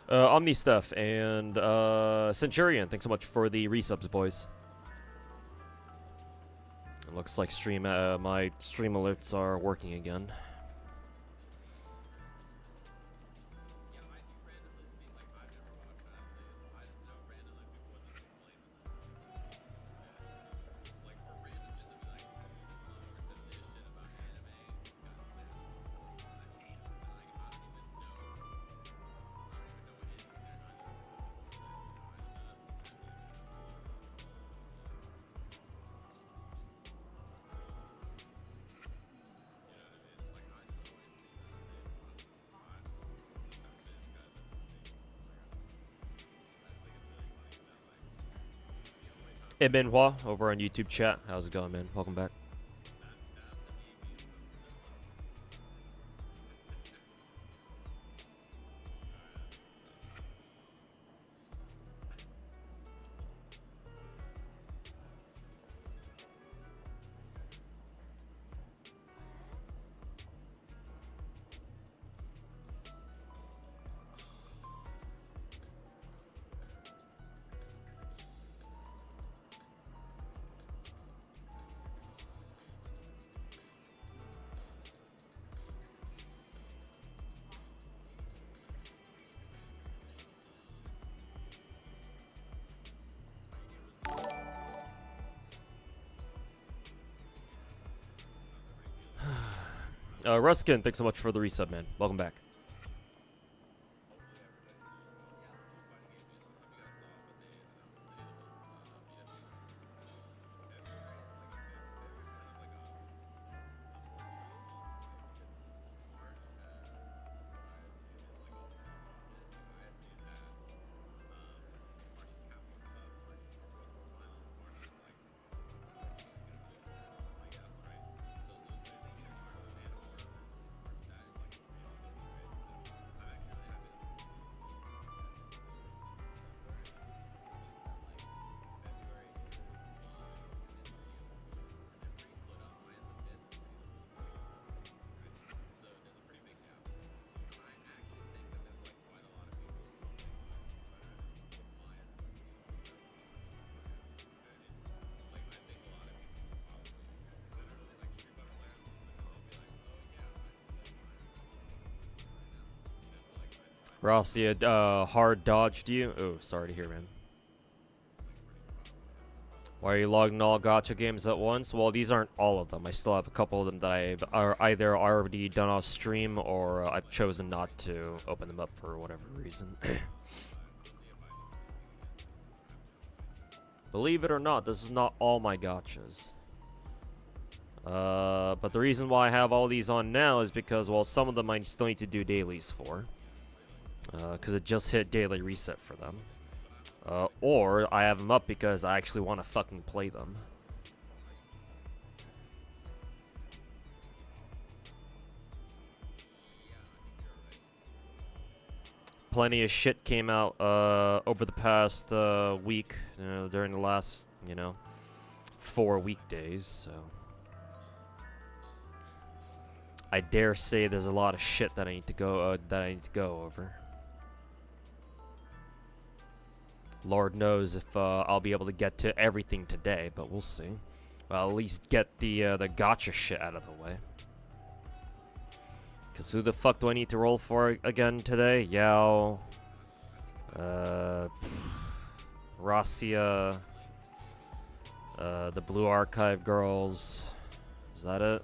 Omni Stuff and Centurion, thanks so much for the resubs, boys. It looks like my stream alerts are working again. Hey Benoit, over on YouTube chat. How's it going, man? Welcome back. Ruskin, thanks so much for the resub, man. Welcome back. Rossi, hard dodged you. Oh, sorry to hear, man. Why are you logging all gacha games at once? Well, these aren't all of them. I still have a couple of them that I've either already done off stream or I've chosen not to open them up for whatever reason. Believe it or not, this is not all my gachas. But the reason why I have all these on now is because, well, some of them I still need to do dailies for. Because it just hit daily reset for them. Or I have them up because I actually want to fucking play them. Plenty of shit came out over the past week, during the last, 4 weekdays, so I dare say there's a lot of shit that I need to go over. Lord knows if I'll be able to get to everything today, but we'll see. Well, at least get the gacha shit out of the way. Cause who the fuck do I need to roll for again today? Yao, Rasia, the Blue Archive girls. Is that it?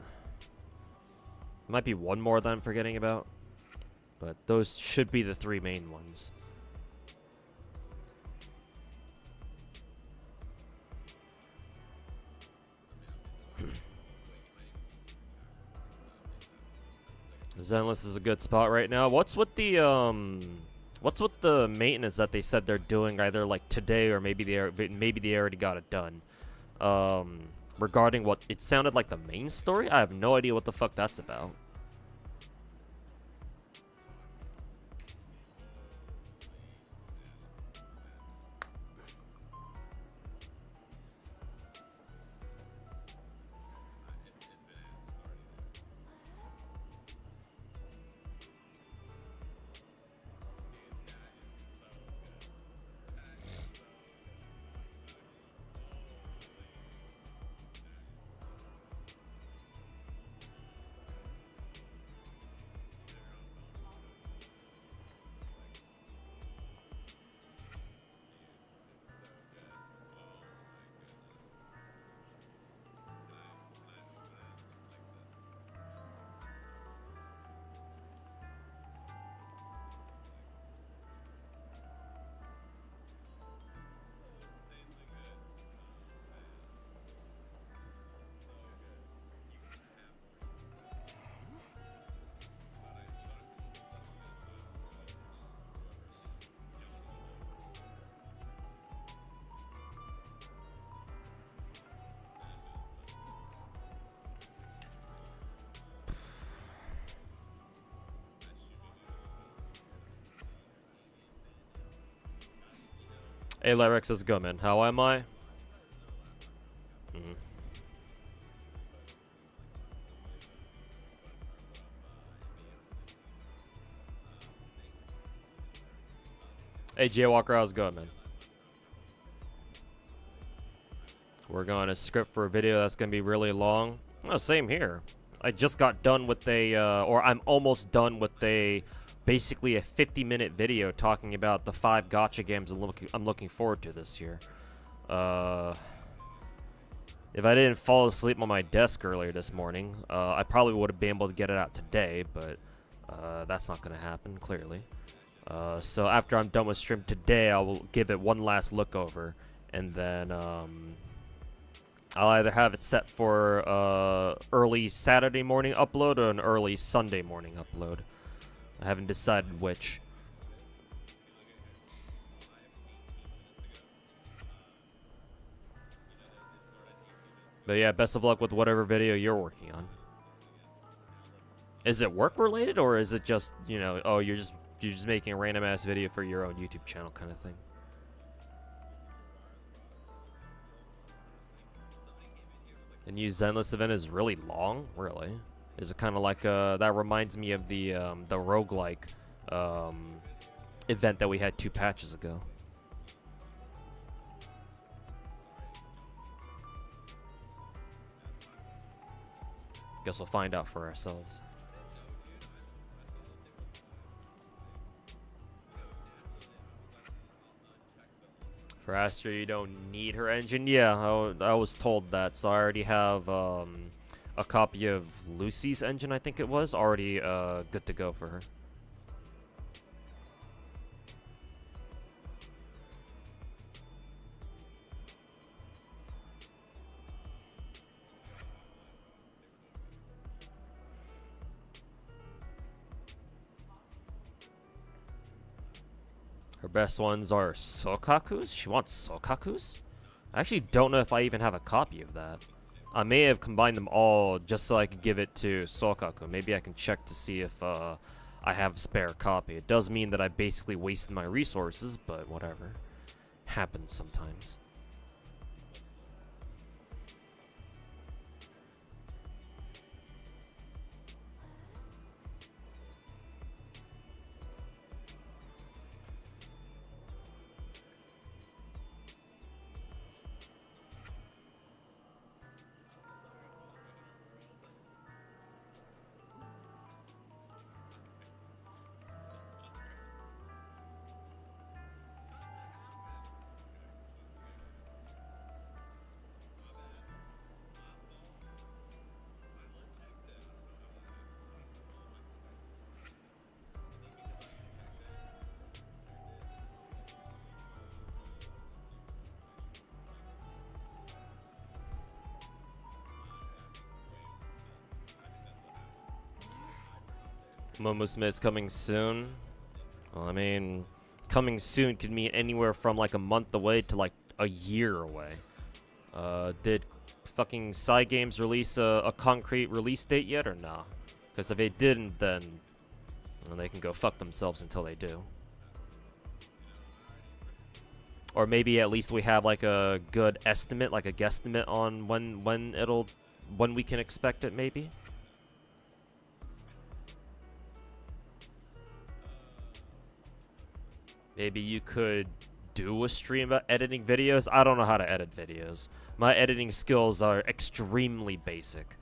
Might be one more that I'm forgetting about, but those should be the 3 main ones. Zenless is a good spot right now. What's with the maintenance that they said they're doing either like today or maybe they already got it done? Regarding what it sounded like the main story? I have no idea what the fuck that's about. Hey, Lyrex is good, man. How am I? Hey, Jay Walker, how's it going, man? We're going to script for a video that's going to be really long. Oh, same here. I just got done with or I'm almost done with basically a 50-minute video talking about the 5 gacha games I'm looking forward to this year. If I didn't fall asleep on my desk earlier this morning, I probably would have been able to get it out today, but that's not going to happen, clearly. So after I'm done with stream today, I will give it one last look over, and then I'll either have it set for early Saturday morning upload or an early Sunday morning upload. I haven't decided which. But yeah, best of luck with whatever video you're working on. Is it work related, or is it just, you know, oh, you're just making a random ass video for your own YouTube channel kind of thing? The new Zenless event is really long, really. Is it kind of like that reminds me of the roguelike event that we had 2 patches ago. Guess we'll find out for ourselves. For Astra, you don't need her engine? Yeah, I was told that, so I already have a copy of Lucy's engine, I think it was, already good to go for her. Her best ones are Sokaku's? She wants Sokaku's? I actually don't know if I even have a copy of that. I may have combined them all just so I could give it to Sokaku. Maybe I can check to see if I have a spare copy. It does mean that I basically wasted my resources, but whatever. Happens sometimes. Momusme is coming soon. Well, I mean, coming soon could mean anywhere from like a month away to like a year away. Did fucking Cygames release a concrete release date yet or nah? Because if they didn't, then well, they can go fuck themselves until they do. Or maybe at least we have like a good estimate, like a guesstimate on when we can expect it, maybe. Maybe you could do a stream about editing videos. I don't know how to edit videos. My editing skills are extremely basic.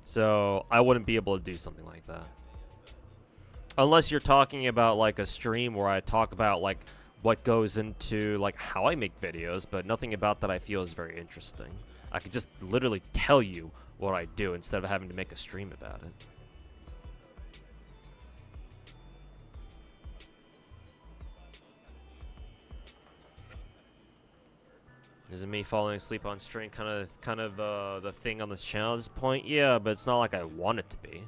So I wouldn't be able to do something like that. Unless you're talking about like a stream where I talk about like what goes into like how I make videos, but nothing about that I feel is very interesting. I could just literally tell you what I do instead of having to make a stream about it. Isn't me falling asleep on stream kind of the thing on this channel at this point? Yeah, but it's not like I want it to be.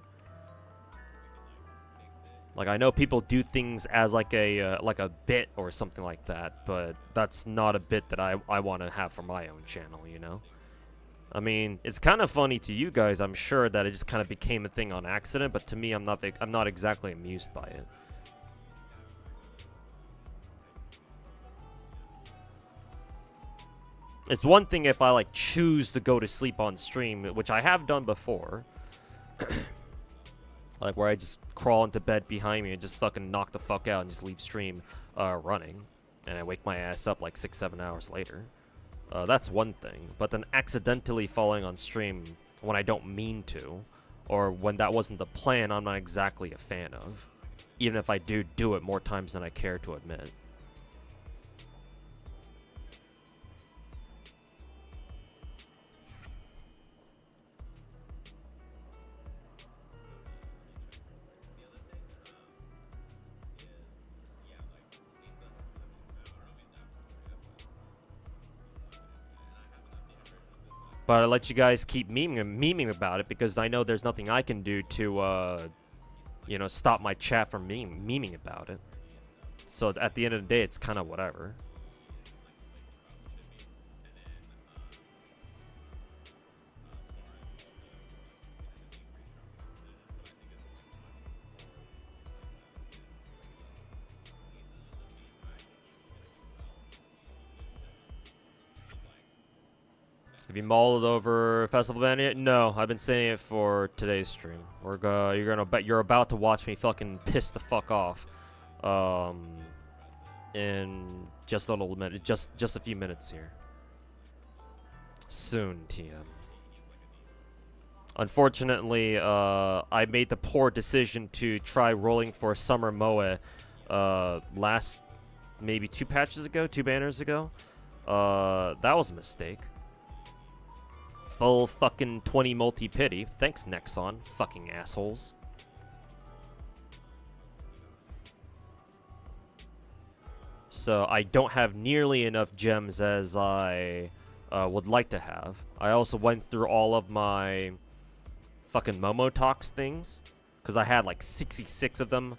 Like, I know people do things as like a bit or something like that, but that's not a bit that I want to have for my own channel, you know? I mean, it's kind of funny to you guys, I'm sure, that it just kind of became a thing on accident, but to me, I'm not exactly amused by it. It's one thing if I, like, choose to go to sleep on stream, which I have done before. Like, where I just crawl into bed behind me and just fucking knock the fuck out and just leave stream running. And I wake my ass up, like, 6-7 hours later. That's one thing. But then accidentally falling on stream when I don't mean to, or when that wasn't the plan, I'm not exactly a fan of. Even if I do it more times than I care to admit. But I let you guys keep memeing about it because I know there's nothing I can do to, you know, stop my chat from memeing about it. So at the end of the day, it's kind of whatever. Have you mulled over Festival Band yet? No, I've been saying it for today's stream. You're about to watch me fucking piss the fuck off, in just a little minute, just a few minutes here. Soon, TM. Unfortunately, I made the poor decision to try rolling for Summer Moe, last maybe two banners ago. That was a mistake. Full fucking 20 multi-pity. Thanks, Nexon. Fucking assholes. So I don't have nearly enough gems as I would like to have. I also went through all of my fucking Momo Talks things, because I had like 66 of them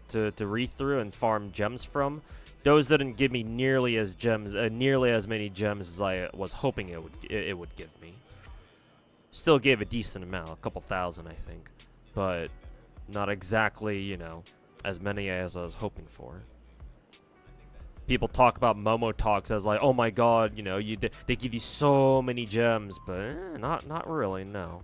to read through and farm gems from. Those didn't give me nearly as many gems as I was hoping it would give me. Still gave a decent amount, a couple thousand, I think, but not exactly, you know, as many as I was hoping for. People talk about Momo Talks as like, oh my god, you know, they give you so many gems, but not really, no.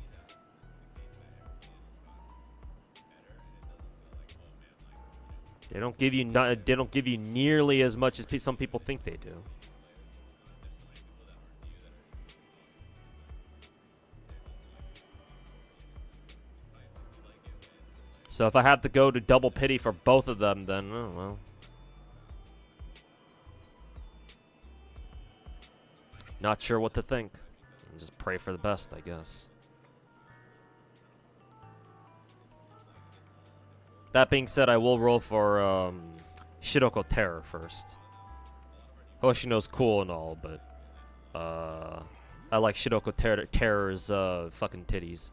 They don't give you nearly as much as some people think they do. So if I have to go to double pity for both of them, then oh well. Not sure what to think. Just pray for the best, I guess. That being said, I will roll for Shiroko Terror first. Hoshino's cool and all, but I like Shiroko Terror's fucking titties.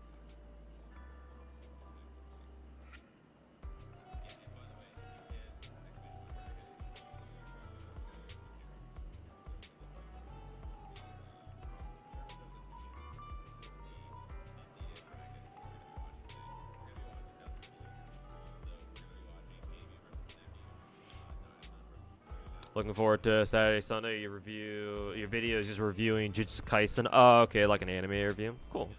Looking forward to Saturday, Sunday. Your video is just reviewing Jujutsu Kaisen. Oh, okay, like an anime review. Cool.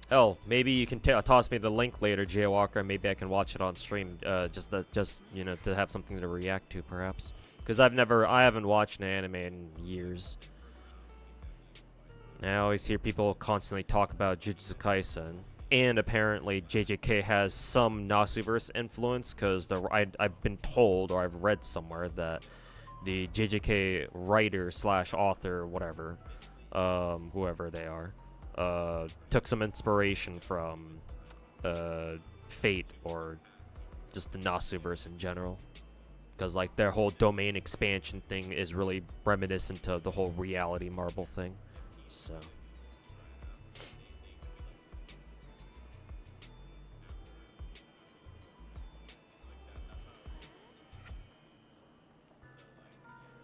Hell, maybe you can toss me the link later, Jay Walker. Maybe I can watch it on stream. Just you know, to have something to react to, perhaps. Because I haven't watched an anime in years. I always hear people constantly talk about Jujutsu Kaisen. And apparently JJK has some Nasuverse influence, because I've been told, or I've read somewhere, that the JJK writer / author, whatever, whoever they are, took some inspiration from Fate, or just the Nasuverse in general. Because like their whole domain expansion thing is really reminiscent of the whole reality marble thing. So...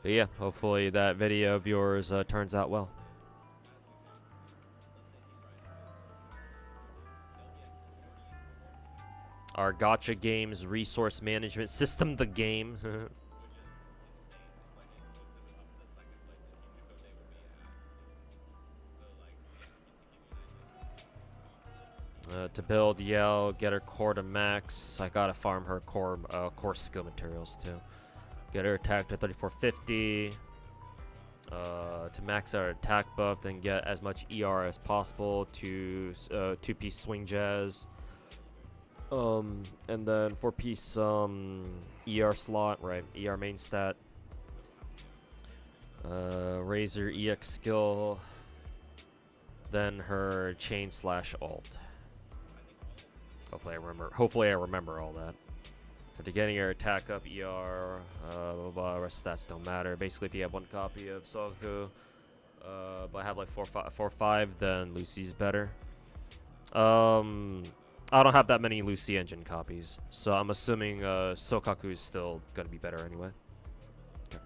But yeah, hopefully that video of yours turns out well. Our gacha games resource management system, the game. To build Yell, get her core to max. I gotta farm her core skill materials too. Get her attack to 3450. To max our attack buff, then get as much ER as possible to 2-piece swing jazz. And then 4-piece ER slot, right? ER main stat. Razor EX skill. Then her chain slash alt. Hopefully I remember all that. After getting your attack up, ER, blah, blah, blah, rest stats don't matter. Basically, if you have one copy of Soku, but I have like 4 5, then Lucy's better. I don't have that many Lucy engine copies, so I'm assuming Sokaku is still gonna be better anyway. Okay.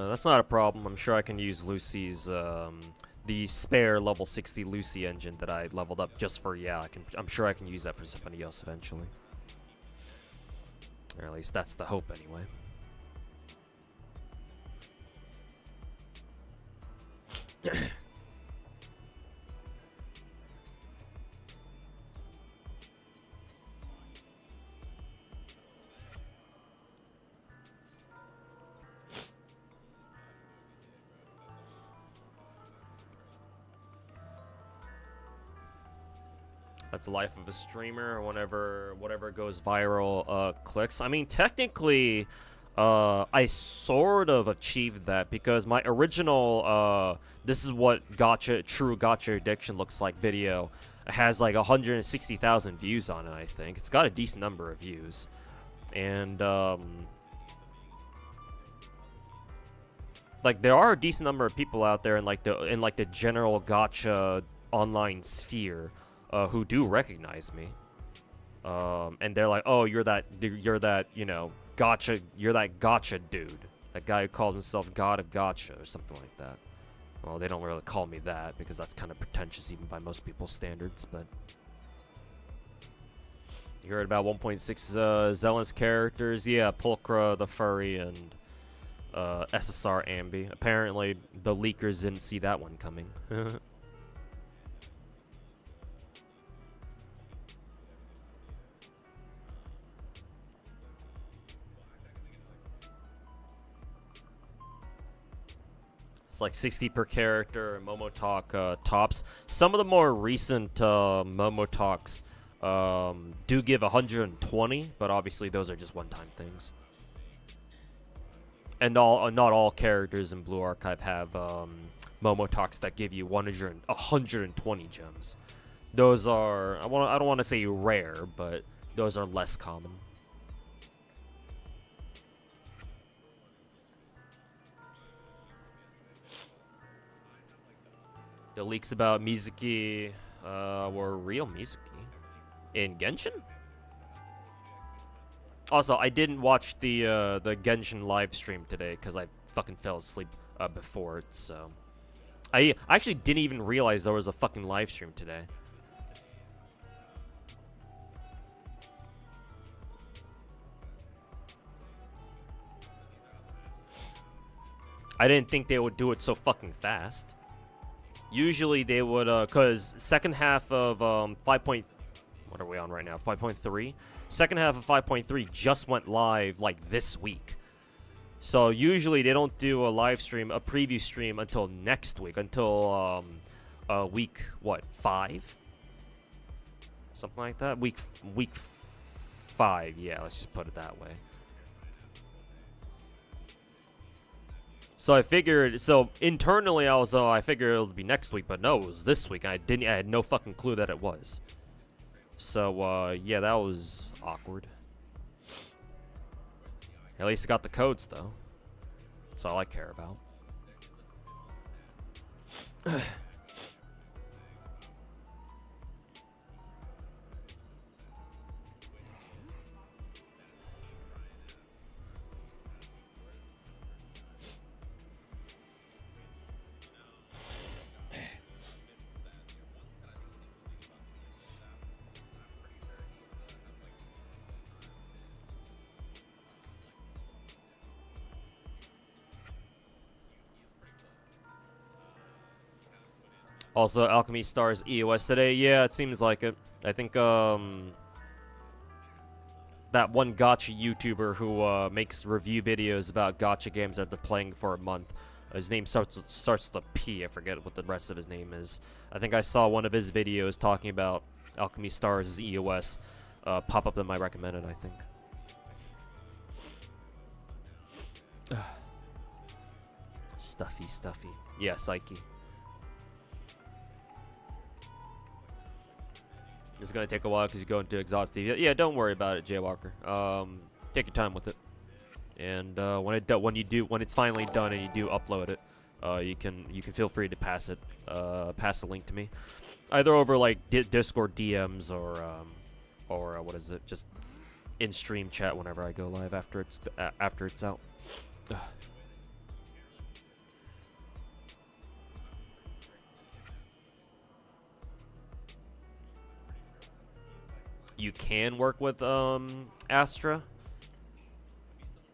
That's not a problem. I'm sure I can use Lucy's the spare level 60 Lucy engine that I leveled up just for, yeah, I'm sure I can use that for somebody else eventually. Or at least that's the hope anyway. That's the life of a streamer. Whatever goes viral clicks. I mean, technically, I sort of achieved that because my original this is what true gacha addiction looks like video has like 160,000 views on it. I think it's got a decent number of views, and like there are a decent number of people out there in the general gacha online sphere. Who do recognize me, and they're like, "Oh, you're that, you know, you're that gacha dude, that guy who called himself God of Gacha or something like that." Well, they don't really call me that because that's kind of pretentious even by most people's standards. But you heard about 1.6 Zenless characters? Yeah, Pulchra the furry and SSR Ambi. Apparently, the leakers didn't see that one coming. It's like 60 per character, Momotalk tops. Some of the more recent Momotalks do give 120, but obviously those are just one-time things. And not all characters in Blue Archive have Momotalks that give you 120 gems. Those are I don't want to say rare, but those are less common. The leaks about Mizuki were real Mizuki in Genshin. Also, I didn't watch the Genshin live stream today because I fucking fell asleep before it. So I actually didn't even realize there was a fucking live stream today. I didn't think they would do it so fucking fast. Usually they would, cause second half of 5. What are we on right now? 5.3. Second half of 5.3 just went live like this week. So usually they don't do a live stream, a preview stream until next week, until week what 5, something like that. Week 5. Yeah, let's just put it that way. So I figured, internally I figured it would be next week, but no, it was this week. I had no fucking clue that it was. So, yeah, that was awkward. At least I got the codes, though. That's all I care about. Also, Alchemy Stars EOS today. Yeah, it seems like it. I think that one gacha YouTuber who makes review videos about gacha games that they're playing for a month. His name starts with a P. I forget what the rest of his name is. I think I saw one of his videos talking about Alchemy Stars EOS pop up in my recommended, I think. Stuffy. Yeah, Psyche. It's gonna take a while because you go into exotic TV. Yeah, don't worry about it, Jaywalker. Take your time with it. And when it's finally done and you do upload it, you can feel free to pass the link to me, either over like Discord DMs or what is it, just in stream chat whenever I go live after it's out. You can work with Astra.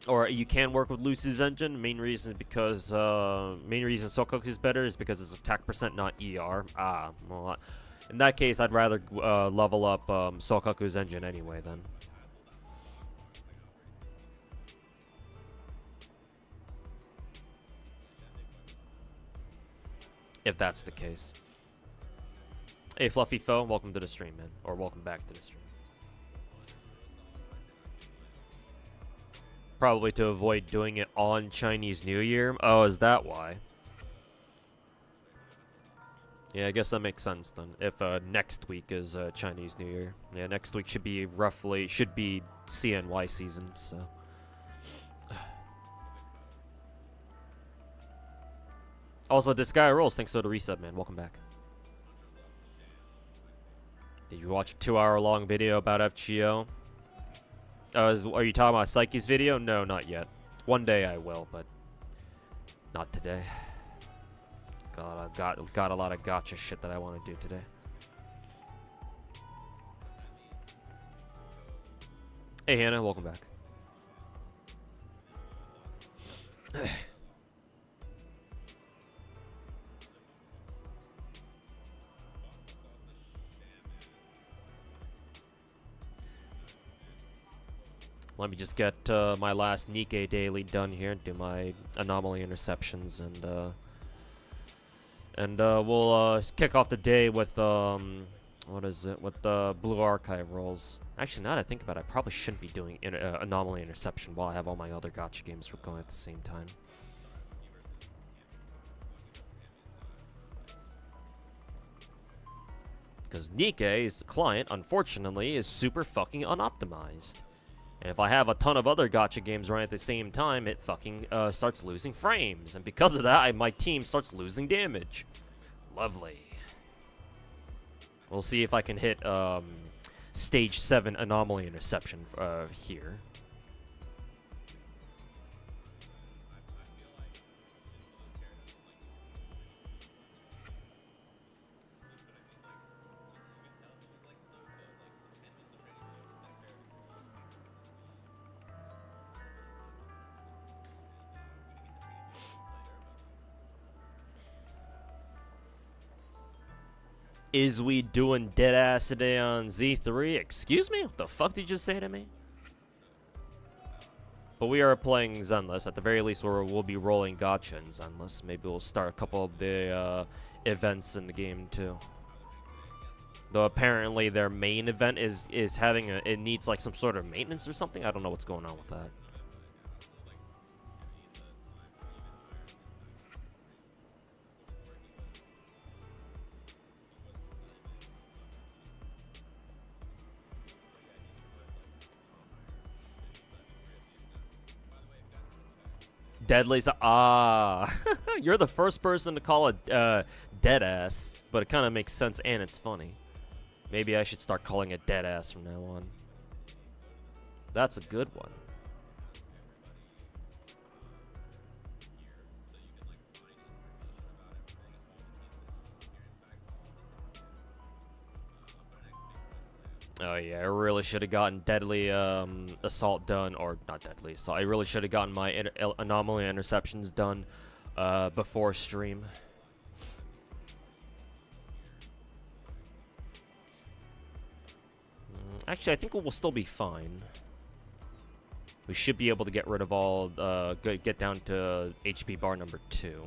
Or you can work with Lucy's engine. Main reason is because Sokoku is better is because it's attack percent, not ER. Well, in that case, I'd rather level up Sokoku's engine anyway. Then, if that's the case. Hey, Fluffy Foe, welcome to the stream, man, or welcome back to the stream. Probably to avoid doing it on Chinese New Year. Oh, is that why? Yeah, I guess that makes sense then. If next week is Chinese New Year. Yeah, next week should be CNY season, so. Also, this guy rolls. Thanks for the reset, man. Welcome back. Did you watch a 2-hour-long video about FGO? Are you talking about Psyche's video? No, not yet. One day I will, but not today. God, I've got a lot of gacha shit that I want to do today. Hey, Hannah, welcome back. Let me just get my last Nikkei daily done here, do my Anomaly interceptions, and we'll kick off the day with what is it? With the Blue Archive rolls. Actually, now that I think about it, I probably shouldn't be doing Anomaly interception while I have all my other gacha games going at the same time. Because Nikkei's client, unfortunately, is super fucking unoptimized. And if I have a ton of other gacha games running at the same time, it fucking starts losing frames. And because of that, my team starts losing damage. Lovely. We'll see if I can hit Stage 7 Anomaly interception here. Is we doing deadass today on Z3? Excuse me? What the fuck did you just say to me? But we are playing Zenless. At the very least, we'll be rolling gacha in Zenless. Maybe we'll start a couple of the events in the game too. Though apparently their main event is having it needs like some sort of maintenance or something. I don't know what's going on with that. Deadly's you're the first person to call it dead ass, but it kind of makes sense and it's funny. Maybe I should start calling it dead ass from now on. That's a good one. Oh yeah, I really should have gotten Deadly Assault done, or not Deadly Assault. I really should have gotten my Anomaly interceptions done before stream. Actually, I think it will still be fine. We should be able to get rid of all, get down to HP bar number 2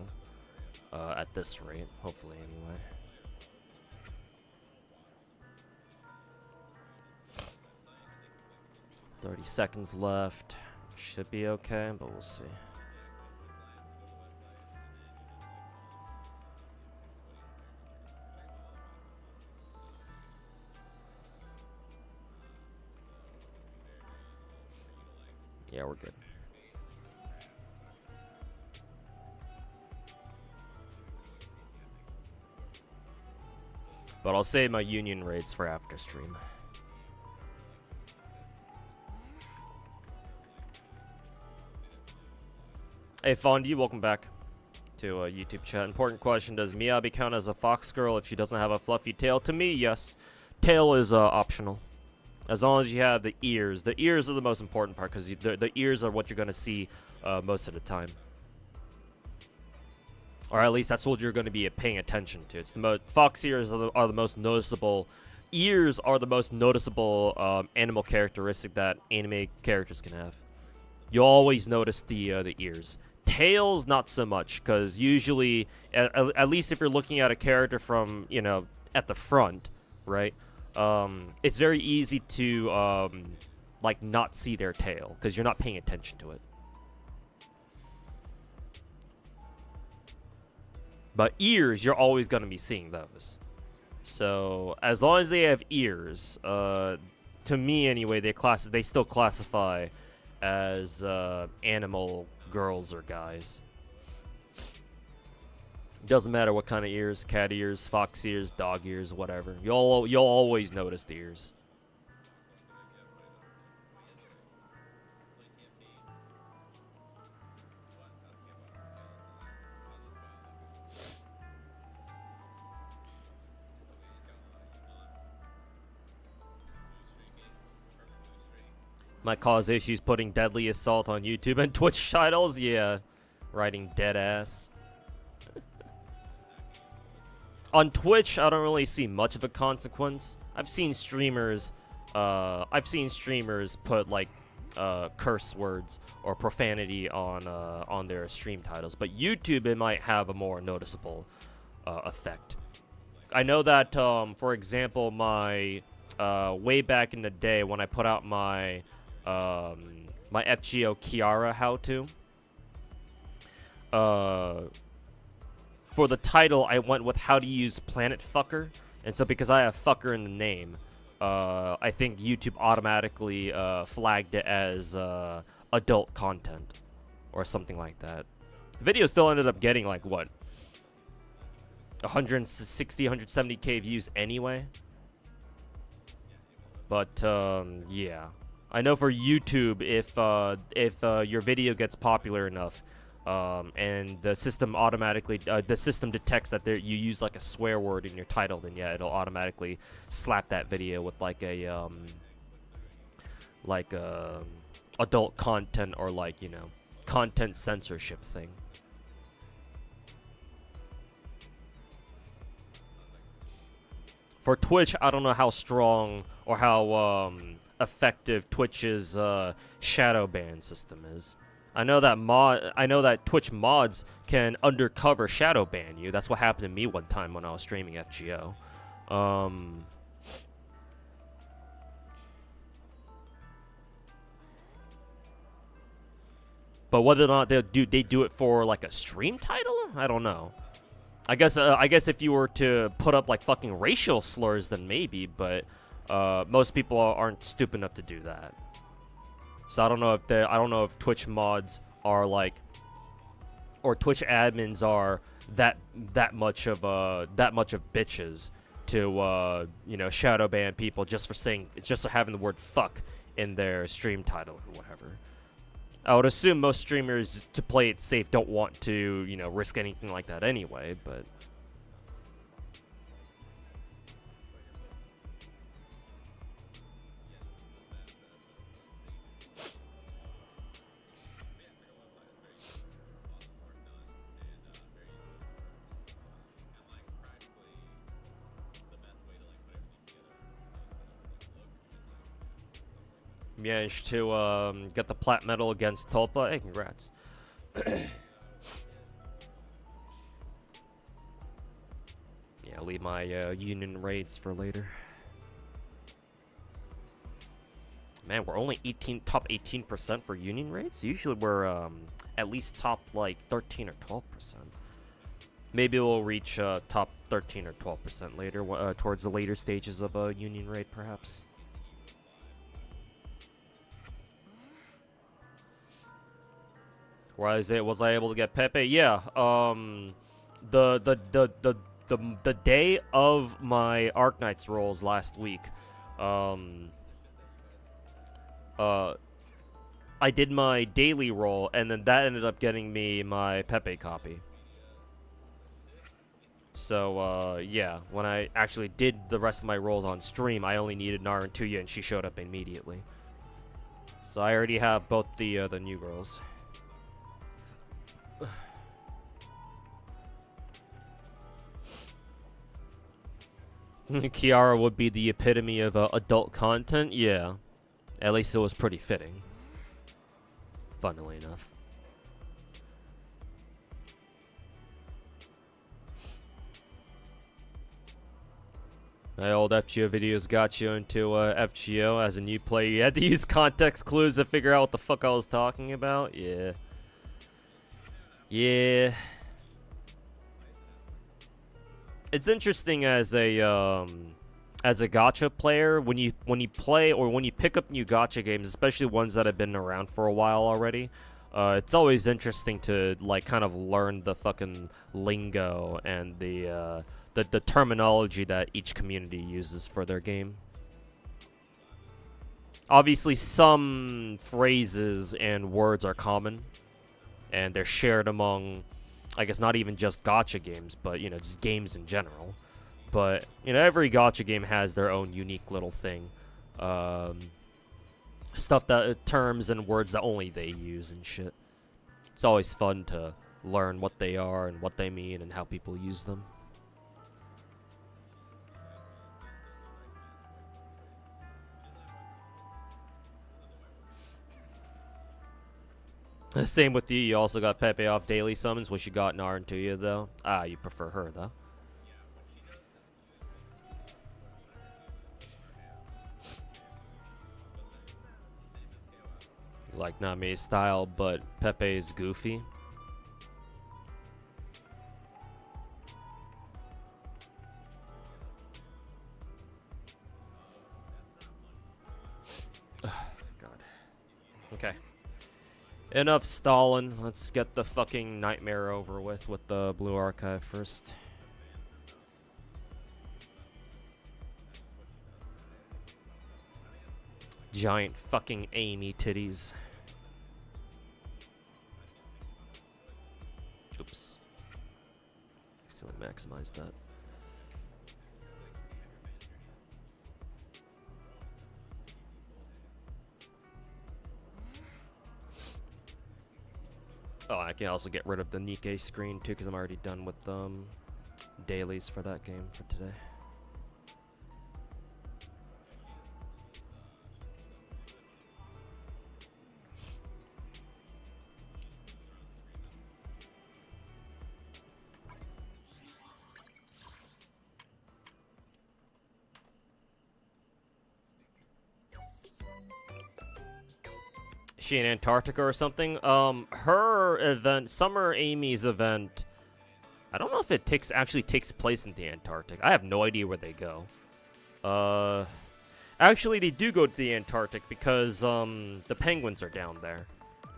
at this rate, hopefully, anyway. $30 seconds left. Should be okay, but we'll see. Yeah, we're good. But I'll save my union rates for after stream. Hey Fondy, welcome back to YouTube chat. Important question, does Miyabi count as a fox girl if she doesn't have a fluffy tail? To me, yes. Tail is optional. As long as you have the ears. The ears are the most important part, because the ears are what you're going to see most of the time. Or at least that's what you're going to be paying attention to. It's the most fox ears are the most noticeable. Ears are the most noticeable animal characteristic that anime characters can have. You'll always notice the ears. Tails, not so much, because usually, at least if you're looking at a character from, you know, at the front, right? It's very easy to like not see their tail because you're not paying attention to it. But ears, you're always going to be seeing those. So as long as they have ears, to me anyway, they still classify as animal girls or guys. Doesn't matter what kind of ears, cat ears, fox ears, dog ears, whatever. You'll always notice the ears. Might cause issues putting Deadly Assault on YouTube and Twitch titles. Yeah, writing dead ass. On Twitch, I don't really see much of a consequence. I've seen streamers put like curse words or profanity on their stream titles, but YouTube, it might have a more noticeable effect. I know that, for example, my way back in the day when I put out my my FGO Kiara how-to, for the title, I went with how to use Planet Fucker, and so because I have fucker in the name, I think YouTube automatically flagged it as adult content or something like that. The video still ended up getting like what, 160, 170k views anyway. But yeah, I know for YouTube, if your video gets popular enough, and the system automatically, the system detects that you use like a swear word in your title, then yeah, it'll automatically slap that video with like a adult content or like, you know, content censorship thing. For Twitch, I don't know how strong or how effective Twitch's shadow ban system is. I know that Twitch mods can undercover shadow ban you. That's what happened to me one time when I was streaming FGO. But whether or not they do it for like a stream title, I don't know. I guess if you were to put up like fucking racial slurs, then maybe. But most people aren't stupid enough to do that. So I don't know if Twitch mods are like, or Twitch admins are that much of bitches to you know, shadow ban people just for having the word fuck in their stream title or whatever. I would assume most streamers, to play it safe, don't want to, you know, risk anything like that anyway, but Managed to get the plat medal against Tulpa. Hey, congrats. Yeah, leave my union raids for later. Man, we're only top 18% for union raids. Usually we're at least top like 13 or 12%. Maybe we'll reach top 13 or 12% later, towards the later stages of a union raid, perhaps. Was I able to get Pepe? Yeah. The day of my Arknights rolls last week, I did my daily roll, and then that ended up getting me my Pepe copy. So, yeah, when I actually did the rest of my rolls on stream, I only needed Narantuya, and she showed up immediately. So I already have both the new girls. Kiara would be the epitome of adult content, yeah. At least it was pretty fitting. Funnily enough. My old FGO videos got you into FGO as a new player. You had to use context clues to figure out what the fuck I was talking about? Yeah. Yeah. It's interesting as a gacha player when you play or when you pick up new gacha games, especially ones that have been around for a while already. It's always interesting to like kind of learn the fucking lingo and the terminology that each community uses for their game. Obviously, some phrases and words are common, and they're shared among, I guess, not even just gacha games, but, you know, just games in general. But, you know, every gacha game has their own unique little thing. Stuff that, terms and words that only they use and shit. It's always fun to learn what they are and what they mean and how people use them. Same with you. You also got Pepe off daily summons, which you got Narantuya, though. Ah, you prefer her, though. Like Nami's style, but Pepe is goofy. God. Okay. Enough stalling. Let's get the fucking nightmare over with the Blue Archive first. Giant fucking Amy titties. Oops. Accidentally maximize that. Oh, I can also get rid of the Nikkei screen too, because I'm already done with dailies for that game for today. Is she in Antarctica or something? Her event, Summer Amy's event, I don't know if it actually takes place in the Antarctic. I have no idea where they go. Actually, they do go to the Antarctic because, the penguins are down there.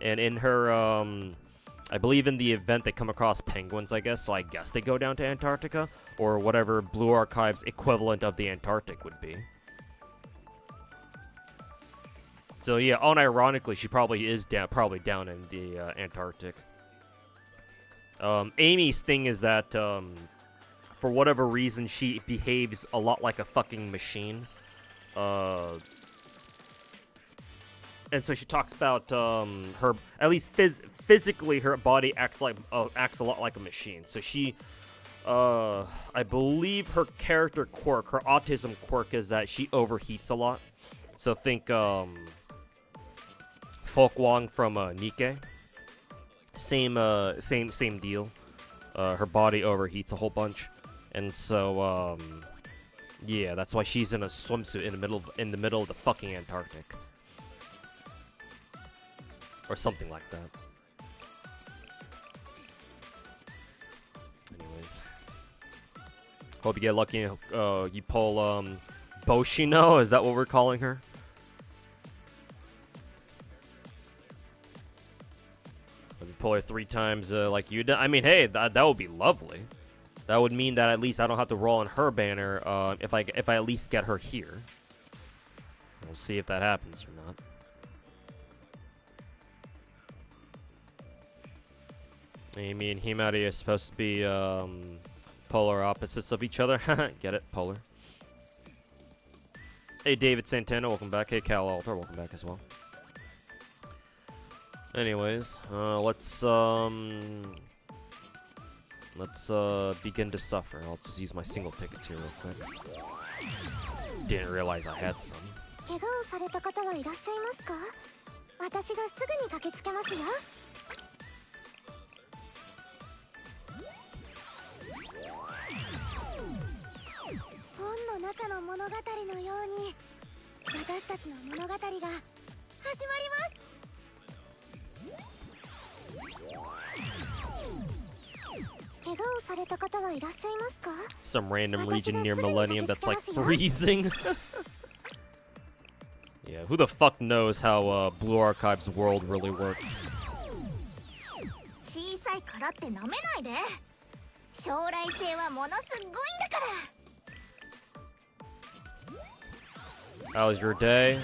And in her, I believe in the event they come across penguins, I guess, so I guess they go down to Antarctica, or whatever Blue Archive's equivalent of the Antarctic would be. So yeah, unironically, she probably is down in the Antarctic. Amy's thing is that, for whatever reason, she behaves a lot like a fucking machine. And so she talks about her, at least physically, her body acts a lot like a machine. So she, I believe her character quirk, her autism quirk, is that she overheats a lot. So think Folkwang from Nikke. Same deal. Her body overheats a whole bunch, and so yeah, that's why she's in a swimsuit in the middle of the fucking Antarctic, or something like that. Anyways, hope you get lucky. You pull Boshino. Is that what we're calling her? If you pull her 3 times like you did. I mean, hey, that would be lovely. That would mean that at least I don't have to roll on her banner if I at least get her here. We'll see if that happens or not. Amy and Himari are supposed to be polar opposites of each other. Get it? Polar. Hey, David Santana, welcome back. Hey, Cal Alter, welcome back as well. Anyways, let's begin to suffer. I'll just use my single tickets here real quick. Didn't realize I had some. Some random region near Millennium that's like freezing. Yeah, who the fuck knows how Blue Archive's world really works? How was your day?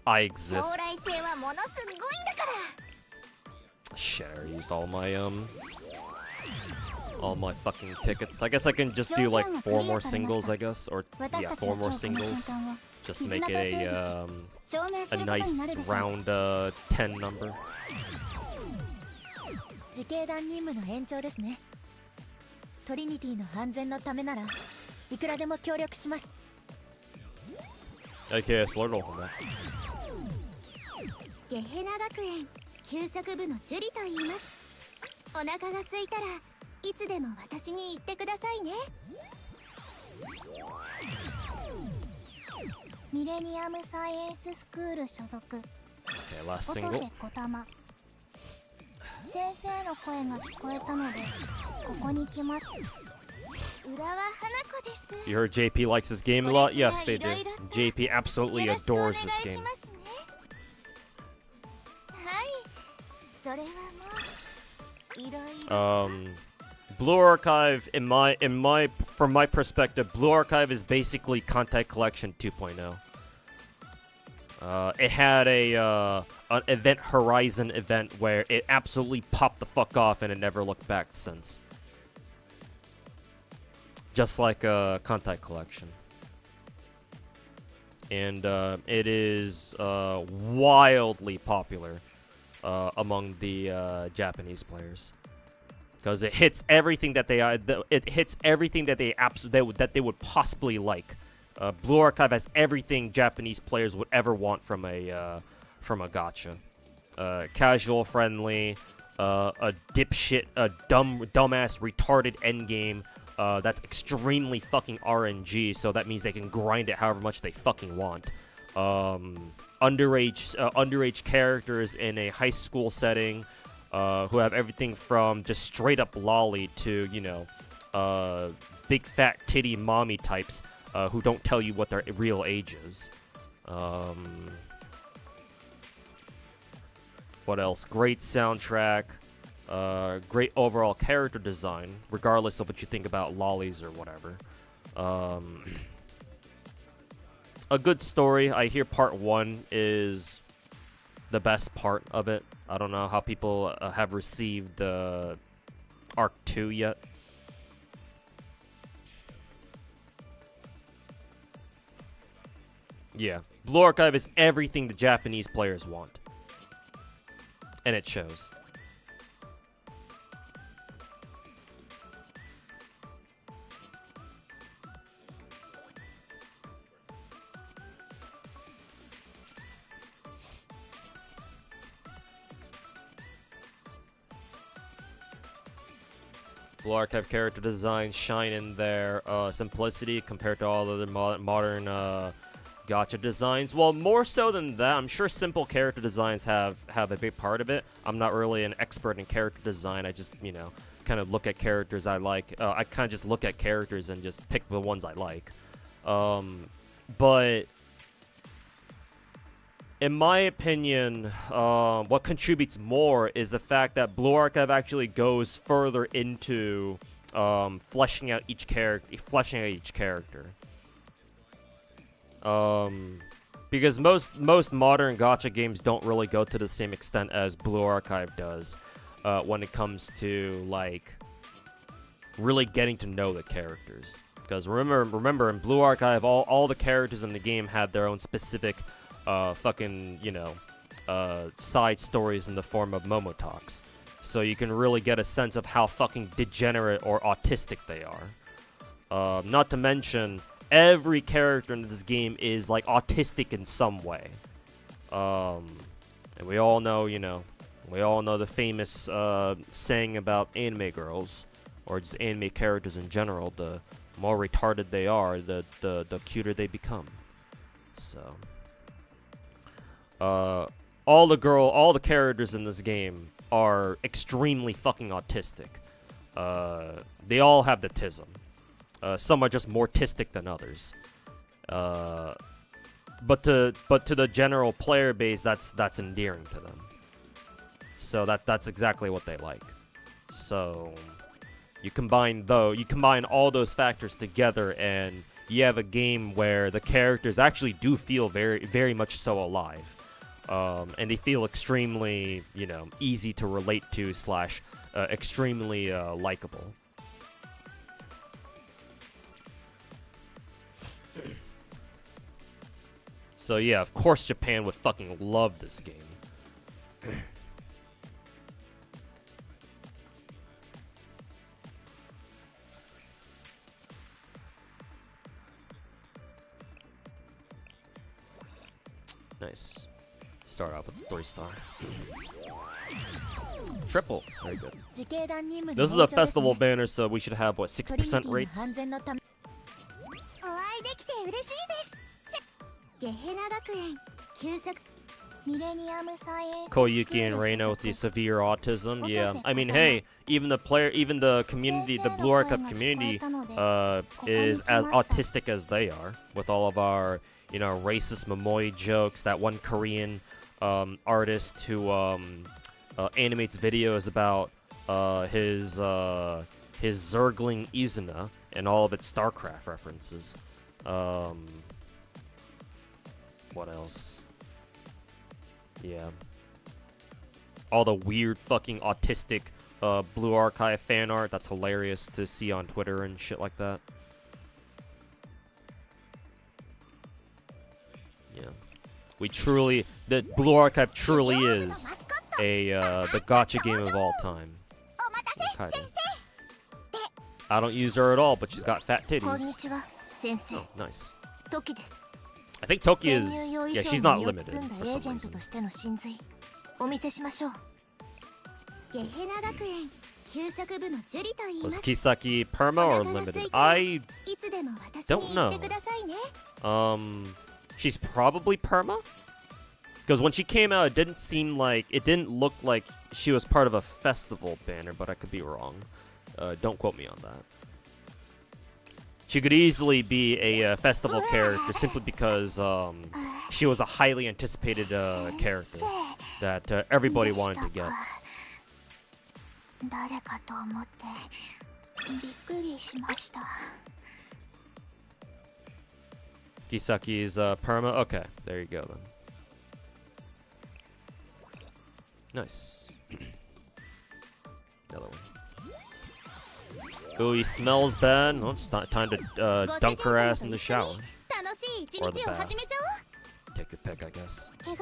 I exist. Shit, I used all my fucking tickets. I guess I can just do like 4 more singles, I guess, or yeah, 4 more singles. Just make it a nice round 10 number. Okay, Slurd, welcome back. Okay, last single. You heard JP likes this game a lot? Yes, they do. JP absolutely adores this game. Blue Archive, from my perspective, Blue Archive is basically Contact Collection 2.0. It had an Event Horizon event where it absolutely popped the fuck off and it never looked back since. Just like Contact Collection. And it is wildly popular among the Japanese players. Because it hits everything that they would possibly like. Blue Archive has everything Japanese players would ever want from a gacha. Casual friendly, a dipshit, a dumbass, retarded endgame that's extremely fucking RNG, so that means they can grind it however much they fucking want. Underage characters in a high school setting, who have everything from just straight up lolly to, you know, big fat titty mommy types who don't tell you what their real age is. What else? Great soundtrack, great overall character design, regardless of what you think about lollies or whatever. A good story. I hear part 1 is the best part of it. I don't know how people have received Arc 2 yet. Yeah, Blue Archive is everything the Japanese players want. And it shows. Blue Archive character designs shine in their simplicity compared to all other modern gacha designs. Well, more so than that, I'm sure simple character designs have a big part of it. I'm not really an expert in character design. I just, you know, kind of look at characters I like. I kind of just look at characters and just pick the ones I like. But in my opinion, what contributes more is the fact that Blue Archive actually goes further into fleshing out each character. Because most modern gacha games don't really go to the same extent as Blue Archive does when it comes to like really getting to know the characters. Because remember in Blue Archive, all the characters in the game had their own specific fucking, you know, side stories in the form of Momotalks. So you can really get a sense of how fucking degenerate or autistic they are. Not to mention, every character in this game is, like, autistic in some way. And we all know, you know, the famous saying about anime girls, or just anime characters in general, the more retarded they are, the cuter they become. So all the characters in this game are extremely fucking autistic. They all have the tism. Some are just more tistic than others. But to the general player base, that's endearing to them. So that's exactly what they like. So you combine all those factors together, and you have a game where the characters actually do feel very, very much so alive. And they feel extremely, you know, easy to relate to / extremely likable. So yeah, of course Japan would fucking love this game. Nice. Start off with 3-star. Triple. Very good. This is a festival banner, so we should have, what, 6% rates? Koyuki and Reina with the severe autism. Yeah, I mean, hey, even the community, the Blue Archive community, is as autistic as they are, with all of our, you know, racist Momoi jokes. That one Korean artist who animates videos about his Zergling Izuna and all of its StarCraft references. What else? Yeah. All the weird fucking autistic Blue Archive fan art. That's hilarious to see on Twitter and shit like that. Yeah. The Blue Archive truly is the gacha game of all time. I don't use her at all, but she's got fat titties. Oh, nice. I think Toki is... Yeah, she's not limited for some reason. Was Kisaki perma or limited? I don't know. She's probably perma? Because when she came out, it didn't look like she was part of a festival banner, but I could be wrong. Don't quote me on that. She could easily be a festival character simply because she was a highly anticipated character that everybody wanted to get. Kisaki's perma? Okay, there you go then. Nice. Another one. Ooh, he smells bad. Well, it's not time to dunk her ass in the shower. Or the bath. Take your pick, I guess. Here's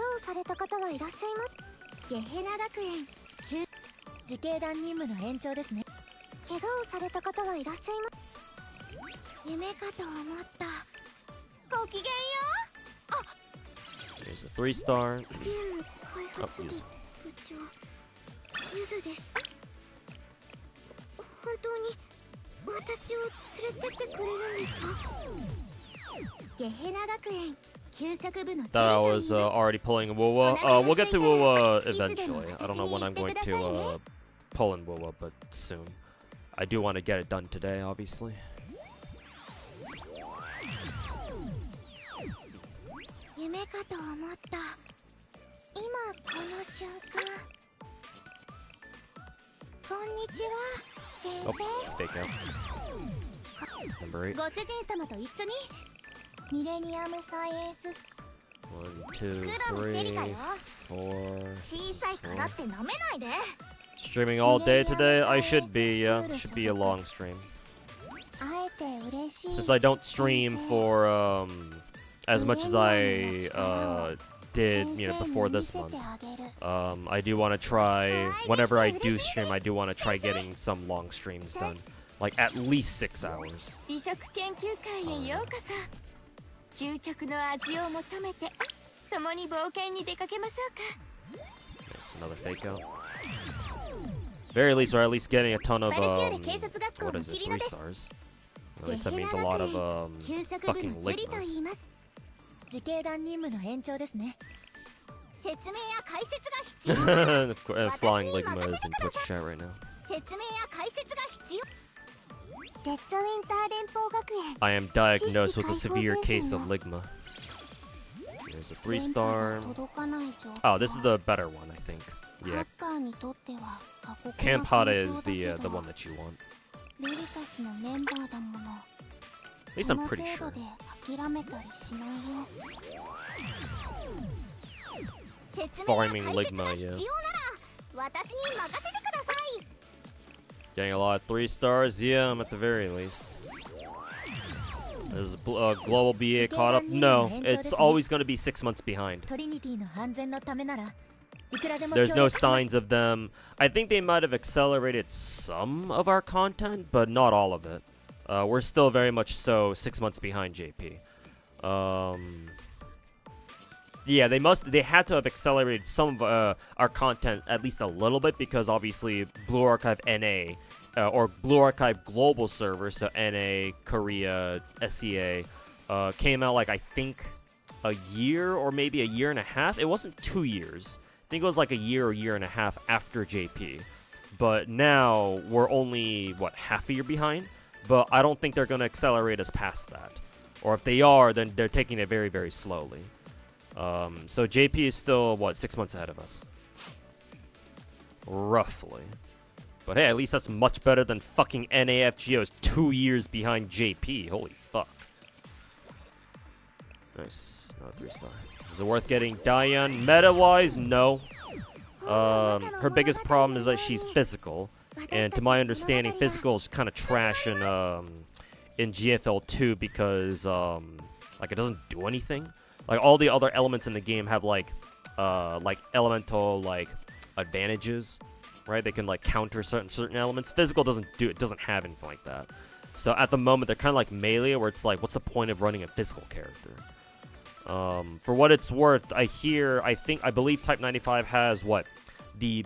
a 3-star. Oh, use. Thought I was already pulling Wuwa. We'll get to Wuwa eventually. I don't know when I'm going to pull in Wuwa, but soon. I do want to get it done today, obviously. Oh, fake out. Number 8. 1, 2, 3, 4. Streaming all day today? I should be, yeah. Should be a long stream. Since I don't stream for, as much as I, did, you know, before this month. I do want to try, whenever I do stream, I do want to try getting some long streams done. Like, at least 6 hours. Yes, another fake out. Very least, or at least getting a ton of, what is it, 3 stars. At least that means a lot of, fucking ligmas. Flying ligma is in Twitch chat right now. I am diagnosed with a severe case of ligma. There's a 3-star. Oh, this is the better one, I think. Yeah. Camp Hada is the one that you want. At least I'm pretty sure. Farming ligma, yeah. Getting a lot of 3 stars, yeah, I'm at the very least. Is Global BA caught up? No, it's always going to be 6 months behind. There's no signs of them. I think they might have accelerated some of our content, but not all of it. We're still very much so 6 months behind JP. Yeah, they had to have accelerated some of our content at least a little bit, because obviously Blue Archive NA, or Blue Archive Global server, so NA, Korea, SEA, came out like, I think, a year or maybe a year and a half. It wasn't 2 years. I think it was like a year or year and a half after JP. But now we're only, what, half a year behind? But I don't think they're going to accelerate us past that. Or if they are, then they're taking it very, very slowly. So JP is still, what, 6 months ahead of us? Roughly. But hey, at least that's much better than fucking NAFGO's 2 years behind JP. Holy fuck. Nice. Another 3-star. Is it worth getting Diane? Meta-wise, no. Her biggest problem is that she's physical. And to my understanding, physical is kind of trash in GFL 2 because, like, it doesn't do anything. Like, all the other elements in the game have, like elemental, like, advantages, right? They can, like, counter certain elements. Physical doesn't have anything like that. So, at the moment, they're kind of like Melee, where it's like, what's the point of running a physical character? For what it's worth, I believe Type 95 has, what, the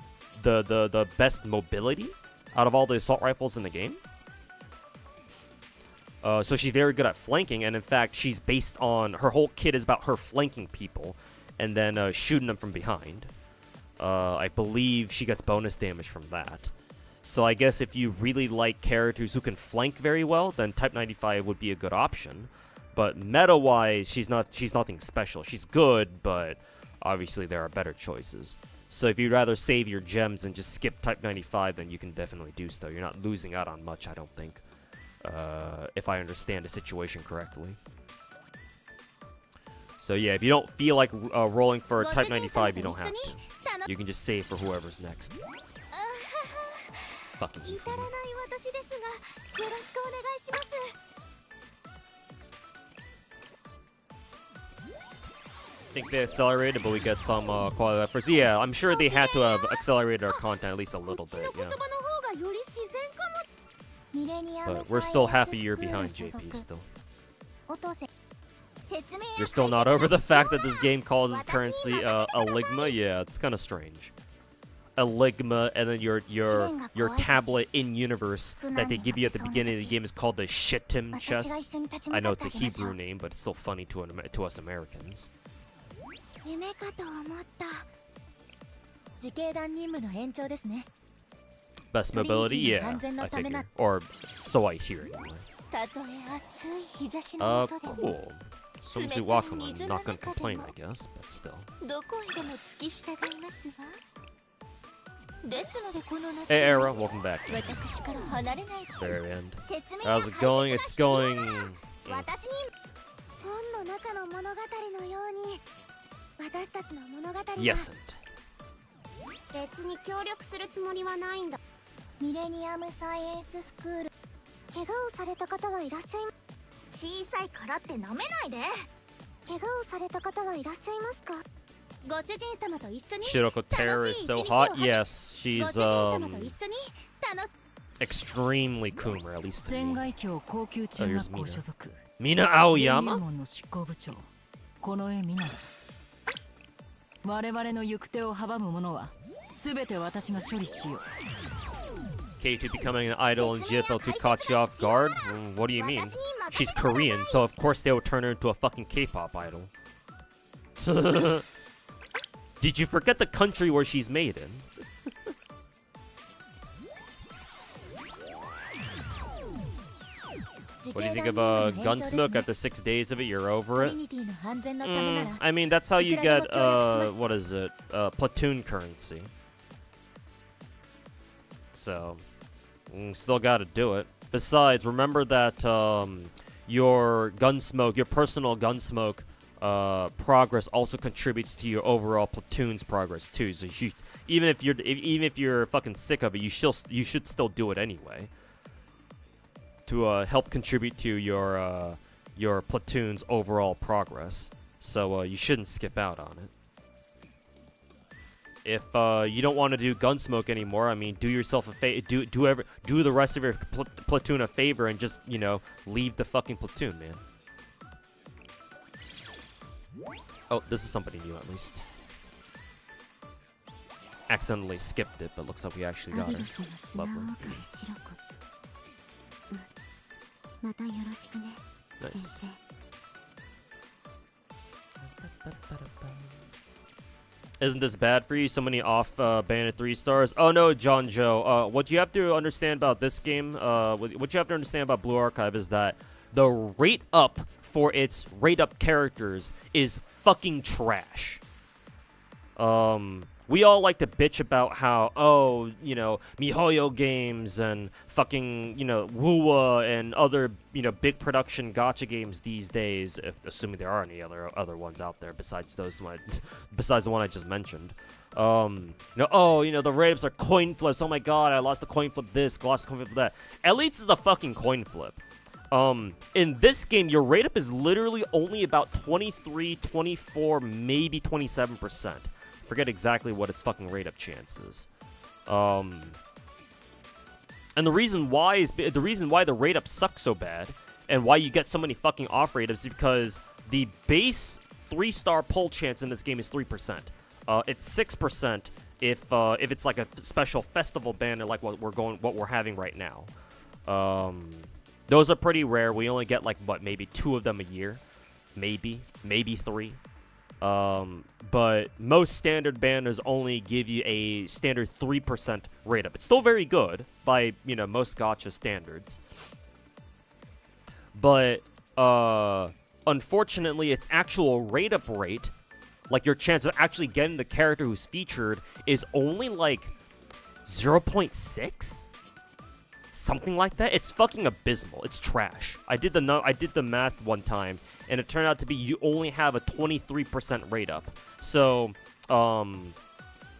best mobility out of all the assault rifles in the game. So she's very good at flanking, and in fact, she's based on, her whole kit is about her flanking people, and then shooting them from behind. I believe she gets bonus damage from that. So I guess if you really like characters who can flank very well, then Type 95 would be a good option. But meta-wise, she's nothing special. She's good, but obviously there are better choices. So if you'd rather save your gems and just skip Type 95, then you can definitely do so. You're not losing out on much, I don't think. If I understand the situation correctly. So yeah, if you don't feel like rolling for Type 95, you don't have to. You can just save for whoever's next. Fucking easy. I think they accelerated, but we get some quality efforts. Yeah, I'm sure they had to have accelerated our content at least a little bit, yeah. But we're still half a year behind JP still. You're still not over the fact that this game calls its currency a ligma? Yeah, it's kind of strange. a Ligma, and then your tablet in universe that they give you at the beginning of the game is called the Shittim chest. I know it's a Hebrew name, but it's still funny to us Americans. Best mobility? Yeah, I figure. Or so I hear anyway. Cool. Swimsuit welcome. I'm not gonna complain, I guess, but still. Hey, Era, welcome back. Very end. How's it going? It's going. Yes, and. 別に協力するつもりはないんだ。ミレニアムサイエンススクール。怪我をされた方はいらっしゃい。小さいからって舐めないで。怪我をされた方はいらっしゃいますか。ご主人様と一緒に。Shiroko Terror is so hot. Yes, she's extremely Coomer, at least to me. Oh, here's Mina. Mina Aoyama? 我々の行く手を阻む者は全て私が処理しよう。K2 becoming an idol in GFL2 caught you off guard? What do you mean? She's Korean, so of course they would turn her into a fucking K-pop idol. Did you forget the country where she's made in? What do you think of Gunsmoke? After 6 days of it, you're over it? I mean, that's how you get, what is it? Platoon currency. So, still gotta do it. Besides, remember that your Gunsmoke, your personal Gunsmoke progress also contributes to your overall platoon's progress too. So even if you're fucking sick of it, you should still do it anyway. To help contribute to your platoon's overall progress, so you shouldn't skip out on it. If you don't want to do Gunsmoke anymore, I mean, do yourself a favor, do the rest of your platoon a favor, and just leave the fucking platoon, man. Oh, this is somebody new at least. Accidentally skipped it, but looks like we actually got her. Lovely. Nice. Isn't this bad for you? So many off banded 3 stars. Oh no, John Joe. What you have to understand about this game, what you have to understand about Blue Archive is that the rate up for its rate up characters is fucking trash. We all like to bitch about how, MiHoYo games and fucking, Wuwa and other, big production gacha games these days, assuming there are any other ones out there besides the one I just mentioned. The rate-ups are coin flips. Oh my god, I lost the coin flip this, lost the coin flip that. At least it's a fucking coin flip. In this game, your rate-up is literally only about 23, 24, maybe 27%. Forget exactly what its fucking rate up chances. And the reason why the rate up sucks so bad and why you get so many fucking off rate ups is because the base 3-star pull chance in this game is 3%. It's 6% if it's like a special festival banner like what we're having right now. Those are pretty rare. We only get like maybe 2 of them a year, maybe 3. But most standard banners only give you a standard 3% rate up. It's still very good by, most gacha standards. But, unfortunately, its actual rate up rate, like your chance of actually getting the character who's featured, is only like 0.6? Something like that. It's fucking abysmal. It's trash. I did the math one time, and it turned out to be you only have a 23% rate up. So,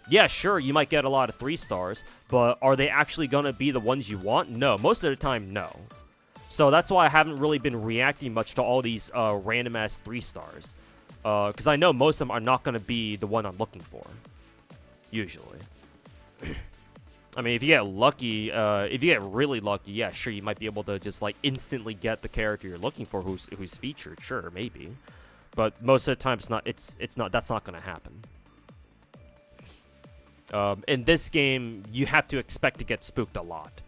yeah, sure, you might get a lot of 3 stars, but are they actually gonna be the ones you want? No. Most of the time, no. So that's why I haven't really been reacting much to all these random-ass 3 stars. Because I know most of them are not gonna be the one I'm looking for. Usually. I mean, if you get lucky, if you get really lucky, yeah, sure, you might be able to just, like, instantly get the character you're looking for who's featured. Sure, maybe. But most of the time, that's not gonna happen. In this game, you have to expect to get spooked a lot.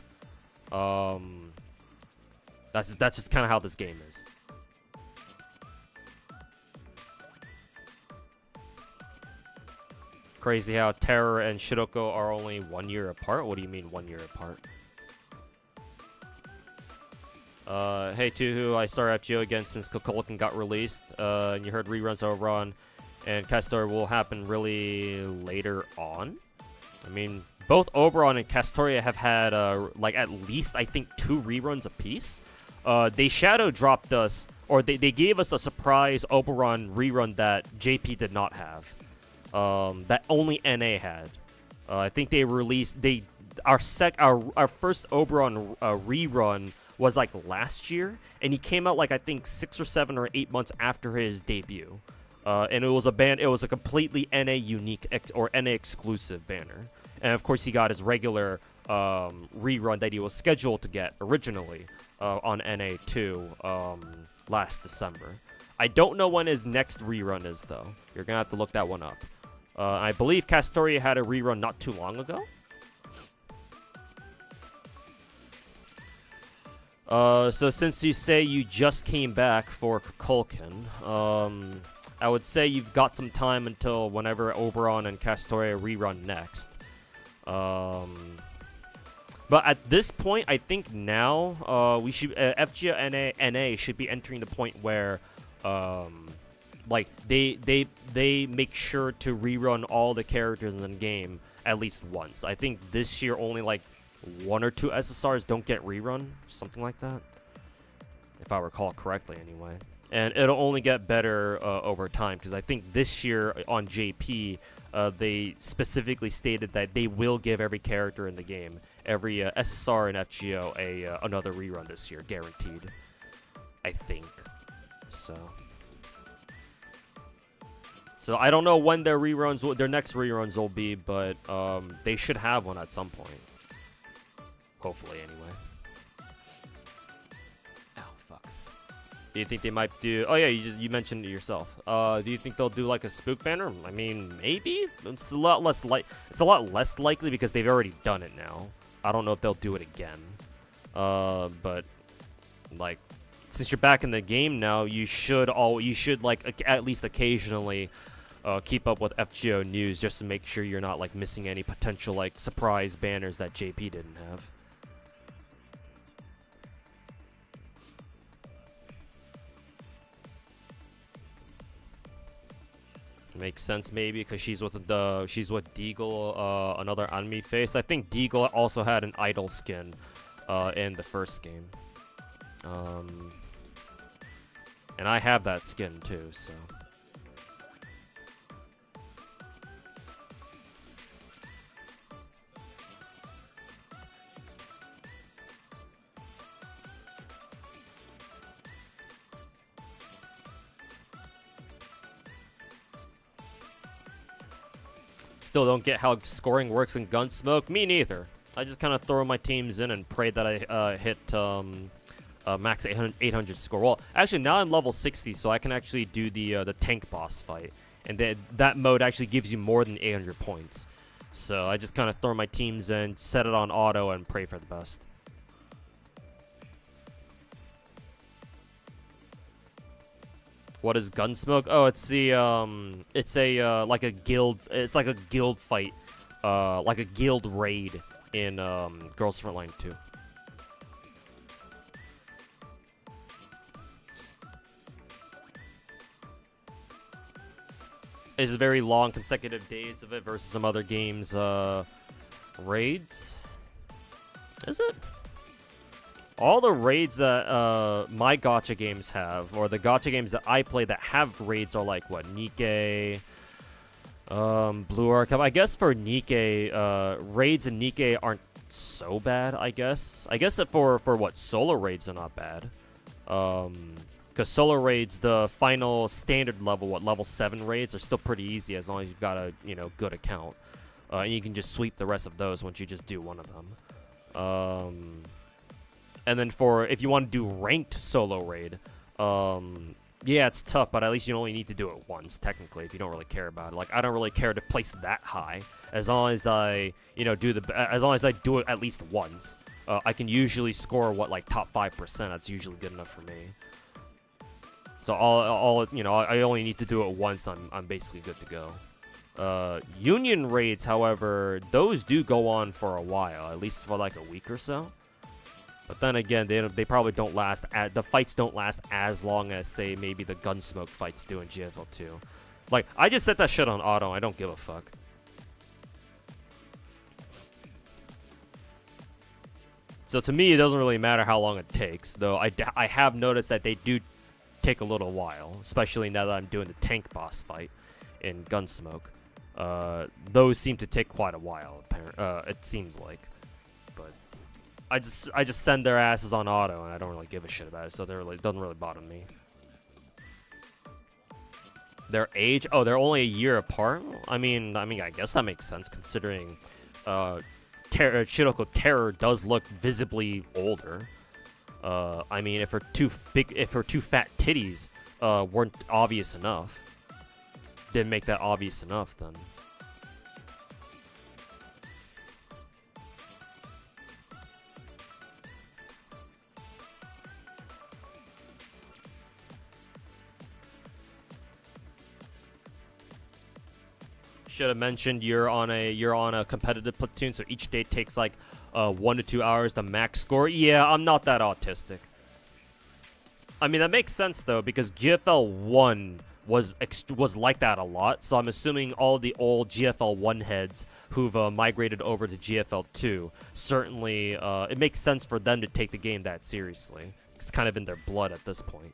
That's just kind of how this game is. Crazy how Terror and Shiroko are only 1 year apart. What do you mean 1 year apart? Hey Tuhu, I started FGO again since Geopolitical got released. And you heard reruns over on, and Castor will happen really later on. I mean, both Oberon and Castoria have had like at least I think 2 reruns apiece. They shadow dropped us, or they gave us a surprise Oberon rerun that JP did not have. That only NA had. I think they released our first Oberon rerun was like last year, and he came out like I think 6 or 7 or 8 months after his debut. And it was a completely NA unique or NA exclusive banner. And of course he got his regular rerun that he was scheduled to get originally on NA2 last December. I don't know when his next rerun is though. You're gonna have to look that one up. I believe Castoria had a rerun not too long ago. So since you say you just came back for Kukulkan, I would say you've got some time until whenever Oberon and Castoria rerun next. But at this point, I think now we should FGO NA should be entering the point where like they make sure to rerun all the characters in the game at least once. I think this year only like 1 or 2 SSRs don't get rerun, something like that, if I recall correctly anyway. And it'll only get better over time, because I think this year on JP, they specifically stated that they will give every character in the game, every SSR and FGO, another rerun this year, guaranteed. I think. So I don't know when their next reruns will be, but they should have one at some point. Hopefully, anyway. Oh, fuck. Do you think they might do... Oh, yeah, you mentioned it yourself. Do you think they'll do, like, a spook banner? I mean, maybe? It's a lot less likely because they've already done it now. I don't know if they'll do it again. But, like, since you're back in the game now, you should, like, at least occasionally... keep up with FGO news just to make sure you're not, like, missing any potential, like, surprise banners that JP didn't have. Makes sense maybe because she's with Deagle, another enemy face. I think Deagle also had an idol skin in the first game. And I have that skin too, so. Still don't get how scoring works in Gunsmoke. Me neither. I just kind of throw my teams in and pray that I hit max 800 score. Well, actually now I'm level 60, so I can actually do the tank boss fight, and that mode actually gives you more than 800 points. So I just kind of throw my teams in, set it on auto, and pray for the best. What is Gunsmoke? Oh, it's like a guild. It's like a guild fight, like a guild raid in Girls Frontline 2. It's very long consecutive days of it versus some other games. Raids? Is it? All the raids that my gacha games have, or the gacha games that I play that have raids, are like, what, Nikkei, Blue Archive. I guess for Nikkei, raids in Nikkei aren't so bad, I guess. I guess for what, solo raids are not bad. Because solo raids, the final standard level, level 7 raids are still pretty easy as long as you've got a, good account. And you can just sweep the rest of those once you just do one of them. And then if you want to do ranked solo raid, Yeah, it's tough, but at least you only need to do it once, technically, if you don't really care about it. Like, I don't really care to place that high. As long as I, you know, as long as I do it at least once, I can usually score, what, like, top 5%. That's usually good enough for me. So you know, I only need to do it once, I'm basically good to go. Union raids, however, those do go on for a while, at least for like a week or so. But then again, they probably don't last. The fights don't last as long as, say, maybe the Gunsmoke fights do in GFL 2. Like, I just set that shit on auto. I don't give a fuck. So to me, it doesn't really matter how long it takes. Though I have noticed that they do take a little while, especially now that I'm doing the tank boss fight in Gunsmoke. Those seem to take quite a while. It seems like. I just send their asses on auto, and I don't really give a shit about it, so it doesn't really bother me. Their age? Oh, they're only a year apart? I mean, I guess that makes sense, considering Shiroko Terror does look visibly older. I mean, if her two fat titties weren't obvious enough, didn't make that obvious enough, then. Should have mentioned you're on a competitive platoon, so each day takes like 1 to 2 hours to max score. Yeah, I'm not that autistic. I mean, that makes sense though, because GFL 1 was like that a lot. So I'm assuming all the old GFL 1 heads who've migrated over to GFL 2 certainly it makes sense for them to take the game that seriously. It's kind of in their blood at this point.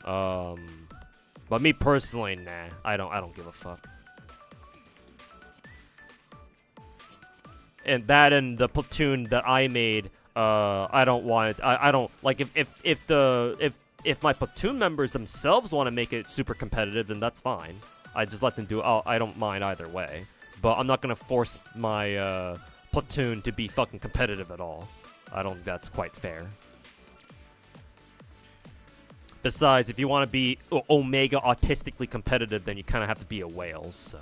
But me personally, nah, I don't give a fuck. And that and the platoon that I made, I don't want it. I don't like if my platoon members themselves want to make it super competitive, then that's fine. I just let them do it. I don't mind either way. But I'm not gonna force my platoon to be fucking competitive at all. I don't think that's quite fair. Besides, if you want to be Omega autistically competitive, then you kind of have to be a whale, so.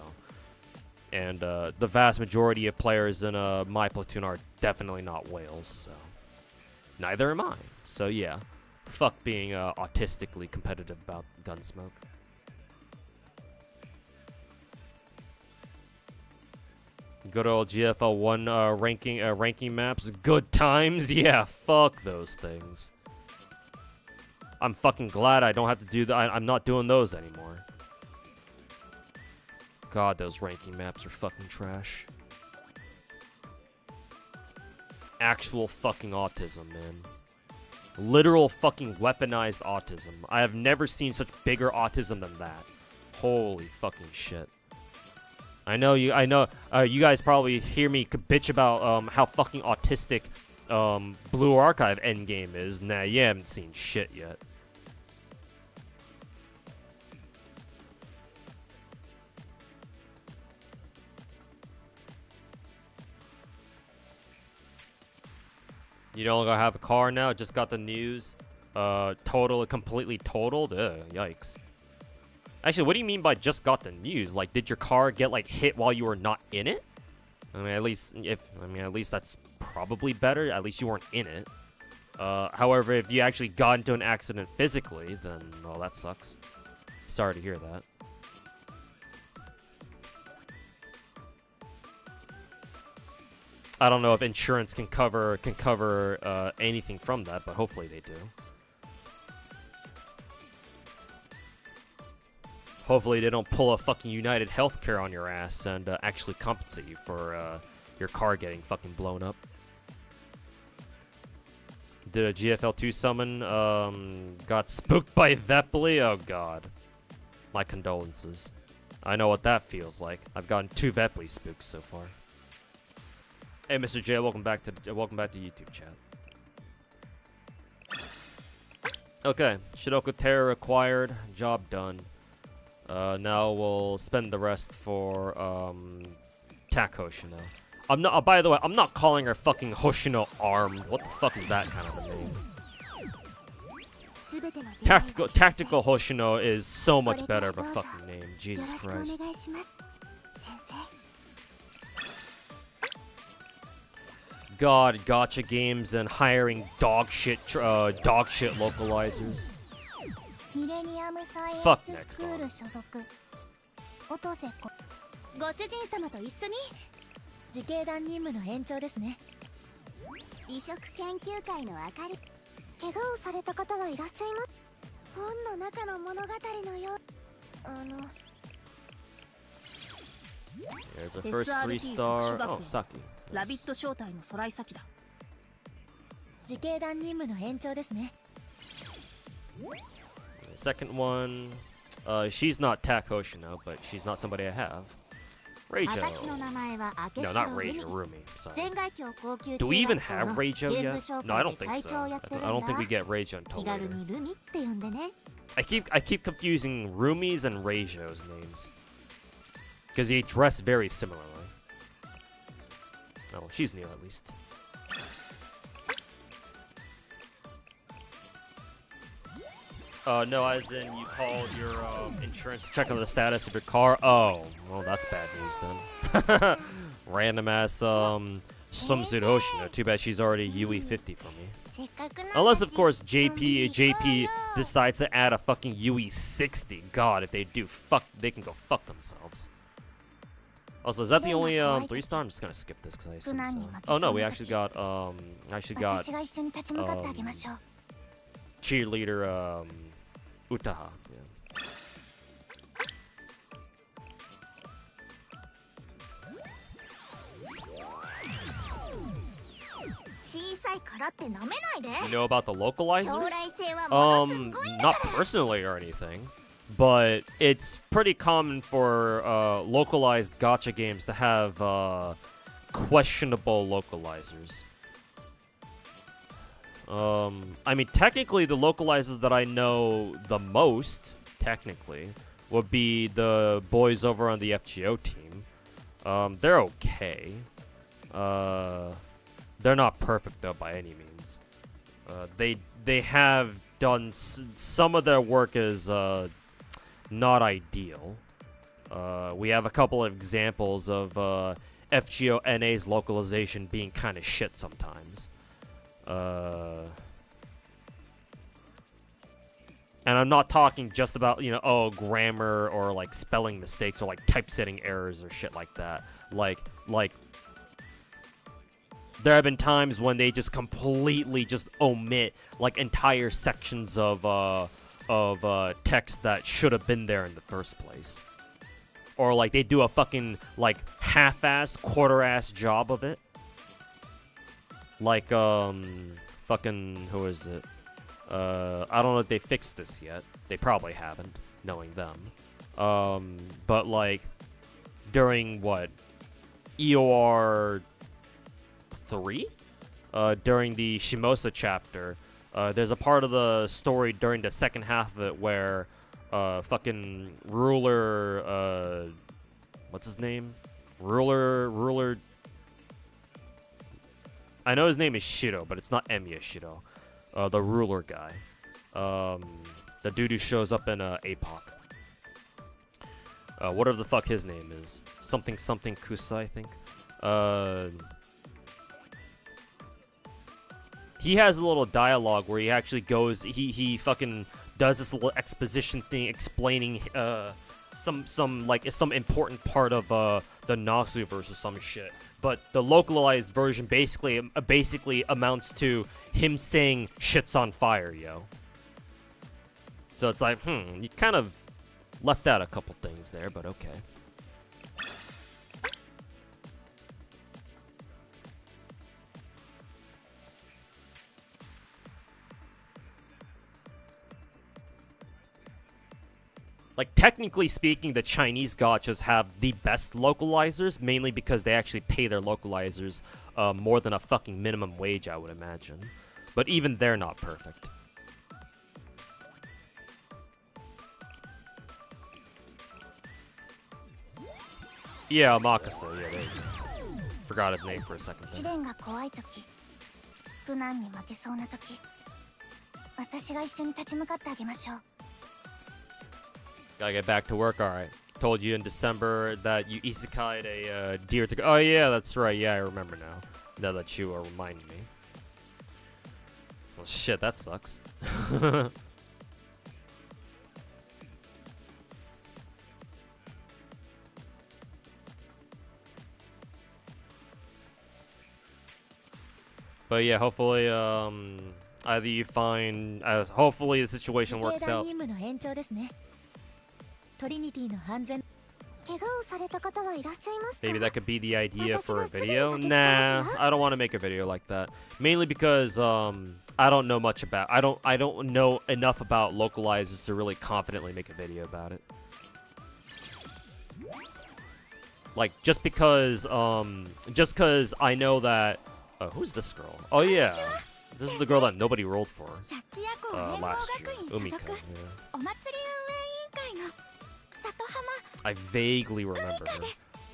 And the vast majority of players in my platoon are definitely not whales, so. Neither am I. So yeah, fuck being autistically competitive about Gunsmoke. Good old GFL 1 ranking maps. Good times? Yeah, fuck those things. I'm fucking glad I don't have to do that. I'm not doing those anymore. God, those ranking maps are fucking trash. Actual fucking autism, man. Literal fucking weaponized autism. I have never seen such bigger autism than that. Holy fucking shit. I know you guys probably hear me bitch about how fucking autistic Blue Archive Endgame is. Nah, you haven't seen shit yet. You no longer have a car now? Just got the news. Completely totaled? Ugh, yikes. Actually, what do you mean by just got the news? Like, did your car get, like, hit while you were not in it? I mean, at least that's probably better. At least you weren't in it. However, if you actually got into an accident physically, then, well, that sucks. Sorry to hear that. I don't know if insurance can cover anything from that, but hopefully they do. Hopefully they don't pull a fucking United Healthcare on your ass and actually compensate you for your car getting fucking blown up. Did a GFL 2 summon got spooked by Vepley? Oh god. My condolences. I know what that feels like. I've gotten 2 Vepley spooks so far. Hey, Mr. J, welcome back to YouTube chat. Okay, Shiroko Terror acquired, job done. Now we'll spend the rest for Tak Hoshino. I'm not. By the way, I'm not calling her fucking Hoshino armed. What the fuck is that kind of a name? Tactical Hoshino is so much better of a fucking name. Jesus Christ. God, gacha games and hiring dog shit localizers. Fuck Nexon. ご主人様と一緒に自警団任務の延長ですね。美食研究会の明かり。怪我をされた方はいらっしゃいます。本の中の物語のよう。There's a first 3-star. Oh, Saki. ラビット招待のソライ先だ。自警団任務の延長ですね。Second one, she's not Tak Hoshino, but she's not somebody I have. Reijo. No, not Reijo, Rumi. Sorry. Do we even have Reijo yet? No, I don't think so. I don't think we get Reijo until later. I keep confusing Rumi's and Reijo's names. Because they dress very similarly. Oh, she's new at least. No, as in you called your insurance to check on the status of your car. Oh, well, that's bad news then. Random ass swimsuit Hoshino. Too bad she's already UE 50 for me. Unless, of course, JP decides to add a fucking UE 60. God, if they do, they can go fuck themselves. Also, is that the only 3-star? I'm just gonna skip this because I assume so. Oh no, we actually got cheerleader Utaha. Yeah. You know about the localizers? Not personally or anything, but it's pretty common for localized gacha games to have questionable localizers. I mean, technically, the localizers that I know the most, technically, would be the boys over on the FGO team. They're okay. They're not perfect, though, by any means. They have done... some of their work is not ideal. We have a couple of examples of FGO NA's localization being kind of shit sometimes. And I'm not talking just about, you know, oh, grammar or, like, spelling mistakes or, like, typesetting errors or shit like that. Like, there have been times when they just completely just omit, like, entire sections of text that should have been there in the first place. Or, like, they do a fucking, like, half-assed, quarter-assed job of it. Like, fucking, who is it? I don't know if they fixed this yet. They probably haven't, knowing them. But, like, during, what? EOR 3? During the Shimosa chapter, there's a part of the story during the second half of it where, fucking ruler, what's his name? Ruler... I know his name is Shiro, but it's not Emiya Shiro. The ruler guy. The dude who shows up in APOC. Whatever the fuck his name is. Something Kusa, I think. He has a little dialogue where he actually goes... He fucking does this little exposition thing explaining some important part of the Nasu verse or some shit. But the localized version basically amounts to him saying shit's on fire, yo. So it's like, you kind of left out a couple things there, but okay. Like, technically speaking, the Chinese gachas have the best localizers, mainly because they actually pay their localizers more than a fucking minimum wage, I would imagine. But even they're not perfect. Yeah, Makasa, yeah, there you go. Forgot his name for a second there. 私が一緒に立ち向かってあげましょう。 Gotta get back to work. Alright. Told you in December that you isekai'd a deer to. Oh, yeah, that's right. Yeah, I remember now. Now that you are reminding me. Well, shit, that sucks. But yeah, hopefully, either you find, hopefully the situation works out. 任務の延長ですね。トリニティの安全。怪我をされた方はいらっしゃいますか？ Maybe that could be the idea for a video. Nah, I don't want to make a video like that. Mainly because I don't know much about. I don't know enough about localizers to really confidently make a video about it. Like just because I know that. Who's this girl? Oh yeah, this is the girl that nobody rolled for last year. Umika. Yeah. I vaguely remember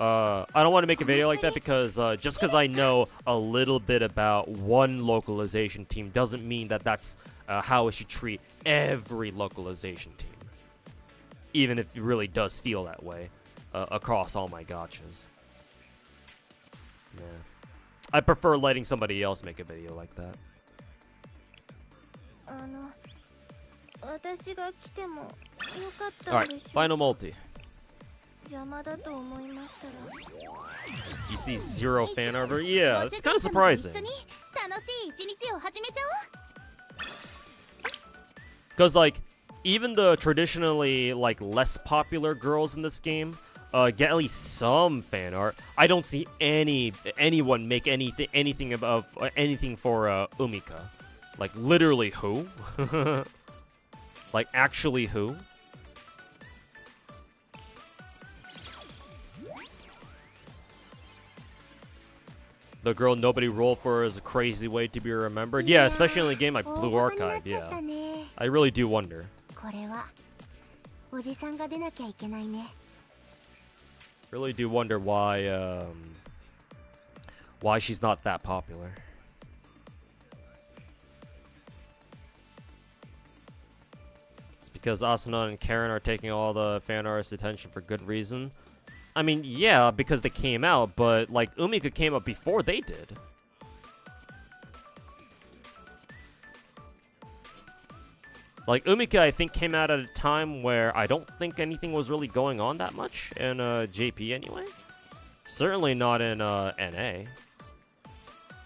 her. I don't want to make a video like that because just because I know a little bit about one localization team doesn't mean that that's how I should treat every localization team. Even if it really does feel that way across all my gachas. Yeah. I prefer letting somebody else make a video like that. Alright, final multi. You see zero fan art? Yeah, it's kind of surprising. Because, like, even the traditionally, like, less popular girls in this game get at least some fan art. I don't see anyone make anything for Umika. Like, literally who? Like, actually who? The girl nobody rolled for is a crazy way to be remembered. Yeah, especially in a game like Blue Archive, yeah. I really do wonder. Really do wonder why she's not that popular. It's because Asuna and Karen are taking all the fan artist's attention for good reason. I mean, yeah, because they came out, but, like, Umika came out before they did. Like, Umika, I think, came out at a time where I don't think anything was really going on that much in JP anyway. Certainly not in NA.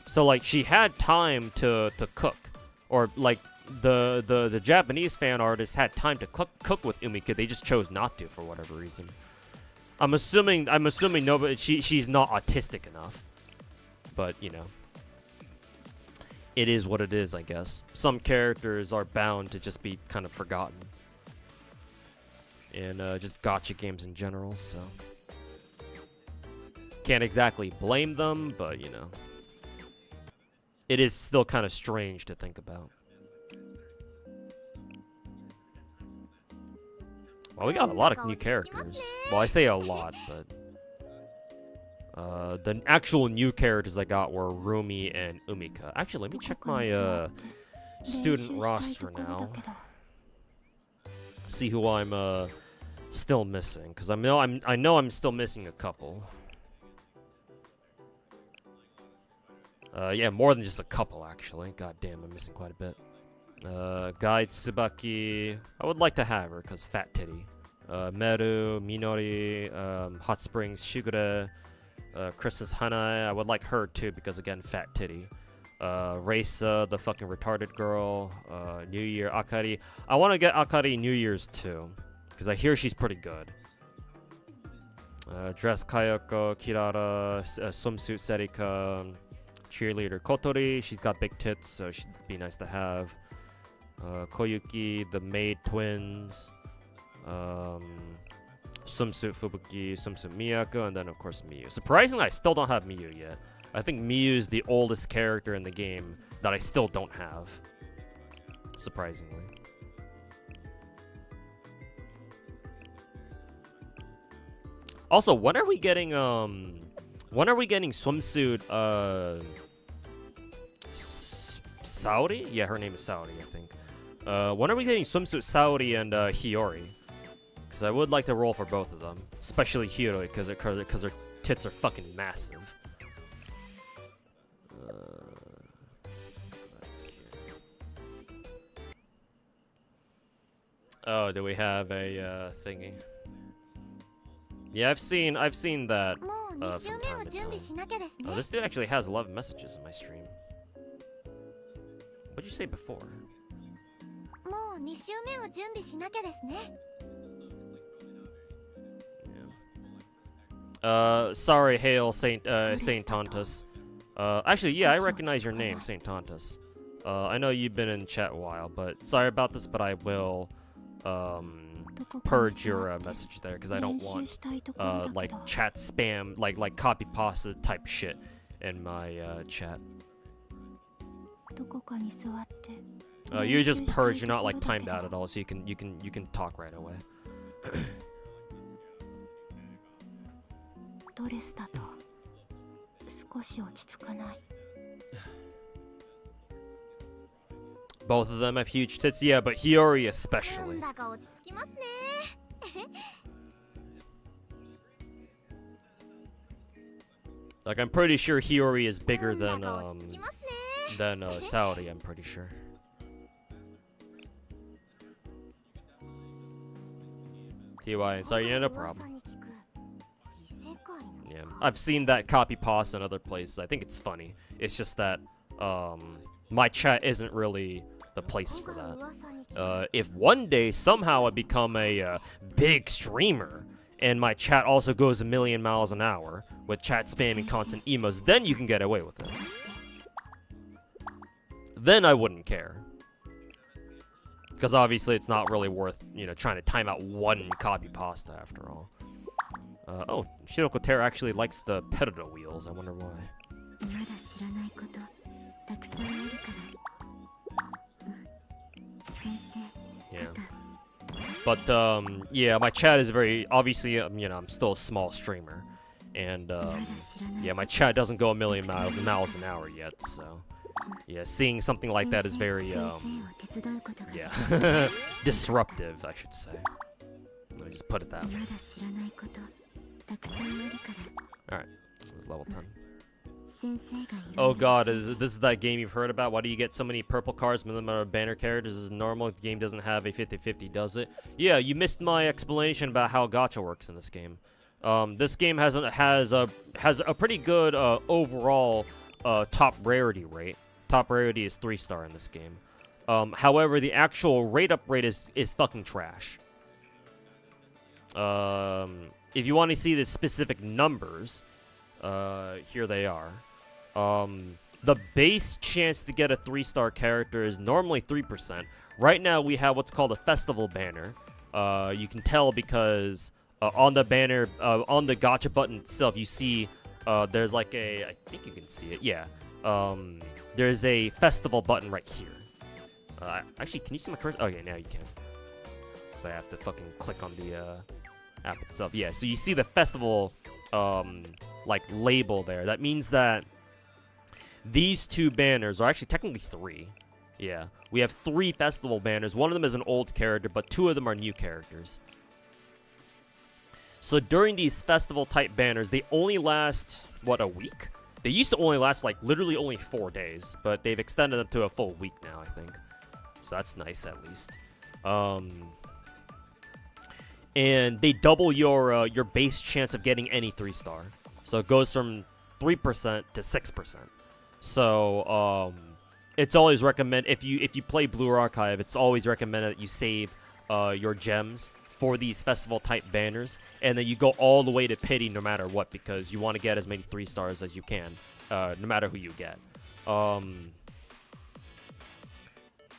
So, like, she had time to cook. Or, like, the Japanese fan artists had time to cook with Umika. They just chose not to for whatever reason. I'm assuming nobody. She's not autistic enough, but you know, it is what it is, I guess. Some characters are bound to just be kind of forgotten in just gacha games in general. So can't exactly blame them, but you know, it is still kind of strange to think about. Well, we got a lot of new characters. Well, I say a lot, but the actual new characters I got were Rumi and Umika. Actually, let me check my student roster now. See who I'm still missing, because I know I'm still missing a couple. Yeah, more than just a couple actually. God damn, I'm missing quite a bit. Guide Tsubaki, I would like to have her because fat titty. Meru, Minori, Hot Springs, Shigure, Chris's Hanai, I would like her too because again, fat titty. Reisa, the fucking retarded girl, New Year, Akari. I want to get Akari New Year's too because I hear she's pretty good. Dress Kayoko, Kirara, swimsuit Serika, cheerleader Kotori, she's got big tits so she'd be nice to have. Koyuki, the maid twins, swimsuit Fubuki, swimsuit Miyako, and then of course Miyu. Surprisingly, I still don't have Miyu yet. I think Miyu is the oldest character in the game that I still don't have. Surprisingly. Also, when are we getting swimsuit Saori? Yeah, her name is Saori, I think. When are we getting Swimsuit Saori and Hiyori? Because I would like to roll for both of them, especially Hiyori, because her tits are fucking massive. Oh, do we have a thingy? Yeah, I've seen that. From time to time. Oh, this dude actually has 11 messages in my stream. What'd you say before? Yeah. Sorry, hail Saint Tontus. Actually, yeah, I recognize your name, Saint Tontus. I know you've been in chat a while, but sorry about this, but I will purge your message there because I don't want like chat spam, like copy pasta type shit in my chat. You're just purged. You're not like timed out at all, so you can talk right away. Both of them have huge tits, yeah, but Hiyori especially. Like, I'm pretty sure Hiyori is bigger than Saori, I'm pretty sure. TY, sorry, yeah, no problem. Yeah, I've seen that copy pasta in other places. I think it's funny. It's just that, my chat isn't really the place for that. If one day somehow I become a big streamer and my chat also goes a million miles an hour with chat spamming constant emos, then you can get away with it. Then I wouldn't care. Because obviously it's not really worth, you know, trying to time out one copy pasta after all. Oh, Shiroko Terra actually likes the pedodo wheels. I wonder why. Yeah. But, yeah, my chat is very, obviously, you know, I'm still a small streamer. And, yeah, my chat doesn't go a million miles an hour yet, so... Yeah, seeing something like that is very, yeah, disruptive, I should say. Let me just put it that way. Alright, level 10. Oh god, this is that game you've heard about? Why do you get so many purple cards when there are banner characters? This is normal. The game doesn't have a 50-50, does it? Yeah, you missed my explanation about how gacha works in this game. This game has a pretty good overall top rarity rate. Top rarity is 3-star in this game. However, the actual rate-up rate is fucking trash. If you want to see the specific numbers, here they are. The base chance to get a 3-star character is normally 3%. Right now, we have what's called a festival banner. You can tell because on the banner, on the gacha button itself, you see there's like a, I think you can see it, yeah. There's a festival button right here. Actually, can you see my cursor? Oh, yeah, now you can. So I have to fucking click on the app itself. Yeah, so you see the festival, like, label there. That means that these two banners are actually technically 3. Yeah, we have 3 festival banners. One of them is an old character, but 2 of them are new characters. So during these festival-type banners, they only last, what, a week? They used to only last, like, literally only 4 days, but they've extended them to a full week now, I think. So that's nice, at least. And they double your base chance of getting any 3-star. So it goes from 3% to 6%. So, it's always recommended, if you play Blue Archive, it's always recommended that you save your gems for these festival-type banners, and then you go all the way to pity no matter what, because you want to get as many 3-stars as you can, no matter who you get.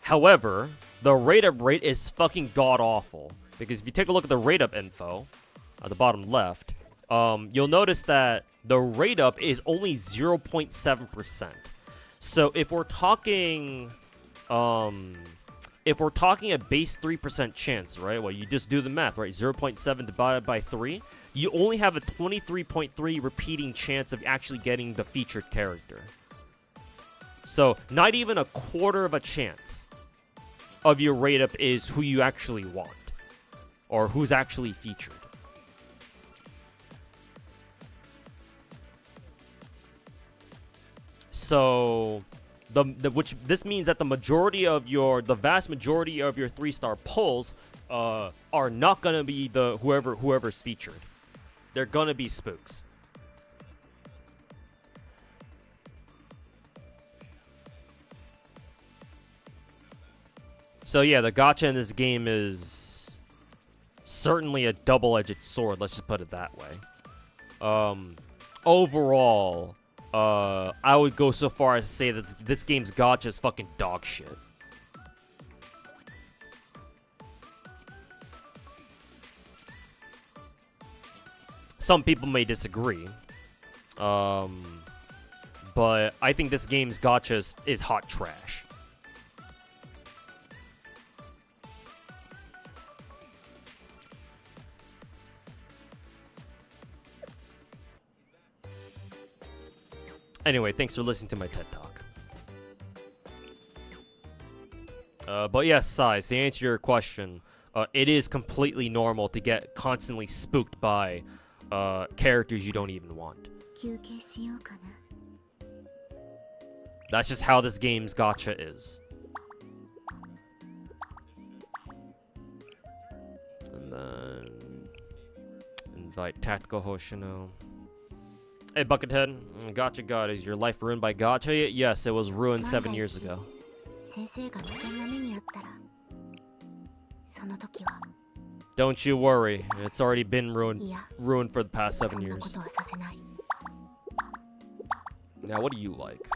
However, the rate-up rate is fucking god-awful, because if you take a look at the rate-up info, at the bottom left, you'll notice that the rate-up is only 0.7%. So if we're talking... if we're talking a base 3% chance, right? Well, you just do the math, right? 0.7 divided by 3. You only have a 23.3 repeating chance of actually getting the featured character. So, not even a quarter of a chance of your rate-up is who you actually want. Or who's actually featured. So, which this means that the vast majority of your 3-star pulls are not gonna be the whoever's featured. They're gonna be spooks. So yeah, the gacha in this game is certainly a double-edged sword. Let's just put it that way. Overall, I would go so far as to say that this game's gacha is fucking dog shit. Some people may disagree. But I think this game's gacha is hot trash. Anyway, thanks for listening to my TED Talk. But yes, Size, to answer your question, it is completely normal to get constantly spooked by characters you don't even want. That's just how this game's gacha is. And then invite Tactical Hoshino. Hey, Buckethead, Gacha God, is your life ruined by gacha? Yes, it was ruined 7 years ago. Don't you worry, it's already been ruined for the past 7 years. Now, what do you like?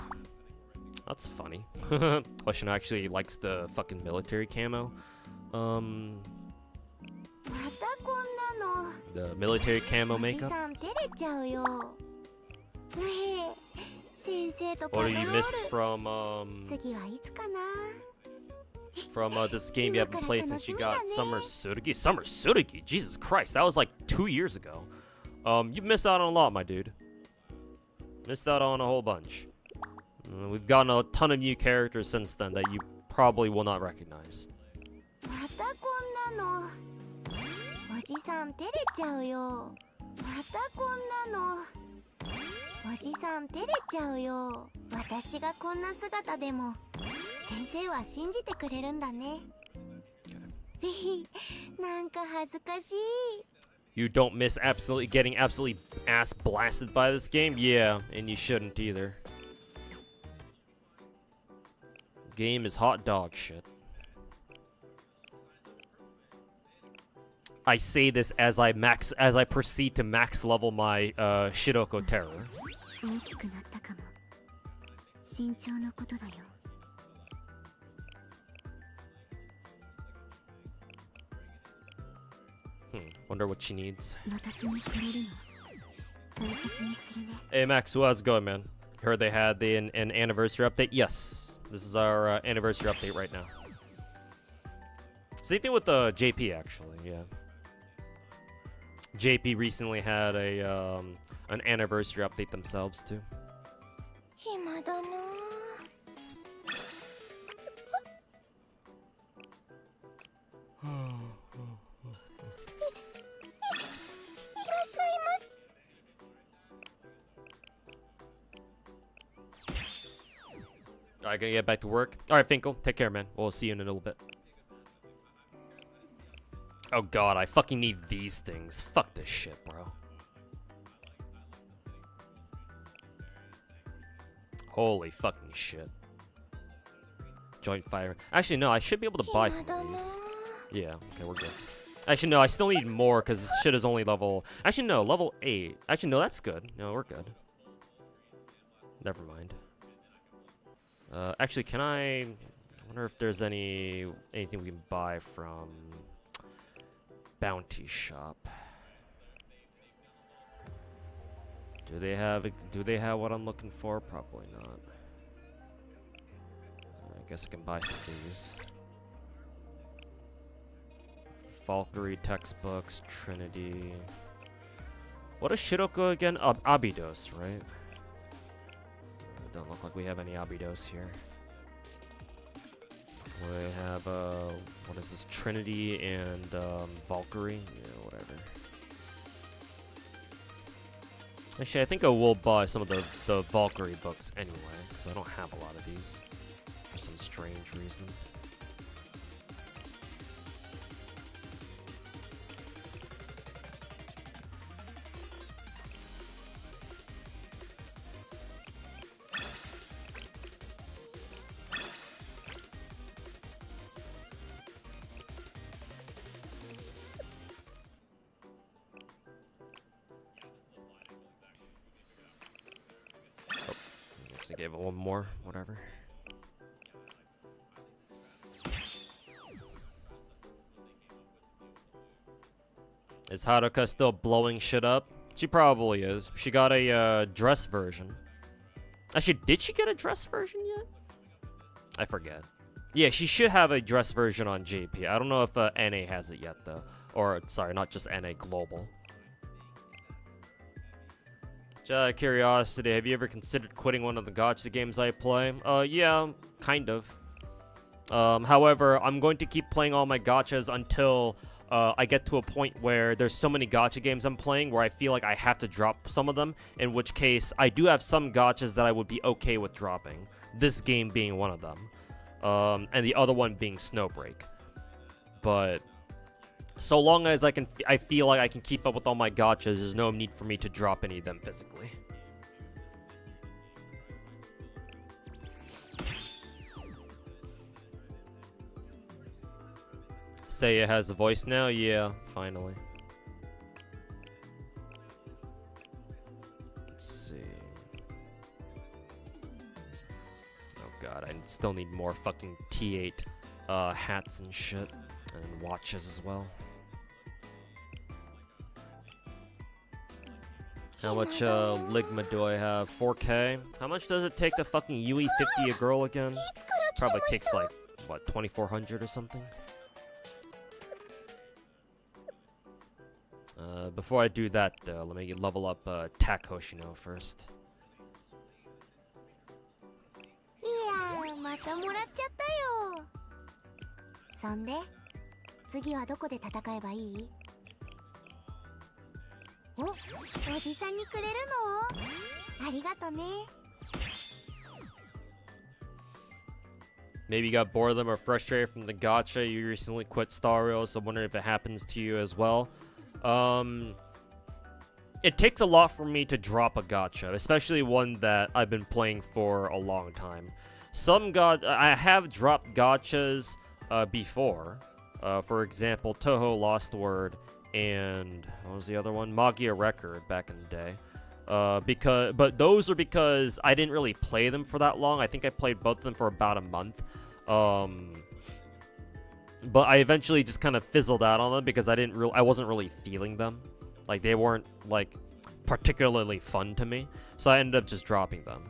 That's funny. Hoshino actually likes the fucking military camo. The military camo makeup. What do you missed from this game you haven't played since you got Summer Tsurugi? Summer Tsurugi? Jesus Christ, that was like 2 years ago. You've missed out on a lot, my dude. Missed out on a whole bunch. We've gotten a ton of new characters since then that you probably will not recognize. You don't miss getting absolutely ass blasted by this game? Yeah, and you shouldn't either. Game is hot dog shit. I say this as I proceed to max level my Shiroko Terror. Wonder what she needs. Hey Max, how's it going, man? Heard they had an anniversary update? Yes. This is our anniversary update right now. Same thing with the JP, actually, yeah. JP recently had an anniversary update themselves, too. Alright, gonna get back to work. Alright, Finkel, take care, man. We'll see you in a little bit. Oh god, I fucking need these things. Fuck this shit, bro. Holy fucking shit. Joint fire. Actually, no, I should be able to buy some of these. Yeah, okay, we're good. Actually, no, I still need more because this shit is only level... Actually, no, level 8. Actually, no, that's good. No, we're good. Never mind. Actually, can I wonder if there's anything we can buy from Bounty Shop. Do they have what I'm looking for? Probably not. I guess I can buy some of these. Valkyrie textbooks, Trinity. What is Shiroko again? Abydos, right? Don't look like we have any Abydos here. We have, what is this? Trinity and, Valkyrie? Yeah, whatever. Actually, I think I will buy some of the Valkyrie books anyway, because I don't have a lot of these for some strange reason. I gave it one more, whatever. Is Haruka still blowing shit up? She probably is. She got a dress version. Actually, did she get a dress version yet? I forget. Yeah, she should have a dress version on JP. I don't know if NA has it yet, though. Or, sorry, not just NA, Global. Just out of curiosity, have you ever considered quitting one of the gacha games I play? Yeah, kind of. However, I'm going to keep playing all my gachas until I get to a point where there's so many gacha games I'm playing where I feel like I have to drop some of them, in which case I do have some gachas that I would be okay with dropping. This game being one of them. And the other one being Snowbreak. But so long as I feel like I can keep up with all my gachas, there's no need for me to drop any of them physically. Seiya has a voice now? Yeah, finally. Let's see. Oh god, I still need more fucking T8 hats and shit. And watches as well. How much Ligma do I have? 4K? How much does it take to fucking UE 50 a girl again? Probably takes like, what, 2400 or something? Before I do that though, let me level up Tak Hoshino first. またもらっちゃったよ。そんで、次はどこで戦えばいい？お、おじさんにくれるの？ありがとね。Maybe you got bored of them or frustrated from the gacha. You recently quit Star Rail, so I'm wondering if it happens to you as well. It takes a lot for me to drop a gacha, especially one that I've been playing for a long time. I have dropped gachas before. For example, Toho Lost Word and what was the other one? Magia Record back in the day. But those are because I didn't really play them for that long. I think I played both of them for about a month. But I eventually just kind of fizzled out on them because I wasn't really feeling them. Like they weren't like particularly fun to me. So I ended up just dropping them.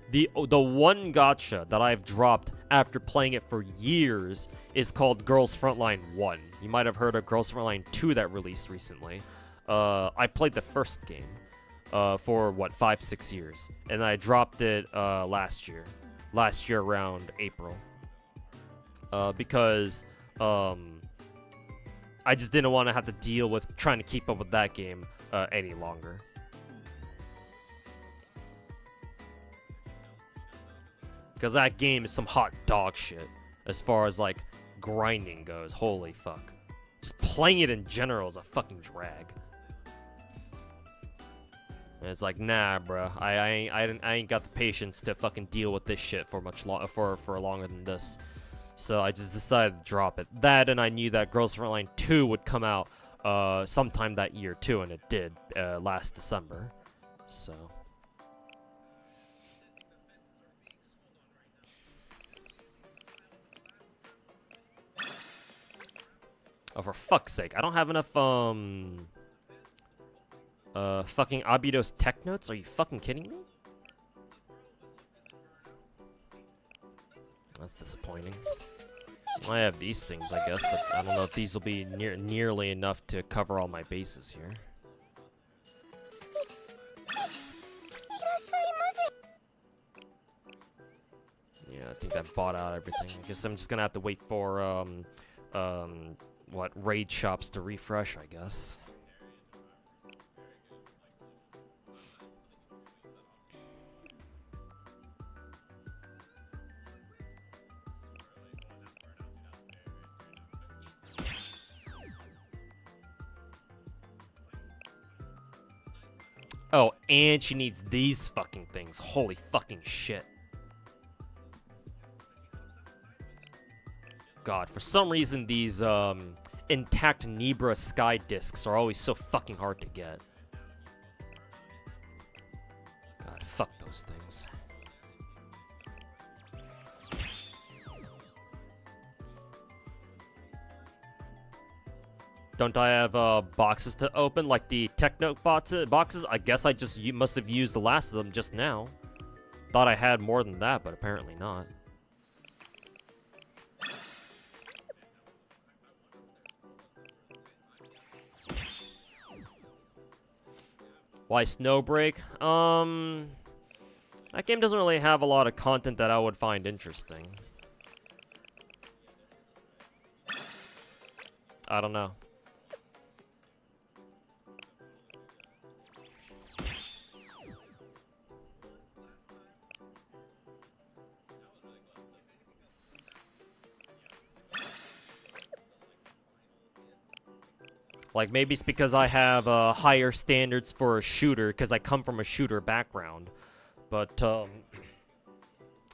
The one gacha that I've dropped after playing it for years is called Girls Frontline 1. You might have heard of Girls Frontline 2 that released recently. I played the first game for, what, 5-6 years. And I dropped it last year. Last year around April. Because I just didn't want to have to deal with trying to keep up with that game any longer. Because that game is some hot dog shit as far as, like, grinding goes. Holy fuck. Just playing it in general is a fucking drag. And it's like, nah, bruh. I ain't got the patience to fucking deal with this shit for much for longer than this. So I just decided to drop it. That, and I knew that Girls Frontline 2 would come out sometime that year too, and it did last December. So. Oh, for fuck's sake. I don't have enough, fucking Abidos tech notes? Are you fucking kidding me? That's disappointing. I have these things, I guess, but I don't know if these will be nearly enough to cover all my bases here. Yeah, I think that bought out everything. I guess I'm just gonna have to wait for, what, raid shops to refresh, I guess. Oh, and she needs these fucking things. Holy fucking shit. God, for some reason these intact Nebra sky discs are always so fucking hard to get. God, fuck those things. Don't I have boxes to open like the Techno boxes? I guess I just must have used the last of them just now. Thought I had more than that, but apparently not. Why Snowbreak? That game doesn't really have a lot of content that I would find interesting. I don't know. Like, maybe it's because I have higher standards for a shooter, because I come from a shooter background. But, I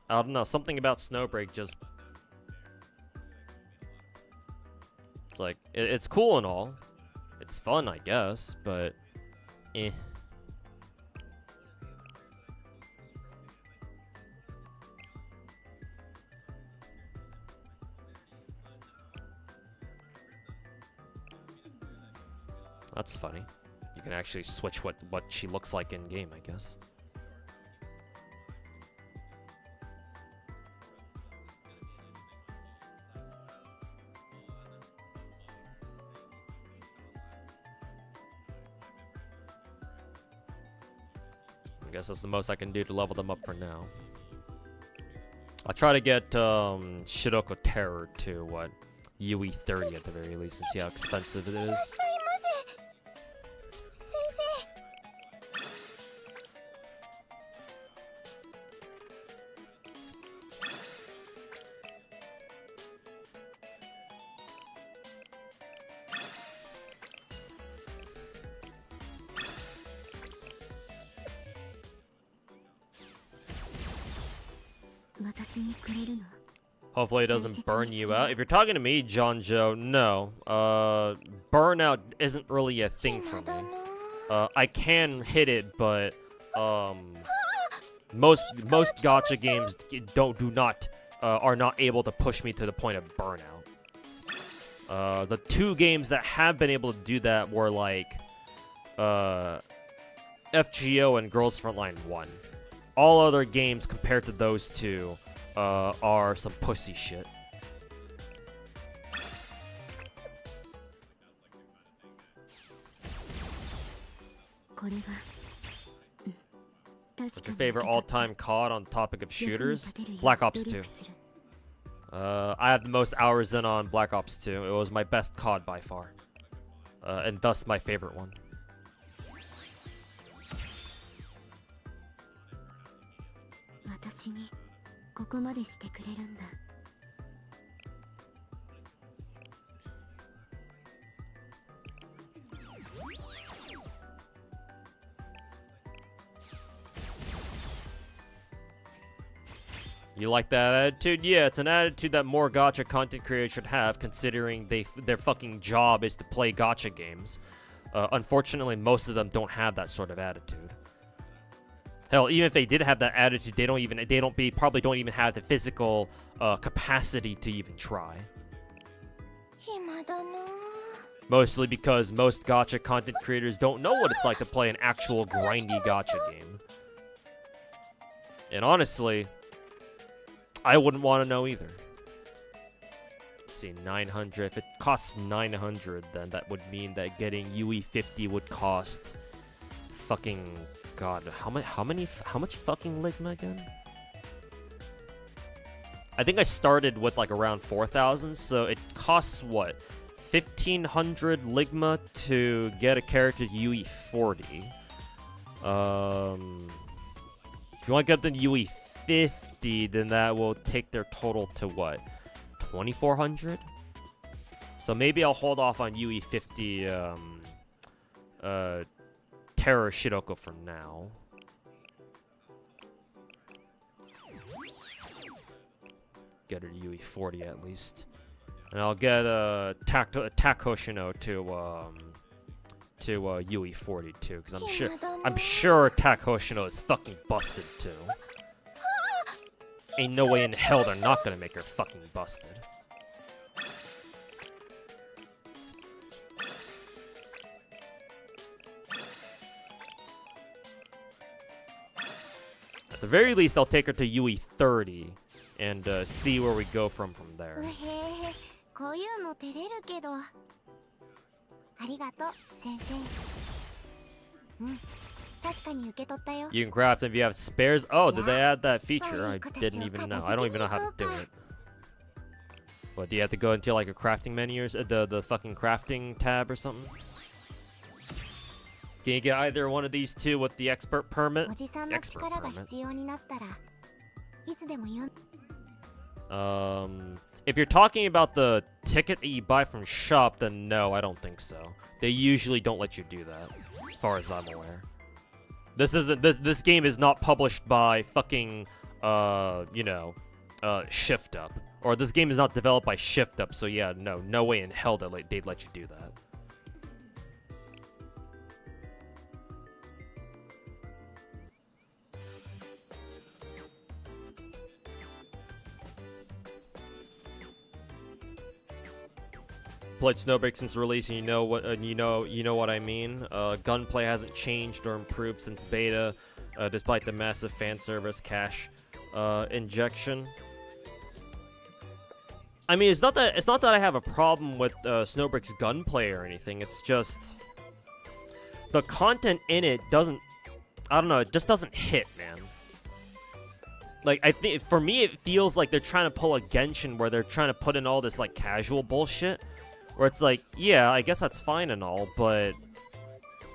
don't know, something about Snowbreak just... It's like, it's cool and all. It's fun, I guess, but... eh. That's funny. You can actually switch what she looks like in game, I guess. I guess that's the most I can do to level them up for now. I'll try to get Shiroko Terror to what, UE 30 at the very least, and see how expensive it is. 私にくれるの Hopefully it doesn't burn you out. If you're talking to me, Jonjo, no. Burnout isn't really a thing for me. I can hit it, but most gacha games are not able to push me to the point of burnout. The two games that have been able to do that were like FGO and Girls Frontline 1. All other games compared to those two are some pussy shit. What's your favorite all-time COD on the topic of shooters? Black Ops 2. I have the most hours in on Black Ops 2. It was my best COD by far. And thus my favorite one. You like that attitude? Yeah, it's an attitude that more gacha content creators should have, considering their fucking job is to play gacha games. Unfortunately, most of them don't have that sort of attitude. Hell, even if they did have that attitude, probably don't even have the physical capacity to even try. Mostly because most gacha content creators don't know what it's like to play an actual grindy gacha game. And honestly, I wouldn't want to know either. Let's see, 900. If it costs 900, then that would mean that getting UE 50 would cost fucking God. How much fucking ligma again? I think I started with like around 4,000, so it costs what? 1,500 Ligma to get a character UE 40. If you want to get the UE 50, then that will take their total to what? 2,400? So maybe I'll hold off on UE 50 Terror Shiroko for now. Get her UE 40 at least. And I'll get Takoshino to UE 40 too, because I'm sure Takoshino is fucking busted too. Ain't no way in hell they're not gonna make her fucking busted. At the very least, I'll take her to UE 30 and see where we go from there. You can craft if you have spares. Oh, did they add that feature? I didn't even know. I don't even know how to do it. What, do you have to go into like a crafting menu or the fucking crafting tab or something? Can you get either one of these two with the expert permit? Expert permit. If you're talking about the ticket that you buy from shop, then no, I don't think so. They usually don't let you do that, as far as I'm aware. This game is not published by fucking Shift Up, or this game is not developed by Shift Up. So yeah, no way in hell they'd let you do that. Played Snowbreak since release, and you know what I mean. Gunplay hasn't changed or improved since beta, despite the massive fan service cache injection. I mean, it's not that I have a problem with Snowbreak's gunplay or anything. It's just the content in it doesn't. I don't know. It just doesn't hit, man. Like, I think for me, it feels like they're trying to pull a Genshin, where they're trying to put in all this like casual bullshit. Where it's like, yeah, I guess that's fine and all, but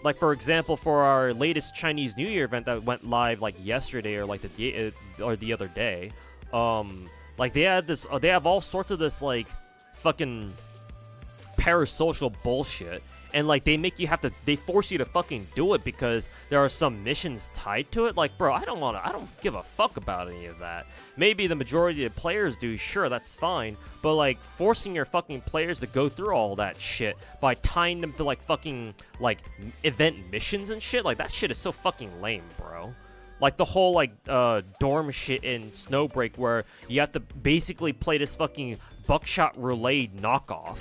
like, for example, for our latest Chinese New Year event that went live like yesterday or like the other day, like they have all sorts of this like fucking parasocial bullshit, and like they force you to fucking do it because there are some missions tied to it. Like, bro, I don't give a fuck about any of that. Maybe the majority of the players do, sure, that's fine. But, like, forcing your fucking players to go through all that shit by tying them to, like, fucking, like, event missions and shit, like, that shit is so fucking lame, bro. Like, the whole, like, dorm shit in Snowbreak where you have to basically play this fucking buckshot roulette knockoff.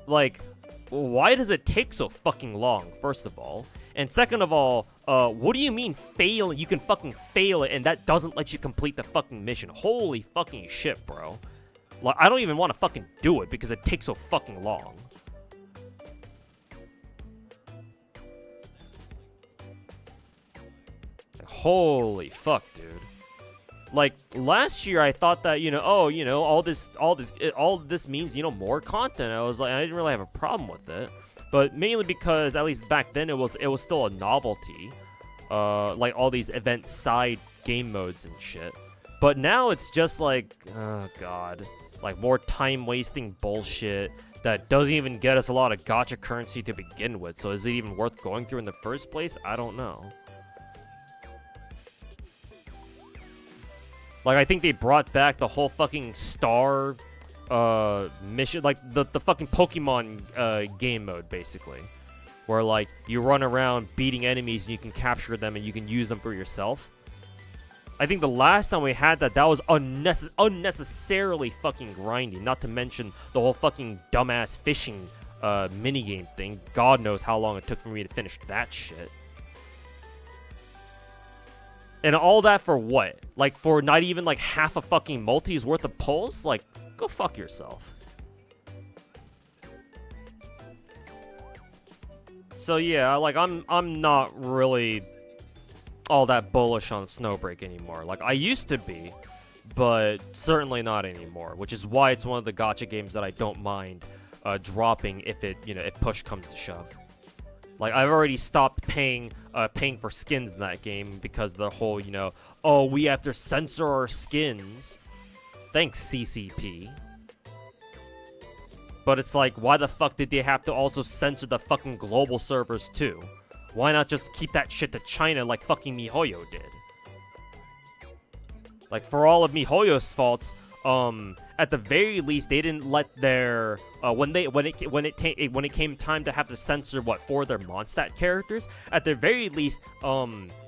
Like, why does it take so fucking long, first of all? And second of all, what do you mean fail? You can fucking fail it, and that doesn't let you complete the fucking mission. Holy fucking shit, bro. Like, I don't even want to fucking do it because it takes so fucking long. Like, holy fuck, dude. Like, last year I thought that, all this means, more content. I was like, I didn't really have a problem with it. But mainly because, at least back then, it was still a novelty. Like, all these event side game modes and shit. But now it's just like, oh god. Like, more time-wasting bullshit that doesn't even get us a lot of gacha currency to begin with. So is it even worth going through in the first place? I don't know. Like, I think they brought back the whole fucking star mission, like the fucking Pokemon game mode, basically, where like you run around beating enemies and you can capture them and you can use them for yourself. I think the last time we had that was unnecessarily fucking grindy, not to mention the whole fucking dumbass fishing minigame thing. God knows how long it took for me to finish that shit. And all that for what? Like, for not even like half a fucking multi's worth of pulls? Like, go fuck yourself. So yeah, like I'm not really all that bullish on Snowbreak anymore. Like, I used to be, but certainly not anymore, which is why it's one of the gacha games that I don't mind dropping if it, if push comes to shove. Like, I've already stopped paying for skins in that game because the whole, oh, we have to censor our skins. Thanks, CCP. But it's like, why the fuck did they have to also censor the fucking global servers too? Why not just keep that shit to China like fucking MiHoYo did? Like, for all of MiHoYo's faults, at the very least, they didn't let their when it came time to have to censor four of their Mondstadt characters. At the very least,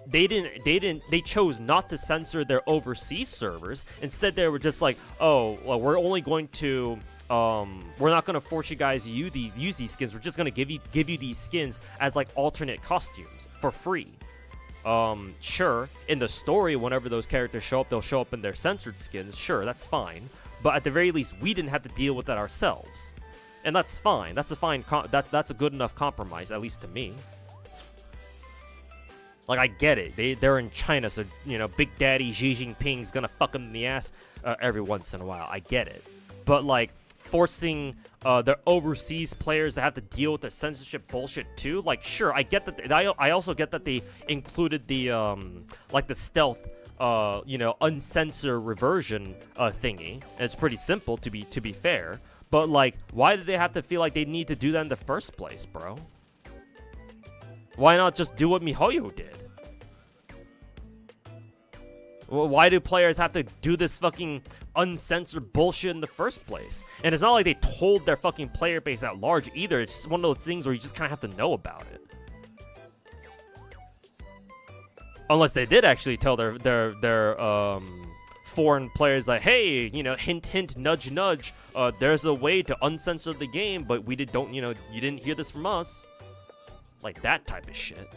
they chose not to censor their overseas servers. Instead, they were just like, oh, well, we're only going to we're not gonna force you guys to use these skins. We're just gonna give you these skins as like alternate costumes for free. Sure, in the story, whenever those characters show up, they'll show up in their censored skins. Sure, that's fine. But at the very least, we didn't have to deal with that ourselves, and that's fine. That's a good enough compromise, at least to me. Like, I get it. They're in China, so Big Daddy Xi Jinping's gonna fuck them in the ass every once in a while. I get it, but like, forcing their overseas players to have to deal with the censorship bullshit too. Like, sure, I get that. I also get that they included the like the stealth, uncensored reversion thingy. And it's pretty simple to be fair. But like, why did they have to feel like they need to do that in the first place, bro? Why not just do what MiHoYo did? Well, why do players have to do this fucking uncensored bullshit in the first place? And it's not like they told their fucking player base at large either. It's just one of those things where you just kind of have to know about it. Unless they did actually tell their foreign players, like, hey, hint hint, nudge nudge, there's a way to uncensor the game, but you didn't hear this from us. Like that type of shit.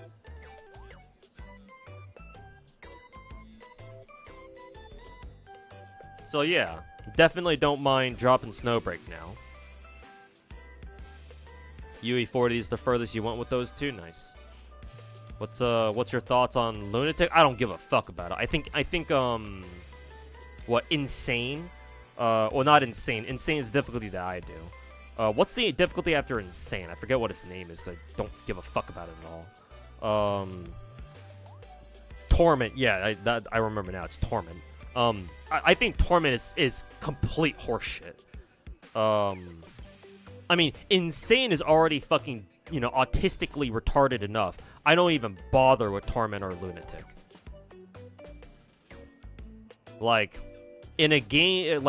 So yeah, definitely don't mind dropping Snowbreak now. UE40 is the furthest you went with those two. Nice. What's your thoughts on Lunatic? I don't give a fuck about it. I think Insane? Well, not Insane. Insane is the difficulty that I do. What's the difficulty after Insane? I forget what its name is because I don't give a fuck about it at all. Torment. Yeah, I remember now. It's Torment. I think Torment is complete horseshit. I mean, Insane is already fucking, autistically retarded enough. I don't even bother with Torment or Lunatic. Like, in a game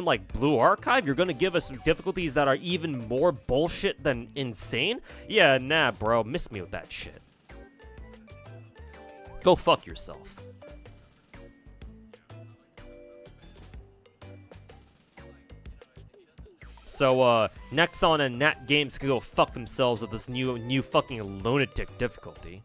like Blue Archive, you're gonna give us some difficulties that are even more bullshit than Insane? Yeah, nah, bro. Miss me with that shit. Go fuck yourself. So, Nexon and Nat Games can go fuck themselves with this new fucking Lunatic difficulty.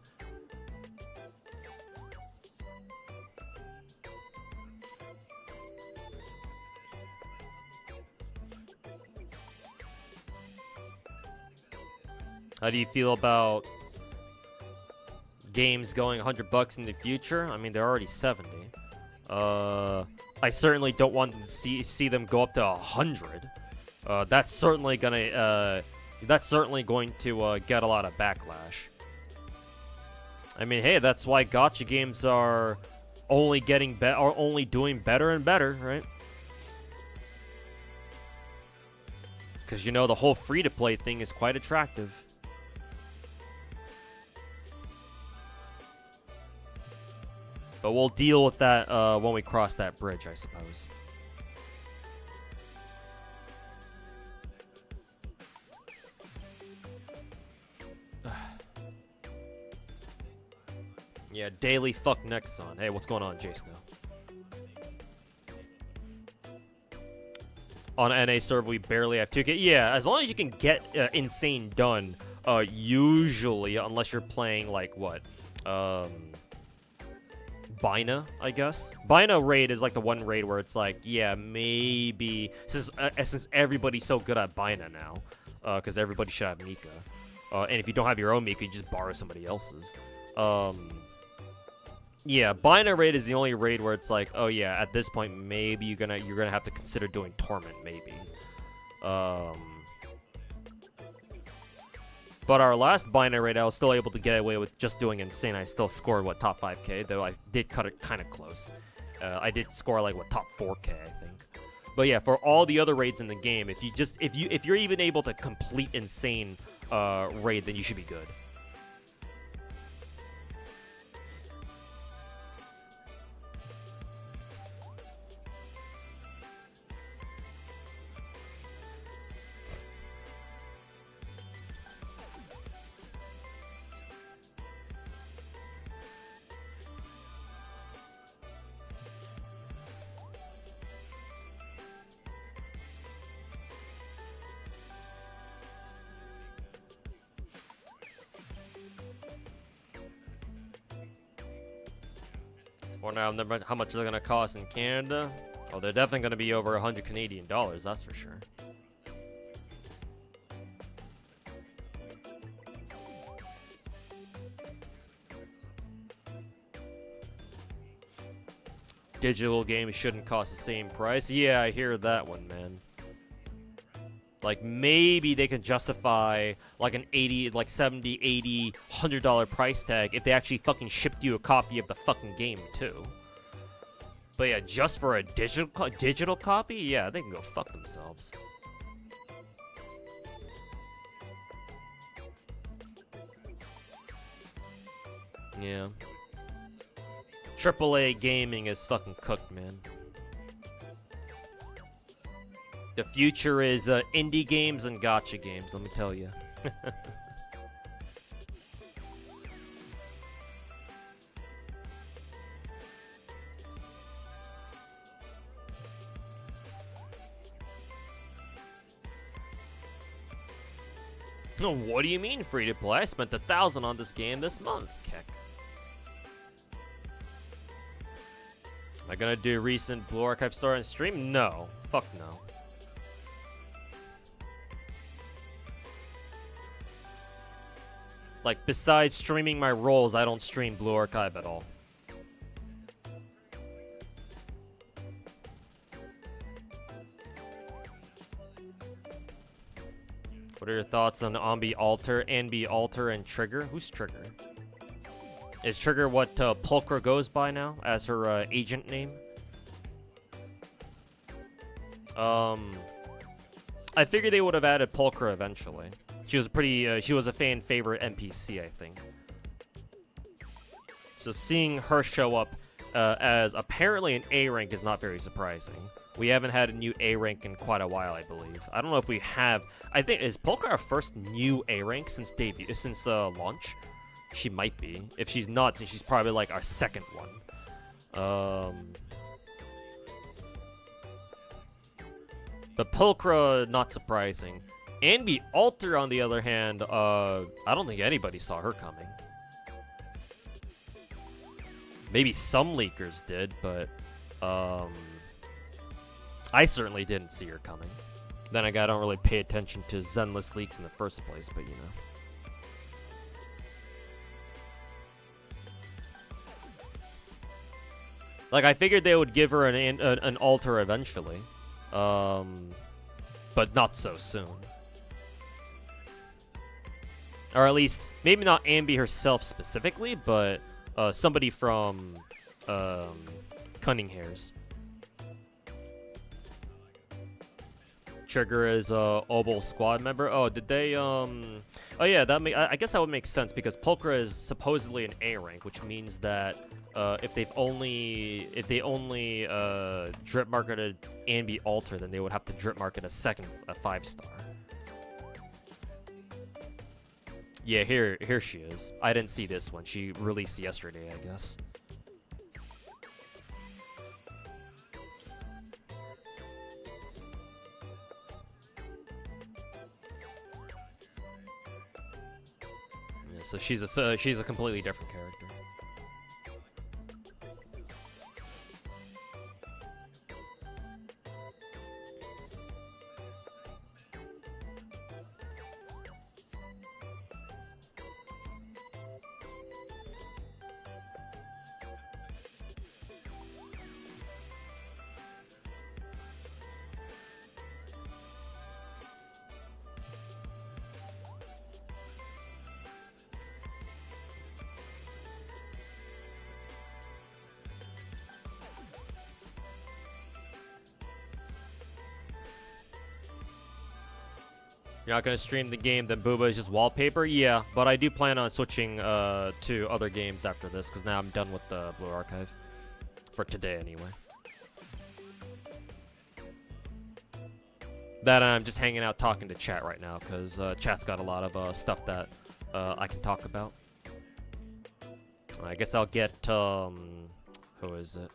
How do you feel about games going $100 in the future? I mean, they're already 70. I certainly don't want to see them go up to 100. That's certainly going to get a lot of backlash. I mean, hey, that's why gacha games are only doing better and better, right? Because the whole free-to-play thing is quite attractive. But we'll deal with that when we cross that bridge, I suppose. Yeah, daily fuck Nexon. Hey, what's going on, Jason? On NA server, we barely have 2K. Yeah, as long as you can get Insane done, usually, unless you're playing, like, what? Bina, I guess. Bina raid is like the one raid where it's like, yeah, maybe since everybody's so good at Bina now, because everybody should have Mika, and if you don't have your own Mika, you just borrow somebody else's. Yeah, buying a raid is the only raid where it's like, oh yeah, at this point maybe you're gonna have to consider doing torment, maybe. But our last binary raid, I was still able to get away with just doing insane. I still scored what, top 5k, though I did cut it kind of close. I did score like what, top 4k, I think. But yeah, for all the other raids in the game, if you're even able to complete insane raid, then you should be good. Or now, how much they're gonna cost in Canada? Oh, they're definitely gonna be over 100 Canadian dollars, that's for sure. Digital games shouldn't cost the same price. Yeah, I hear that one, man. Like, maybe they can justify, like, an 80, like, 70, 80, $100 price tag if they actually fucking shipped you a copy of the fucking game, too. But yeah, just for a digital copy? Yeah, they can go fuck themselves. Yeah. AAA gaming is fucking cooked, man. The future is indie games and gacha games, let me tell you. No, what do you mean free to play? I spent $1,000 on this game this month, Keck. Am I gonna do recent Blue Archive story on stream? No. Fuck no. Like, besides streaming my roles, I don't stream Blue Archive at all. What are your thoughts on Ambi Alter, Anbi Alter, and Trigger? Who's Trigger? Is Trigger what Pulchra goes by now as her agent name? I figured they would have added Pulchra eventually. She was she was a fan favorite NPC, I think. So seeing her show up as apparently an A rank is not very surprising. We haven't had a new A rank in quite a while, I believe. I don't know if we have. I think, is Pulchra our first new A rank since launch? She might be. If she's not, then she's probably like our second one. But Pulchra, not surprising. Anbi Alter, on the other hand, I don't think anybody saw her coming. Maybe some leakers did, but I certainly didn't see her coming. Then again, I don't really pay attention to Zenless leaks in the first place, but you know. Like, I figured they would give her an altar eventually. But not so soon. Or at least, maybe not Ambi herself specifically, but somebody from Cunning Hairs. Trigger is a Obel squad member. Oh, did they oh yeah, I guess that would make sense because Pulchra is supposedly an A rank, which means that if they only drip marketed Anbi Alter, then they would have to drip market a 5-star. Yeah, here she is. I didn't see this one. She released yesterday, I guess. Yeah, so she's a completely different character. You're not gonna stream the game, then Booba is just wallpaper? Yeah, but I do plan on switching to other games after this, because now I'm done with the Blue Archive. For today, anyway. That I'm just hanging out talking to chat right now, because chat's got a lot of stuff that I can talk about. I guess I'll get, who is it?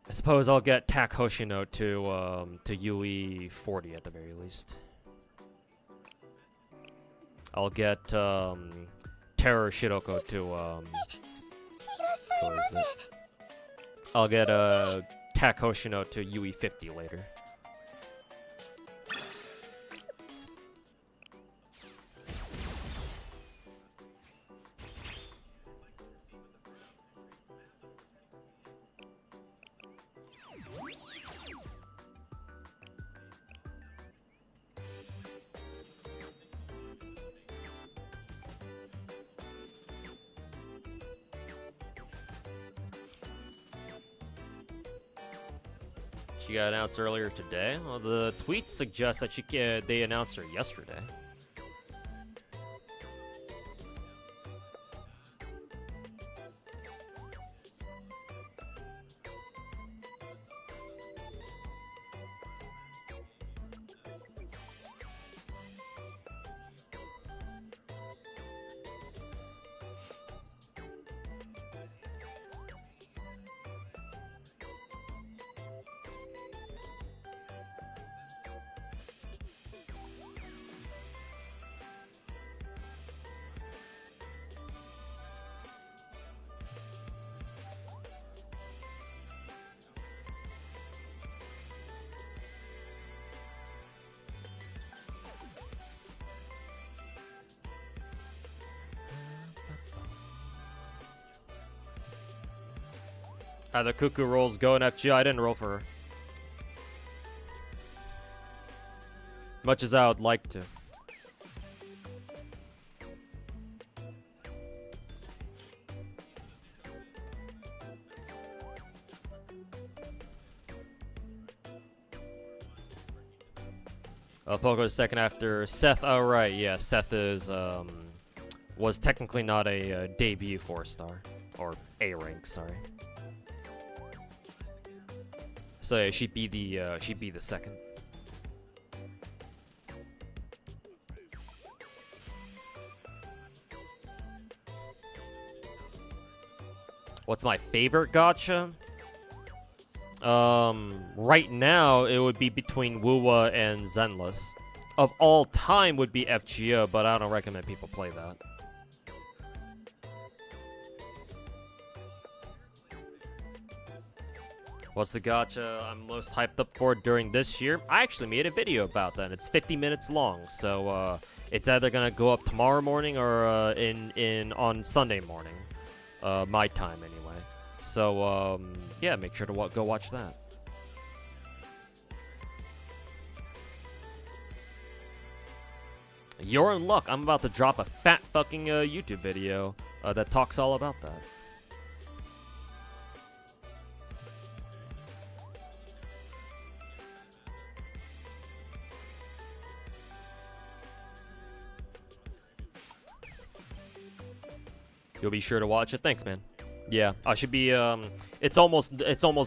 I suppose I'll get Tak Hoshino to UE 40 at the very least. I'll get Terror Shiroko to who is it? I'll get Tak Hoshino to UE 50 later. She got announced earlier today. Well, the tweets suggest that they announced her yesterday. How the Cuckoo rolls go in FGO. I didn't roll for her. Much as I would like to. Poco is second after Seth. Oh, right. Yeah, Seth is, was technically not a debut 4-star. Or A rank, sorry. So yeah, she'd be the second. What's my favorite gacha? Right now it would be between Wuwa and Zenless. Of all time would be FGO, but I don't recommend people play that. What's the gacha I'm most hyped up for during this year? I actually made a video about that. It's 50 minutes long, so it's either gonna go up tomorrow morning or on Sunday morning, my time anyway. So yeah, make sure to go watch that. You're in luck. I'm about to drop a fat fucking YouTube video that talks all about that. You'll be sure to watch it. Thanks, man. Yeah, I should be. It's almost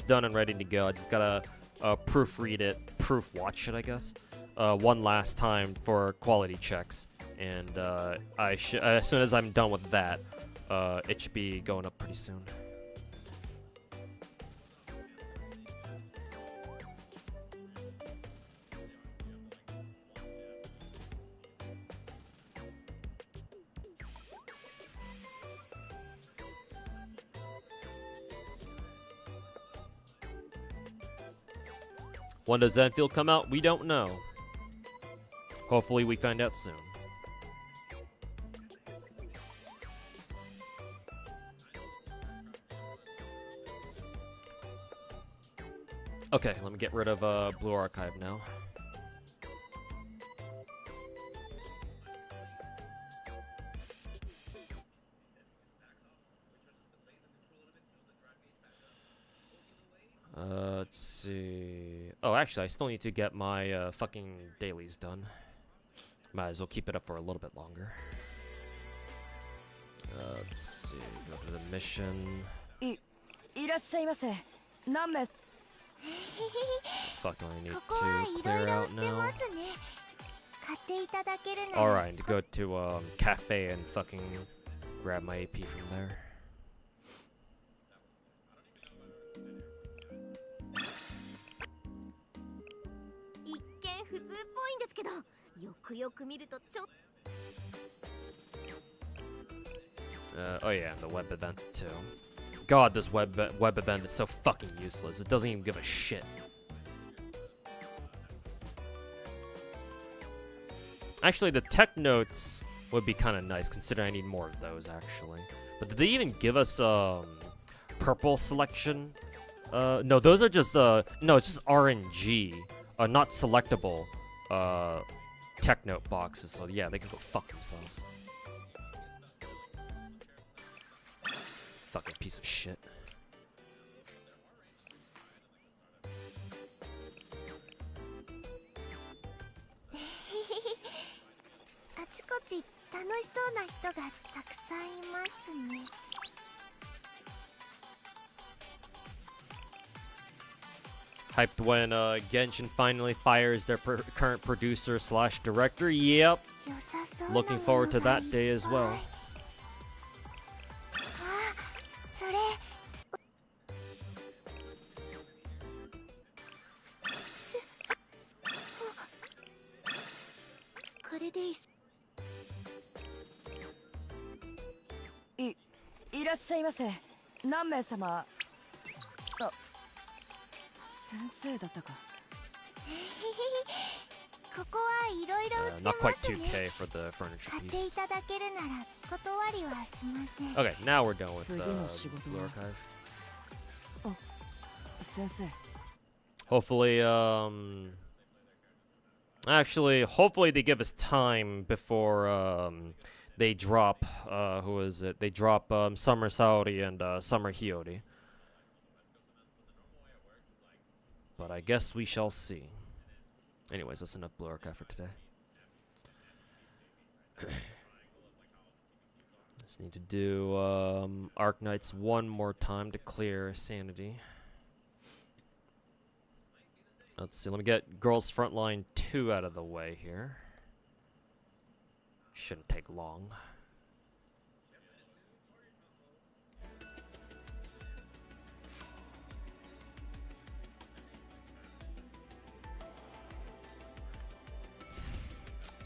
done and ready to go. I just gotta proofread it, proof watch it, I guess, one last time for quality checks. And as soon as I'm done with that, it should be going up pretty soon. When does Zenfield come out? We don't know. Hopefully we find out soon. Okay, let me get rid of Blue Archive now. Let's see. Oh, actually, I still need to get my fucking dailies done. Might as well keep it up for a little bit longer. Let's see. Go to the mission. Fuck, do I need to clear out now? Alright, go to cafe and fucking grab my AP from there. Oh yeah, and the web event too. God, this web event is so fucking useless. It doesn't even give a shit. Actually, the tech notes would be kind of nice, considering I need more of those, actually. But did they even give us, purple selection? No, those are just, no, it's just RNG. Not selectable, tech note boxes. So, yeah, they can go fuck themselves. Fucking piece of shit. Hyped when Genshin finally fires their current producer / director. Yep. Looking forward to that day as well. Not quite 2K for the furniture piece. Okay, now we're done with Blue Archive. Hopefully, actually, hopefully they give us time before they drop, who is it? They drop Summer Saori and Summer Hiyori. But I guess we shall see. Anyways, that's enough Blue Archive for today. Just need to do Arknights one more time to clear sanity. Let's see, let me get Girls Frontline 2 out of the way here. Shouldn't take long.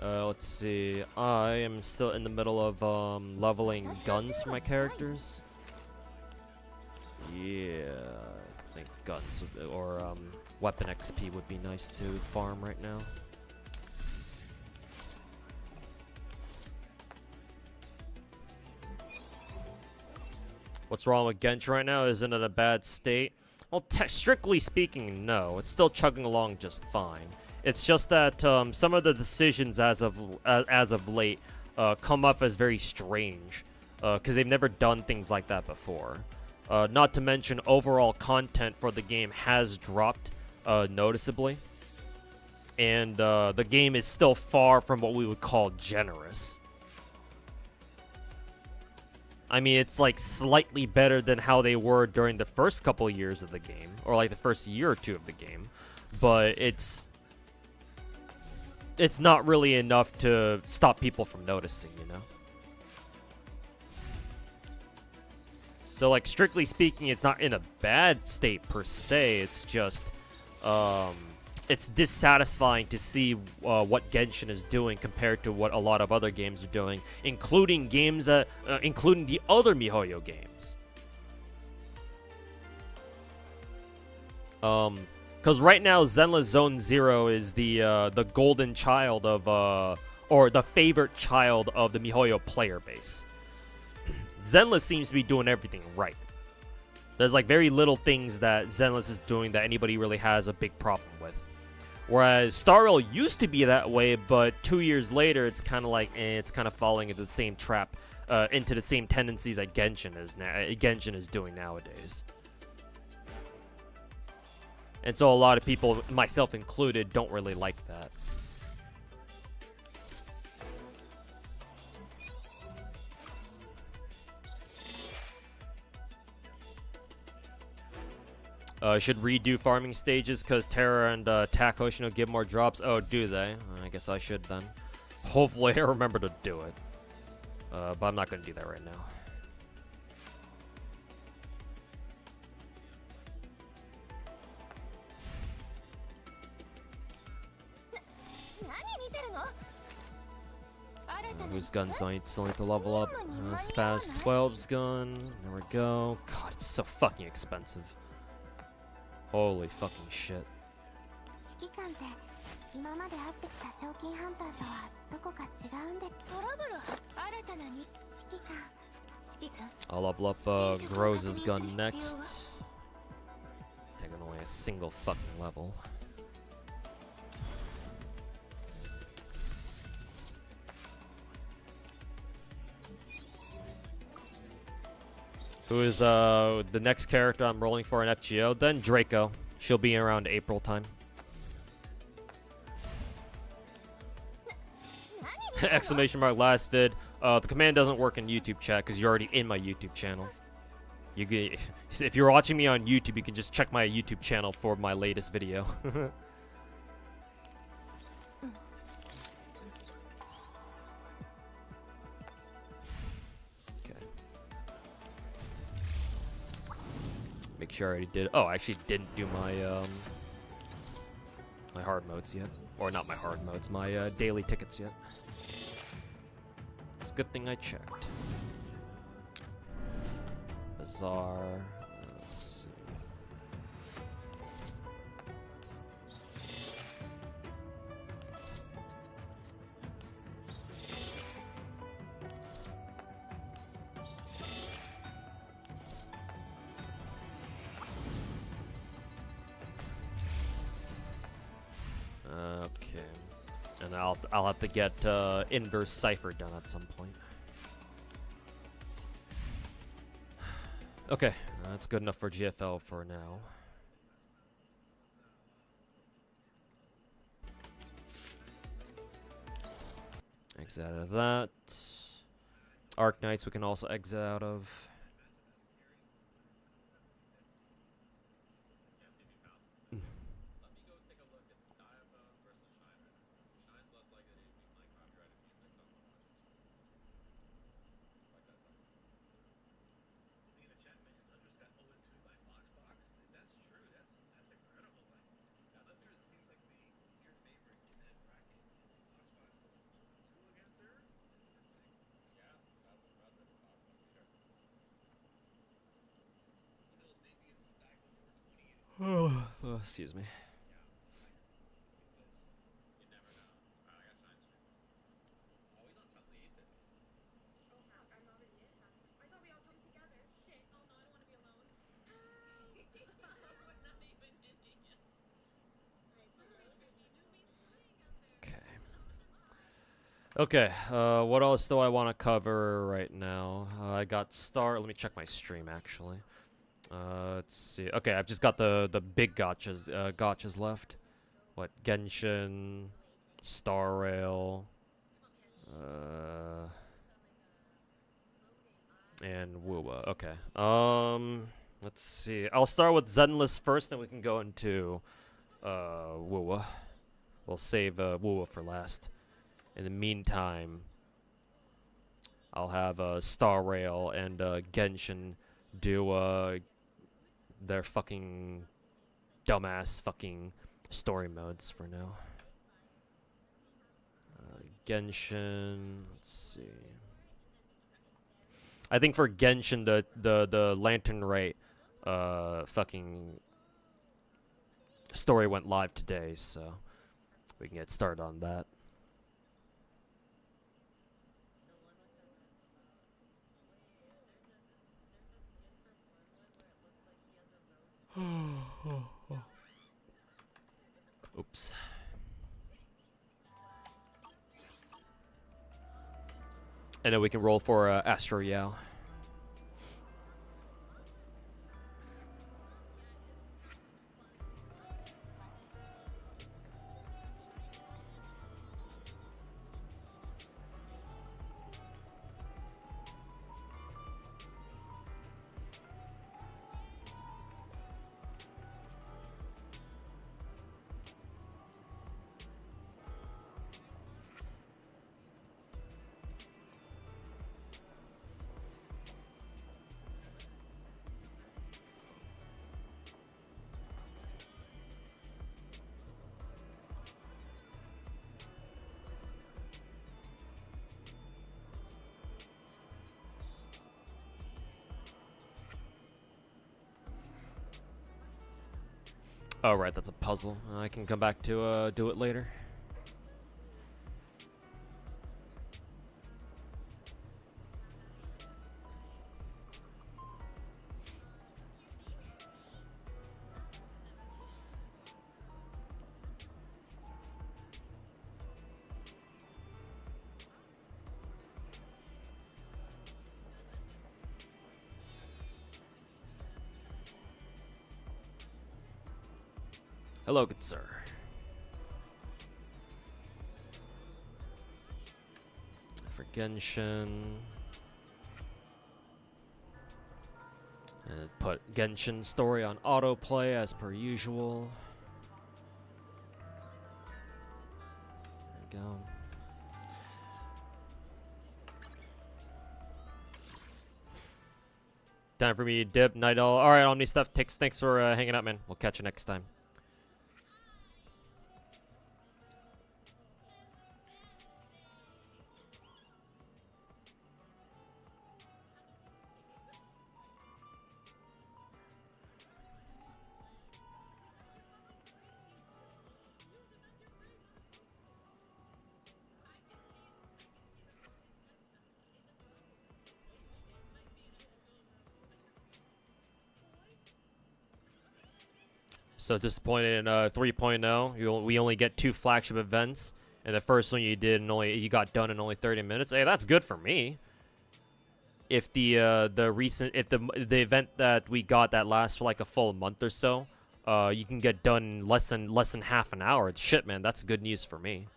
Let's see. I am still in the middle of leveling guns for my characters. Yeah, I think guns or weapon XP would be nice to farm right now. What's wrong with Genshin right now? Isn't it a bad state? Well, strictly speaking, no. It's still chugging along just fine. It's just that some of the decisions as of late come off as very strange, because they've never done things like that before. Not to mention, overall content for the game has dropped noticeably, and the game is still far from what we would call generous. I mean, it's like slightly better than how they were during the first couple of years of the game, or like the first year or two of the game, but it's not really enough to stop people from noticing, you know? So, like, strictly speaking, it's not in a bad state per se. It's just, it's dissatisfying to see what Genshin is doing compared to what a lot of other games are doing, including games that, including the other MiHoYo games. Because right now, Zenless Zone Zero is the golden child of, or the favorite child of the MiHoYo player base. Zenless seems to be doing everything right. There's like very little things that Zenless is doing that anybody really has a big problem with. Whereas Star Rail used to be that way, but 2 years later, it's kind of like, it's kind of falling into the same trap, into the same tendencies that Genshin is doing nowadays. And so a lot of people, myself included, don't really like that. Should redo farming stages because Terra and Tac Ocean will give more drops. Oh, do they? I guess I should then. Hopefully I remember to do it. But I'm not going to do that right now. Whose gun's still need to level up? Spaz 12's gun. There we go. God, it's so fucking expensive. Holy fucking shit. I'll level up Grose's gun next. Taking only a single fucking level. Who is the next character I'm rolling for in FGO? Then Draco. She'll be around April time. Exclamation mark last vid. The command doesn't work in YouTube chat because you're already in my YouTube channel. You get, if you're watching me on YouTube, you can just check my YouTube channel for my latest video. Make sure I already did. Oh, I actually didn't do my my hard modes yet, or not my hard modes, my daily tickets yet. It's a good thing I checked. Bazaar. Let's see. Okay, and I'll have to get inverse cipher done at some point. Okay, that's good enough for GFL for now. Exit out of that. Arc Knights we can also exit out of. Oh, excuse me. Okay, what else do I want to cover right now? I got Let me check my stream, actually. Let's see. Okay, I've just got the big gotchas left. What? Genshin, Star Rail, and Wuwa. Okay. Let's see. I'll start with Zenless first, then we can go into Wuwa. We'll save Wuwa for last. In the meantime, I'll have Star Rail and Genshin do their fucking dumbass fucking story modes for now. Genshin, let's see. I think for Genshin the Lantern Rate fucking story went live today, so we can get started on that. Oops. And then we can roll for Astro Yao. Oh, right, that's a puzzle. I can come back to do it later. Hello, good sir. For Genshin. And put Genshin story on autoplay as per usual. There we go. Time for me to dip. Night all. Alright, Omni stuff. Thanks for hanging out, man. We'll catch you next time. So disappointed in 3.0. We only get 2 flagship events, and the first one you did and you got done in only 30 minutes. Hey, that's good for me. If the event that we got that lasts for like a full month or so, you can get done in less than half an hour. Shit, man, that's good news for me.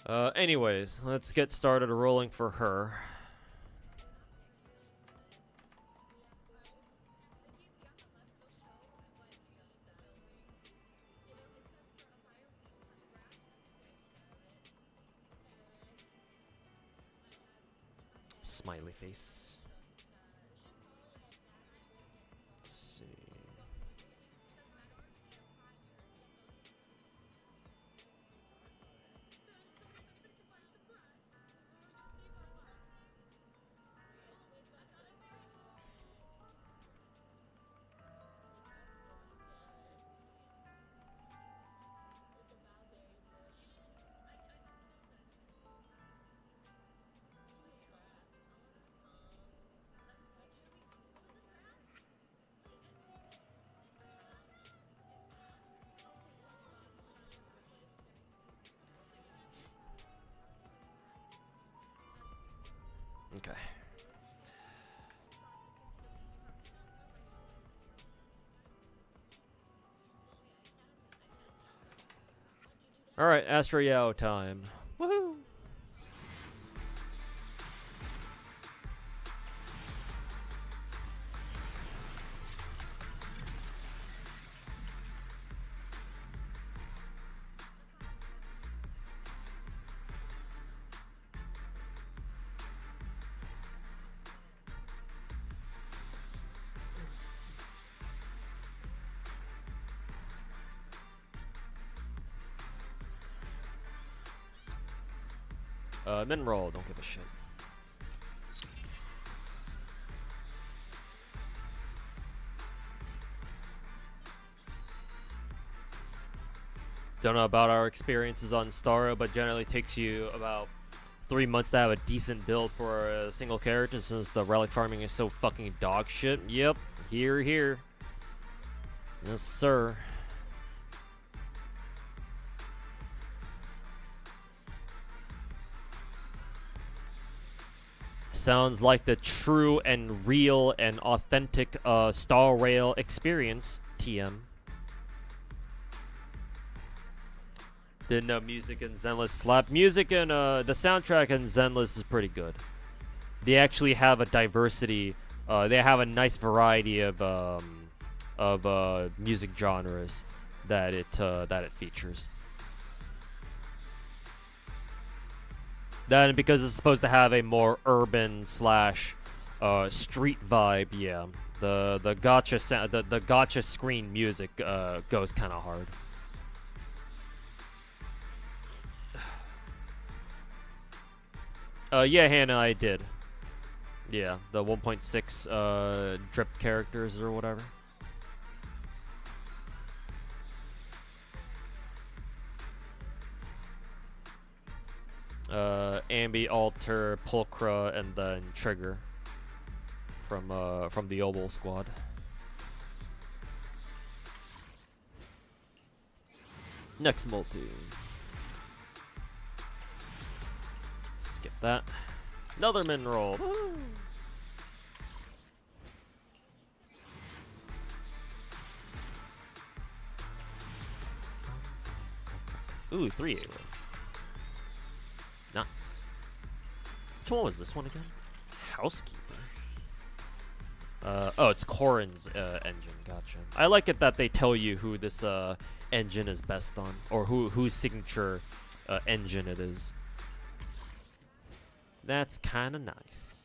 Anyways, let's get started rolling for her. Smiley face. Let's see. Okay. All right, Astro Yao time. Woohoo! Min roll, don't give a shit. Don't know about our experiences on Starro, but generally takes you about 3 months to have a decent build for a single character since the relic farming is so fucking dog shit. Yep, here. Yes, sir. Sounds like the true and real and authentic Star Rail experience, TM. Didn't know music in Zenless slap. Music and the soundtrack in Zenless is pretty good. They actually have a diversity. They have a nice variety of music genres that it features. Then because it's supposed to have a more urban slash street vibe, yeah. The gacha screen music goes kind of hard. Yeah, Hannah, I did. Yeah, the 1.6 drip characters or whatever. Ambi, Alter, Pulcra, and then Trigger from the Obel squad. Next multi. Skip that. Another mineral. Woo! Ooh, 3 arrow. Nice. Which one was this one again? Housekeeper. Oh, it's Corrin's engine. Gotcha. I like it that they tell you who this engine is best on, or whose signature engine it is. That's kind of nice.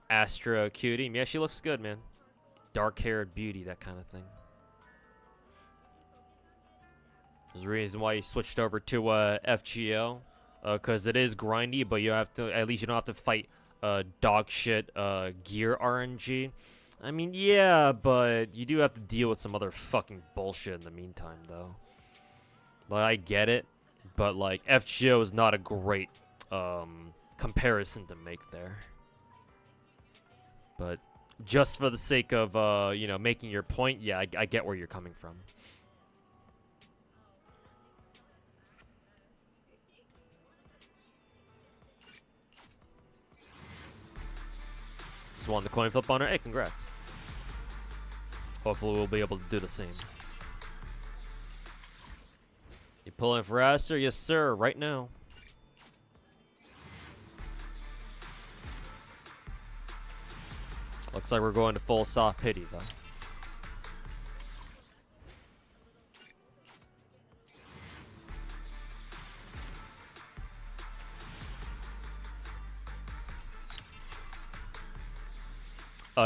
Astra Cutie. Yeah, she looks good, man. Dark-haired beauty, that kind of thing. There's a reason why you switched over to FGO, because it is grindy, but you have to, at least you don't have to fight dog shit gear RNG. I mean, yeah, but you do have to deal with some other fucking bullshit in the meantime, though. Like, I get it, but like FGO is not a great comparison to make there. But just for the sake of you know, making your point, yeah, I get where you're coming from. Just won the coin flip on her. Hey, congrats. Hopefully we'll be able to do the same. You pulling for Aster? Yes, sir. Right now. Looks like we're going to full soft pity, though.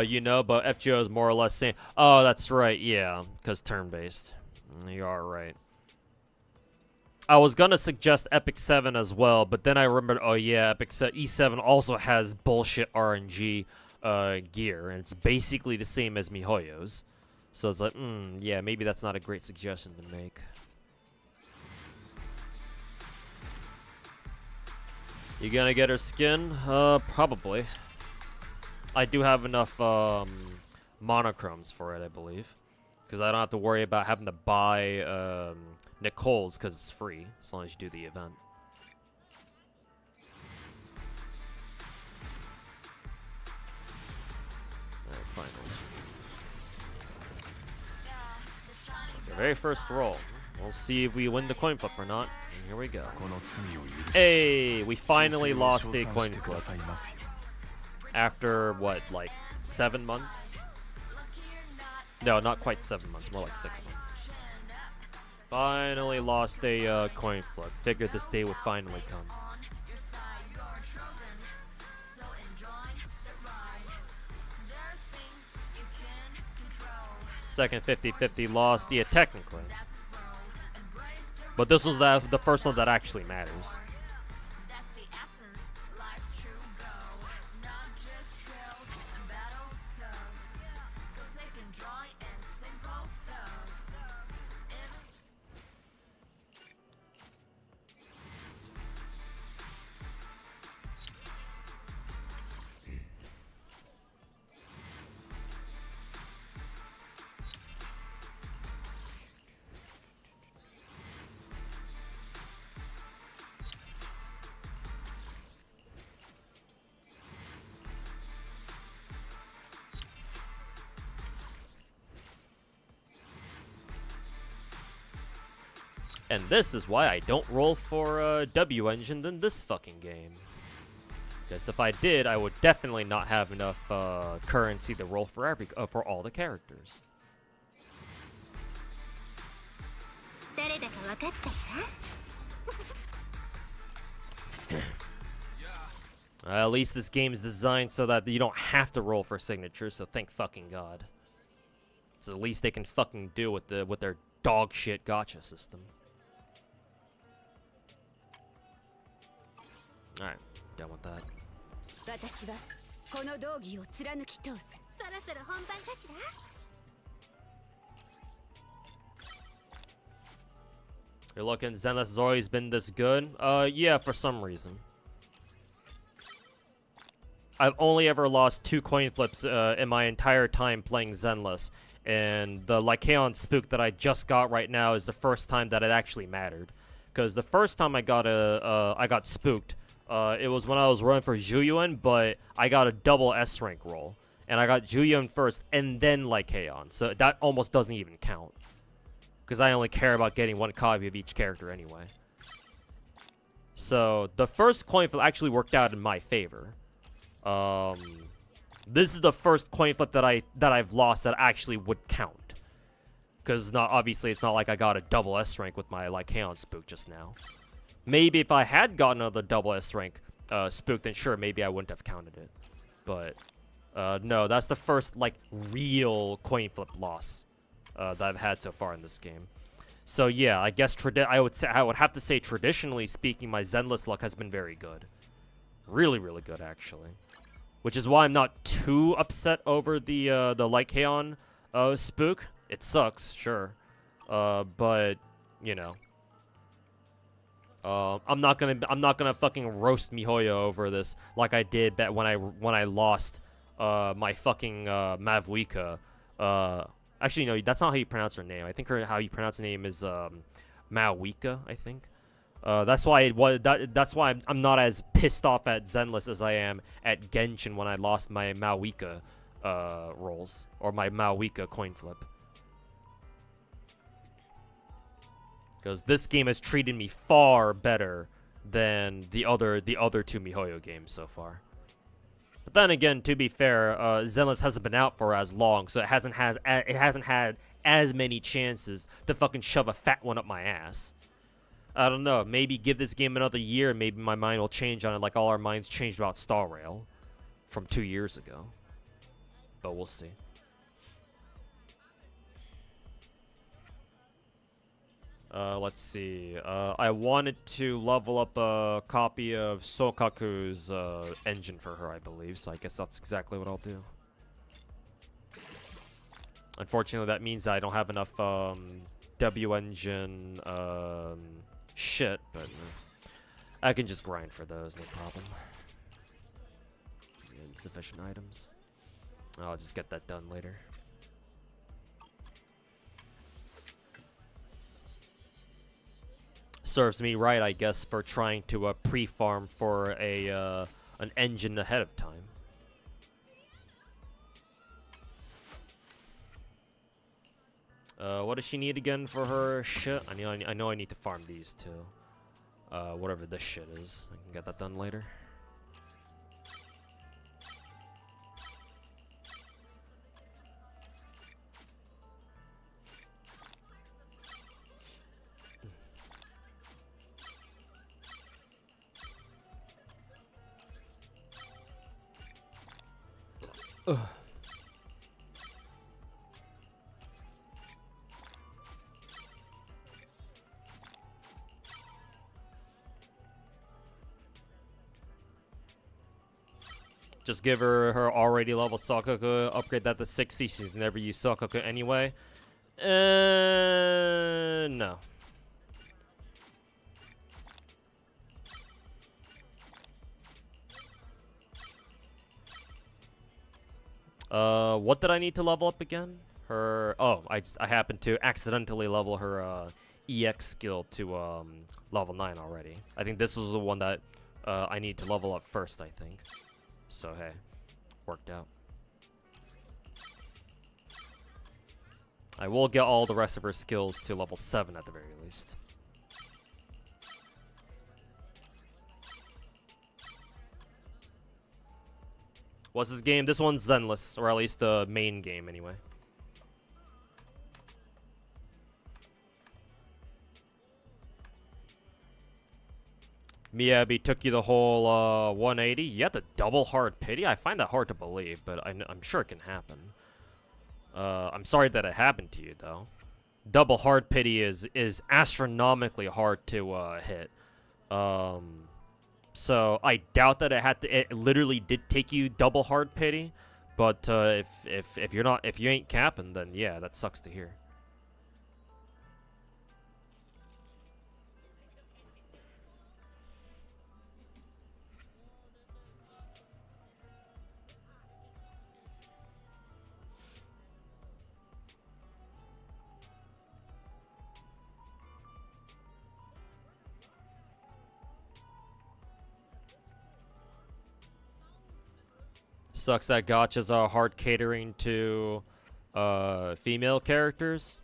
You know, but FGO is more or less saying, oh, that's right, yeah, because turn-based. You are right. I was gonna suggest Epic 7 as well, but then I remembered, oh yeah, E7 also has bullshit RNG gear, and it's basically the same as MiHoYo's. So it's like, yeah, maybe that's not a great suggestion to make. You gonna get her skin? Probably. I do have enough monochromes for it, I believe. Because I don't have to worry about having to buy Nicole's because it's free, as long as you do the event. Alright, finally. It's our very first roll. We'll see if we win the coin flip or not. And here we go. Hey, we finally lost a coin flip. After, what, like 7 months? No, not quite 7 months, more like 6 months. Finally lost a coin flip. Figured this day would finally come. Second 50-50 lost, yeah, technically. But this was the first one that actually matters. And this is why I don't roll for W engine in this fucking game. Because if I did, I would definitely not have enough currency to roll for for all the characters. At least this game is designed so that you don't have to roll for signatures, so thank fucking God. It's the least they can fucking do with their dog shit gacha system. Alright, done with that. 私はこの道義を貫き通す。そろそろ本番かしら。 You're looking, Zenless has always been this good? Yeah, for some reason. I've only ever lost 2 coin flips in my entire time playing Zenless. And the Lycaon spook that I just got right now is the first time that it actually mattered. Because the first time I got spooked, it was when I was running for Zhuyuan, but I got a double S rank roll. And I got Zhuyuan first, and then Lycaon. So that almost doesn't even count. Because I only care about getting 1 copy of each character anyway. So, the first coin flip actually worked out in my favor. This is the first coin flip that I've lost that actually would count. Because obviously it's not like I got a double S rank with my Lycaon spook just now. Maybe if I had gotten another double S rank spook, then sure, maybe I wouldn't have counted it. But, no, that's the first, like, real coin flip loss that I've had so far in this game. So yeah, I guess I would have to say, traditionally speaking, my Zenless luck has been very good. Really, really good, actually. Which is why I'm not too upset over the Lycaon spook. It sucks, sure, but you know, I'm not gonna fucking roast MiHoYo over this like I did when I lost my fucking Mavuika. Actually, no, that's not how you pronounce her name. I think how you pronounce her name is Mavuika, I think. That's why that's why I'm not as pissed off at Zenless as I am at Genshin when I lost my Mavuika rolls or my Mavuika coin flip. Because this game has treated me far better than the other 2 MiHoYo games so far. But then again, to be fair, Zenless hasn't been out for as long, so it hasn't had as many chances to fucking shove a fat one up my ass. I don't know, maybe give this game another year and maybe my mind will change on it like all our minds changed about Star Rail from 2 years ago. But we'll see. Let's see. I wanted to level up a copy of Sokaku's engine for her, I believe, so I guess that's exactly what I'll do. Unfortunately, that means I don't have enough W engine shit, but I can just grind for those, no problem. Insufficient items. I'll just get that done later. Serves me right, I guess, for trying to pre-farm for an engine ahead of time. What does she need again for her shit? I know I need to farm these too. Whatever this shit is. I can get that done later. Ugh. Just give her already leveled Sokaku, upgrade that to 60, she's never used Sokaku anyway. No. What did I need to level up again? Oh, I happened to accidentally level her, EX skill to, level 9 already. I think this is the one that, I need to level up first, I think. So, hey, worked out. I will get all the rest of her skills to level 7 at the very least. What's this game? This one's Zenless, or at least the main game anyway. Miyabi took you the whole 180. You had the double hard pity? I find that hard to believe, but I'm sure it can happen. I'm sorry that it happened to you, though. Double hard pity is astronomically hard to hit. So I doubt that it literally did take you double hard pity, but if you're not, if you ain't capping, then yeah, that sucks to hear. Sucks that gachas are hard catering to female characters.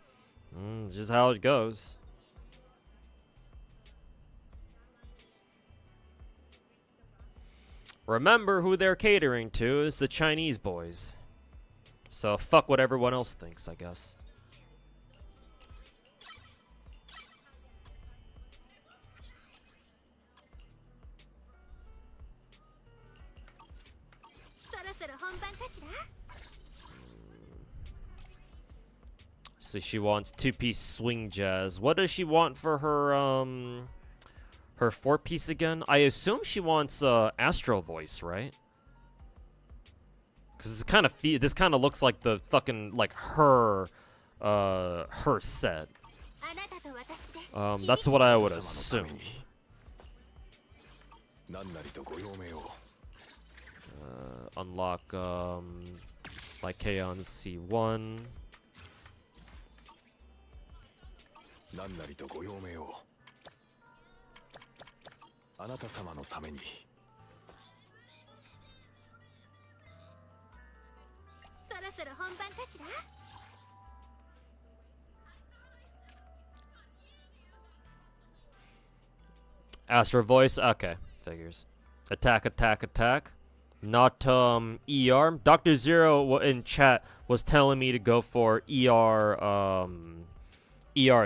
It's just how it goes. Remember who they're catering to is the Chinese boys. So fuck what everyone else thinks, I guess. So she wants two-piece swing jazz. What does she want for her four-piece again? I assume she wants Astro Voice, right? Because it's kind of this kind of looks like the fucking like her set. That's what I would assume. Unlock Lycaon C1. 何なりとご用命をあなた様のためにそろそろ本番かしら Astro Voice, okay, figures. Attack, attack, attack. Not ER. Dr. Zero in chat was telling me to go for ER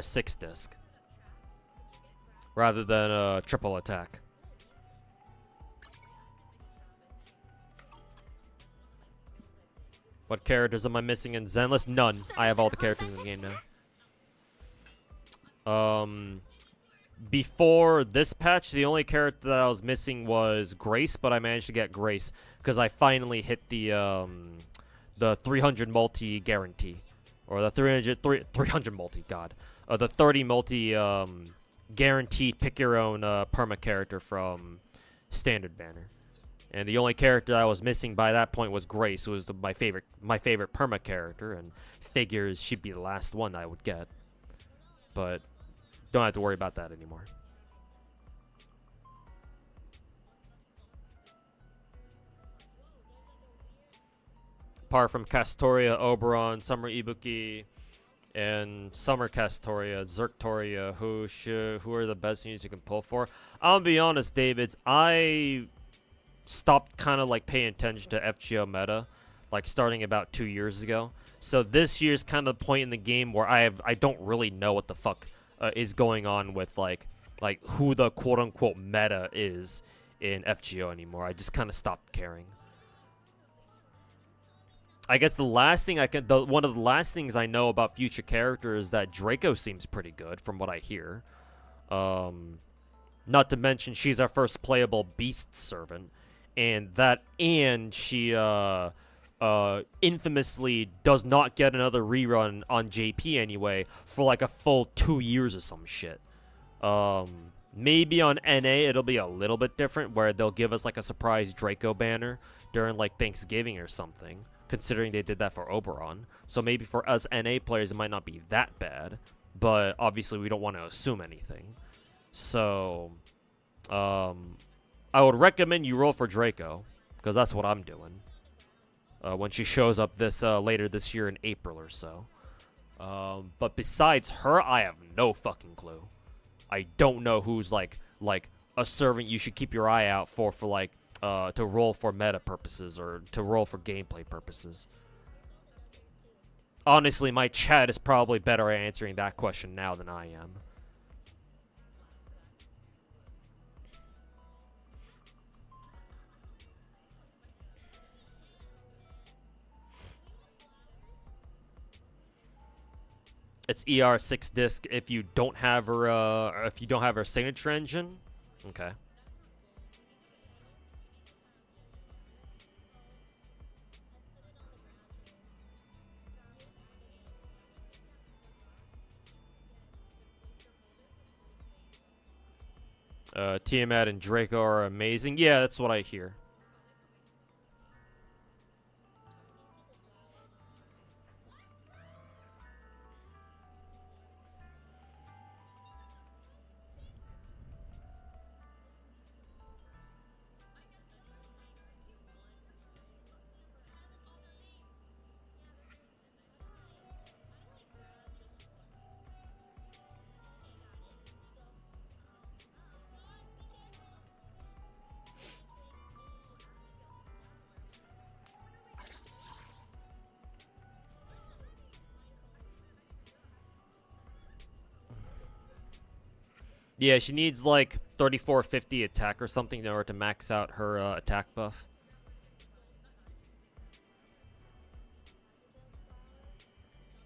6 disc rather than triple attack. What characters am I missing in Zenless? None. I have all the characters in the game now. Before this patch, the only character that I was missing was Grace, but I managed to get Grace because I finally hit the 300 multi guarantee. Or the 300 multi, god. The 30 multi guaranteed pick your own perma character from Standard Banner. And the only character I was missing by that point was Grace, who was my favorite perma character, and figures she'd be the last one I would get. But don't have to worry about that anymore. Apart from Castoria, Oberon, Summer Ibuki, and Summer Castoria, Zerktoria, who are the best units you can pull for? I'll be honest, Davids, I stopped kind of like paying attention to FGO meta, like starting about 2 years ago. So this year's kind of the point in the game where I don't really know what the fuck is going on with like who the quote unquote meta is in FGO anymore. I just kind of stopped caring. I guess the last thing one of the last things I know about future characters is that Draco seems pretty good from what I hear. Not to mention she's our first playable beast servant, and she infamously does not get another rerun on JP anyway for like a full 2 years or some shit. Maybe on NA it'll be a little bit different where they'll give us like a surprise Draco banner during like Thanksgiving or something, considering they did that for Oberon. So maybe for us NA players it might not be that bad, but obviously we don't want to assume anything. So I would recommend you roll for Draco, because that's what I'm doing. When she shows up this later this year in April or so. But besides her, I have no fucking clue. I don't know who's like a servant you should keep your eye out for like to roll for meta purposes or to roll for gameplay purposes. Honestly, my chat is probably better at answering that question now than I am. It's ER6 disc if you don't have her signature engine. Okay. Tiamat and Draco are amazing. Yeah, that's what I hear. Yeah, she needs like 3450 attack or something in order to max out her attack buff.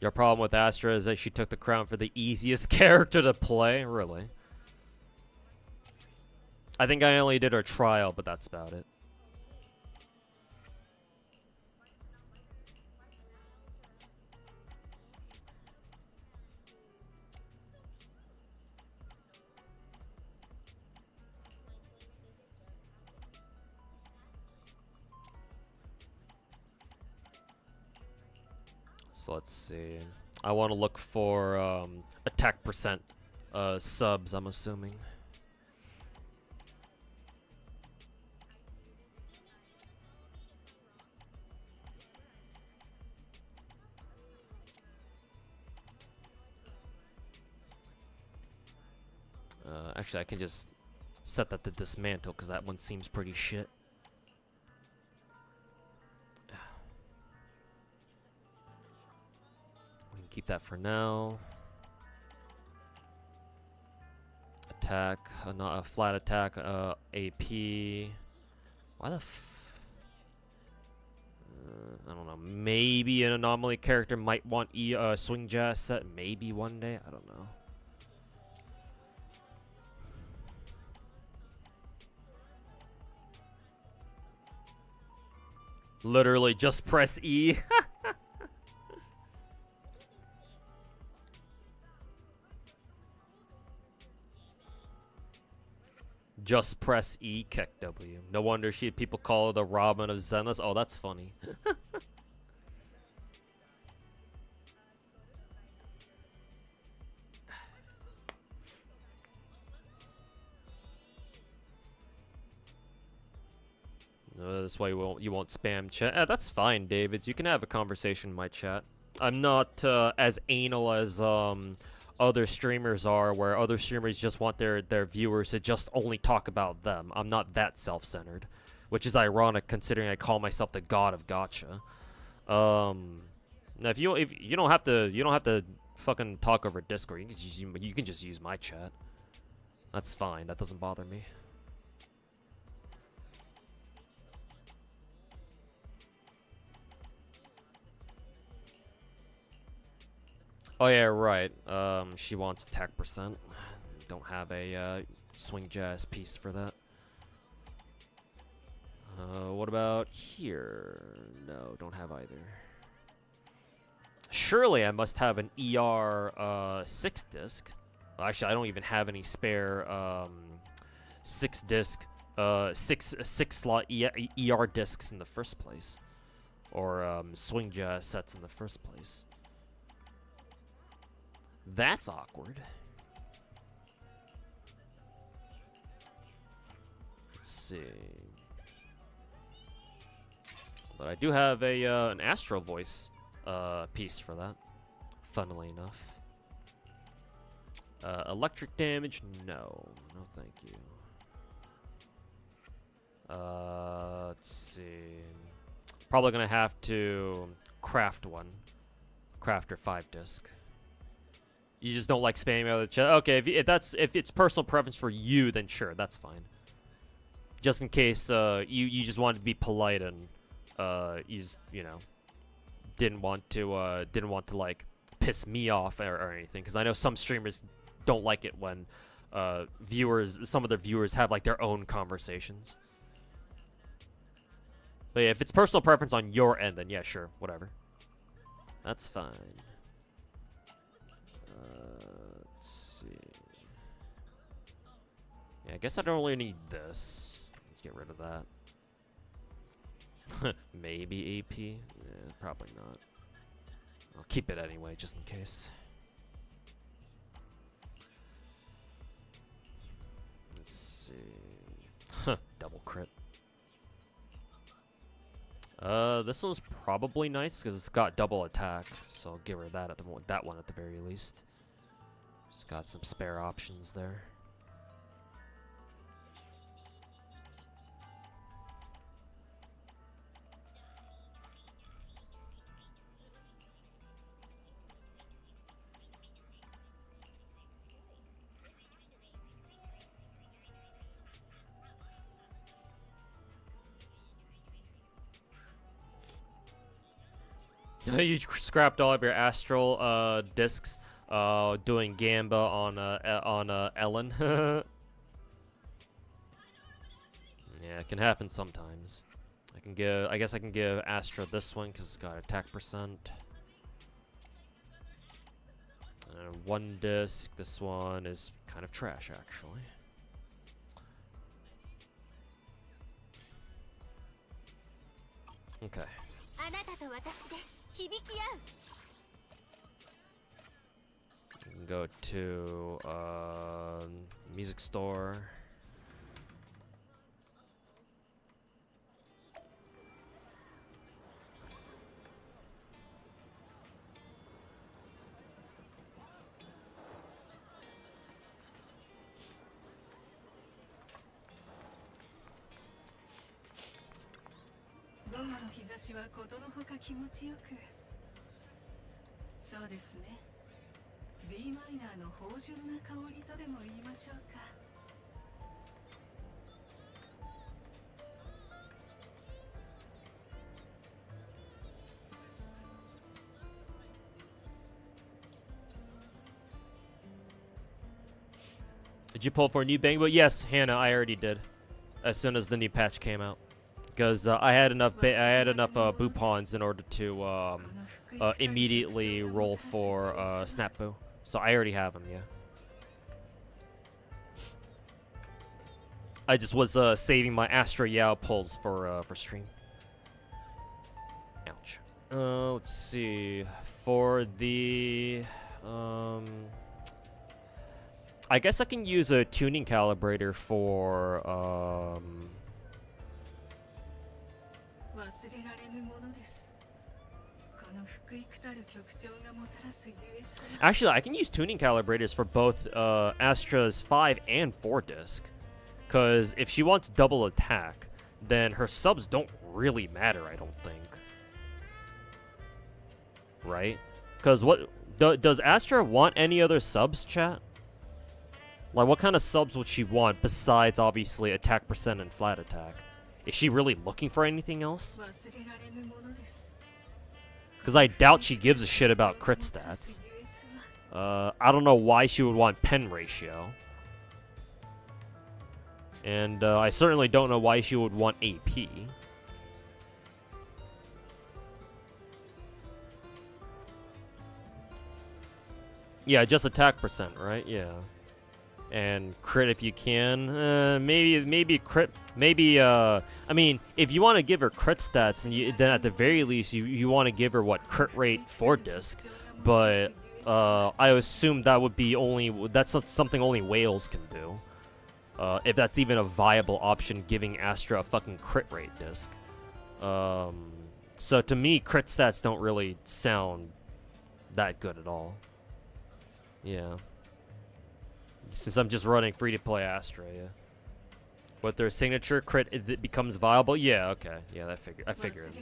Your problem with Astra is that she took the crown for the easiest character to play? Really? I think I only did her trial, but that's about it. So let's see. I want to look for attack percent subs, I'm assuming. Actually, I can just set that to dismantle because that one seems pretty shit. We can keep that for now. Attack, not a flat attack, AP. Why the I don't know. Maybe an Anomaly character might want swing jazz set. Maybe one day. I don't know. Literally just press E. Just press E, kick W. No wonder people call her the Robin of Zenless. Oh, that's funny. That's why you won't spam chat. That's fine, Davids. You can have a conversation in my chat. I'm not as anal as other streamers are, where other streamers just want their viewers to just only talk about them. I'm not that self-centered, which is ironic considering I call myself the god of gacha. Now if you don't have to fucking talk over Discord. You can just use my chat. That's fine. That doesn't bother me. Oh yeah, right. She wants attack percent. Don't have a swing jazz piece for that. What about here? No, don't have either. Surely I must have an ER 6 disc. Actually, I don't even have any spare 6 disc six slot ER discs in the first place, or swing jazz sets in the first place. That's awkward. Let's see. But I do have a an Astro Voice piece for that. Funnily enough. Electric damage? No. No, thank you. Let's see. Probably gonna have to craft one. Crafter 5 disc. You just don't like spamming out of the chat. Okay, if it's personal preference for you, then sure, that's fine. Just in case you just wanted to be polite and you know didn't want to like piss me off or anything, because I know some streamers don't like it when some of their viewers have like their own conversations. But yeah, if it's personal preference on your end, then yeah, sure, whatever. That's fine. Let's see. Yeah, I guess I don't really need this. Let's get rid of that. Maybe AP? Yeah, probably not. I'll keep it anyway, just in case. Let's see. Double crit. This one's probably nice because it's got double attack, so I'll give her that at that one at the very least. It's got some spare options there. You scrapped all of your astral discs doing Gamba on Ellen. Yeah, it can happen sometimes. I guess I can give Astra this one because it's got attack percent. And one disc. This one is kind of trash, actually. Okay. We can go to music store. D マイナーの芳醇な香りとでも言いましょうか。Did you pull for a new Bangbo? Yes, Hannah, I already did. As soon as the new patch came out, because I had enough boo pawns in order to immediately roll for snap boo. So I already have them, yeah. I just was saving my Astra Yao pulls for stream. Ouch. Let's see. For the I guess I can use a tuning calibrator for Actually, I can use tuning calibrators for both Astra's 5 and 4 disc. Because if she wants double attack, then her subs don't really matter, I don't think. Right? Because what... does Astra want any other subs, chat? Like, what kind of subs would she want besides, obviously, attack percent and flat attack? Is she really looking for anything else? Because I doubt she gives a shit about crit stats. I don't know why she would want pen ratio. And I certainly don't know why she would want AP. Yeah, just attack percent, right? Yeah. And crit if you can. Maybe crit. Maybe, I mean, if you want to give her crit stats, and then at the very least, you want to give her, what, crit rate 4 disc. But, I assume that would be that's not something only whales can do. If that's even a viable option, giving Astra a fucking crit rate disc. So to me, crit stats don't really sound that good at all. Yeah. Since I'm just running free-to-play Astra, yeah. With their signature crit, it becomes viable? Yeah, okay. Yeah, I figured.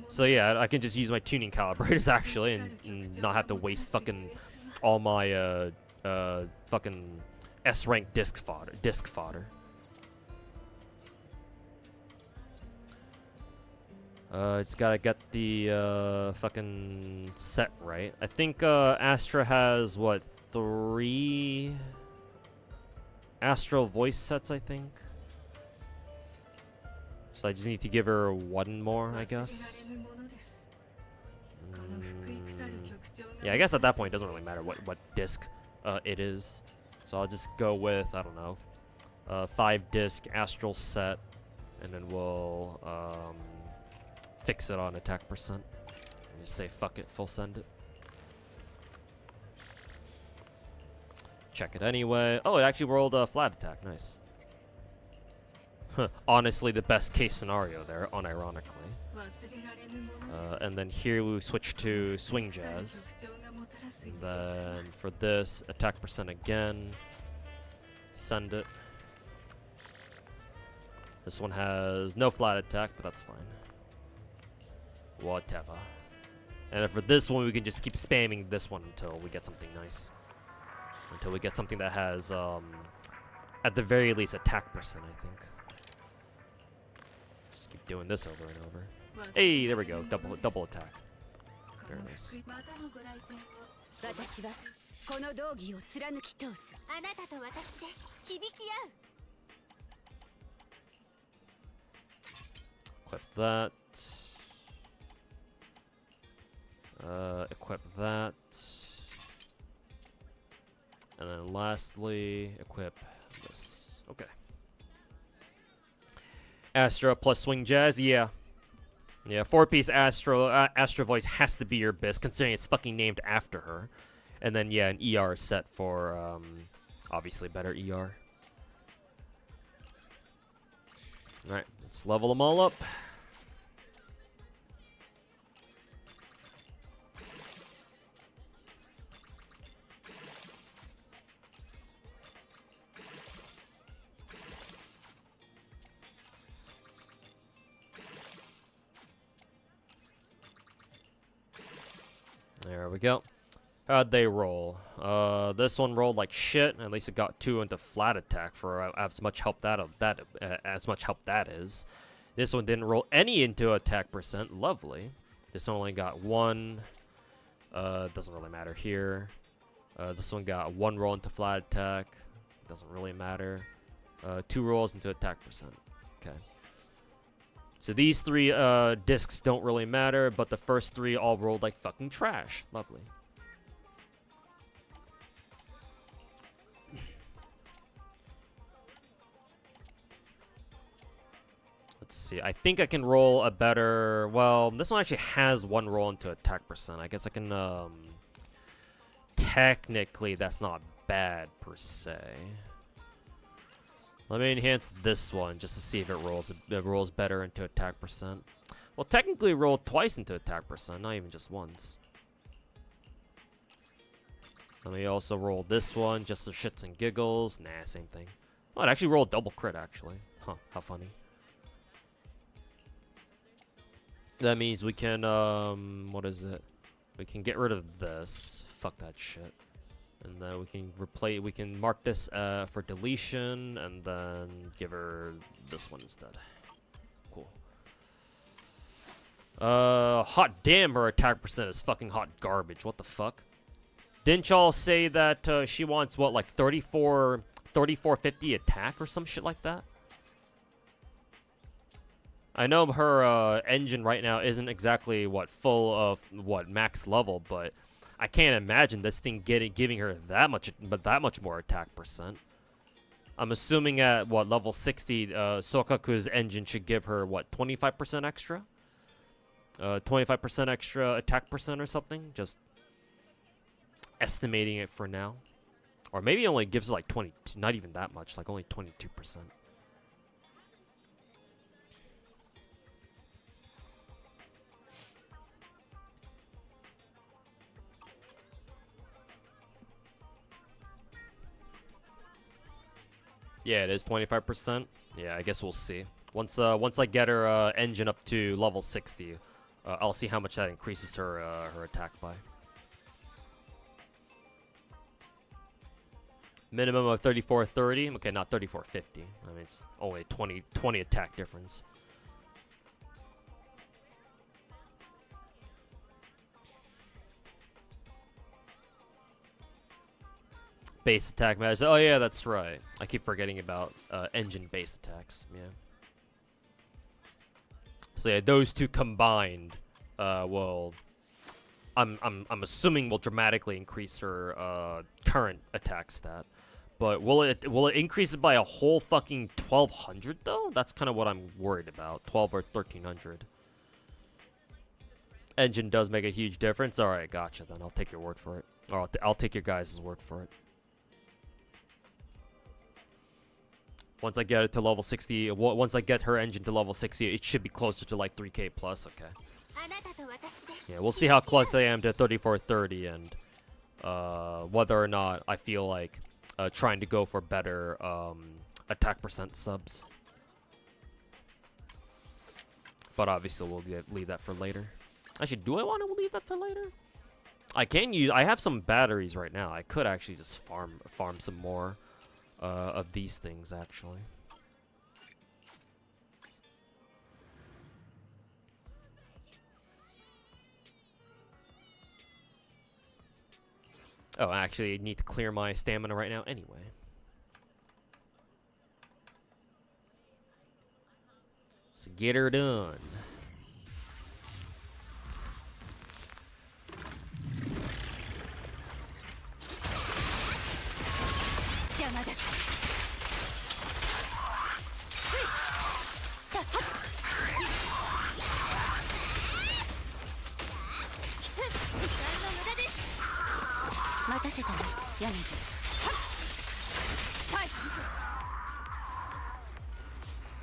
So yeah, I can just use my tuning calibrators, actually, and not have to waste fucking all my, fucking S-rank disc fodder. It's gotta get the, fucking set right. I think, Astra has, what, 3... Astral voice sets, I think. So I just need to give her 1 more, I guess. Yeah, I guess at that point it doesn't really matter what disc it is. So I'll just go with, I don't know, 5-disc astral set, and then we'll fix it on attack percent. And just say fuck it, full send it. Check it anyway. Oh, it actually rolled a flat attack. Nice. Honestly, the best case scenario there, unironically. And then here we switch to swing jazz. And then for this, attack percent again. Send it. This one has no flat attack, but that's fine. Whatever. And then for this one, we can just keep spamming this one until we get something nice. Until we get something that has, at the very least, attack percent, I think. Just keep doing this over and over. Hey, there we go. Double attack. Very nice. 私はこの道義を貫き通す。あなたと私で響き合う。Equip that. Equip that. And then lastly, equip this. Okay. Astra plus swing jazz, yeah. Yeah, 4-piece Astra voice has to be your best, considering it's fucking named after her. And then, yeah, an ER set for, obviously better ER. Alright, let's level them all up. There we go. How'd they roll? This one rolled like shit. At least it got 2 into flat attack for as much help that is. This one didn't roll any into attack percent. Lovely. This one only got 1. Doesn't really matter here. This one got 1 roll into flat attack. Doesn't really matter. 2 rolls into attack percent. Okay. So these 3 discs don't really matter, but the first 3 all rolled like fucking trash. Lovely. Let's see. I think I can roll a better... Well, this one actually has 1 roll into attack percent. I guess I can... Technically, that's not bad, per se. Let me enhance this one just to see if it rolls better into attack percent. Well, technically it rolled twice into attack percent, not even just once. Let me also roll this one just for shits and giggles. Nah, same thing. Oh, it actually rolled double crit, actually. Huh, how funny. That means we can, what is it? We can get rid of this. Fuck that shit. And then we can mark this for deletion, and then give her this one instead. Cool. Hot damn, her attack percent is fucking hot garbage. What the fuck? Didn't y'all say that she wants, what, like 3450 attack or some shit like that? I know her engine right now isn't exactly, what, full of, what, max level, but... I can't imagine this thing giving her that much more attack percent. I'm assuming at what level 60, Sokaku's engine should give her what 25% extra, 25% extra attack percent or something. Just estimating it for now, or maybe it only gives her like 20, not even that much, like only 22%. Yeah, it is 25%. Yeah, I guess we'll see. Once I get her engine up to level 60, I'll see how much that increases her her attack by. Minimum of 3430. Okay, not 3450. I mean, it's only 20 attack difference. Base attack matters. Oh yeah, that's right. I keep forgetting about engine base attacks. Yeah. So yeah, those two combined will, I'm assuming will dramatically increase her current attack stat. But will it increase it by a whole fucking 1,200 though? That's kind of what I'm worried about. 12 or 1,300. Engine does make a huge difference. All right, gotcha. Then I'll take your word for it. Or I'll take your guys' word for it. Once I get it to level 60, once I get her engine to level 60, it should be closer to like 3K plus. Okay. Yeah, we'll see how close I am to 3430 and whether or not I feel like trying to go for better attack percent subs. But obviously we'll leave that for later. Actually, do I want to leave that for later? I have some batteries right now. I could actually just farm some more of these things actually. Oh, actually, I need to clear my stamina right now anyway. So get her done.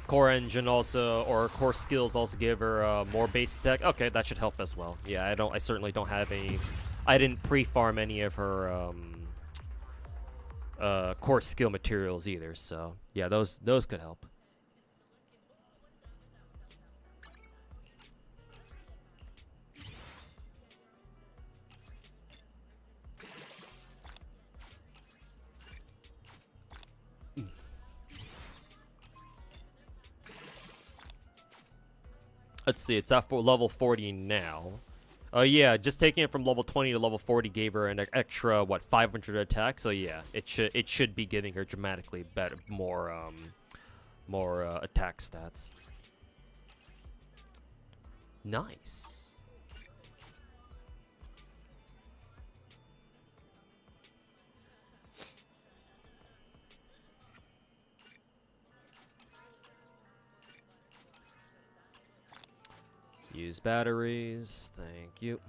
Core engine also, or core skills also give her more base attack. Okay, that should help as well. Yeah, I certainly don't have any. I didn't pre-farm any of her core skill materials either. So yeah, those could help. Let's see, it's at level 40 now. Yeah, just taking it from level 20 to level 40 gave her an extra, what, 500 attack? So yeah, it should be giving her dramatically better, more attack stats. Nice. Use batteries. Thank you.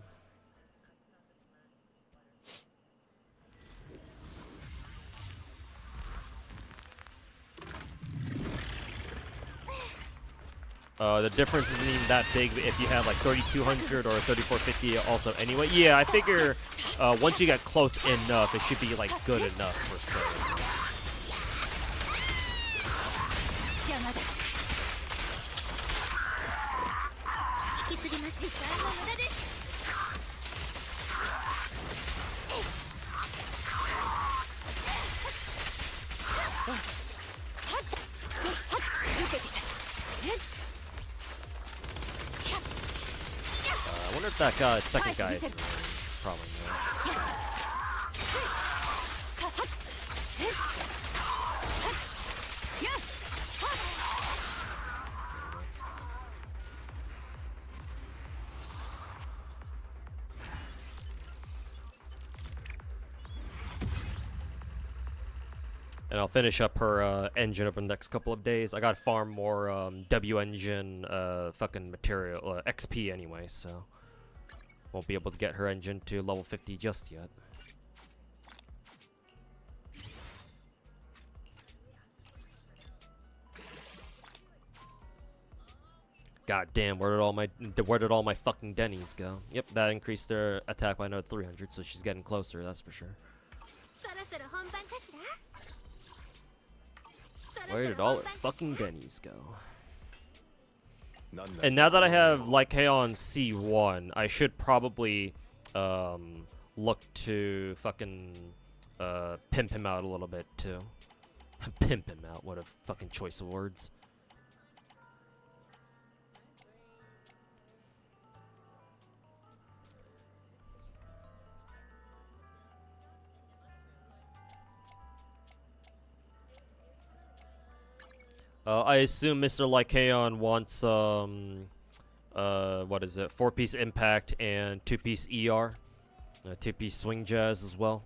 The difference isn't even that big if you have like 3,200 or 3,450 also anyway. Yeah, I figure once you get close enough, it should be like good enough for sure. I wonder if that second guy is probably not. And I'll finish up her engine over the next couple of days. I gotta farm more W engine fucking material XP anyway, so won't be able to get her engine to level 50 just yet. God damn, where did all my fucking Denny's go? Yep, that increased their attack by another 300, so she's getting closer, that's for sure. Where did all her fucking Denny's go? And now that I have Lycaon C1, I should probably look to fucking pimp him out a little bit too. Pimp him out, what a fucking choice of words. I assume Mr. Lycaon wants, what is it, 4-piece impact and 2-piece ER. 2-piece swing jazz as well.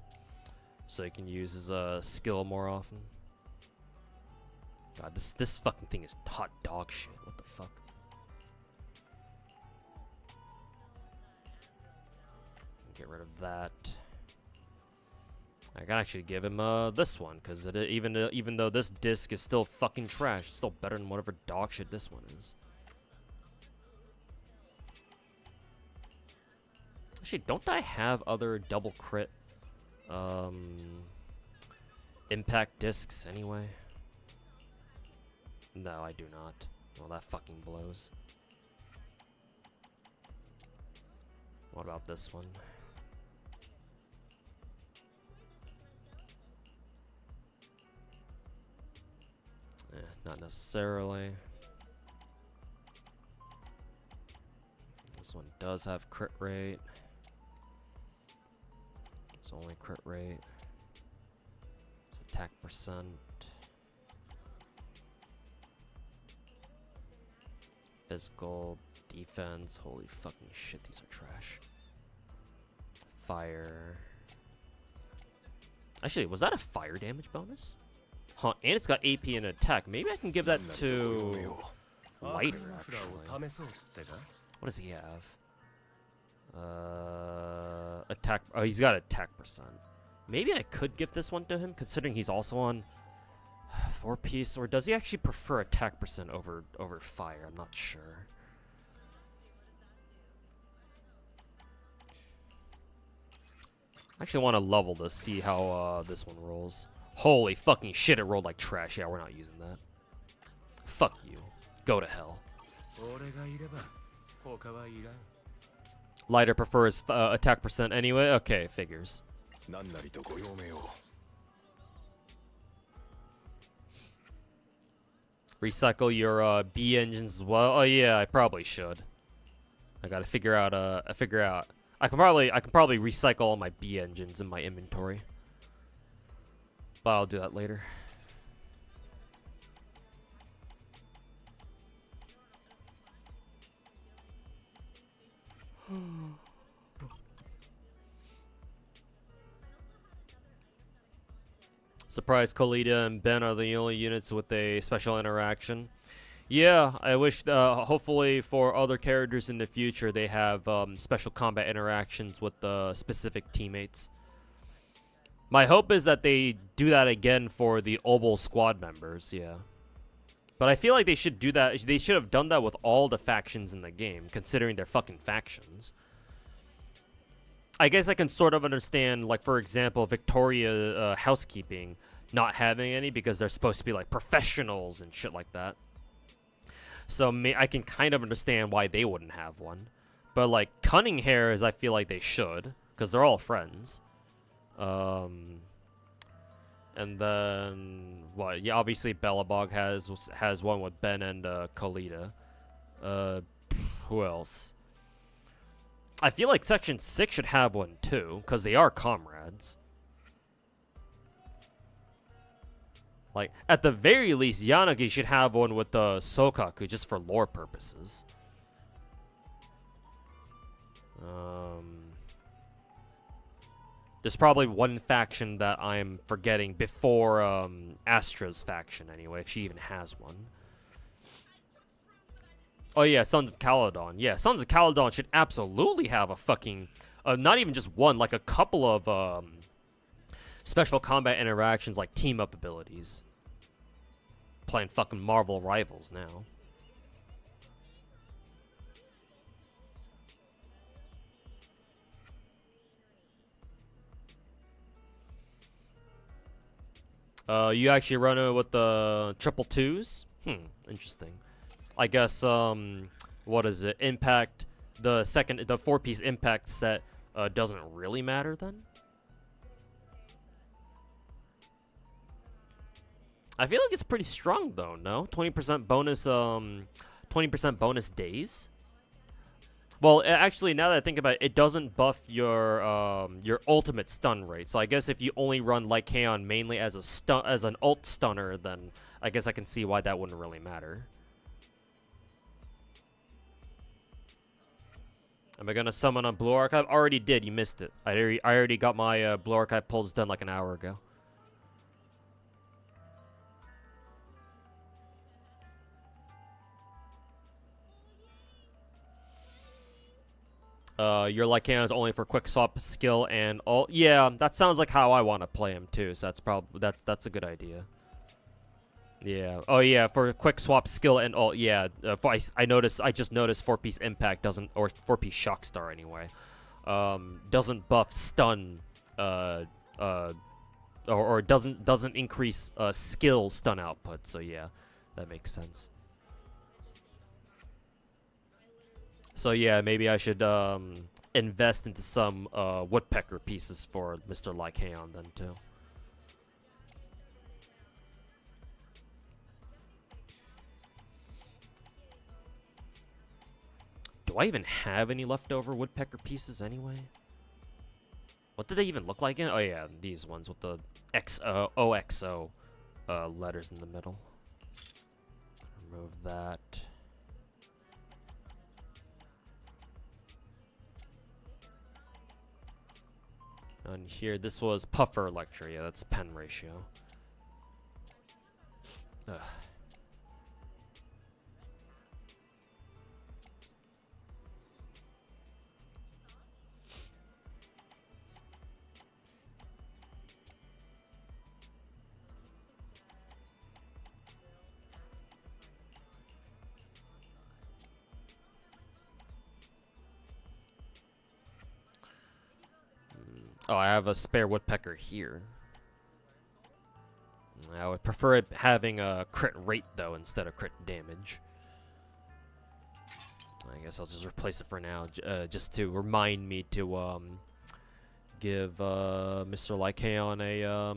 so he can use his skill more often. God, this fucking thing is hot dog shit. What the fuck? Get rid of that. I can actually give him this one, because even though this disc is still fucking trash, it's still better than whatever dog shit this one is. Actually, don't I have other double crit impact discs anyway? No, I do not. Well, that fucking blows. What about this one? Not necessarily. This one does have crit rate. It's only crit rate. It's attack percent. Physical, defense. Holy fucking shit, these are trash. Fire. Actually, was that a fire damage bonus? Huh, and it's got AP and attack. Maybe I can give that to Lighter, actually. What does he have? Attack. Oh, he's got attack percent. Maybe I could give this one to him, considering he's also on 4-piece. Or does he actually prefer attack percent over fire? I'm not sure. I actually want to level this, see how this one rolls. Holy fucking shit, it rolled like trash. Yeah, we're not using that. Fuck you. Go to hell. Lighter prefers attack percent anyway? Okay, figures. Recycle your B engines as well? Oh yeah, I probably should. I gotta figure out I can probably recycle all my B engines in my inventory. But I'll do that later. Surprise, Khalida and Ben are the only units with a special interaction. Yeah, I wish, hopefully for other characters in the future, they have special combat interactions with the specific teammates. My hope is that they do that again for the Obel squad members, yeah. But I feel like they should do that. They should have done that with all the factions in the game, considering they're fucking factions. I guess I can sort of understand, like, for example, Victoria Housekeeping not having any because they're supposed to be, like, professionals and shit like that. So I can kind of understand why they wouldn't have one. But, like, Cunning Hairs, I feel like they should, because they're all friends. And then, what? Yeah, obviously Belobog has one with Ben and Khalida. Who else? I feel like Section 6 should have one too, because they are comrades. Like, at the very least, Yanagi should have one with Sokaku, just for lore purposes. There's probably one faction that I'm forgetting before Astra's faction, anyway, if she even has one. Oh yeah, Sons of Caledon. Yeah, Sons of Caledon should absolutely have a fucking... not even just one, like a couple of special combat interactions, like team-up abilities. Playing fucking Marvel Rivals now. You actually run it with the triple twos? Interesting. I guess, what is it? Impact, the 4-piece impact set, doesn't really matter then? I feel like it's pretty strong though, no? 20% bonus, 20% bonus days? Well, actually, now that I think about it, it doesn't buff your ultimate stun rate. So I guess if you only run Lycaon mainly as an ult stunner, then I guess I can see why that wouldn't really matter. Am I gonna summon on Blue Archive? Already did. You missed it. I already got my Blue Archive pulls done like an hour ago. Your Lycan is only for quick swap, skill, and ult. Yeah, that sounds like how I want to play him too. So that's probably that's a good idea. Yeah. Oh yeah, for quick swap, skill, and ult. Yeah. I just noticed 4-piece impact doesn't, or 4-piece shock star anyway, doesn't buff stun. Or doesn't increase skill stun output. So yeah, that makes sense. So yeah, maybe I should invest into some woodpecker pieces for Mr. Lycaon then too. Do I even have any leftover woodpecker pieces anyway? What did they even look like again? Oh yeah, these ones with the OXO letters in the middle. Remove that. And here, this was Puffer Lecture. Yeah, that's pen ratio. Ugh. Oh, I have a spare woodpecker here. I would prefer it having a crit rate, though, instead of crit damage. I guess I'll just replace it for now, just to remind me to give Mr. Lycaon a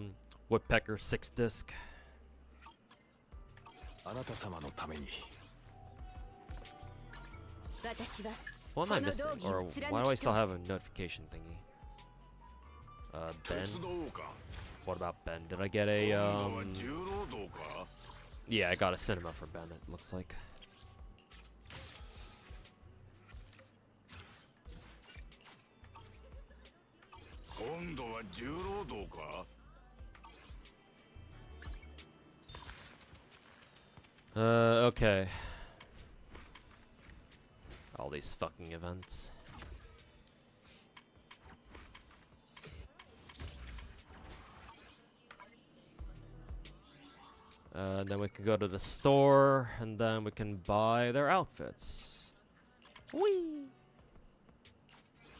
woodpecker 6-disc. What am I missing? Or why do I still have a notification thingy? Ben? What about Ben? Did I get a, Yeah, I got a cinema for Ben, it looks like. Okay. All these fucking events. Then we can go to the store, and then we can buy their outfits. Whee!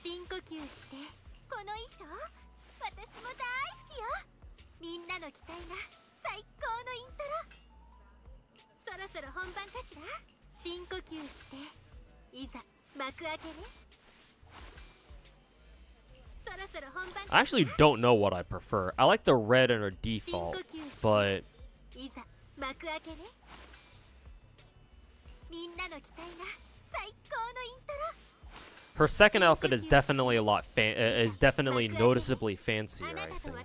深呼吸してこの衣装私も大好きよみんなの期待が最高のイントロそろそろ本番かしら深呼吸していざ幕開けねそろそろ本番 I actually don't know what I prefer. I like the red in her default, but いざ幕開けねみんなの期待が最高のイントロ her second outfit is definitely a lot is definitely noticeably fancier, I think.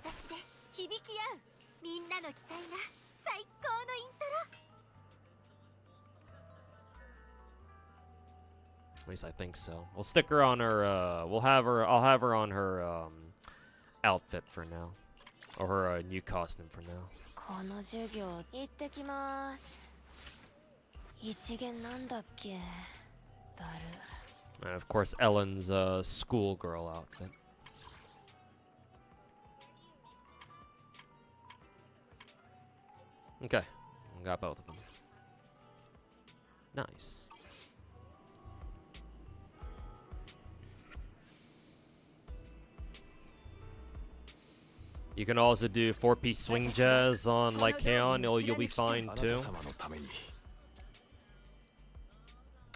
At least I think so. We'll stick her on her I'll have her on her outfit for now. Or her new costume for now. この授業行ってきます。一元なんだっけ？だる。 And of course, Ellen's schoolgirl outfit. Okay, got both of them. Nice. You can also do 4-piece swing jazz on Lycaon, you'll be fine too.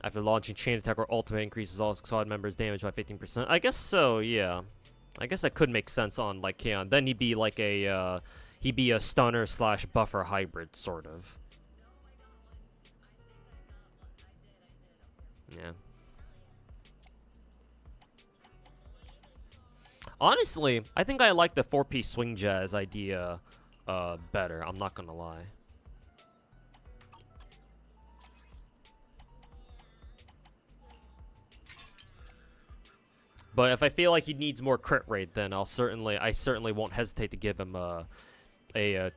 After launching chain attack or ultimate increases all squad members' damage by 15%. I guess so, yeah. I guess that could make sense on Lycaon. Then he'd be like a stunner slash buffer hybrid, sort of. Yeah. Honestly, I think I like the 4-piece swing jazz idea better. I'm not gonna lie. But if I feel like he needs more crit rate, then I certainly won't hesitate to give him a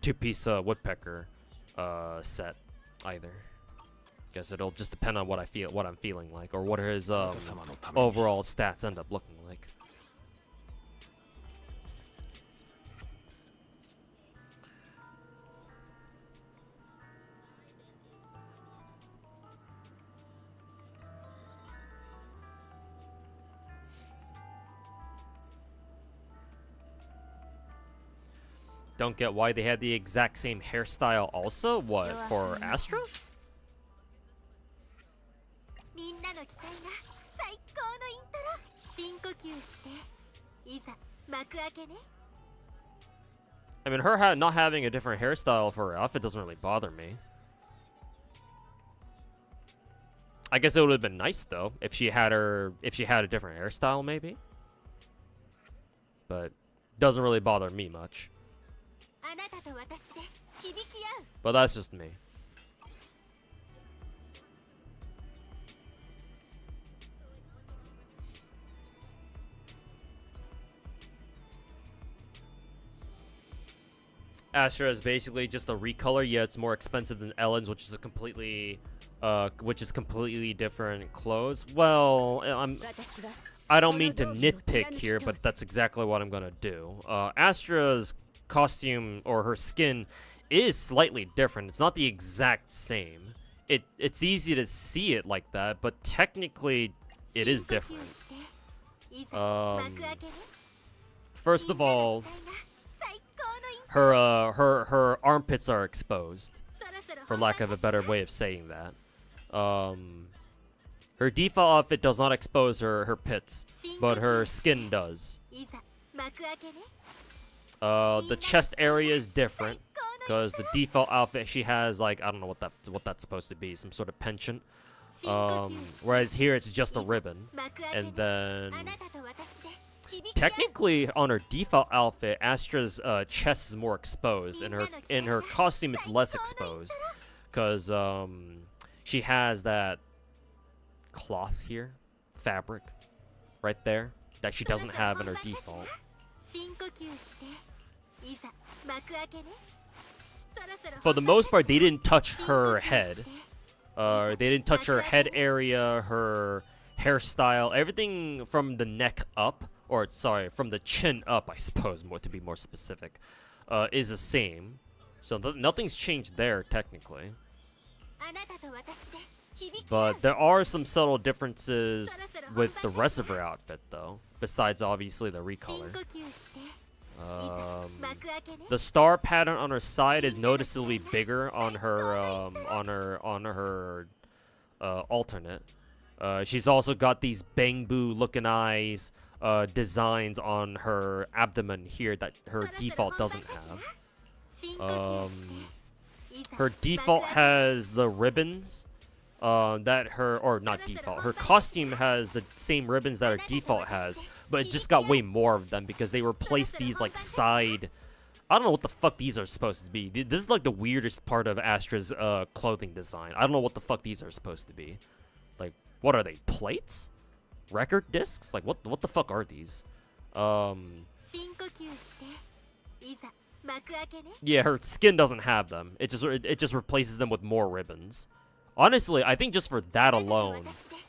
two-piece woodpecker set either. Guess it'll just depend on what I'm feeling like, or what his overall stats end up looking like. Don't get why they had the exact same hairstyle also? What, for Astra? みんなの期待が最高のイントロ。深呼吸していざ幕開けね。 I mean, her not having a different hairstyle for her outfit doesn't really bother me. I guess it would have been nice though if she had a different hairstyle maybe. But doesn't really bother me much. あなたと私で響き合う。 But that's just me. Astra is basically just a recolor. Yeah, it's more expensive than Ellen's, which is completely different clothes. Well, I don't mean to nitpick here, but that's exactly what I'm gonna do. Astra's costume or her skin is slightly different. It's not the exact same. It's easy to see it like that, but technically it is different. First of all, her armpits are exposed, for lack of a better way of saying that. Her default outfit does not expose her pits, but her skin does. The chest area is different because the default outfit she has, like, I don't know what that's supposed to be, some sort of penchant. Whereas here it's just a ribbon, and then technically on her default outfit, Astra's chest is more exposed, and in her costume it's less exposed because she has that cloth here, fabric, right there, that she doesn't have in her default. For the most part, they didn't touch her head. They didn't touch her head area, her hairstyle, everything from the neck up, or sorry, from the chin up, I suppose, to be more specific, is the same. So nothing's changed there, technically. But there are some subtle differences with the rest of her outfit, though, besides obviously the recolor. The star pattern on her side is noticeably bigger on her alternate. She's also got these bamboo looking eyes designs on her abdomen here that her default doesn't have. Her default has the ribbons that her costume has the same ribbons that her default has, but it just got way more of them because they replaced these like side. I don't know what the fuck these are supposed to be. This is like the weirdest part of Astra's clothing design. I don't know what the fuck these are supposed to be. Like, what are they? Plates? Record discs? Like, what the fuck are these? Yeah, her skin doesn't have them. It just replaces them with more ribbons. Honestly, I think just for that alone,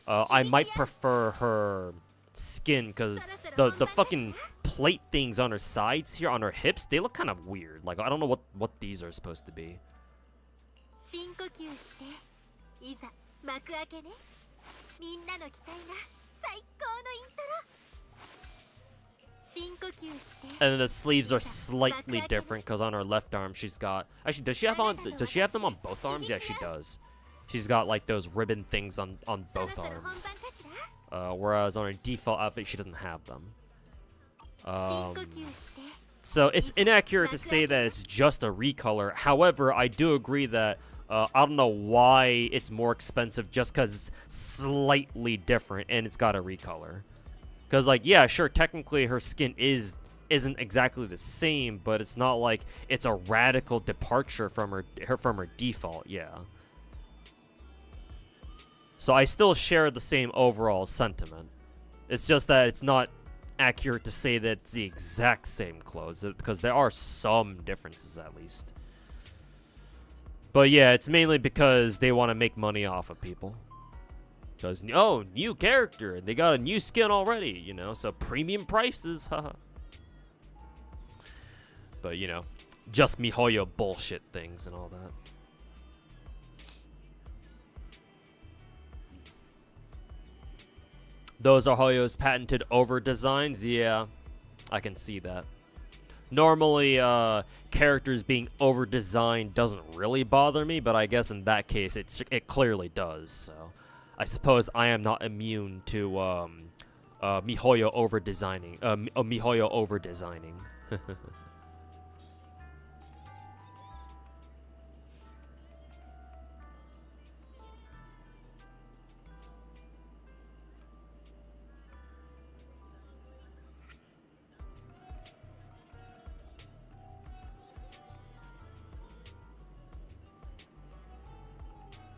I might prefer her skin, because the fucking plate things on her sides here, on her hips, they look kind of weird. Like, I don't know what these are supposed to be. And then the sleeves are slightly different because on her left arm she's got. Actually, does she have them on both arms? Yeah, she does. She's got like those ribbon things on both arms. Whereas on her default outfit she doesn't have them. So it's inaccurate to say that it's just a recolor. However, I do agree that I don't know why it's more expensive just because it's slightly different and it's got a recolor. Because, like, yeah, sure, technically her skin isn't exactly the same, but it's not like it's a radical departure from her default, yeah. So I still share the same overall sentiment. It's just that it's not accurate to say that it's the exact same clothes, because there are some differences at least. But yeah, it's mainly because they want to make money off of people. Because, oh, new character, they got a new skin already, you know, so premium prices, haha. But, you know, just MiHoYo bullshit things and all that. Those are Hoyo's patented over designs? Yeah, I can see that. Normally, characters being over designed doesn't really bother me, but I guess in that case, it clearly does, so. I suppose I am not immune to, MiHoYo over designing, MiHoYo over designing.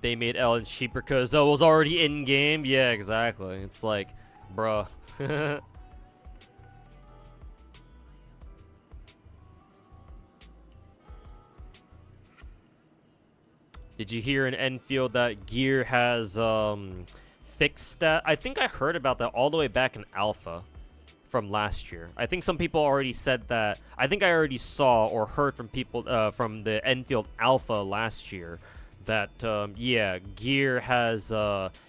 They made Ellen cheaper because it was already in game. Yeah, exactly. It's like, bruh. Did you hear in Enfield that gear has fixed stat? I think I heard about that all the way back in alpha from last year. I think some people already said that. I think I already saw or heard from people from the Enfield alpha last year that yeah, gear has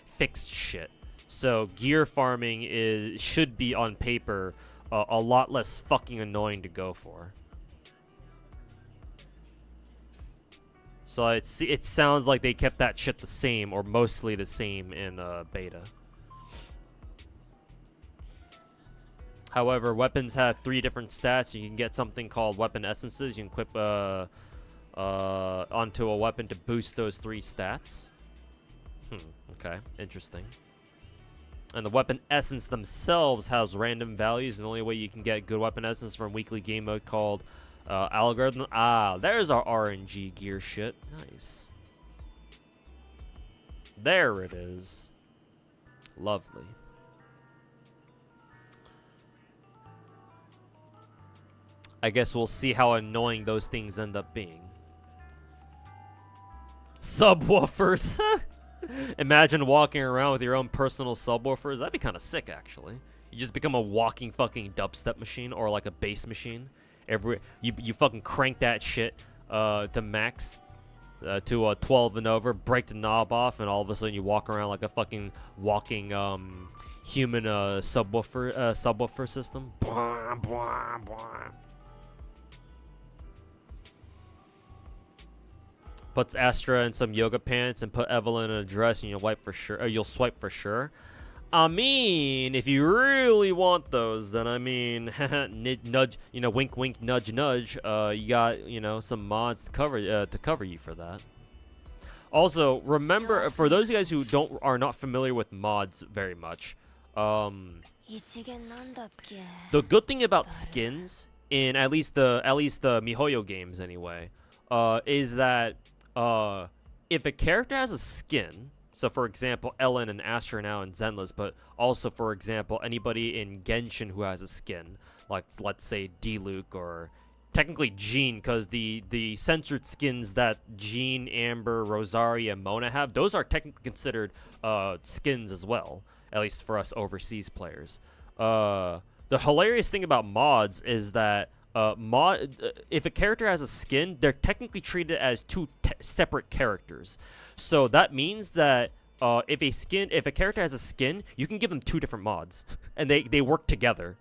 fixed shit. So gear farming should be on paper a lot less fucking annoying to go for. So it sounds like they kept that shit the same, or mostly the same in beta. However, weapons have 3 different stats. You can get something called weapon essences. You can equip onto a weapon to boost those 3 stats. Okay, interesting. And the weapon essence themselves has random values, and the only way you can get good weapon essence from weekly game mode called algorithm. Ah, there's our RNG gear shit. Nice. There it is. Lovely. I guess we'll see how annoying those things end up being. Subwoofers. Imagine walking around with your own personal subwoofers. That'd be kind of sick, actually. You just become a walking fucking dubstep machine, or like a bass machine. You fucking crank that shit to max, to 12 and over, break the knob off, and all of a sudden you walk around like a fucking walking human subwoofer system. Blah, blah, blah. Puts Astra in some yoga pants and put Evelyn in a dress, and you'll wipe for sure. You'll swipe for sure. I mean, if you really want those, then I mean, nudge, you know, wink, wink, nudge, nudge. You got, you know, some mods to cover you for that. Also, remember, for those of you guys who are not familiar with mods very much, the good thing about skins in at least the MiHoYo games anyway, is that if a character has a skin, so for example, Ellen and Astra now in Zenless, but also for example, anybody in Genshin who has a skin, like let's say D-Luke or technically Jean, because the censored skins that Jean, Amber, Rosaria, and Mona have, those are technically considered skins as well, at least for us overseas players. The hilarious thing about mods is that if a character has a skin, they're technically treated as 2 separate characters. So that means that if a character has a skin, you can give them 2 different mods, and they work together,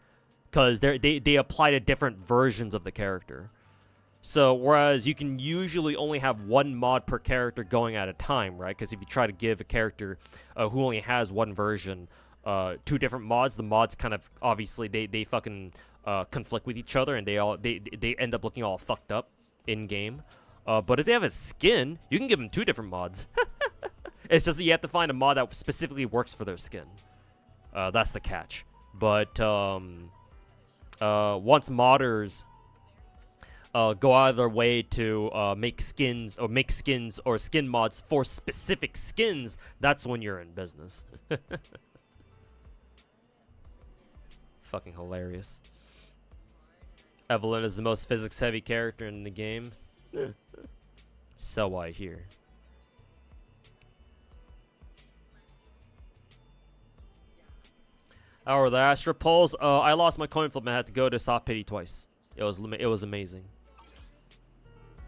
because they apply to different versions of the character. So whereas you can usually only have 1 mod per character going at a time, right? Because if you try to give a character who only has 1 version 2 different mods, the mods kind of obviously they fucking conflict with each other, and they end up looking all fucked up in game. But if they have a skin, you can give them 2 different mods. It's just that you have to find a mod that specifically works for their skin. That's the catch. But once modders go out of their way to make skins or skin mods for specific skins, that's when you're in business. Fucking hilarious. Evelyn is the most physics-heavy character in the game. So I hear. How are the Astro Polls? I lost my coin flip and I had to go to soft pity twice. It was amazing.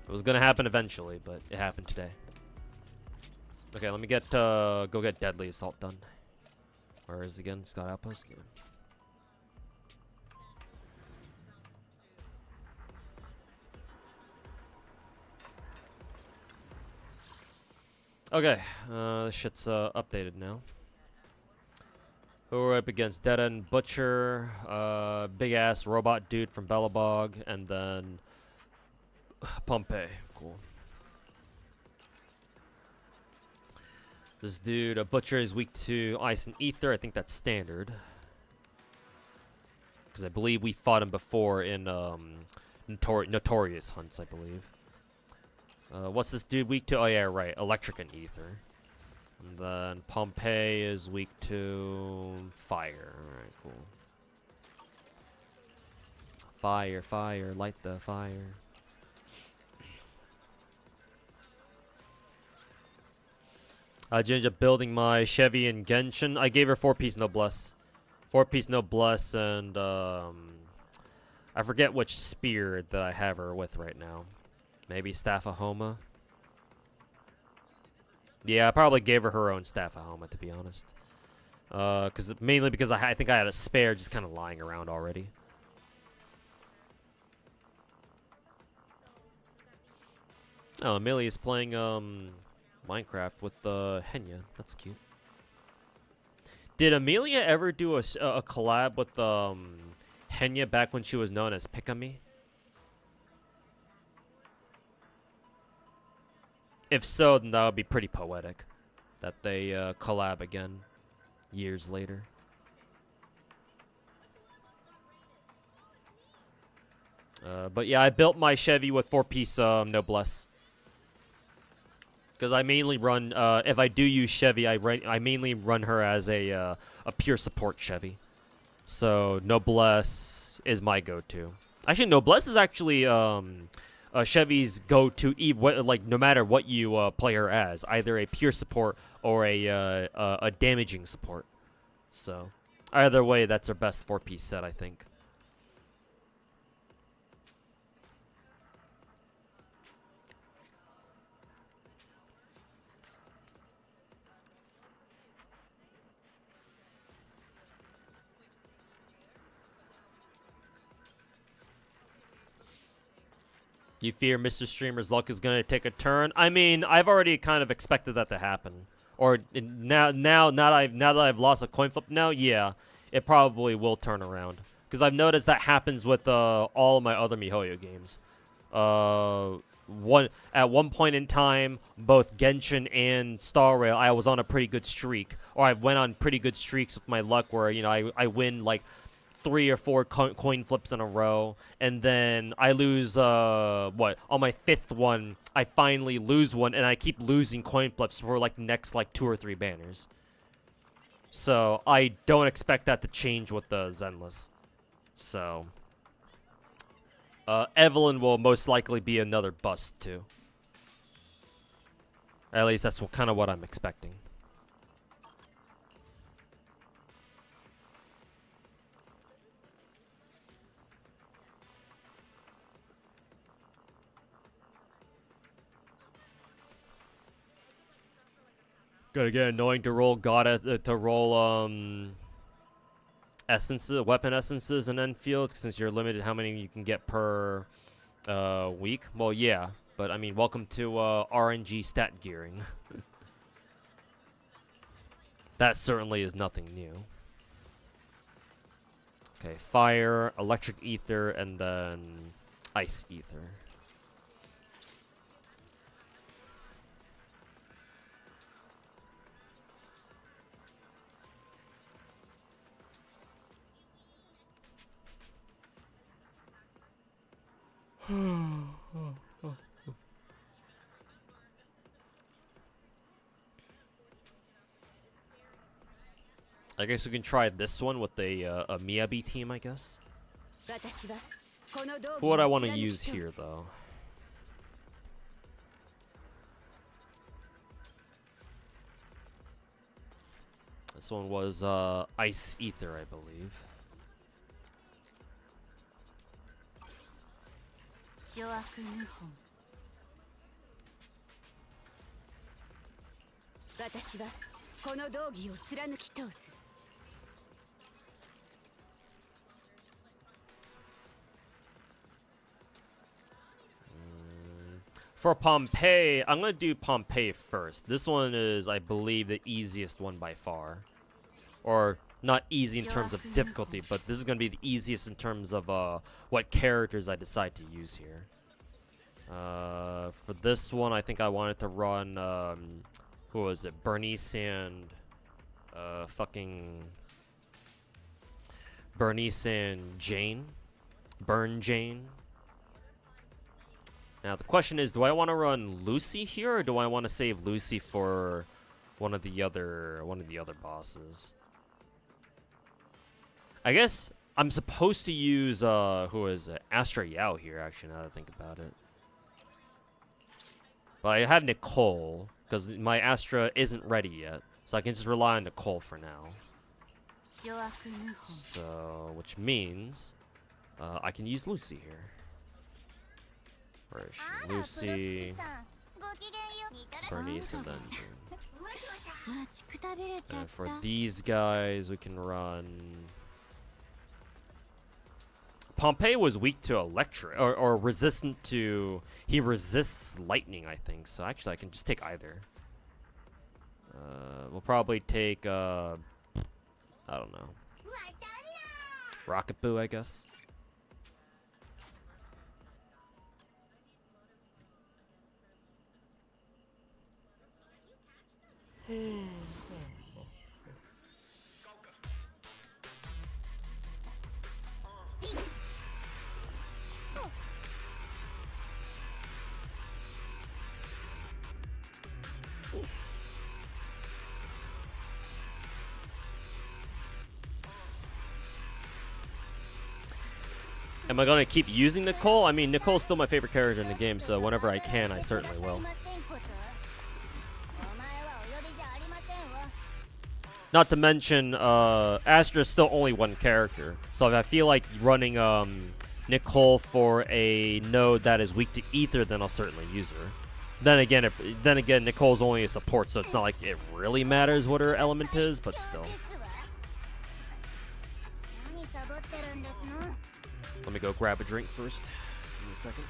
It was gonna happen eventually, but it happened today. Okay, let me get go get Deadly Assault done. Where is it again? Scott Outpost. Yeah. Okay, this shit's updated now. Who are up against? Dead End Butcher, big ass robot dude from Bellabog, and then Pompeii. Cool. This dude, a Butcher, is weak to Ice and Ether. I think that's standard. Because I believe we fought him before in Notorious Hunts, I believe. What's this dude weak to? Oh yeah, right. Electric and Ether. And then Pompeii is weak to fire. Alright, cool. Fire, fire, light the fire. I ended up building my Chevy and Genshin. I gave her 4-piece Noblesse. 4-piece Noblesse and I forget which spear that I have her with right now. Maybe Staff of Homa. Yeah, I probably gave her her own Staff of Homa, to be honest. Mainly because I think I had a spare just kind of lying around already. Oh, Amelia's playing Minecraft with Henya. That's cute. Did Amelia ever do a collab with Henya back when she was known as Pikami? If so, then that would be pretty poetic that they collab again years later. But yeah, I built my Chevy with 4-piece Noblesse. Because I mainly run, if I do use Chevy, I mainly run her as a pure support Chevy. So Noblesse is my go-to. Actually, Noblesse is actually Chevy's go-to, like no matter what you play her as, either a pure support or a damaging support. So either way, that's her best 4-piece set, I think. You fear Mr. Streamer's luck is gonna take a turn? I mean, I've already kind of expected that to happen. Or now that I've lost a coin flip now, yeah, it probably will turn around. Because I've noticed that happens with all of my other MiHoYo games. At one point in time, both Genshin and Star Rail, I was on a pretty good streak, or I went on pretty good streaks with my luck, where I win like 3 or 4 coin flips in a row, and then I lose on my 5th one I finally lose one, and I keep losing coin flips for like the next like 2 or 3 banners. So I don't expect that to change with the Zenless. So Evelyn will most likely be another bust too. At least that's kind of what I'm expecting. Gonna get annoying to roll essences, weapon essences in Enfield, since you're limited how many you can get per week. Well, yeah, but I mean, welcome to RNG stat gearing. That certainly is nothing new. Okay, fire, electric ether, and then ice ether. I guess we can try this one with a Miyabi team, I guess. Who would I want to use here, though? This one was Ice Ether, I believe. For Pompeii, I'm going to do Pompeii first. This one is, I believe, the easiest one by far. Or, not easy in terms of difficulty, but this is going to be the easiest in terms of what characters I decide to use here. For this one, I think I wanted to run, who was it? Bernice and, Bernice and Jane. Burn Jane. Now the question is, do I want to run Lucy here, or do I want to save Lucy for one of the other bosses? I guess I'm supposed to use who is it? Astra Yao here, actually, now that I think about it. But I have Nicole, because my Astra isn't ready yet, so I can just rely on Nicole for now. So, which means I can use Lucy here. Where is she? Lucy, Bernice, and then June. And for these guys, we can run. Pompeii was weak to electric, or resistant to. He resists lightning, I think. So actually, I can just take either. We'll probably take. I don't know. Rocket Boo, I guess. Am I gonna keep using Nicole? I mean, Nicole's still my favorite character in the game, so whenever I can, I certainly will. Not to mention, Astra's still only one character, so if I feel like running Nicole for a node that is weak to Ether, then I'll certainly use her. Then again, Nicole's only a support, so it's not like it really matters what her element is, but still. Let me go grab a drink first. Give me a second.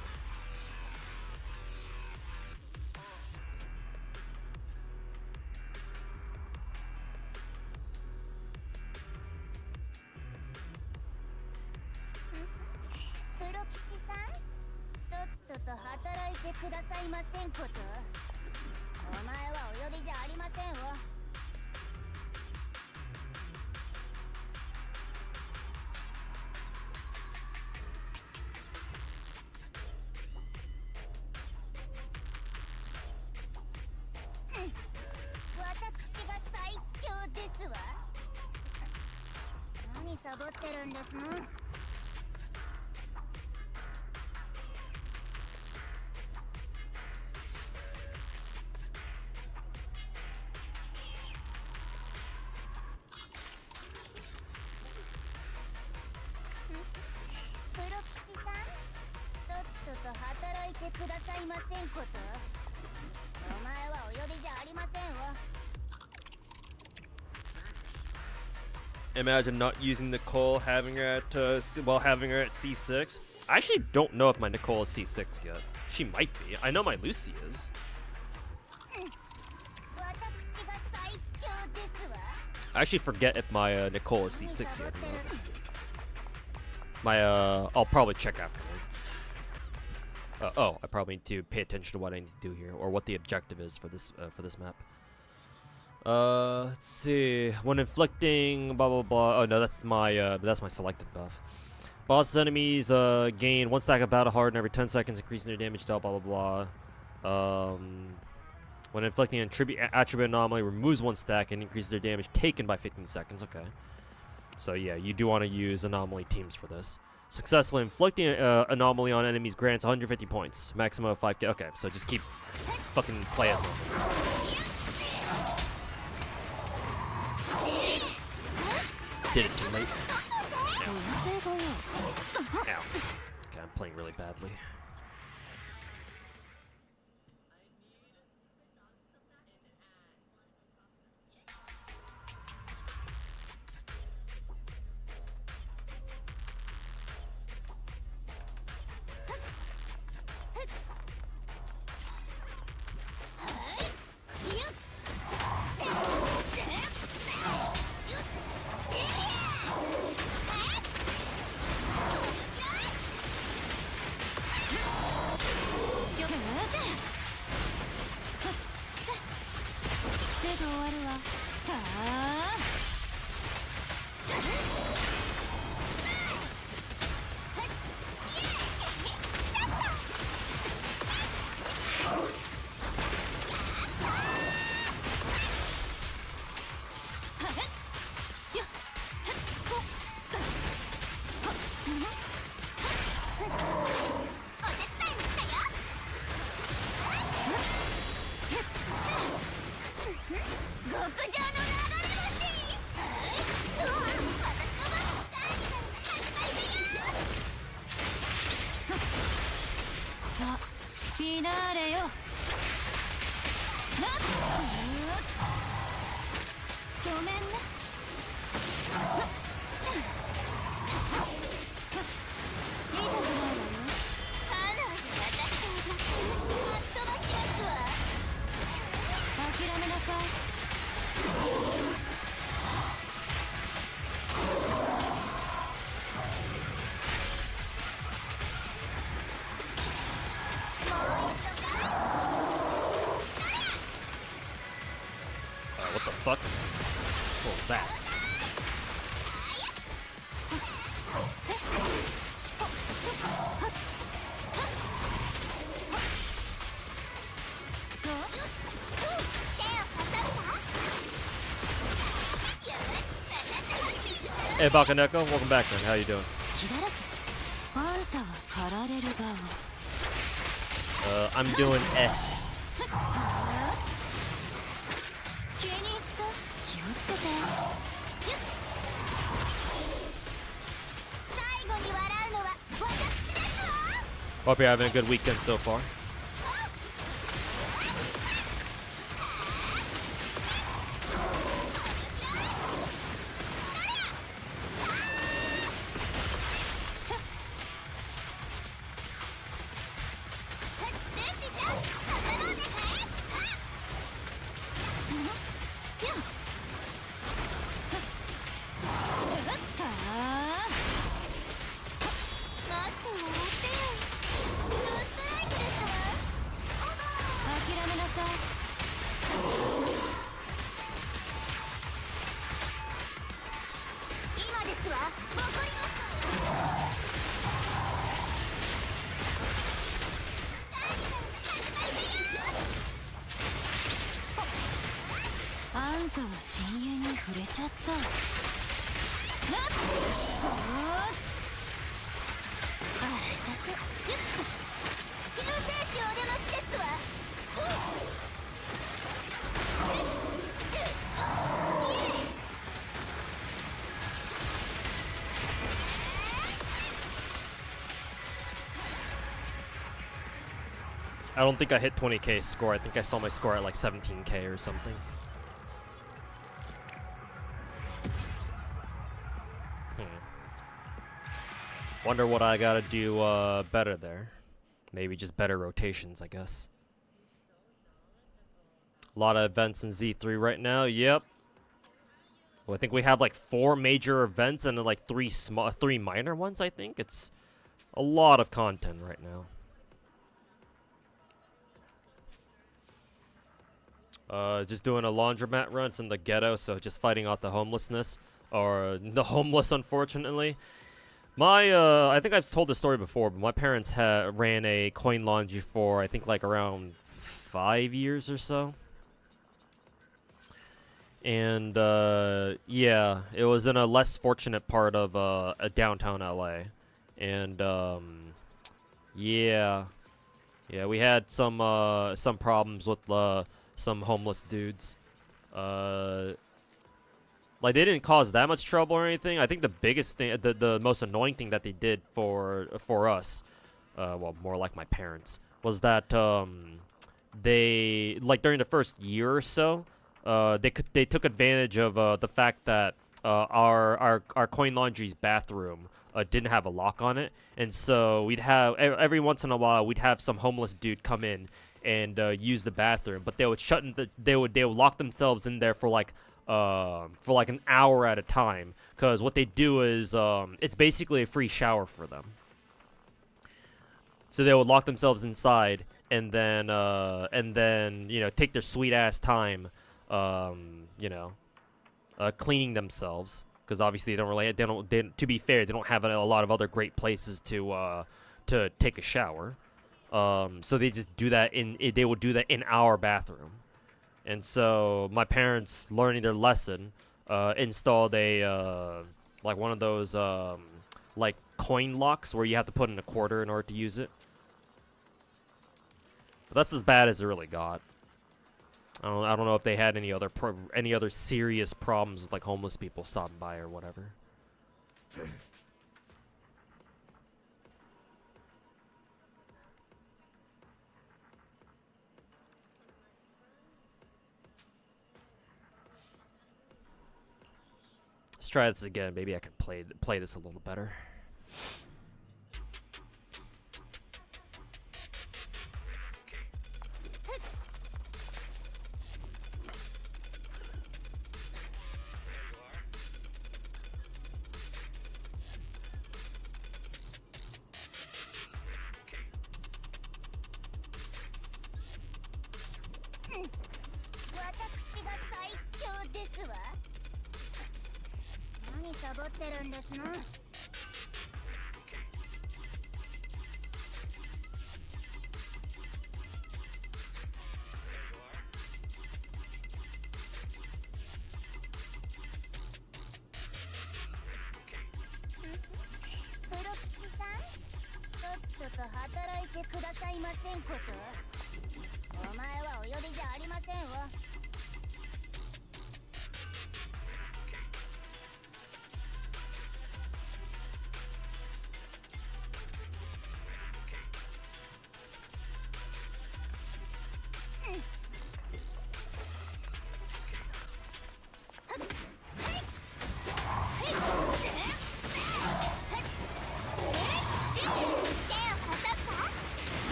Imagine not using Nicole, having her at having her at C6. I actually don't know if my Nicole is C6 yet. She might be. I know my Lucy is. I actually forget if my Nicole is C6 yet or not. I'll probably check afterwards. I probably need to pay attention to what I need to do here, or what the objective is for this map. Let's see. When inflicting, blah blah blah. Oh no, that's my selected buff. Boss enemies gain 1 stack of battle harden every 10 seconds, increasing their damage dealt. Blah blah blah. When inflicting an attribute anomaly, removes 1 stack and increases their damage taken by 15 seconds. Okay. So yeah, you do want to use anomaly teams for this. Successfully inflicting anomaly on enemies grants 150 points. Maximum of 5k. Okay, so just fucking play as normal. Did it too late. Ow. Okay, I'm playing really badly. What the fuck? What was that? Hey, Bakaneko, welcome back, man. How you doing? I'm doing eh. Hope you're having a good weekend so far. I don't think I hit 20k score. I think I saw my score at like 17k or something. Wonder what I gotta do better there. Maybe just better rotations, I guess. A lot of events in Z3 right now. Yep. Well, I think we have like 4 major events and then like 3 minor ones, I think. It's a lot of content right now. Just doing a laundromat run. It's in the ghetto, so just fighting out the homelessness. Or the homeless, unfortunately. My, I think I've told this story before, but my parents ran a coin laundry for, I think, like around 5 years or so. And yeah, it was in a less fortunate part of a downtown LA. And yeah, we had some problems with some homeless dudes. Like, they didn't cause that much trouble or anything. I think the biggest thing, the most annoying thing that they did for us, well, more like my parents, was that they, like, during the first year or so, they took advantage of the fact that our coin laundry's bathroom didn't have a lock on it, and so we'd have every once in a while we'd have some homeless dude come in and use the bathroom, but they would they would lock themselves in there for like an hour at a time, because what they do is it's basically a free shower for them. So they would lock themselves inside and then you know, take their sweet ass time you know, cleaning themselves, because obviously to be fair, they don't have a lot of other great places to take a shower. So they just do that they would do that in our bathroom. And so my parents, learning their lesson, installed a like one of those like coin locks where you have to put in a quarter in order to use it. But that's as bad as it really got. I don't know if they had any other serious problems with, like, homeless people stopping by or whatever. Let's try this again. Maybe I can play this a little better.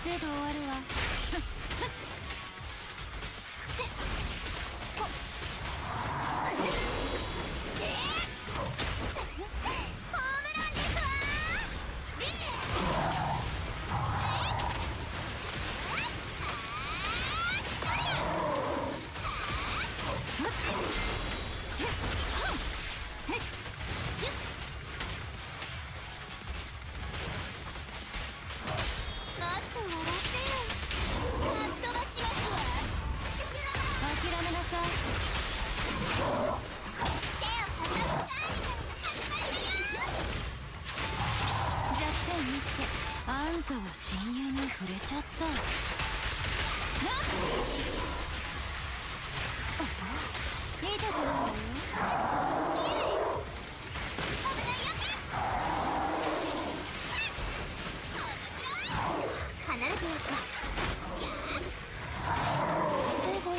すぐ終わるわ。あんたは深淵に触れちゃった。見てくれるわよ。離れてよ。成功よ。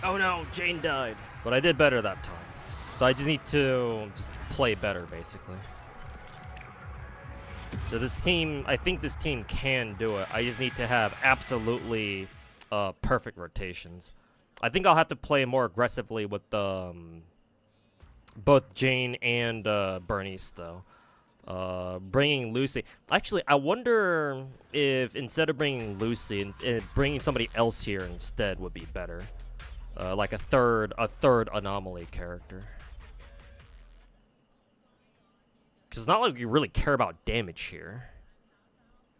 Oh no, Jane died. But I did better that time. So I just need to just play better, basically. So this team, I think this team can do it. I just need to have absolutely perfect rotations. I think I'll have to play more aggressively with both Jane and Bernice, though. Bringing Lucy. Actually, I wonder if instead of bringing Lucy, bringing somebody else here instead would be better. Like a third Anomaly character. Because it's not like we really care about damage here.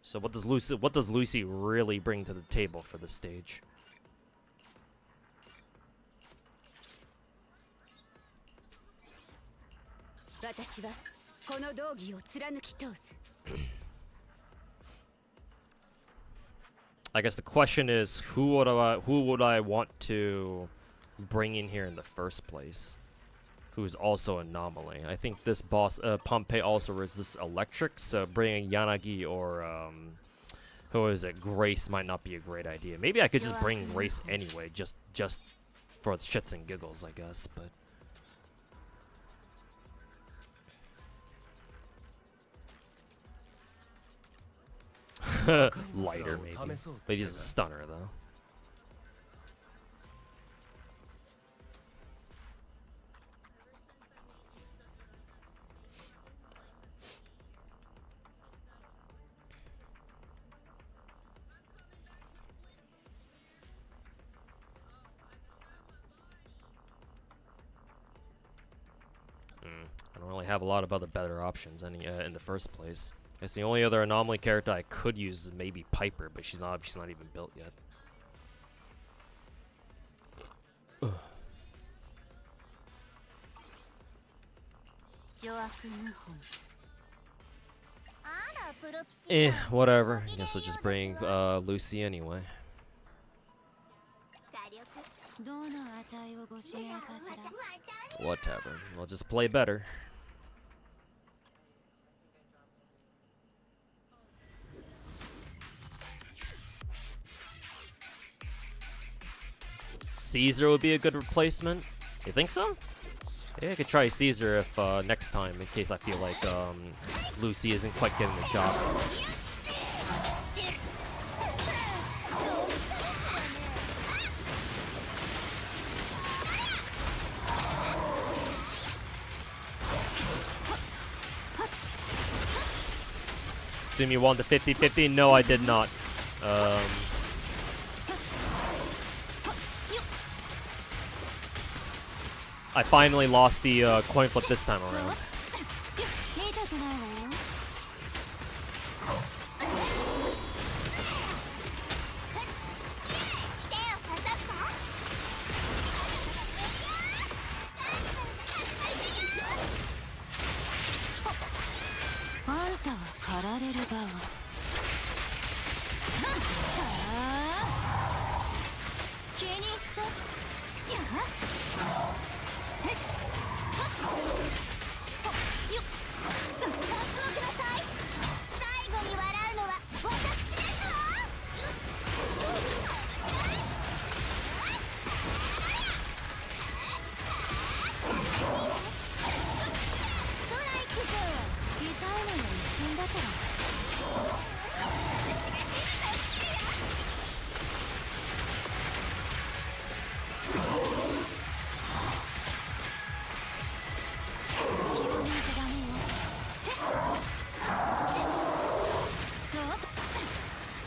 So what does Lucy really bring to the table for the stage? I guess the question is, who would I want to bring in here in the first place? Who's also Anomaly? I think this boss, Pompey, also resists electric, so bringing Yanagi or who is it, Grace might not be a great idea. Maybe I could just bring Grace anyway, just for shits and giggles, I guess. But lighter maybe, but he's a stunner though. I don't really have a lot of other better options in the first place. I guess the only other Anomaly character I could use is maybe Piper, but she's not even built yet. Whatever. I guess we'll just bring Lucy anyway. Whatever. We'll just play better. Caesar would be a good replacement. You think so? Yeah, I could try Caesar if next time, in case I feel like Lucy isn't quite getting the job. Assume you won the 50-50? No, I did not. I finally lost the coin flip this time around.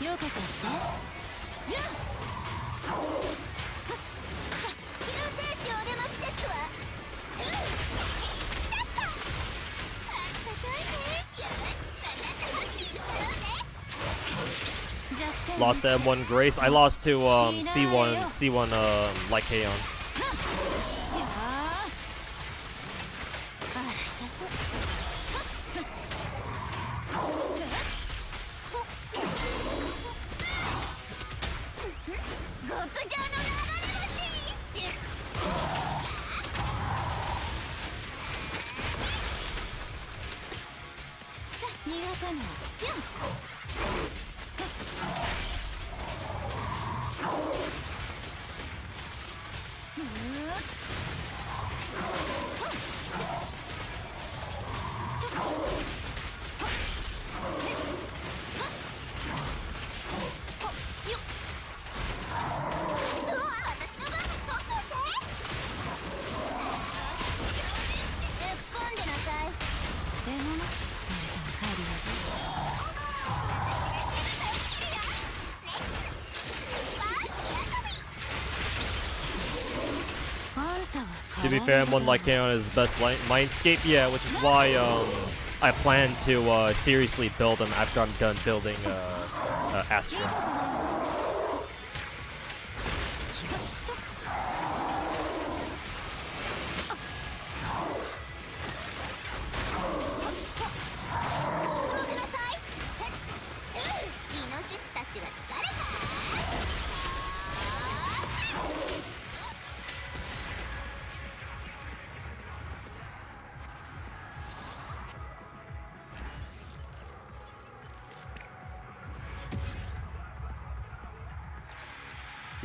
よけちゃって救世主お出ましですわ。Lost to M1 Grace. I lost to C1 Lycaon. To be fair, M1 Lycaon is the best Mindscape, yeah, which is why I plan to seriously build him after I'm done building Astra.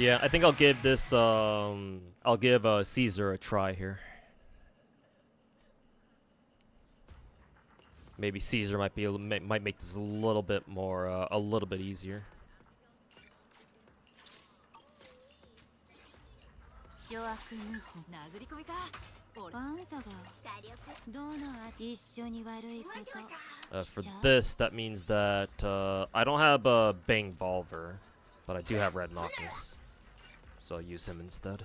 Yeah, I think I'll give this, I'll give Caesar a try here. Maybe Caesar might make this a little bit more, a little bit easier. For this, that means that I don't have a Bang Volver, but I do have Red Noctis. So I'll use him instead.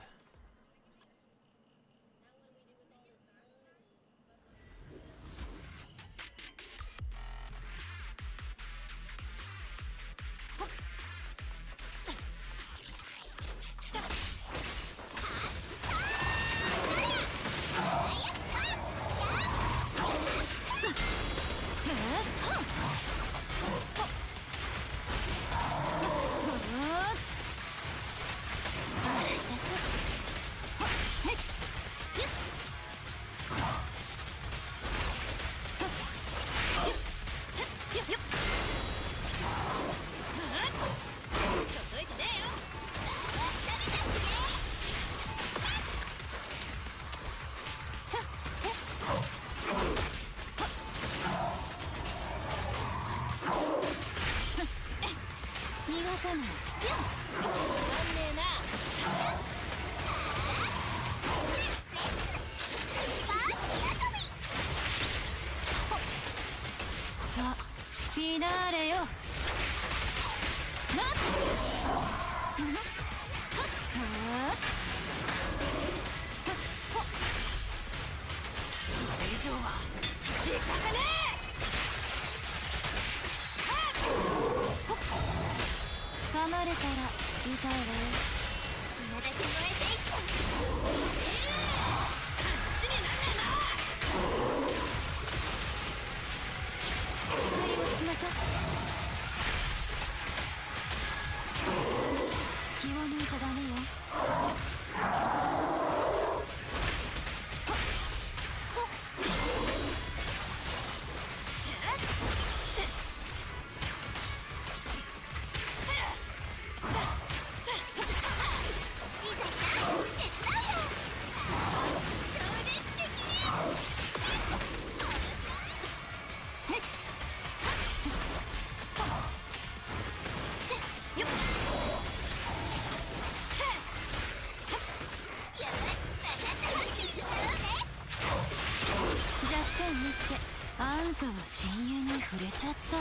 んたは深淵に触れちゃった。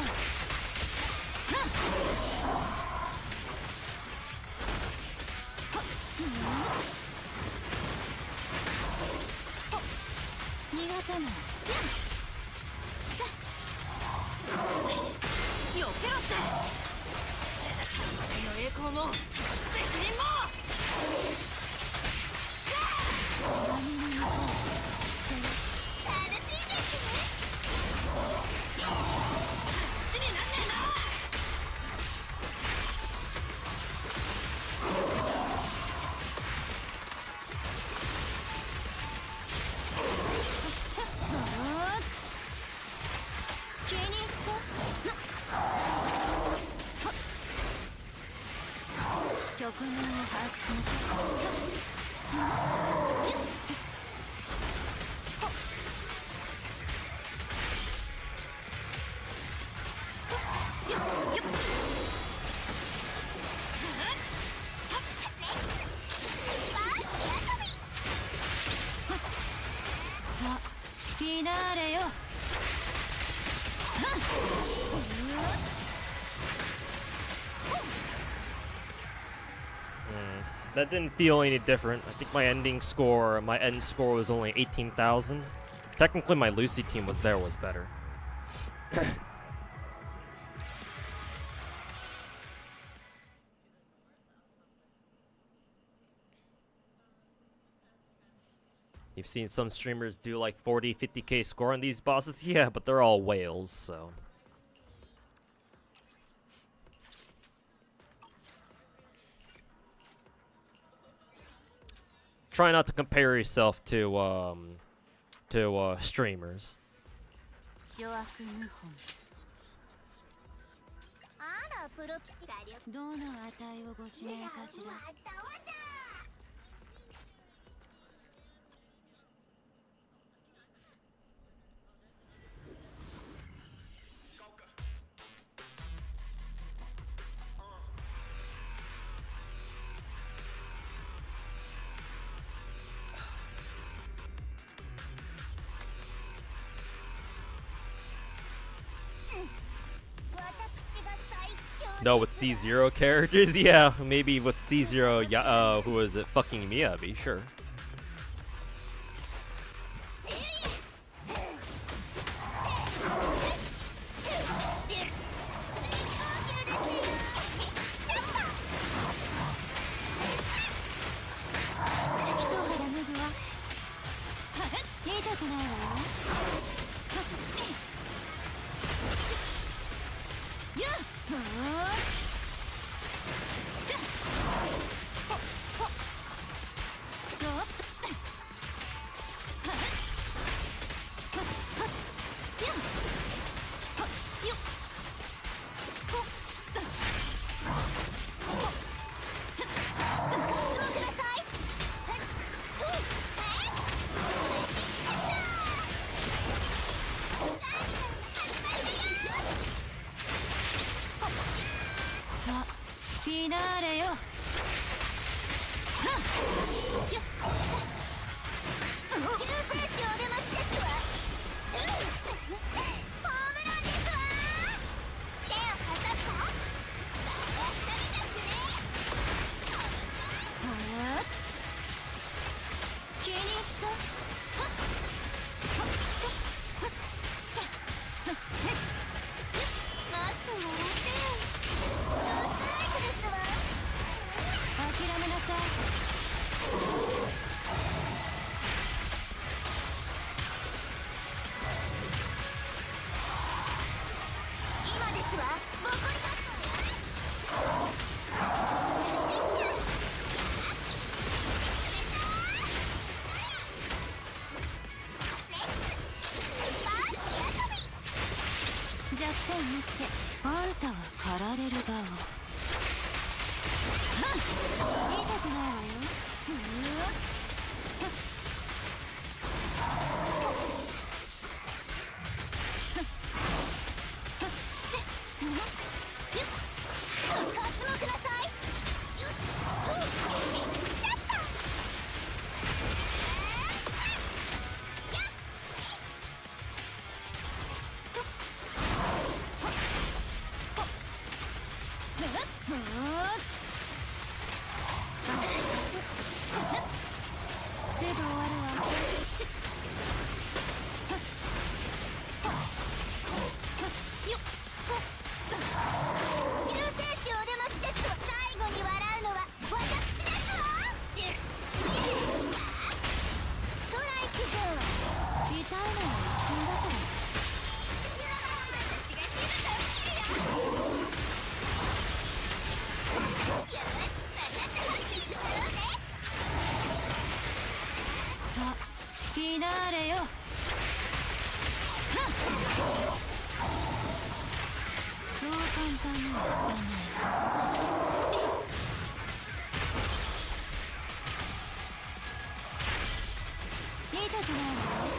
逃がさない。よけろって。の栄光も責任も。局面を把握しましょう。さあ、フィナーレよ。That didn't feel any different. I think my end score was only 18,000. Technically, my Lucy team was better. You've seen some streamers do like 40, 50k score on these bosses? Yeah, but they're all whales, so. Try not to compare yourself to streamers. どの値をご指名かしら。No, with C0 characters? Yeah, maybe with C0, who is it? Fucking Miyabi, sure.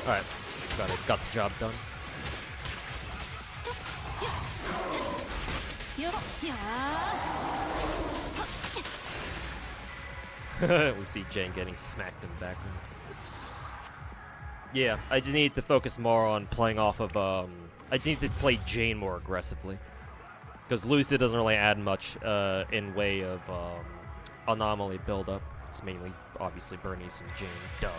Alright, got the job done. We see Jane getting smacked in the background. Yeah, I just need to focus more on playing off of, I just need to play Jane more aggressively. Because Lucy doesn't really add much, in way of, Anomaly build-up. It's mainly, obviously, Bernice and Jane. Duh.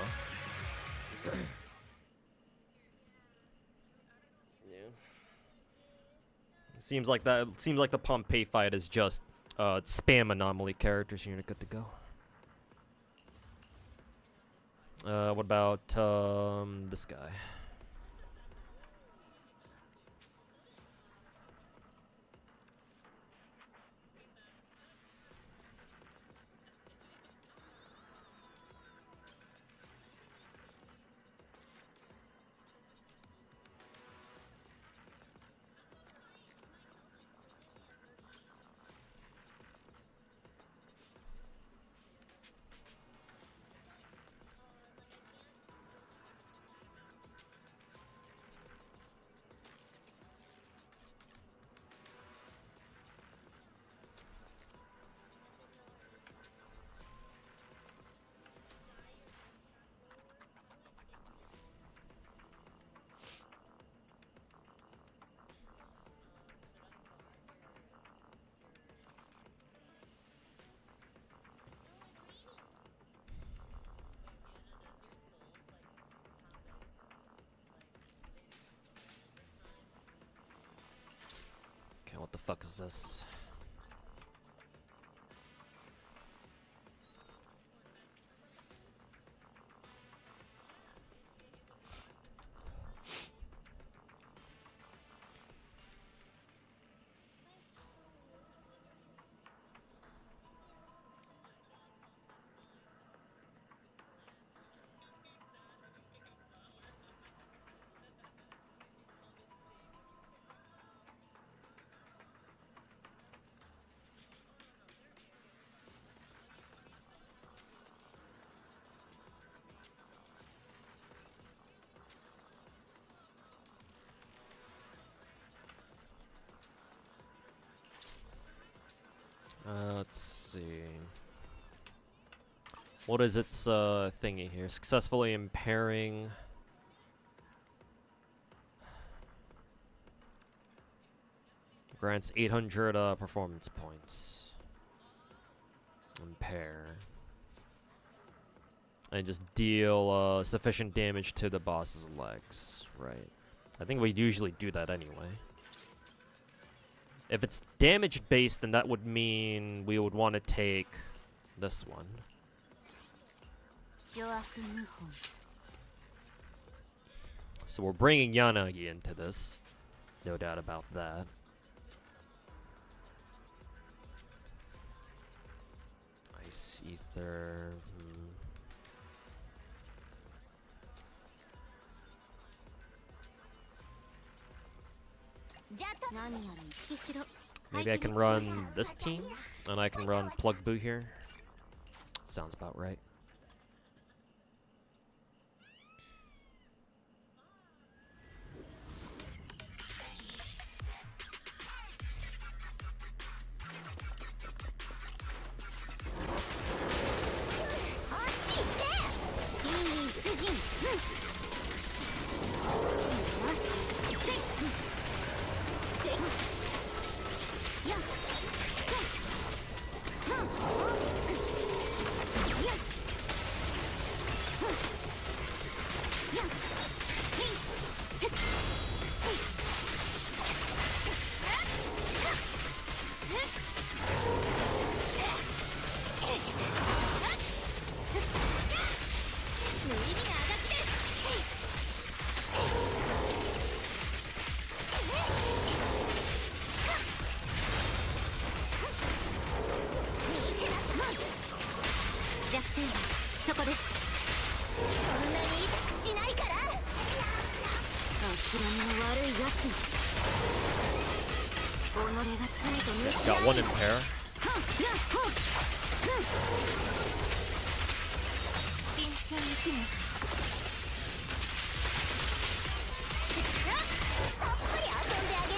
Yeah. Seems like the Pompeii fight is just, spam Anomaly characters and you're good to go. What about, this guy? Okay, what the fuck is this? Let's see. What is its thingy here? Successfully impairing. Grants 800 performance points. Impair. And just deal sufficient damage to the boss's legs. Right. I think we usually do that anyway. If it's damage based, then that would mean we would want to take this one. So we're bringing Yanagi into this. No doubt about that. Ice Ether. Maybe I can run this team, and I can run Plug Boo here. Sounds about right. Got one impair.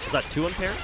Is that two impairs?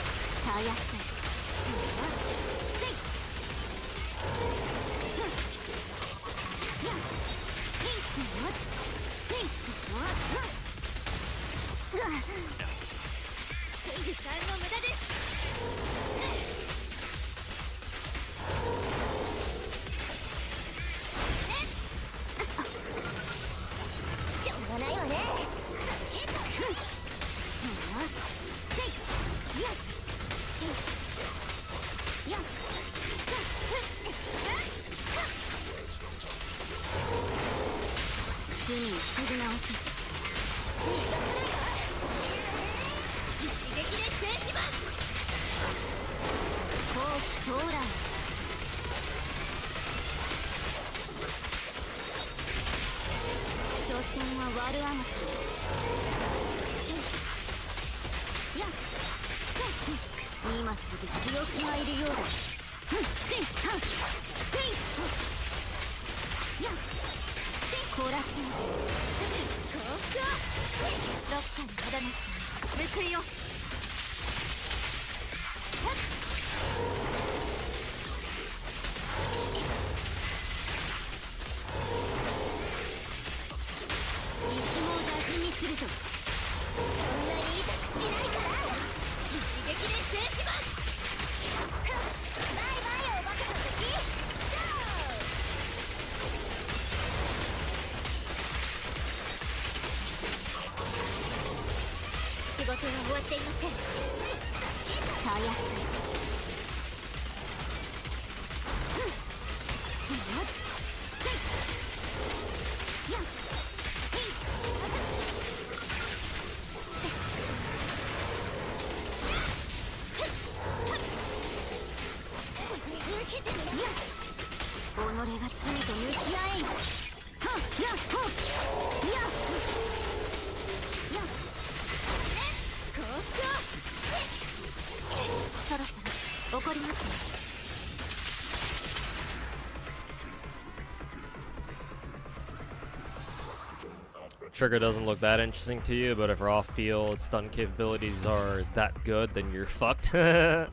Trigger doesn't look that interesting to you, but if her off-field stun capabilities are that good, then you're fucked. Get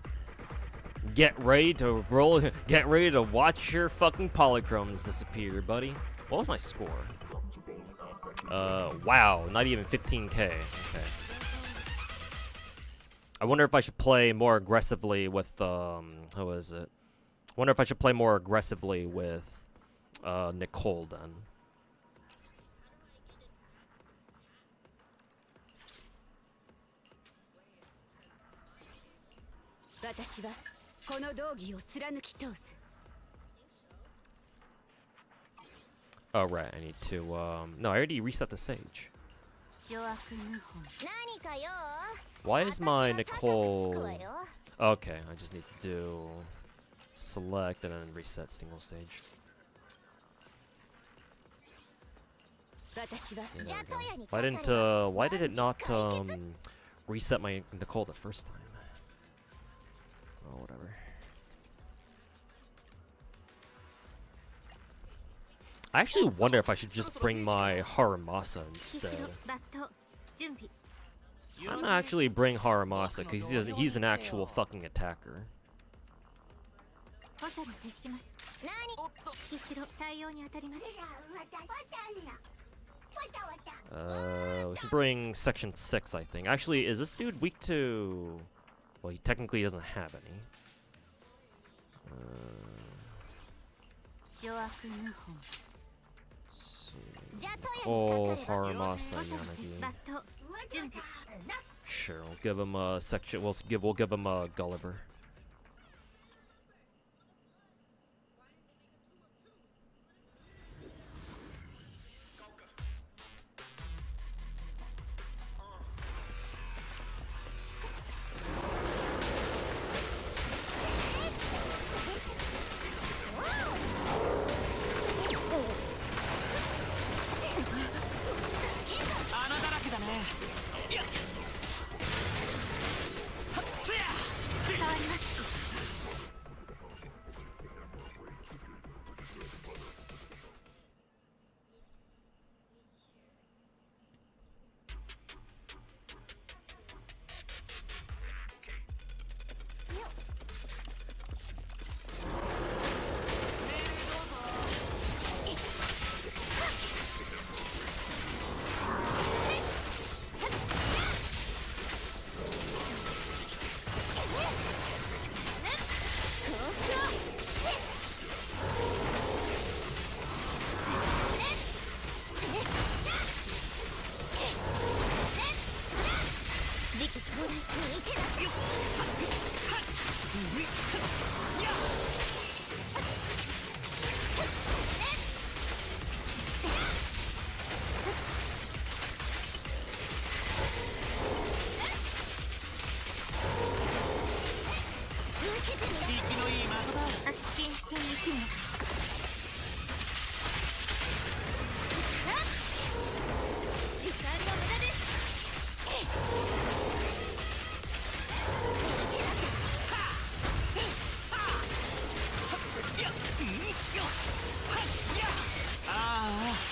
ready to roll. Get ready to watch your fucking polychromes disappear, buddy. What was my score? Wow, not even 15k. Okay. I wonder if I should play more aggressively with how is it? I wonder if I should play more aggressively with Nicole then. Oh right, I need to no, I already reset the sage. Why is my Nicole okay, I just need to do select and then reset single stage. Yeah, there we go. Why did it not reset my Nicole the first time? Oh, whatever. I actually wonder if I should just bring my Haramasa instead. I'm gonna actually bring Haramasa because he's an actual fucking attacker. We can bring section 6, I think. Actually, is this dude weak to... Well, he technically doesn't have any. Oh, Haramasa Yanagi. Sure, we'll give him a section. We'll give him a Gulliver.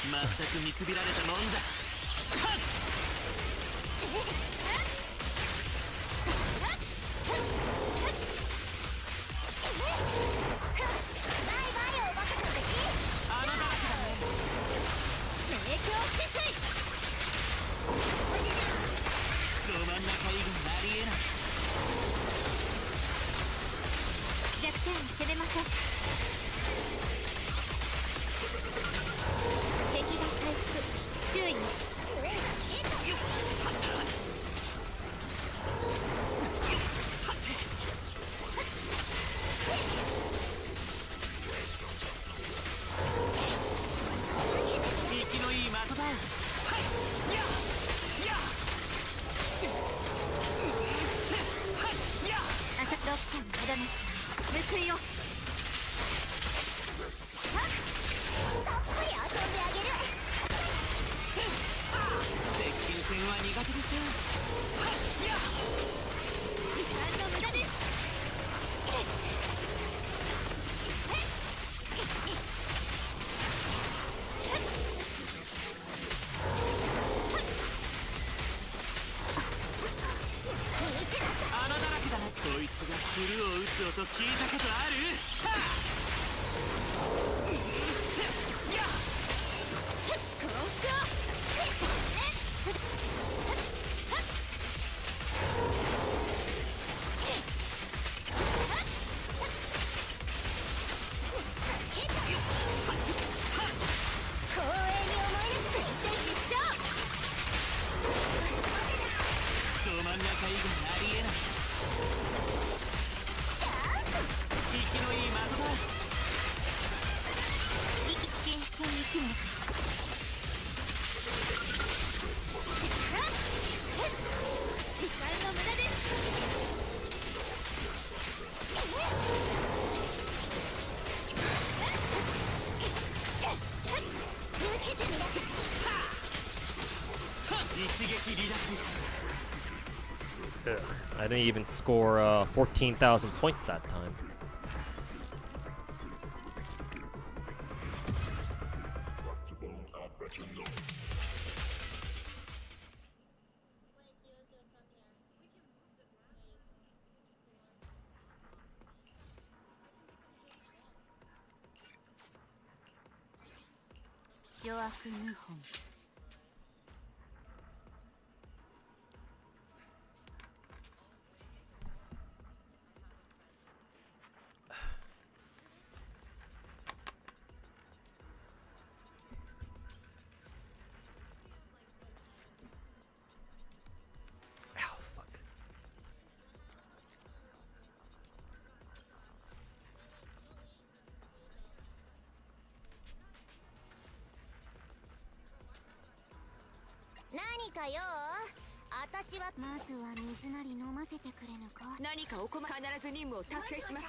全く見くびられたもんだ。ど真ん中以外ありえない。弱点を攻めましょう。敵が回復、注意。息のいい的だ。ロックの無駄な報いをたっぷり遊んであげる。接近戦は苦手ですよ。時間の無駄です。穴だらけだな。こいつがフルを打つ音聞いたことある？Ugh, I didn't even score 14,000 points that time.何かよ。私はまずは水なり飲ませてくれぬか。何かお困り。必ず任務を達成します。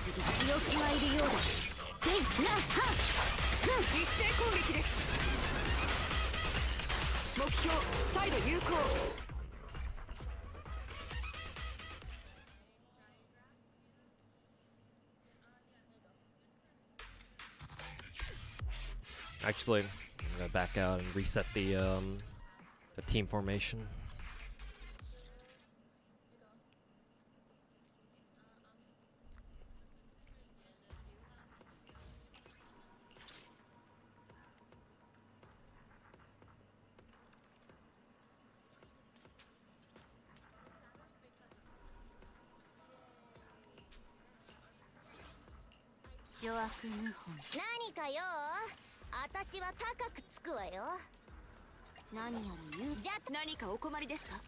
次強気がいるようだ。でなは一斉攻撃です。目標再度有効。Actually, I'm gonna back out and reset the team formation.何かお困りですか？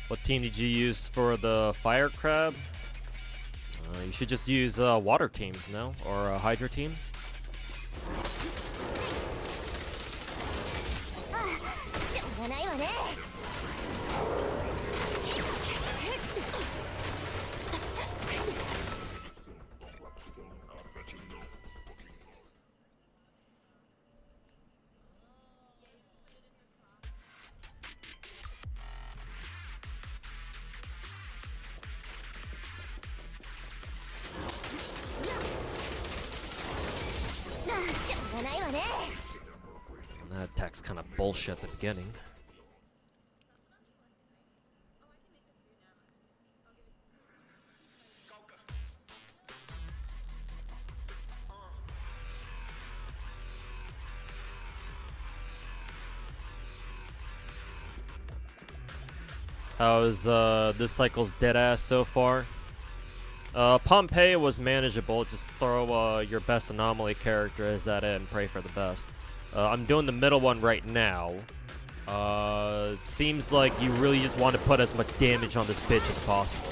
What team did you use for the fire crab? You should just use water teams now, or hydra teams. That attack's kind of bullshit at the beginning. How is this cycle's deadass so far? Pompeii was manageable. Just throw your best Anomaly character as that in, pray for the best. I'm doing the middle one right now. Seems like you really just want to put as much damage on this bitch as possible.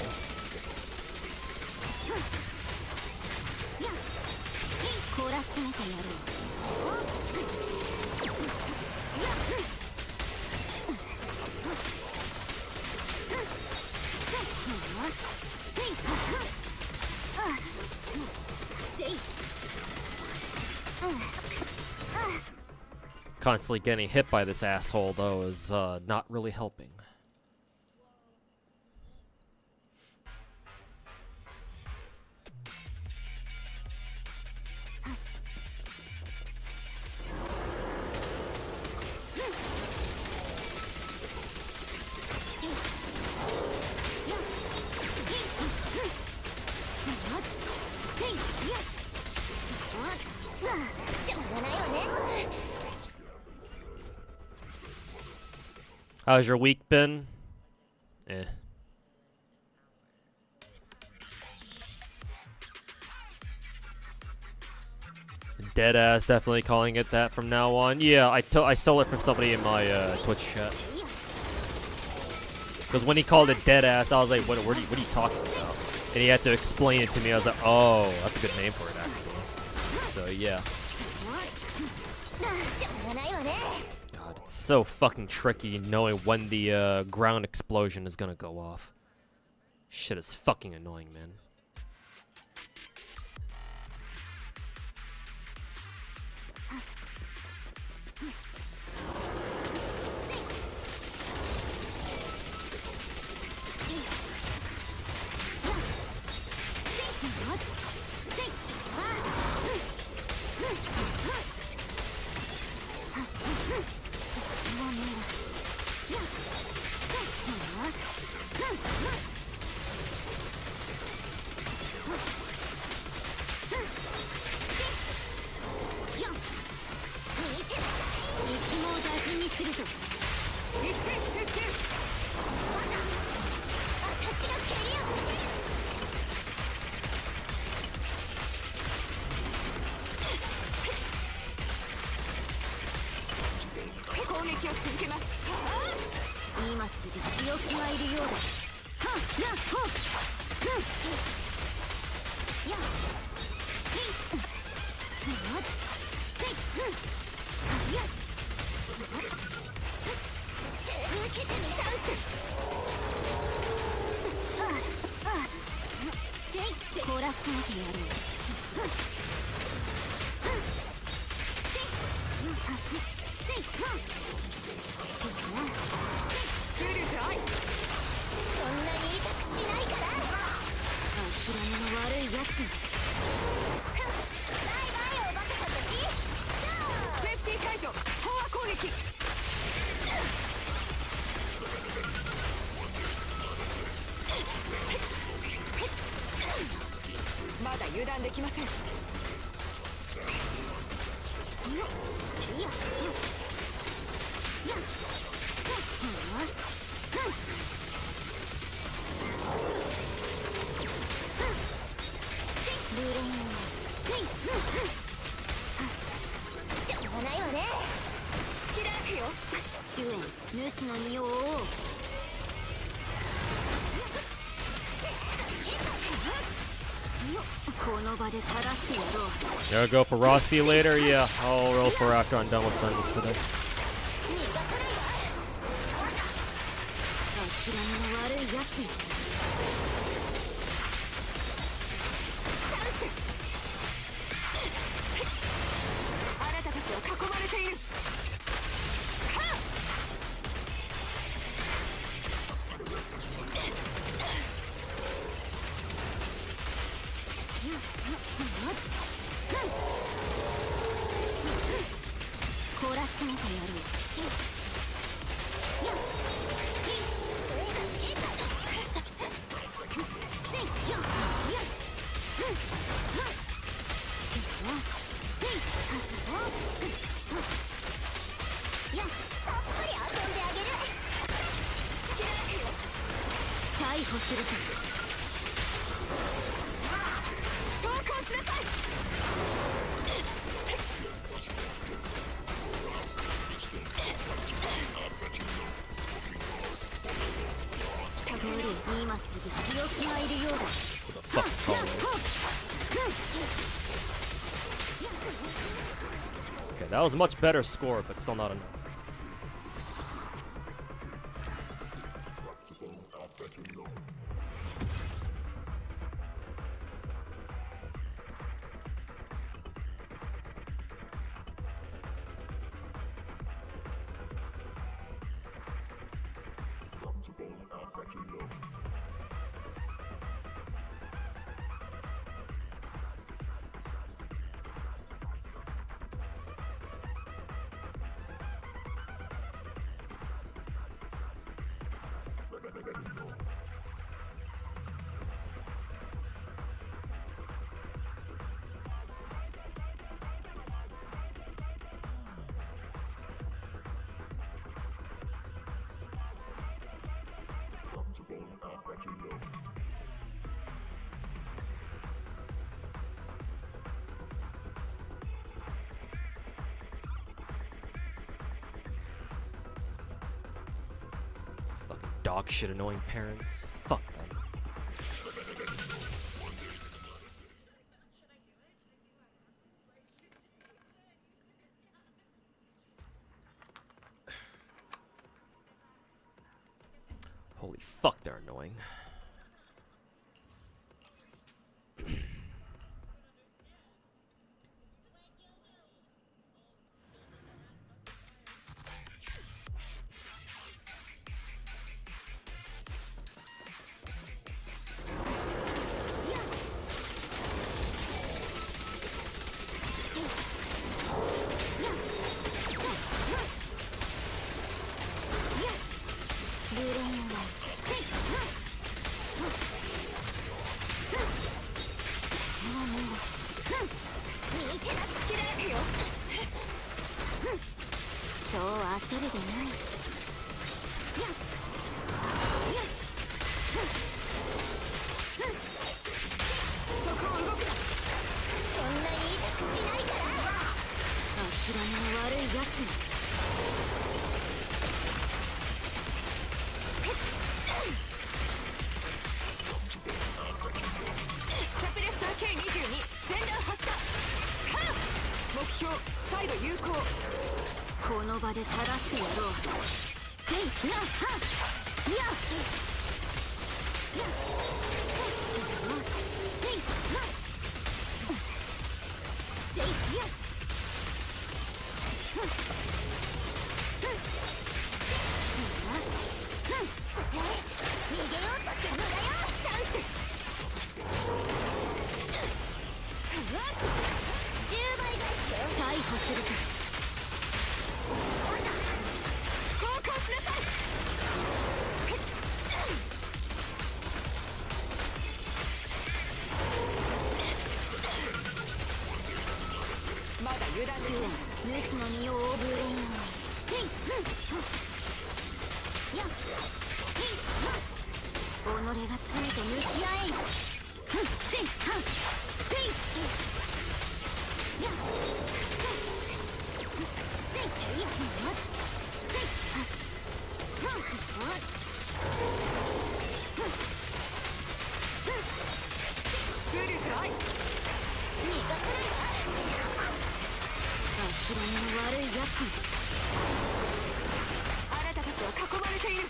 Constantly getting hit by this asshole, though, is not really helping. How's your week been? Eh. Deadass definitely calling it that from now on. Yeah, I stole it from somebody in my Twitch chat. Because when he called it Deadass, I was like, what are you talking about? And he had to explain it to me. I was like, oh, that's a good name for it, actually. So, yeah. God, it's so fucking tricky knowing when the ground explosion is gonna go off. Shit is fucking annoying, man. 凍らしめてやる。そんなに痛くしないから。諦めの悪いやつ。バイバイおバカさんたち。セーフティー解除。飽和攻撃。まだ油断できません。しょうがないわね。好きだらけよ。主演主の身を追おう。この場で垂らしてやろう。 Gotta go for Rossi later? Yeah, I'll roll for after I'm done with Zenless today. 諦めの悪いやつ。チャンス。あなたたちは囲まれている。凍らせめてやる。逮捕すると投降しなさい。無理、今すぐ強気がいるようだ。 What the fuck's calling me? Okay, that was a much better score, but still not enough. Fucking dog shit annoying parents. Fuck them. Holy fuck, they're annoying. 標再度有効。この場で垂らしてやろう。せいやはややせいやせいや逃げようとするのだよ。チャンス。10倍返しよ。逮捕するか。交換しなさい。まだ油断中。主の身をオーブレイン。やっ己が罪と向き合えん。せいはせいやせいやせいブルズアイ。逃がせないわ。諦めの悪いやつ。あなたたちは囲まれている。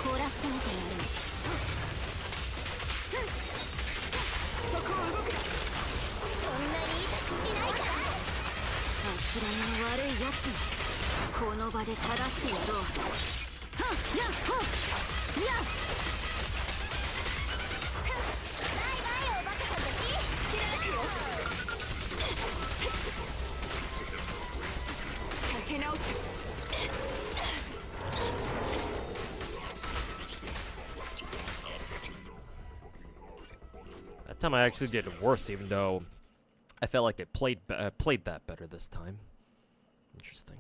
懲らしめてやる。そこを動くな。そんなに痛くしないから。諦めの悪いやつにこの場で垂らしてやろう。はっやっほっやっバイバイおバカさんたち。開くよ。立て直して。That time I actually did worse, even though I felt like it played that better this time. Interesting.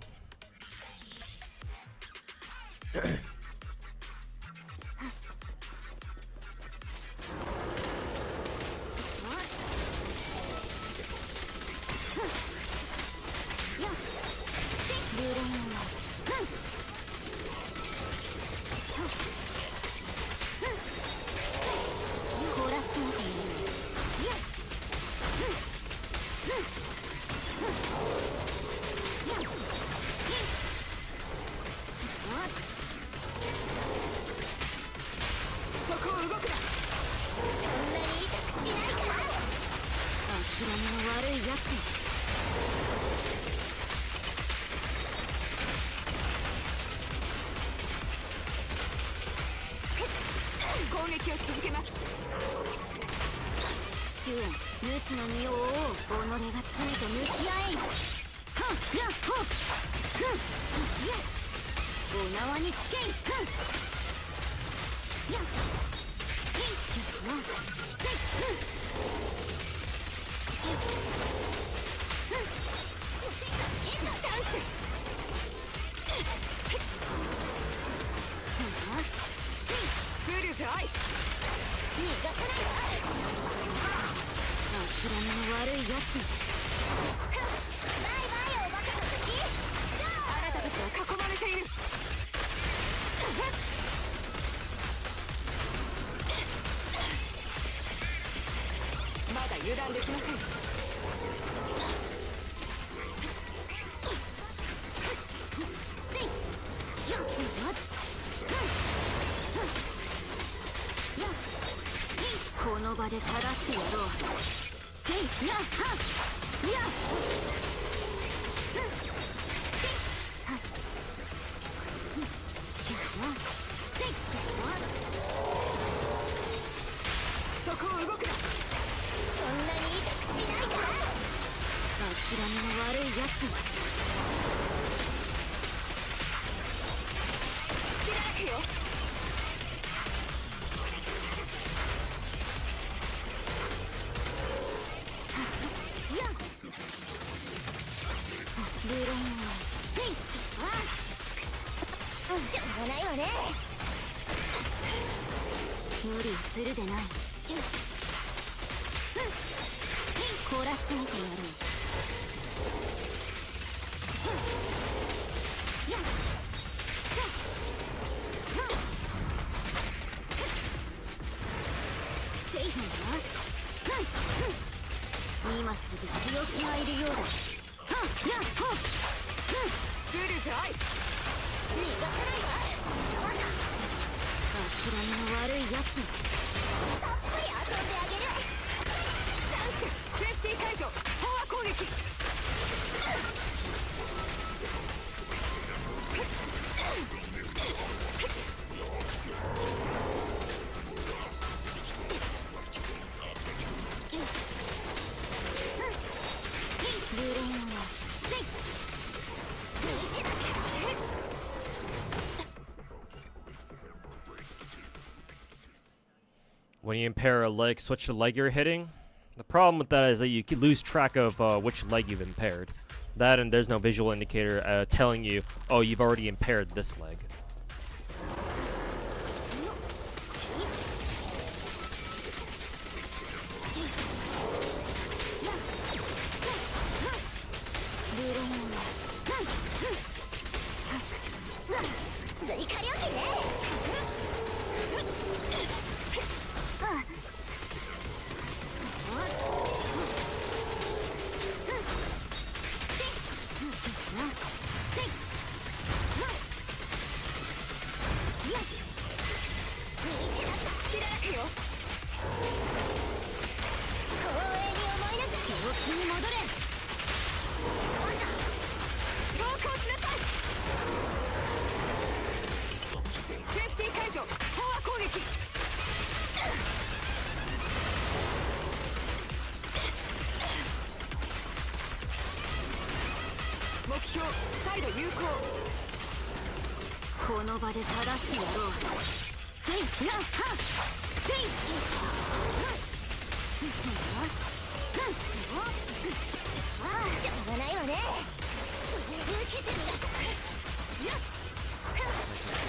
わね。無理するでない。懲らしめてやる。セイフンは今すぐ強気がいるようだ。ブルズアイ。逃がさないわ。諦めの悪いやつにたっぷり遊んであげる。チャンス。セーフティー解除。飽和攻撃。ブレインは見てだ。When you impair a leg, switch the leg you're hitting. The problem with that is that you can lose track of which leg you've impaired. That and there's no visual indicator telling you, oh, you've already impaired this leg.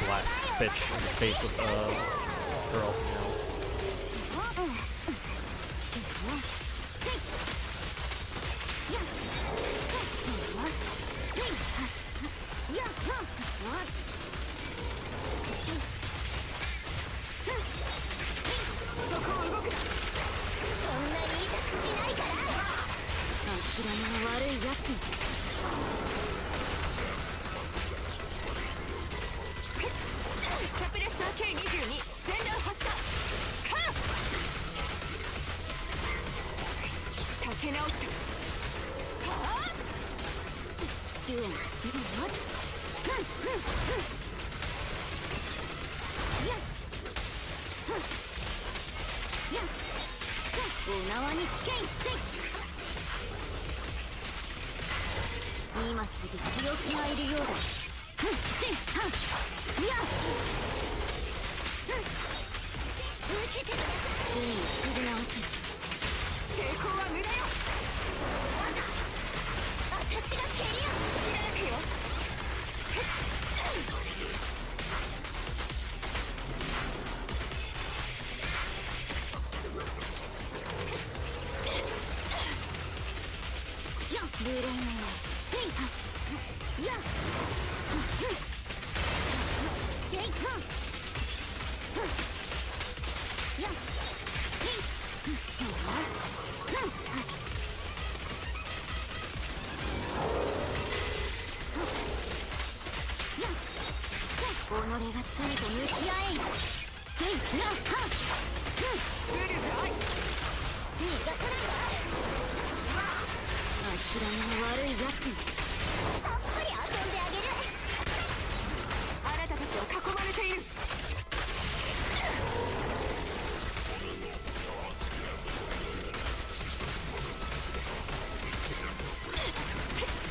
Blast this bitch in the face with girl.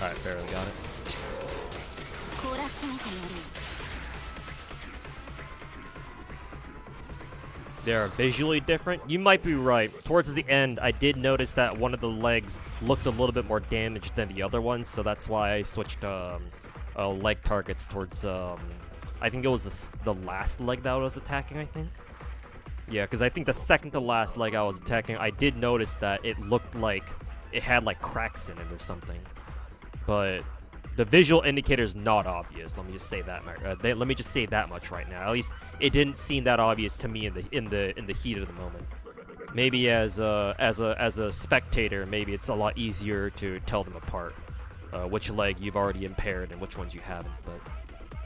Alright, barely got it. They are visually different. You might be right. Towards the end, I did notice that one of the legs looked a little bit more damaged than the other one, so that's why I switched leg targets towards I think it was the last leg that I was attacking, I think. Yeah, because I think the second to last leg I was attacking, I did notice that it looked like it had like cracks in it or something. But the visual indicator is not obvious. Let me just say that. Let me just say that much right now. At least it didn't seem that obvious to me in the heat of the moment. Maybe as a spectator, maybe it's a lot easier to tell them apart, which leg you've already impaired and which ones you haven't. But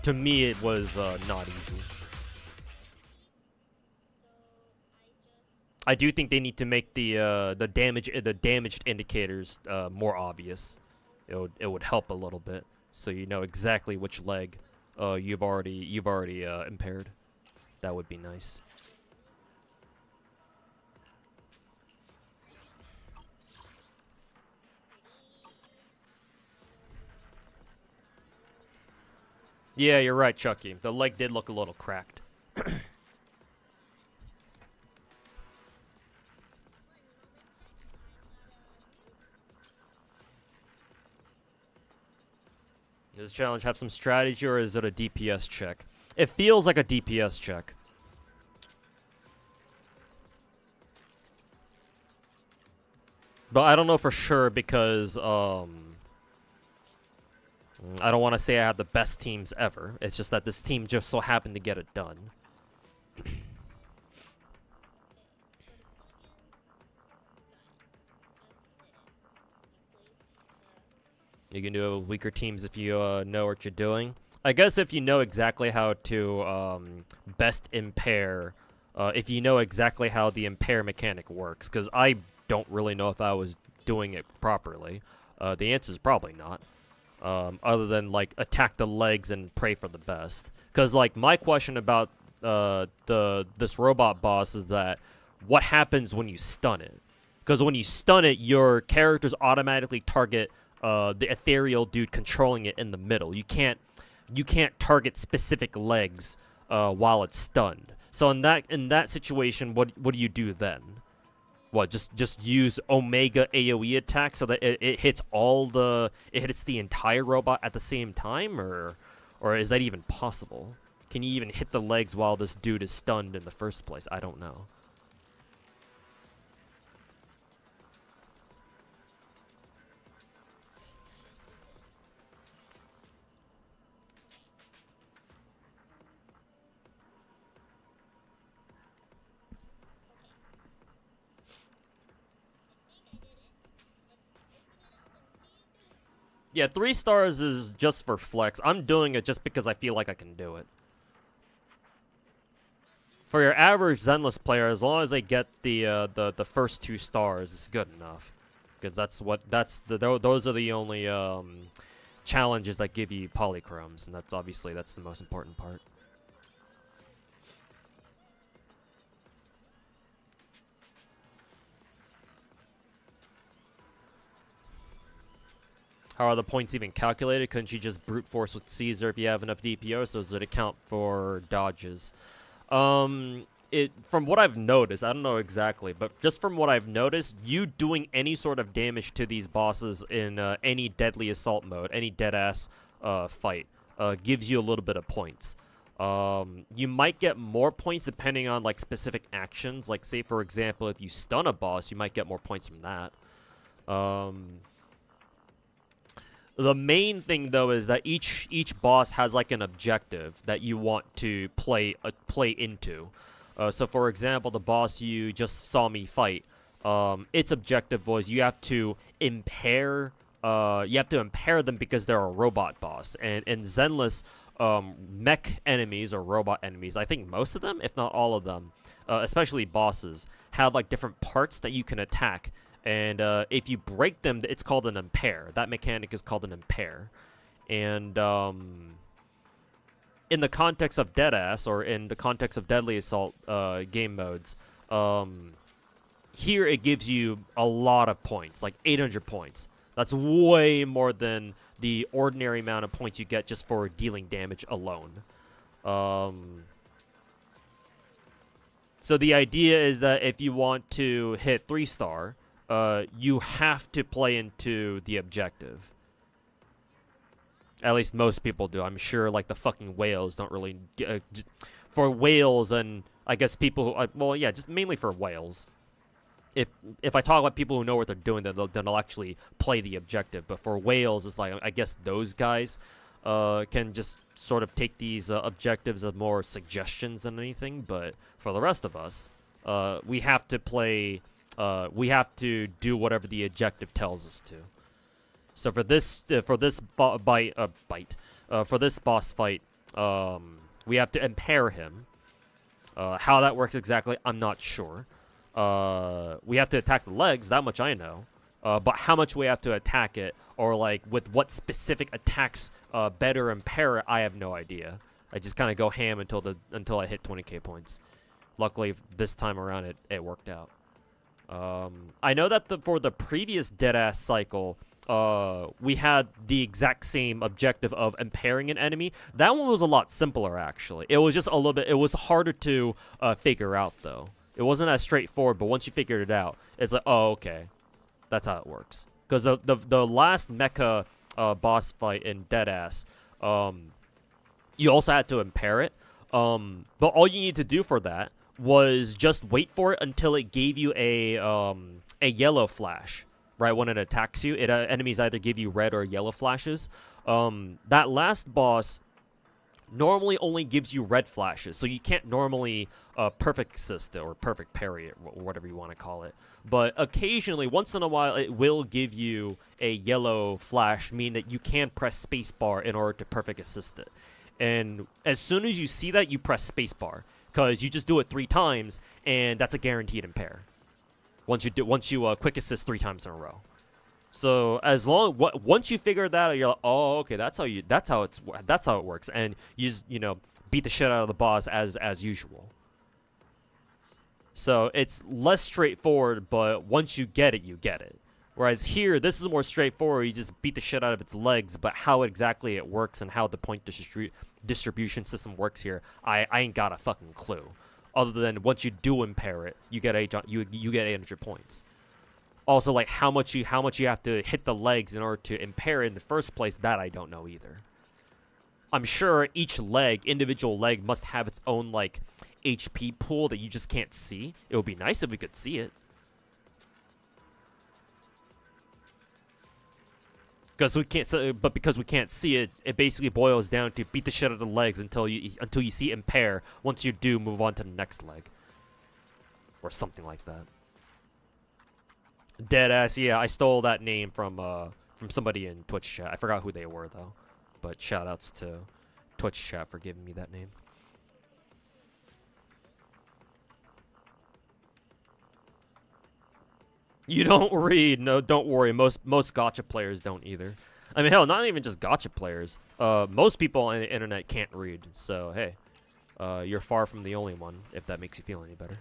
to me, it was not easy. I do think they need to make the damaged indicators more obvious. It would help a little bit, so you know exactly which leg you've already impaired. That would be nice. Yeah, you're right, Chucky. The leg did look a little cracked. Does this challenge have some strategy, or is it a DPS check? It feels like a DPS check. But I don't know for sure because, I don't want to say I have the best teams ever. It's just that this team just so happened to get it done. You can do weaker teams if you know what you're doing. I guess if you know exactly how to best impair, if you know exactly how the impair mechanic works, because I don't really know if I was doing it properly. The answer is probably not. Other than like attack the legs and pray for the best. Because like my question about this robot boss is that what happens when you stun it? Because when you stun it, your characters automatically target the ethereal dude controlling it in the middle. You can't target specific legs while it's stunned. So in that situation, what do you do then? What, just use Omega AoE attack so that it hits it hits the entire robot at the same time, or is that even possible? Can you even hit the legs while this dude is stunned in the first place? I don't know. Yeah, 3 stars is just for flex. I'm doing it just because I feel like I can do it. For your average Zenless player, as long as they get the first 2 stars, it's good enough. Because those are the only challenges that give you polychromes, and that's the most important part. How are the points even calculated? Couldn't you just brute force with Caesar if you have enough DPO? So does it account for dodges? From what I've noticed, I don't know exactly, but just from what I've noticed, you doing any sort of damage to these bosses in any deadly assault mode, any deadass fight, gives you a little bit of points. You might get more points depending on like specific actions. Like say for example, if you stun a boss, you might get more points from that. The main thing, though, is that each boss has like an objective that you want to play into. So, for example, the boss you just saw me fight, its objective was you have to impair them because they're a robot boss. And in Zenless, mech enemies or robot enemies, I think most of them, if not all of them, especially bosses, have like different parts that you can attack. And if you break them, it's called an impair. That mechanic is called an impair. And in the context of Deadass, or in the context of Deadly Assault game modes, here it gives you a lot of points, like 800 points. That's way more than the ordinary amount of points you get just for dealing damage alone. So the idea is that if you want to hit 3-star, you have to play into the objective. At least most people do. I'm sure like the fucking whales don't really for whales and I guess people who, well yeah, just mainly for whales. If I talk about people who know what they're doing, then they'll actually play the objective. But for whales, it's like I guess those guys can just sort of take these objectives as more suggestions than anything. But for the rest of us, we have to play. We have to do whatever the objective tells us to. So for this for this boss fight, we have to impair him. How that works exactly, I'm not sure. We have to attack the legs, that much I know. But how much we have to attack it, or like with what specific attacks better impair it, I have no idea. I just kind of go ham until I hit 20k points. Luckily, this time around, it worked out. I know that for the previous Deadass cycle, we had the exact same objective of impairing an enemy. That one was a lot simpler, actually. It was just a little bit. It was harder to figure out, though. It wasn't as straightforward, but once you figured it out, it's like, oh, okay, that's how it works. Because the last mecha boss fight in Deadass, you also had to impair it. But all you need to do for that was just wait for it until it gave you a yellow flash. Right when it attacks you, enemies either give you red or yellow flashes. That last boss normally only gives you red flashes, so you can't normally perfect assist it or perfect parry it, or whatever you want to call it. But occasionally, once in a while, it will give you a yellow flash, meaning that you can press spacebar in order to perfect assist it. And as soon as you see that, you press spacebar, because you just do it 3 times, and that's a guaranteed impair. Once you quick assist 3 times in a row. So once you figure that out, you're like, oh, okay, that's how it works, and you know, beat the shit out of the boss as usual. So it's less straightforward, but once you get it, you get it. Whereas here, this is more straightforward. You just beat the shit out of its legs, but how exactly it works and how the point distribution system works here, I ain't got a fucking clue. Other than once you do impair it, you get 800 points. Also, like how much you have to hit the legs in order to impair it in the first place, that I don't know either. I'm sure each individual leg must have its own like HP pool that you just can't see. It would be nice if we could see it. Because we can't see it, it basically boils down to beat the shit out of the legs until you see impair. Once you do, move on to the next leg, or something like that. Deadass, yeah, I stole that name from somebody in Twitch chat. I forgot who they were though, but shoutouts to Twitch chat for giving me that name. You don't read. No, don't worry. Most gacha players don't either. I mean, hell, not even just gacha players. Most people on the internet can't read. So, hey, you're far from the only one, if that makes you feel any better.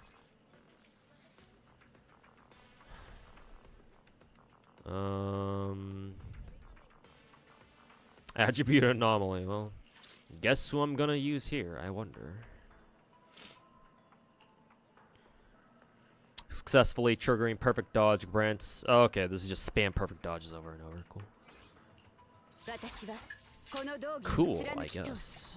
Attribute Anomaly. Well, guess who I'm gonna use here, I wonder. Successfully triggering perfect dodge grants. Oh, okay, this is just spam perfect dodges over and over. Cool. Cool, I guess.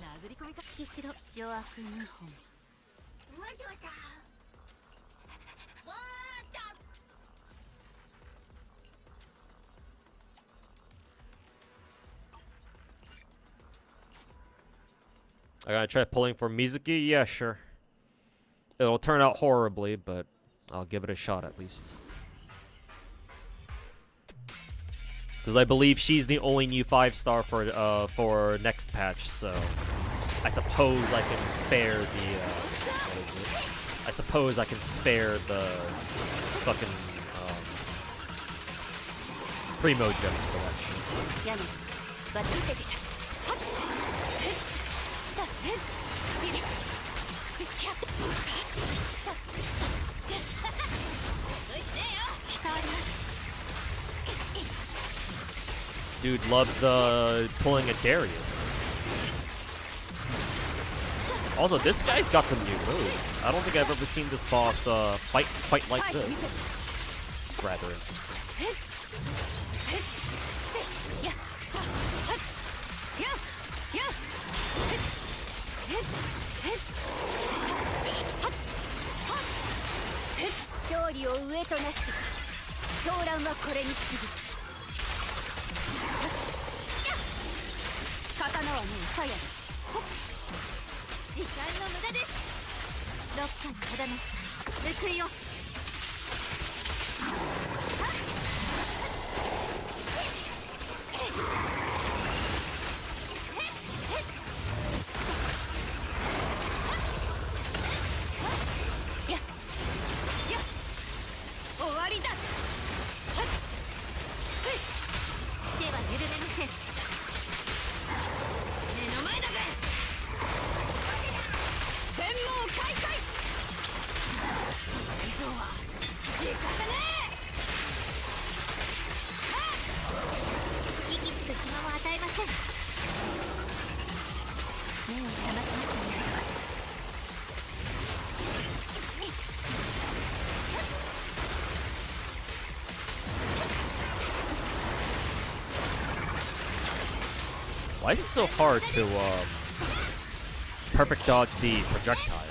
I gotta try pulling for Mizuki? Yeah, sure. It'll turn out horribly, but I'll give it a shot at least. Because I believe she's the only new 5-star for next patch, so I suppose I can spare the I suppose I can spare the fucking Primo Gems collection. Dude loves pulling a Darius. Also, this guy's got some new moves. I don't think I've ever seen this boss fight like this. Rather interesting. 勝利を上となし狂乱はこれに次ぐ刀はもうファイアだ時間の無駄ですロッカーにただなし報いよ終わりだでは緩めません目の前だぜ全網開会以上は時間だね息つく暇も与えません目を覚ましましたねWhy is it so hard to perfect dodge the projectiles?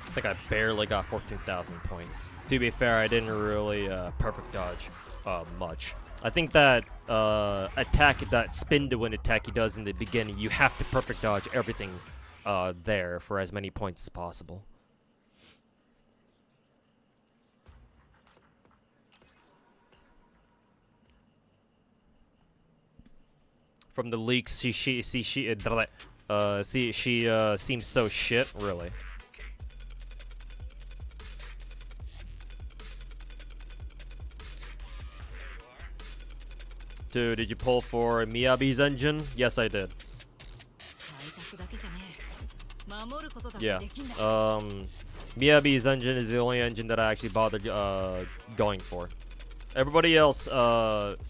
I think I barely got 14,000 points. To be fair, I didn't really perfect dodge much. I think that attack, that spin to win attack he does in the beginning, you have to perfect dodge everything there for as many points as possible. From the leaks, she seems so shit, really. Dude, did you pull for Miyabi's engine? Yes, I did. Yeah. Miyabi's engine is the only engine that I actually bothered going for. Everybody else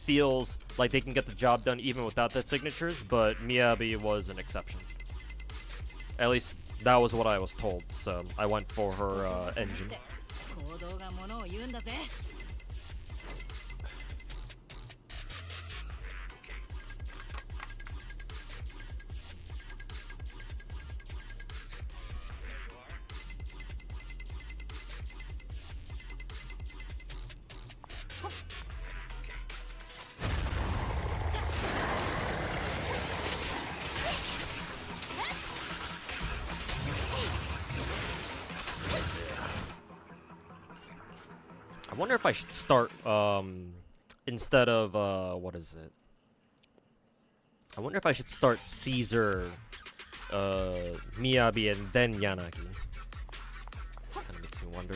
feels like they can get the job done even without the signatures, but Miyabi was an exception. At least that was what I was told, so I went for her engine. I wonder if I should start, instead of, what is it? I wonder if I should start Caesar, Miyabi, and then Yanagi. Kinda makes me wonder.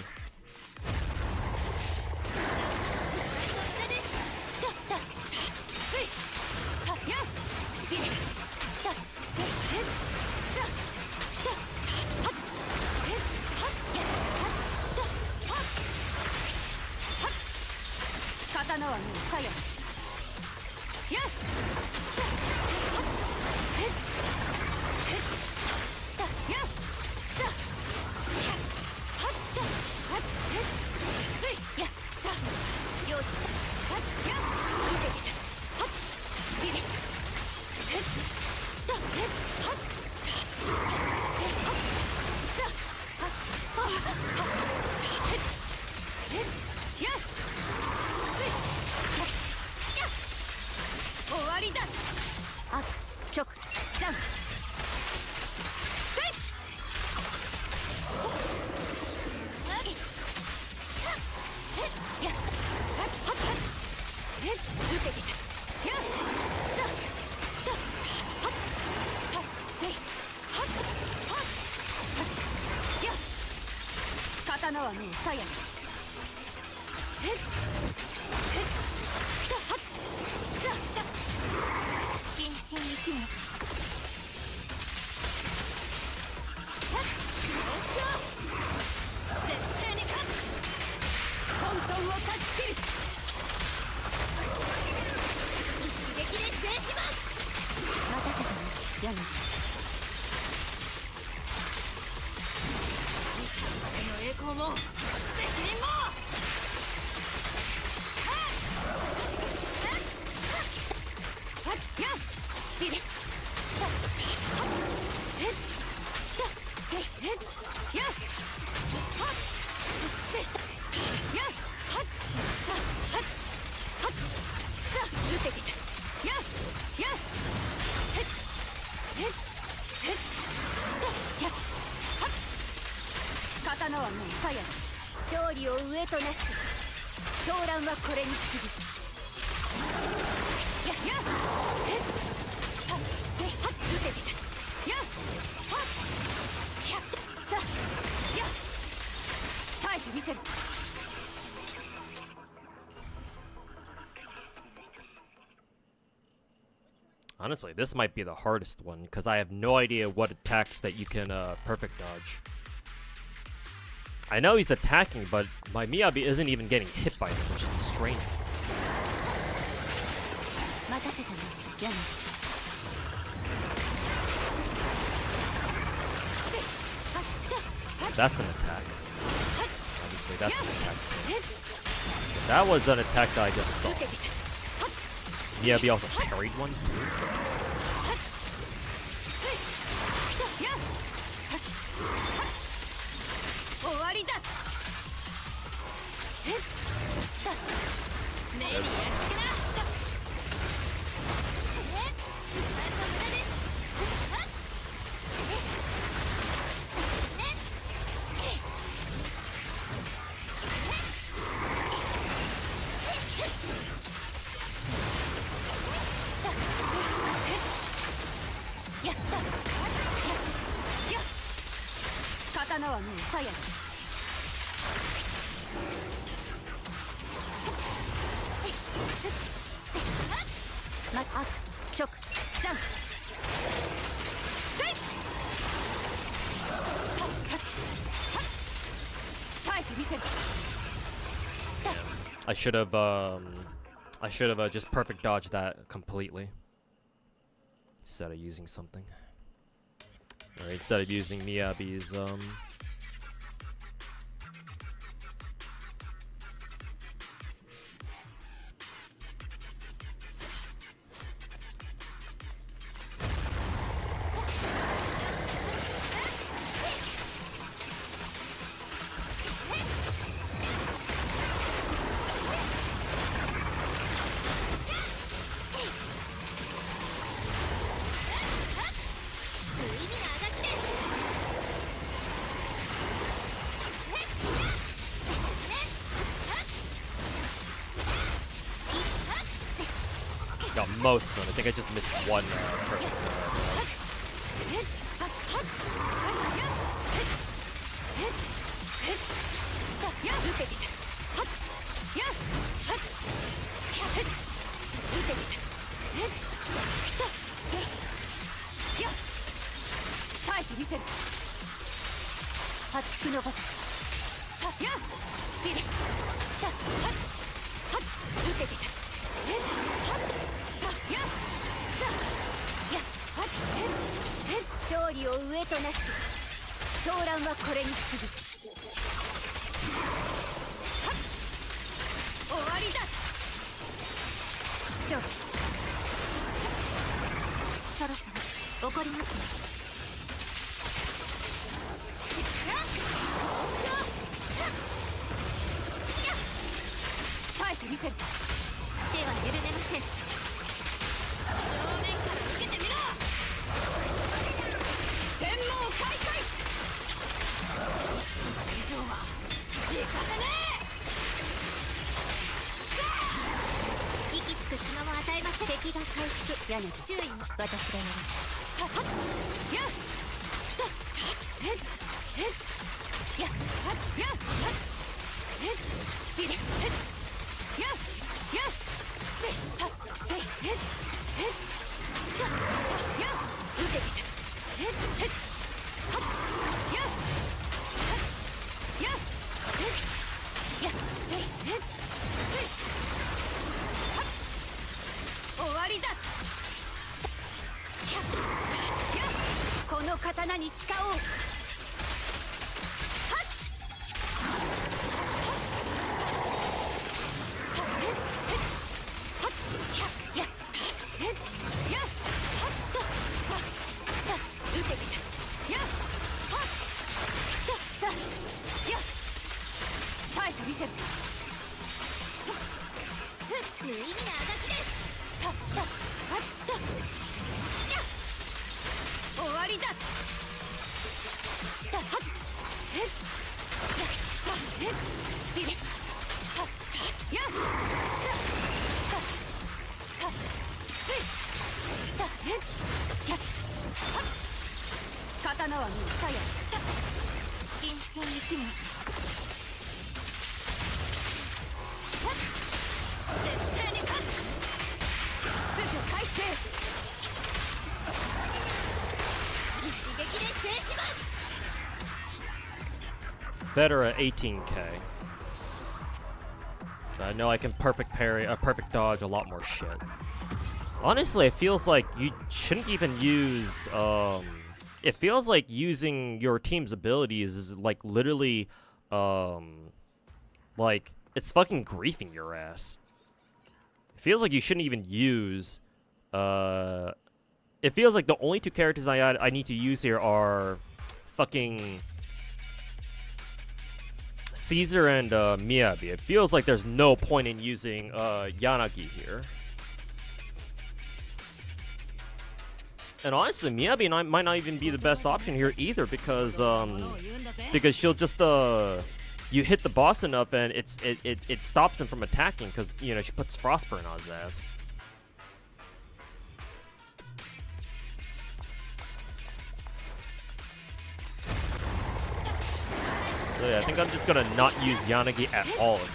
わりだ。あ、直ジャンせい。やっ受けてた。やっさはっせいはっやっ刀はねえ鞘に心身一念絶対に勝つ。混沌を断ち切る。一撃で制します。待たせたね、ヤナ。この栄光も責任も。やっしれせいやっせいやっさ受けてた。やっやっ刀はねえ鞘だ。勝利を上となし狂乱はこれに次ぐ。やっやっせい受けてた。やっやっやっ耐えてみせる。Honestly, this might be the hardest one, because I have no idea what attacks that you can perfect dodge. I know he's attacking, but my Miyabi isn't even getting hit by him, which is the strange thing. That's an attack. Obviously, that's an attack. That was an attack that I just saw. Miyabi also parried one, too. I should have just perfect dodged that completely instead of using something. Or instead of using Miyabi's got most of them. I think I just missed one perfect 気が回復。屋根注意私がやる。はっやっとへっへっやっはっやっはっへっしれへっやっやっせはっせへっへっやっやっ受けてへっへっはっやっはっやっへっやっせへっせはっ終わりだ。やっこの刀に誓おう。はっやっやっはっとさっ受けてやっはっとさやっ耐えてみせる。無意味なあがきです。さっとはっとやっ終わりだ。だはっへっやっさへっしれはっやっさはっせだへっやっはっ刀はもう鞘だ。心身一枚。はっ絶対に勝つ。秩序改正。一撃で制します。 Better at 18k. So I know I can perfect parry, perfect dodge a lot more shit. Honestly, it feels like you shouldn't even use, it feels like using your team's abilities is like literally, like, it's fucking griefing your ass. It feels like you shouldn't even use, it feels like the only two characters I need to use here are fucking Caesar and Miyabi. It feels like there's no point in using Yanagi here. And honestly, Miyabi might not even be the best option here either because she'll just you hit the boss enough and it stops him from attacking because you know she puts Frostburn on his ass. So yeah, I think I'm just gonna not use Yanagi at all here.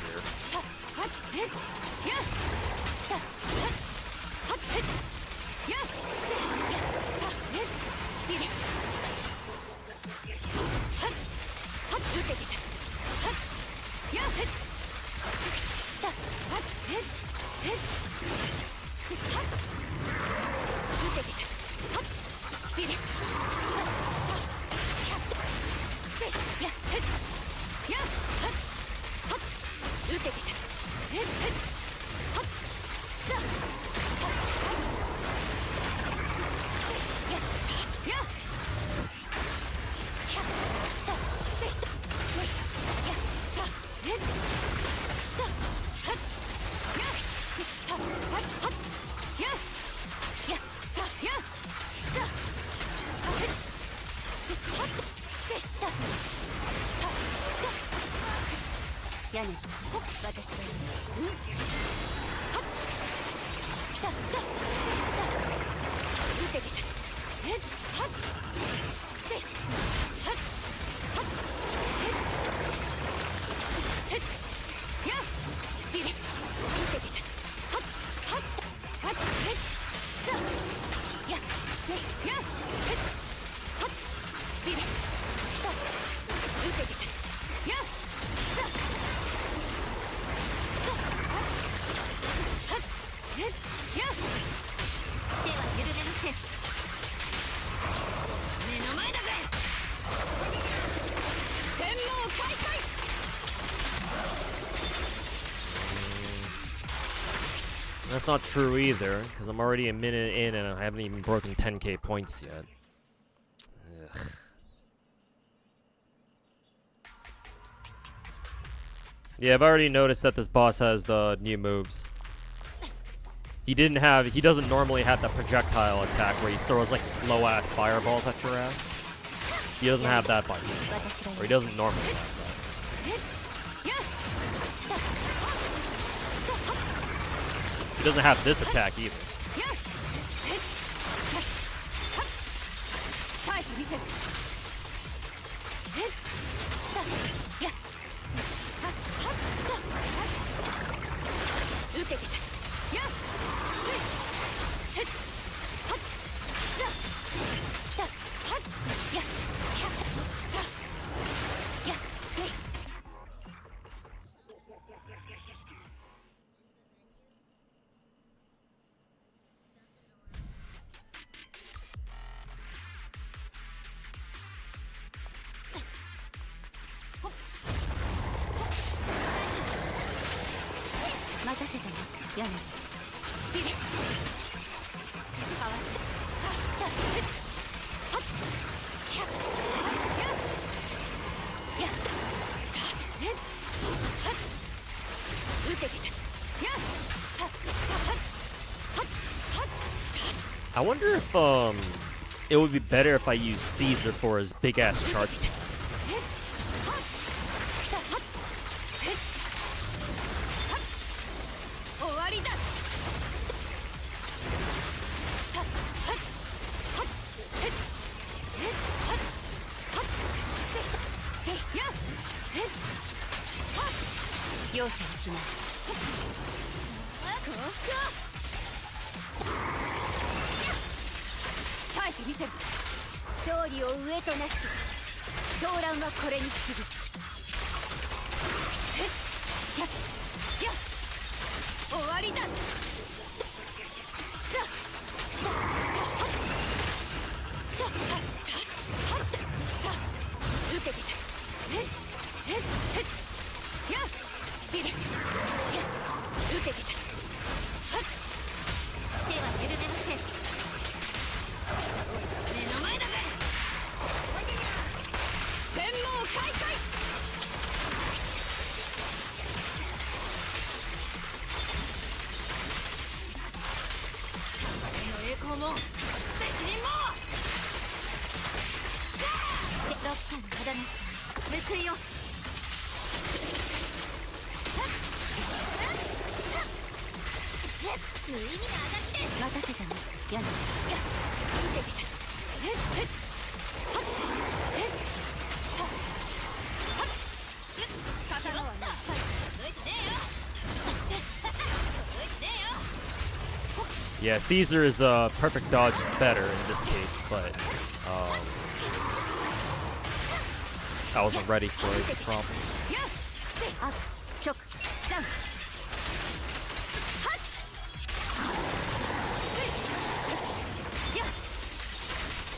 That's not true either, because I'm already a minute in and I haven't even broken 10k points yet. Ugh. Yeah, I've already noticed that this boss has the new moves. He doesn't normally have that projectile attack where he throws like slow ass fireballs at your ass. He doesn't have that by default. Or he doesn't normally have that. He doesn't have this attack either. てみせる。やっはっはっと受けて立つ。やっへっはっさだはっやっやっさやっせい。待たせたよ、やめちれかわってさったへっはっひゃっやっやったへっはっ受けて立つやっはっさはっはっはっ I wonder if it would be better if I use Caesar for his big ass charge. へっはっだはっへっはっ終わりだ。はっはっはっへっへっはっはっせいやっへっはっ容赦はしない。こう耐えてみせる。勝利を上となし動乱はこれに次ぐ。へっやっやっ終わりだ。さあさあはっさあ受けてた。へっへっへっやっちれやっ受けてた。はっ手は緩めません。目の前だぜ。天網開会。栄光も責任もロッカーの肌の報いよ。無意味なあがきで待たせたのやな。や受けてた。へっへっはっへっはっはっ刀はな届いてねえよ。届いてねえよ。Yeah, Caesar is a perfect dodge better in this case, but I wasn't ready for it. The problem. やっせあ直ダウンはっやっ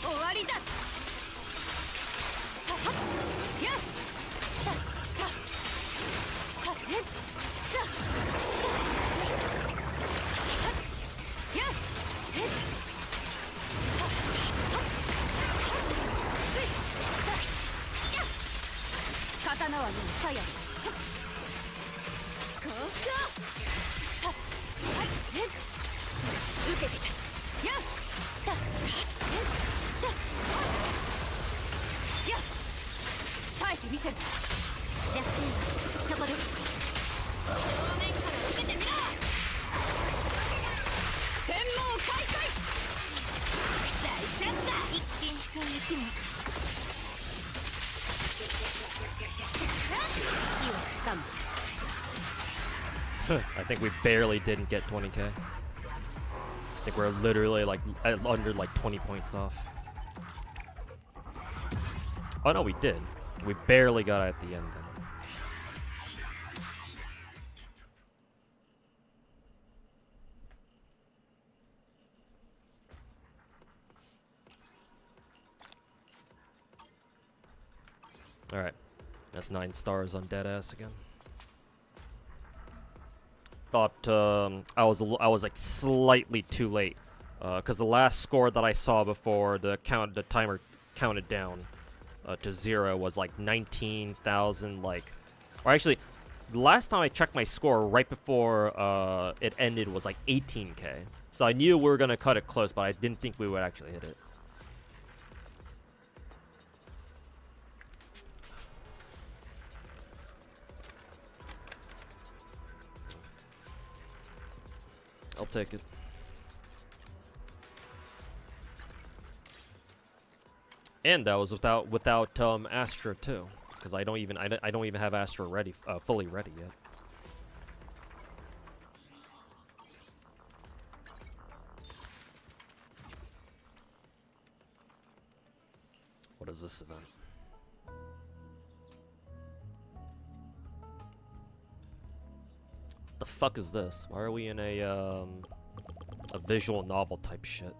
終わりだ。はっやっさはっへっさやっへっはっ刀はもう鞘。こうかはっはっへっ受けてた。やっだへっさやっ耐えてみせる。弱点そこです。正面から受けてみろ。天網開会。大チャンスだ。一心その一問。I think we barely didn't get 20k. I think we're literally like under like 20 points off. Oh no, we did. We barely got it at the end then. Alright. That's 9 stars on Deadass again. Thought I was like slightly too late, because the last score that I saw before the timer counted down to 0 was like 19,000, like, or actually, the last time I checked my score right before it ended was like 18k. So I knew we were gonna cut it close, but I didn't think we would actually hit it. I'll take it. And that was without Astra too, because I don't even have Astra ready, fully ready yet. What is this event? The fuck is this? Why are we in a visual novel type shit?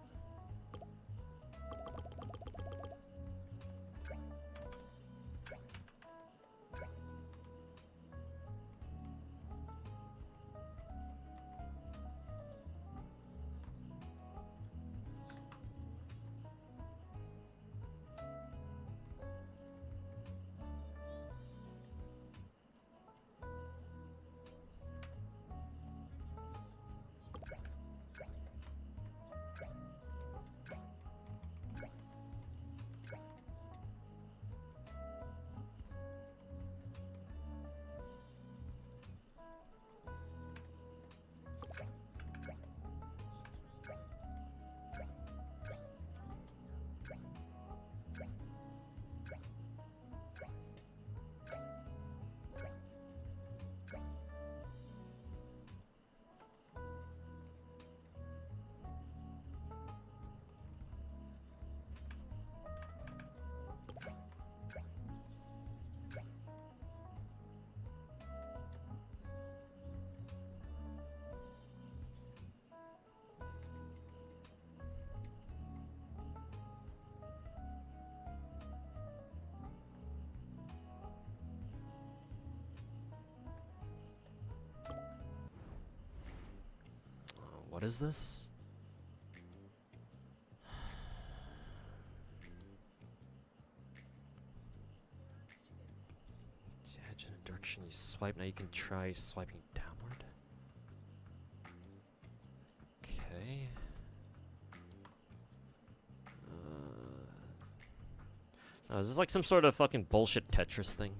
What is this? Edge in a direction you swipe. Now you can try swiping downward. Okay. Oh, is this like some sort of fucking bullshit Tetris thing?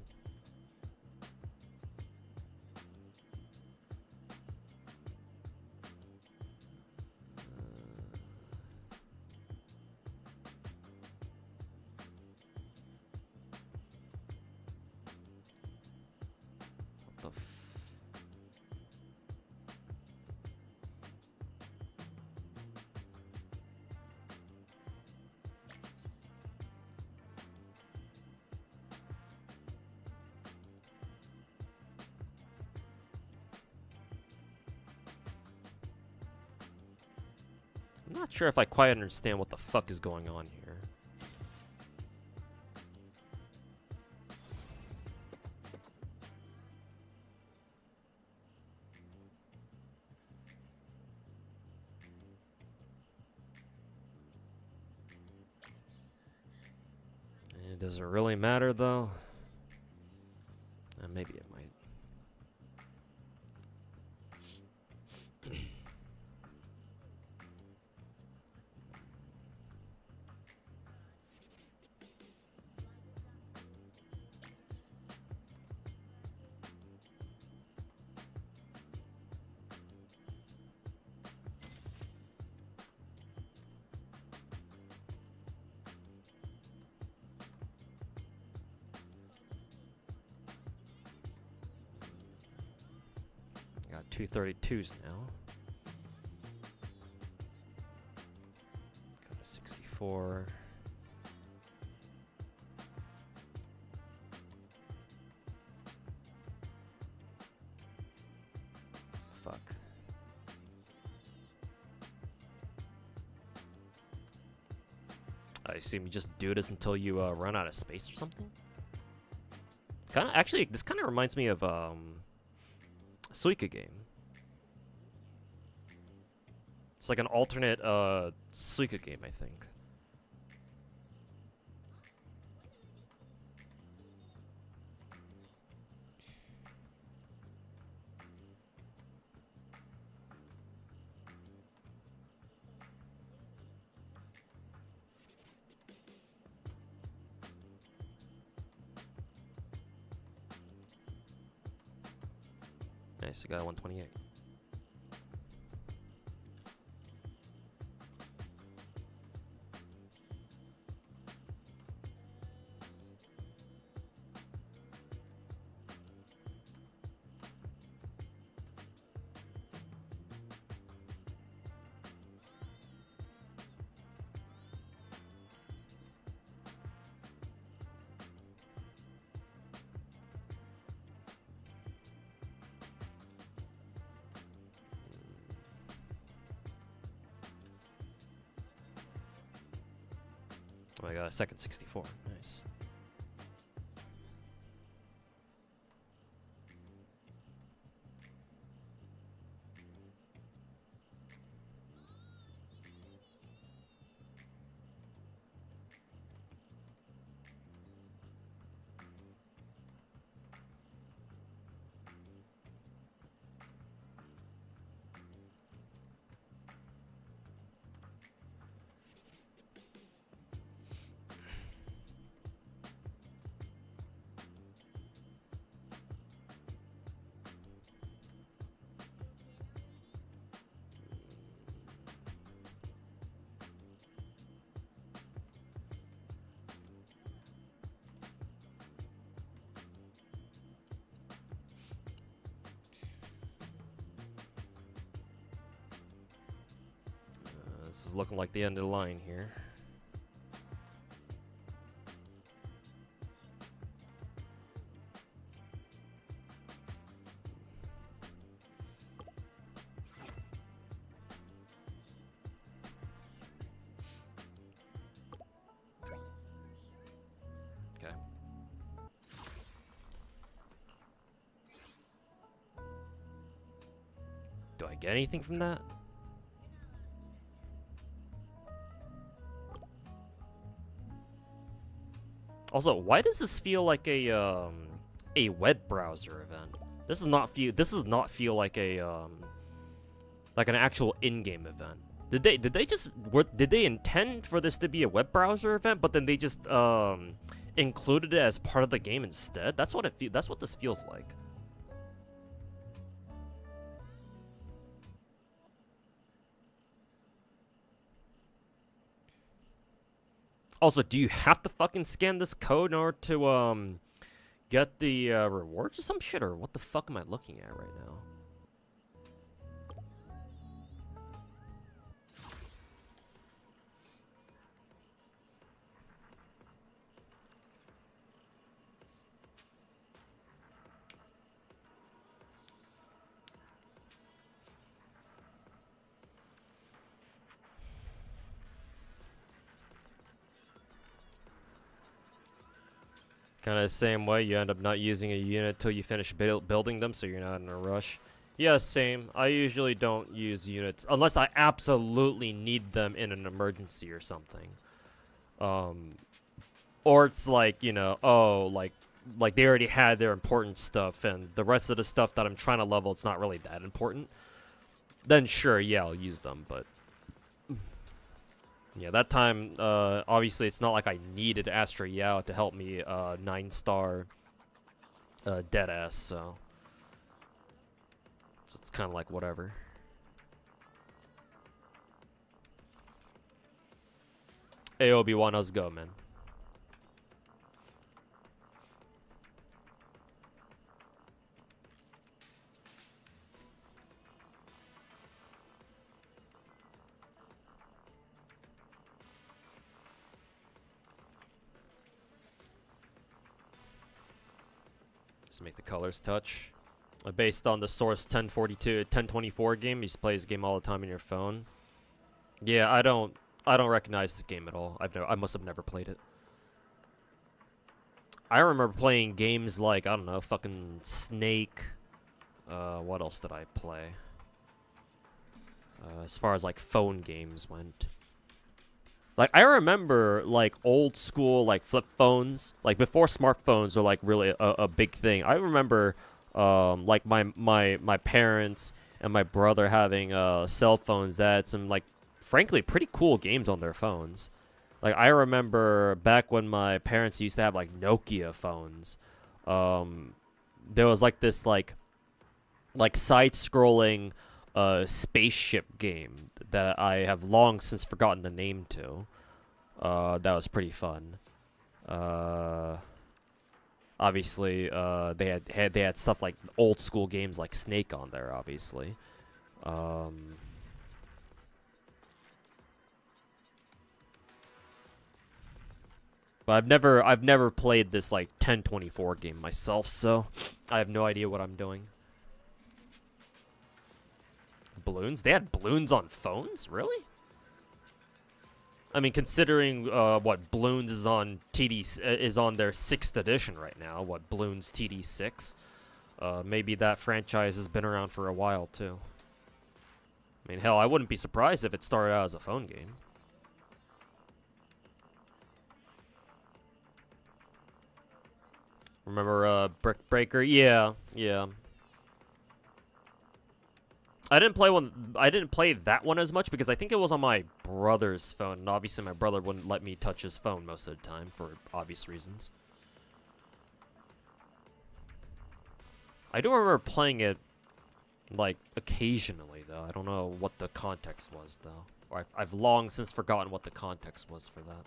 I'm not sure if I quite understand what the fuck is going on here. Does it really matter though? Maybe it might. Got 232s now. Got a 64. Fuck. I assume you just do this until you run out of space or something? Kinda, actually, this kind of reminds me of Suika game. It's like an alternate Suika game, I think. Nice, I got 128. Oh, I got a second 64. Nice. This is looking like the end of the line here. Okay. Do I get anything from that? Also, why does this feel like a web browser event? This does not feel like like an actual in-game event. Did they intend for this to be a web browser event, but then they just included it as part of the game instead? That's what this feels like. Also, do you have to fucking scan this code in order to get the rewards or some shit, or what the fuck am I looking at right now? Kind of the same way, you end up not using a unit till you finish building them, so you're not in a rush. Yeah, same. I usually don't use units unless I absolutely need them in an emergency or something. Or it's like, you know, oh, like they already had their important stuff, and the rest of the stuff that I'm trying to level, it's not really that important. Then sure, yeah, I'll use them, but yeah, that time, obviously, it's not like I needed Astra Yao to help me 9-star Deadass, so it's kind of like whatever. Hey, Obi-Wan, how's it go, man? Just make the colors touch. Based on the source 1024 game, you used to play this game all the time on your phone. Yeah, I don't recognize this game at all. I must have never played it. I remember playing games like, I don't know, fucking Snake. What else did I play? As far as like phone games went. Like, I remember, like, old school, like, flip phones. Like, before smartphones were, like, really a big thing. I remember, like, my parents and my brother having cell phones that had some, like, frankly, pretty cool games on their phones. Like, I remember back when my parents used to have, like, Nokia phones. There was, like, this, like side-scrolling spaceship game that I have long since forgotten the name to. That was pretty fun. Obviously, they had stuff like old school games like Snake on there, obviously. But I've never played this like 1024 game myself, so I have no idea what I'm doing. Balloons? They had balloons on phones? Really? I mean, considering what Bloons is on is on their 6th edition right now. What Bloons TD6? Maybe that franchise has been around for a while too. I mean, hell, I wouldn't be surprised if it started out as a phone game. Remember Brick Breaker? Yeah, yeah. I didn't play that one as much because I think it was on my brother's phone, and obviously my brother wouldn't let me touch his phone most of the time for obvious reasons. I do remember playing it, like, occasionally, though. I don't know what the context was, though. Or I've long since forgotten what the context was for that.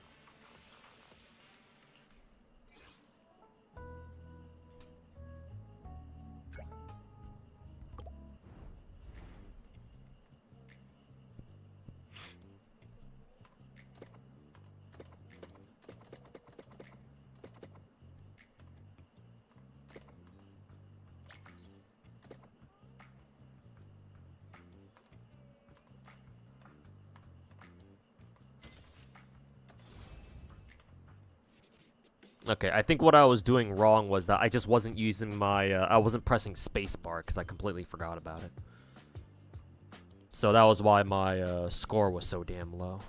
Okay, I think what I was doing wrong was that I just wasn't using my, I wasn't pressing spacebar because I completely forgot about it. So that was why my score was so damn low.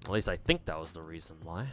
At least I think that was the reason why.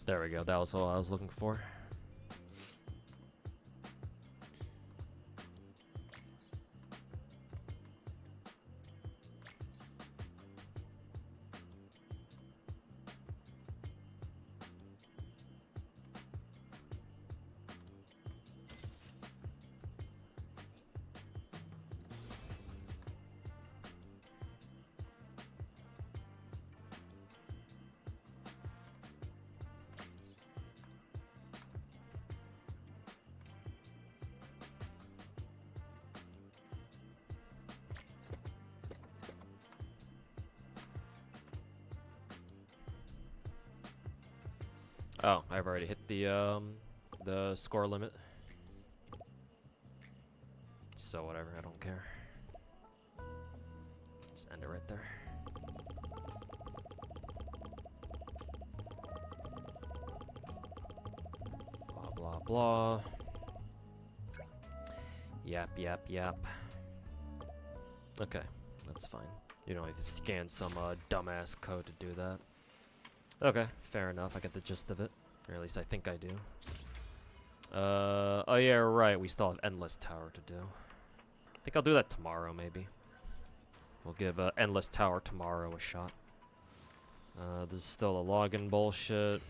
There we go. That was all I was looking for. Oh, I've already hit the score limit. So whatever, I don't care. Just end it right there. Blah blah blah. Yap yap yap. Okay, that's fine. You know, I scan some dumbass code to do that. Okay, fair enough. I get the gist of it. Or at least I think I do. Oh yeah, right. We still have Endless Tower to do. I think I'll do that tomorrow, maybe. We'll give Endless Tower tomorrow a shot. This is still a login bullshit.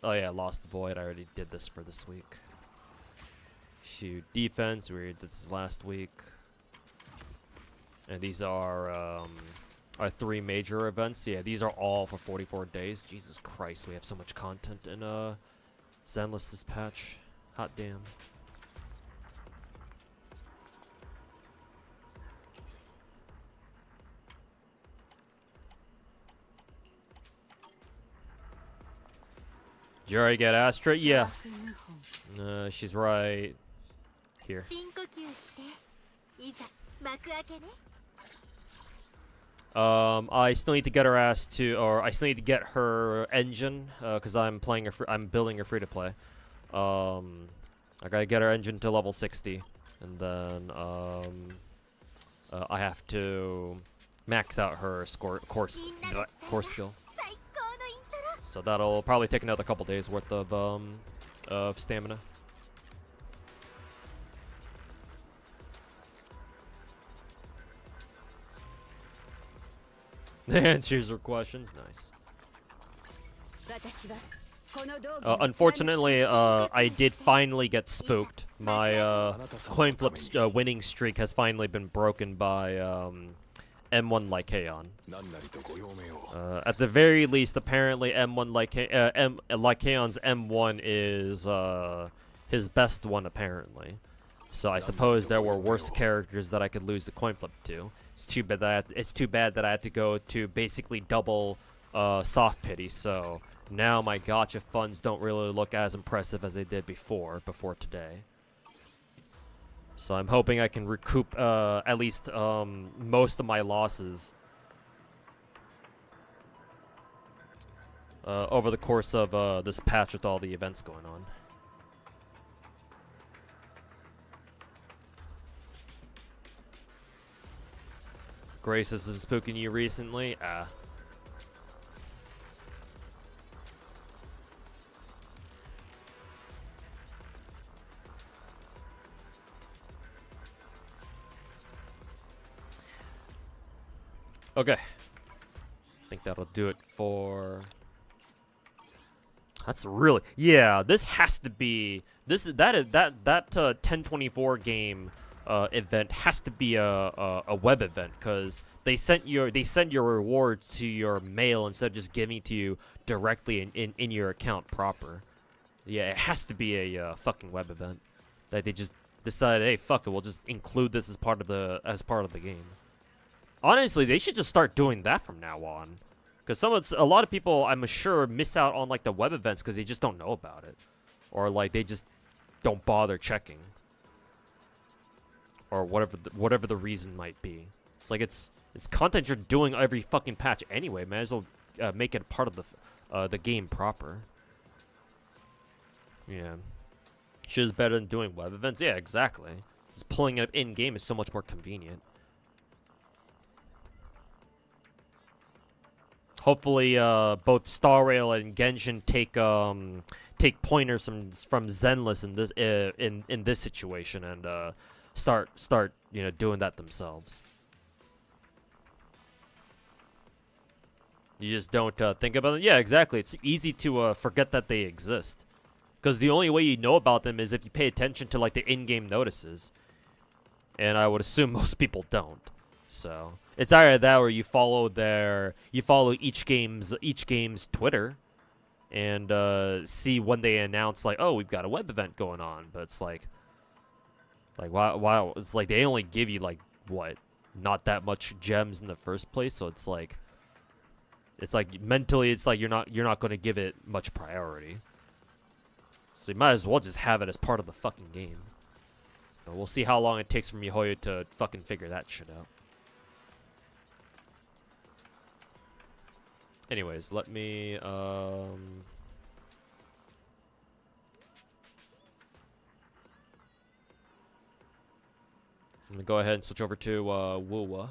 Oh yeah, Lost Void. I already did this for this week. Shoot, defense. We did this last week. And these are our 3 major events. Yeah, these are all for 44 days. Jesus Christ, we have so much content in Zenless this patch. Hot damn. Did you already get Astra? Yeah. She's right here. I still need to get her ass to, or I still need to get her engine, cause I'm playing I'm building her free to play. I gotta get her engine to level 60, and then I have to max out her core skill. So that'll probably take another couple days worth of stamina. Answers her questions. Nice. Unfortunately, I did finally get spooked. My coin flip winning streak has finally been broken by M1 Lycaon. At the very least, apparently Lycaon's M1 is his best one, apparently. So I suppose there were worse characters that I could lose the coin flip to. It's too bad that I had to go to basically double soft pity. So now my gacha funds don't really look as impressive as they did before today. So I'm hoping I can recoup at least most of my losses over the course of this patch with all the events going on. Grace has been spooking you recently? Ah. Okay. I think that'll do it for... That's really... Yeah, this has to be... That 1024 game event has to be a web event, because they send your rewards to your mail instead of just giving it to you directly in your account proper. Yeah, it has to be a fucking web event that they just decided, hey, fuck it, we'll just include this as part of the game. Honestly, they should just start doing that from now on, because a lot of people, I'm sure, miss out on like the web events because they just don't know about it, or like they just don't bother checking, or whatever the reason might be. It's like it's content you're doing every fucking patch anyway. Might as well make it part of the game proper. Yeah, shit is better than doing web events. Yeah, exactly. Just pulling it up in game is so much more convenient. Hopefully, both Star Rail and Genshin take pointers from Zenless in this situation and start doing that themselves. You just don't think about it. Yeah, exactly. It's easy to forget that they exist, because the only way you know about them is if you pay attention to like the in-game notices, and I would assume most people don't. So it's either that or you follow each game's Twitter and see when they announce like, oh, we've got a web event going on. But it's like wow, it's like they only give you like what, not that much gems in the first place. So it's like mentally it's like you're not going to give it much priority. So you might as well just have it as part of the fucking game. But we'll see how long it takes for MiHoYo to fucking figure that shit out. Anyways, let me I'm gonna go ahead and switch over to Wuwa.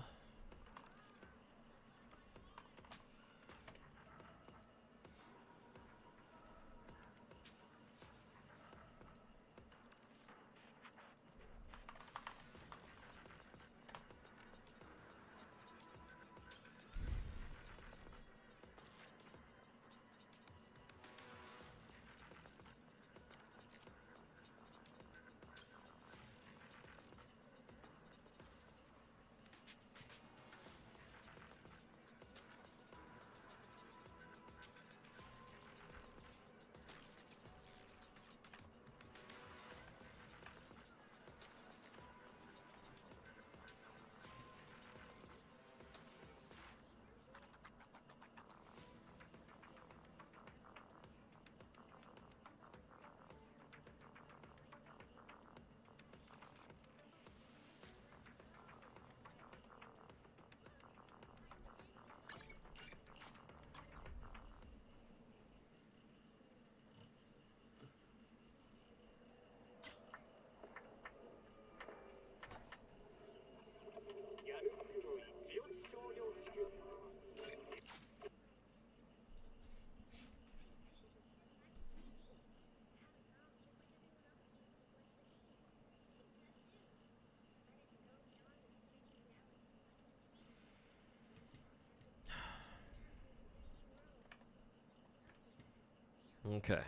Okay.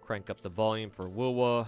Crank up the volume for Wuwa.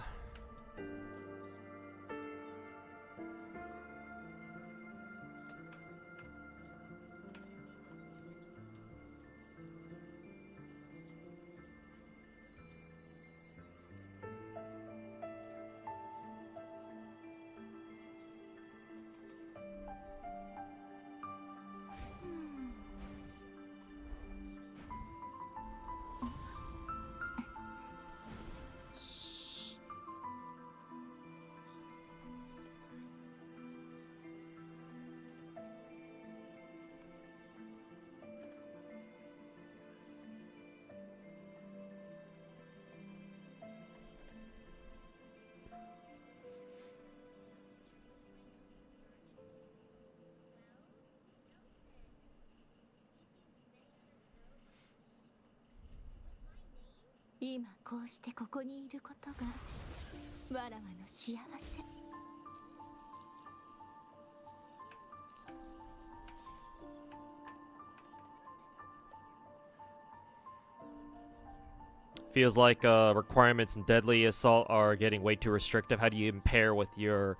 Feels like requirements in Deadly Assault are getting way too restrictive. How do you impair with your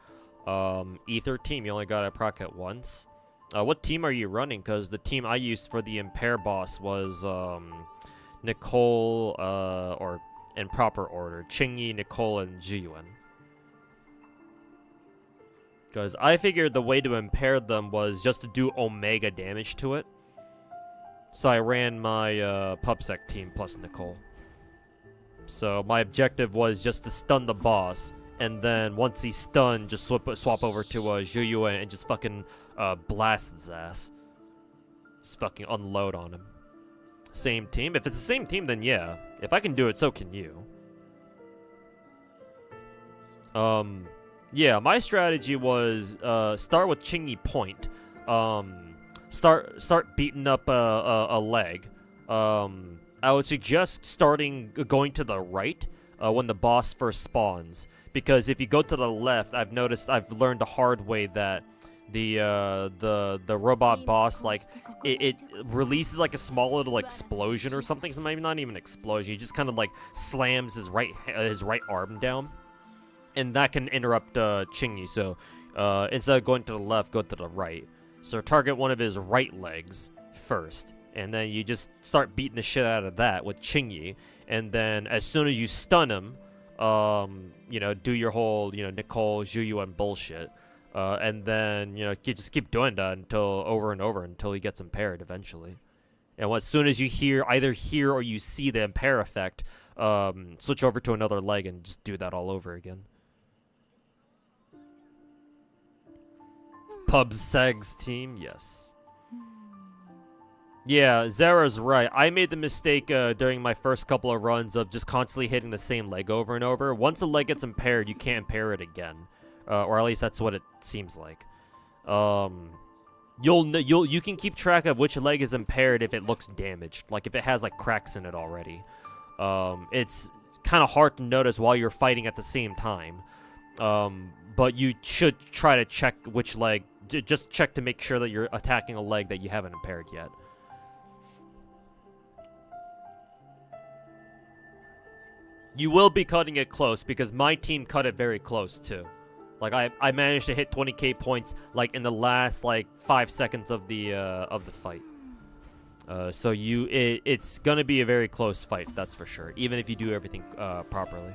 Ether team? You only got to proc it once. What team are you running? Because the team I used for the impair boss was Nicole, or in proper order, Qingyi, Nicole, and Jiyuan. Because I figured the way to impair them was just to do Omega damage to it. So I ran my PubSec team plus Nicole. So my objective was just to stun the boss, and then once he's stunned, just swap over to Zhuyuan and just fucking blast his ass. Just fucking unload on him. Same team? If it's the same team, then yeah. If I can do it, so can you. Yeah, my strategy was start with Qingyi Point. Start beating up a leg. I would suggest going to the right when the boss first spawns, because if you go to the left, I've learned the hard way that the robot boss, like, it releases like a small little explosion or something. So maybe not even an explosion. He just kind of like slams his right arm down, and that can interrupt Qingyi. So instead of going to the left, go to the right. So target one of his right legs first. And then you just start beating the shit out of that with Qingyi. And then as soon as you stun him, you know, do your whole, you know, Nicole, Zhuyuan bullshit. And then, you know, you just keep doing that over and over until he gets impaired eventually. And as soon as you either hear or you see the impair effect, switch over to another leg and just do that all over again. PubSeg's team, yes. Yeah, Zara's right. I made the mistake during my first couple of runs of just constantly hitting the same leg over and over. Once a leg gets impaired, you can't impair it again. or at least that's what it seems like. You can keep track of which leg is impaired if it looks damaged, like if it has like cracks in it already. It's kind of hard to notice while you're fighting at the same time. But you should try to check which leg, just check to make sure that you're attacking a leg that you haven't impaired yet. You will be cutting it close because my team cut it very close too. Like I managed to hit 20k points like in the last like 5 seconds of the fight. So it's gonna be a very close fight, that's for sure. Even if you do everything properly.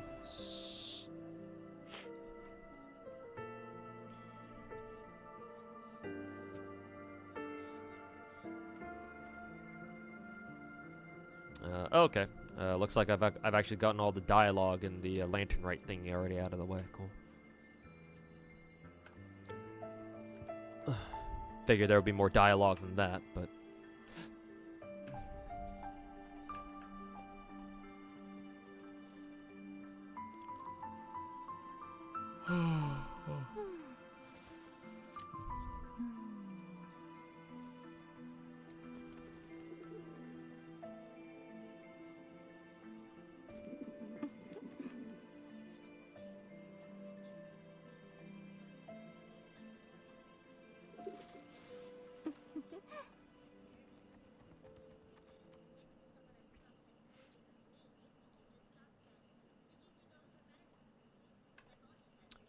Okay. Looks like I've actually gotten all the dialogue and the lantern right thing already out of the way. Cool. Figured there would be more dialogue than that, but.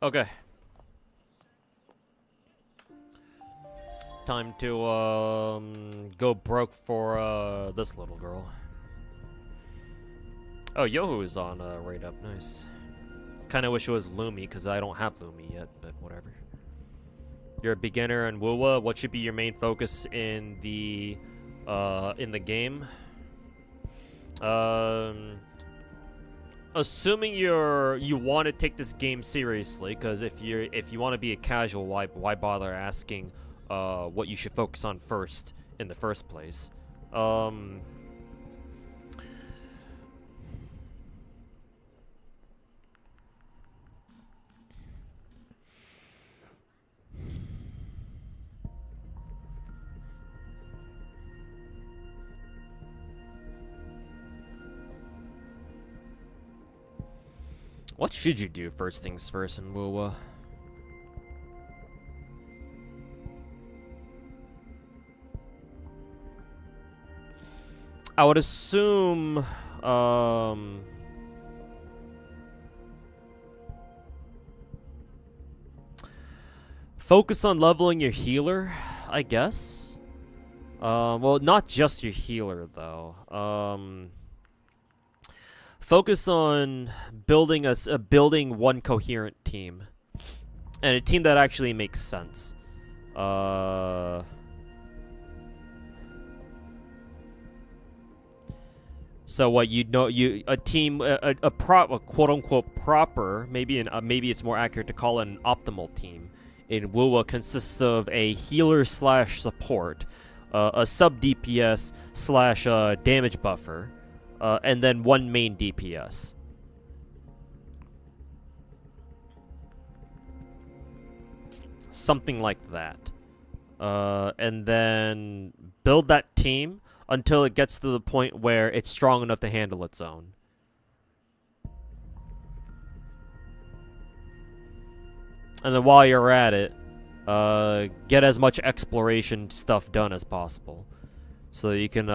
Okay. Time to go broke for this little girl. Oh, Yohu is on right up. Nice. Kind of wish it was Lumi because I don't have Lumi yet, but whatever. You're a beginner in Wuwa. What should be your main focus in the game? Assuming you want to take this game seriously, because if you want to be a casual, why bother asking what you should focus on first in the first place? What should you do first things first in Wuwa? I would assume, focus on leveling your healer, I guess. Well, not just your healer, though. Focus on building building one coherent team, and a team that actually makes sense. So what a team a quote unquote proper, maybe it's more accurate to call it an optimal team in Wuwa consists of a healer slash support, a sub DPS slash damage buffer. And then one main DPS. Something like that. And then build that team until it gets to the point where it's strong enough to handle its own. And then while you're at it, get as much exploration stuff done as possible. So that you can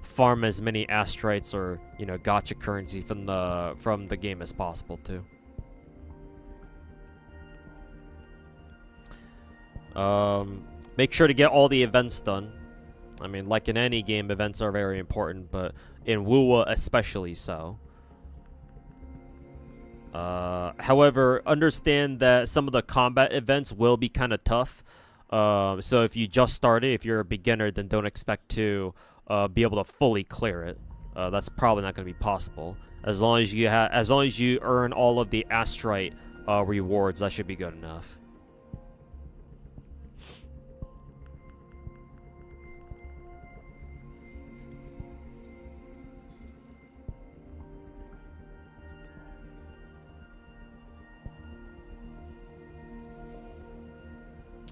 farm as many astrites or gacha currency from the game as possible too. Make sure to get all the events done. I mean, like in any game, events are very important, but in Wuwa especially so. However, understand that some of the combat events will be kind of tough. So if you just started, if you're a beginner, then don't expect to be able to fully clear it. That's probably not going to be possible. As long as you earn all of the astrite rewards, that should be good enough.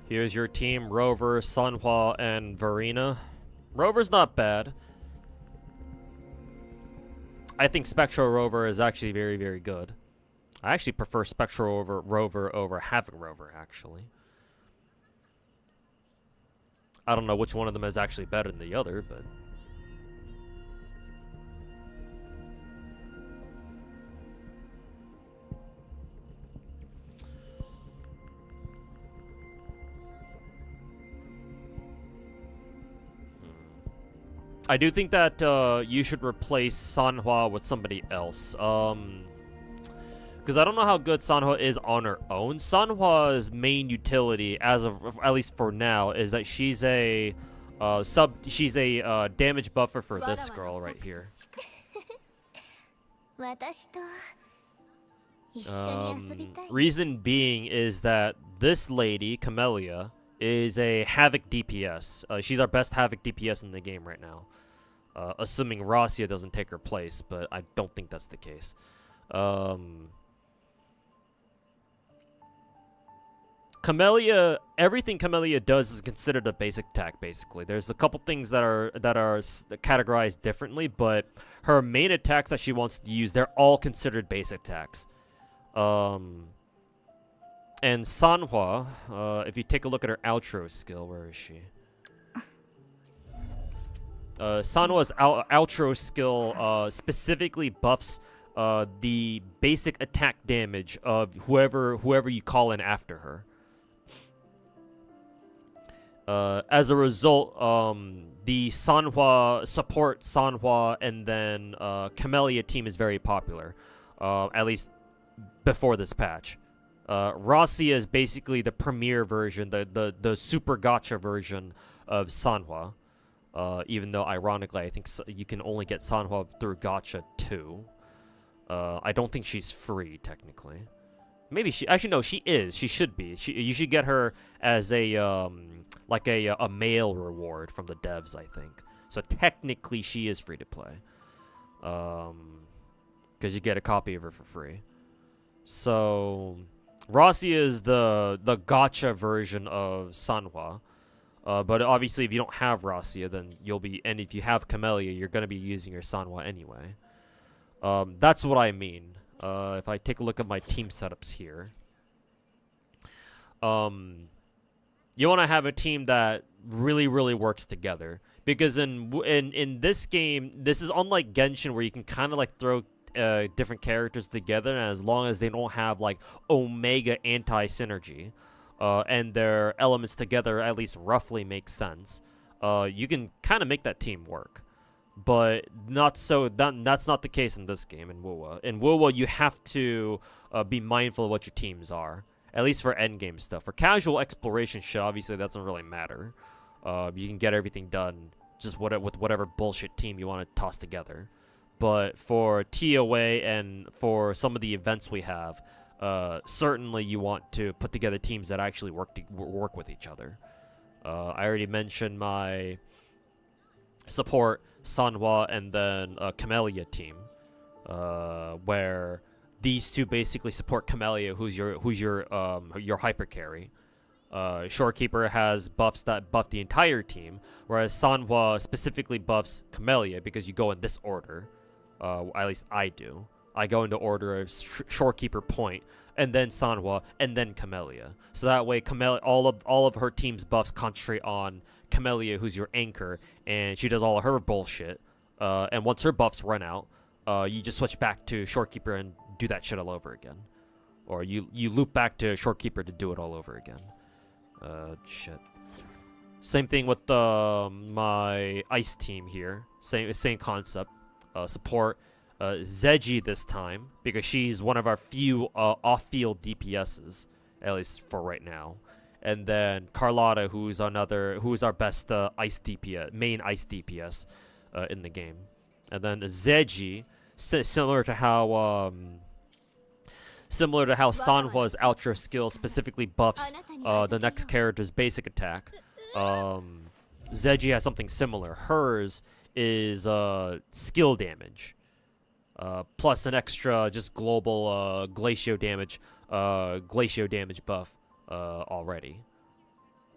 Here's your team: Rover, Sunhwa, and Verena. Rover's not bad. I think Spectral Rover is actually very, very good. I actually prefer Spectral Rover over Havoc Rover, actually. I don't know which one of them is actually better than the other, but... I do think that you should replace Sanhua with somebody else. Because I don't know how good Sanhua is on her own. Sanhua's main utility, as of at least for now, is that she's a damage buffer for this girl right here. Reason being is that this lady, Camellia, is a Havoc DPS. She's our best Havoc DPS in the game right now. Assuming Rosia doesn't take her place, but I don't think that's the case. Camellia, everything Camellia does is considered a basic attack, basically. There's a couple things that are categorized differently, but her main attacks that she wants to use, they're all considered basic attacks. And Sanhua, if you take a look at her outro skill, where is she? Sanhua's outro skill specifically buffs the basic attack damage of whoever you call in after her. As a result, the Sanhua support Sanhua and then Camellia team is very popular, at least before this patch. Rosia is basically the premier version, the super gacha version of Sanhua. Even though, ironically, I think you can only get Sanhua through gacha 2. I don't think she's free, technically. Maybe she... Actually, no, she is. She should be. You should get her as a, like a mail reward from the devs, I think. So technically, she is free to play. Because you get a copy of her for free. So... Rosia is the gacha version of Sanhua. But obviously, if you don't have Rosia, then you'll be... And if you have Camellia, you're going to be using your Sanhua anyway. That's what I mean. If I take a look at my team setups here. You want to have a team that really, really works together. Because in this game, this is unlike Genshin, where you can kind of like throw different characters together, and as long as they don't have like Omega anti-synergy, and their elements together at least roughly make sense, you can kind of make that team work. But that's not the case in this game, in WoWa. In WoWa, you have to be mindful of what your teams are. At least for endgame stuff. For casual exploration shit, obviously that doesn't really matter. You can get everything done just with whatever bullshit team you want to toss together. But for TOA and for some of the events we have, certainly you want to put together teams that actually work with each other. I already mentioned my support Sanhua and then Camellia team, where these two basically support Camellia, who's your hyper carry. Shorekeeper has buffs that buff the entire team, whereas Sanhua specifically buffs Camellia because you go in this order. At least I do. I go into order of Shorekeeper Point, and then Sanhua, and then Camellia. So that way, all of her team's buffs concentrate on Camellia, who's your anchor, and she does all of her bullshit. And once her buffs run out, you just switch back to Shorekeeper and do that shit all over again. Or you loop back to Shorekeeper to do it all over again. Shit. Same thing with my ice team here. Same concept. Support Zeji this time, because she's one of our few off-field DPSs, at least for right now. And then Carlotta, who's our best ice DPS, main ice DPS in the game. And then Zeji, similar to how Sanhua's outro skill specifically buffs the next character's basic attack. Zeji has something similar. Hers is skill damage, plus an extra just global glacio damage buff already.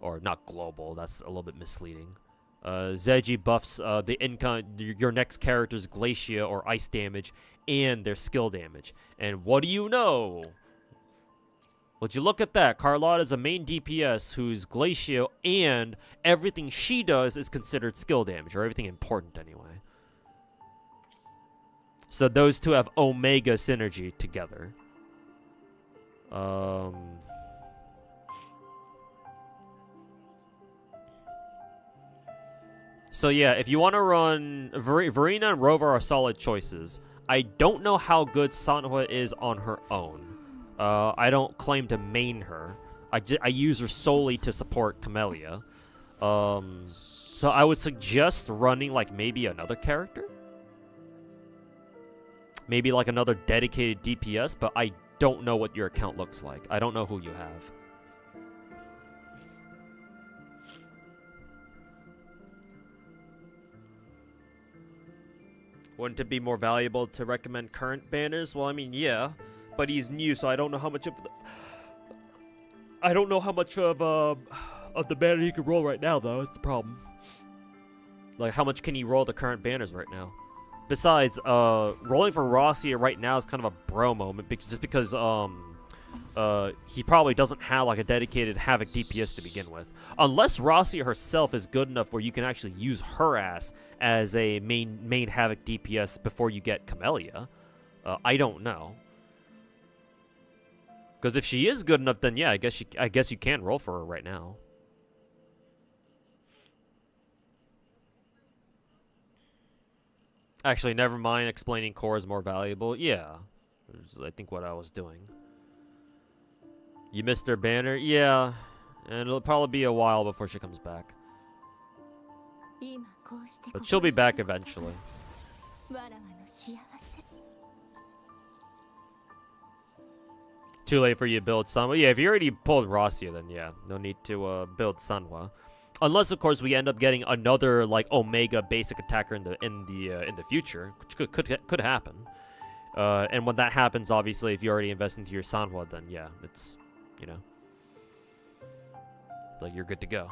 or not global. That's a little bit misleading. Zeji buffs your next character's Glacia or ice damage and their skill damage. And what do you know? Would you look at that? Carlotta is a main DPS whose Glacia and everything she does is considered skill damage, or everything important anyway. So those two have Omega synergy together. So yeah, if you want to run... Verena and Rover are solid choices. I don't know how good Sanhua is on her own. I don't claim to main her. I use her solely to support Camellia. So I would suggest running like maybe another character? Maybe like another dedicated DPS, but I don't know what your account looks like. I don't know who you have. Wouldn't it be more valuable to recommend current banners? Well, I mean, yeah, but he's new, so I don't know how much of the... I don't know how much of the banner he can roll right now, though. That's the problem. Like, how much can he roll the current banners right now? Besides, rolling for Rossier right now is kind of a bro moment, because he probably doesn't have like a dedicated Havoc DPS to begin with. Unless Rossier herself is good enough where you can actually use her ass as a main Havoc DPS before you get Camellia. I don't know. Because if she is good enough, then yeah, I guess you can roll for her right now. Actually, never mind. Explaining core is more valuable. Yeah, I think what I was doing. You missed her banner? Yeah, and it'll probably be a while before she comes back. But she'll be back eventually. Too late for you to build Sunhwa? Yeah, if you already pulled Rossier, then yeah, no need to build Sunhwa. Unless, of course, we end up getting another like Omega basic attacker in the future, which could happen. And when that happens, obviously, if you already invest into your Sanhua, then yeah, it's, you know, like you're good to go.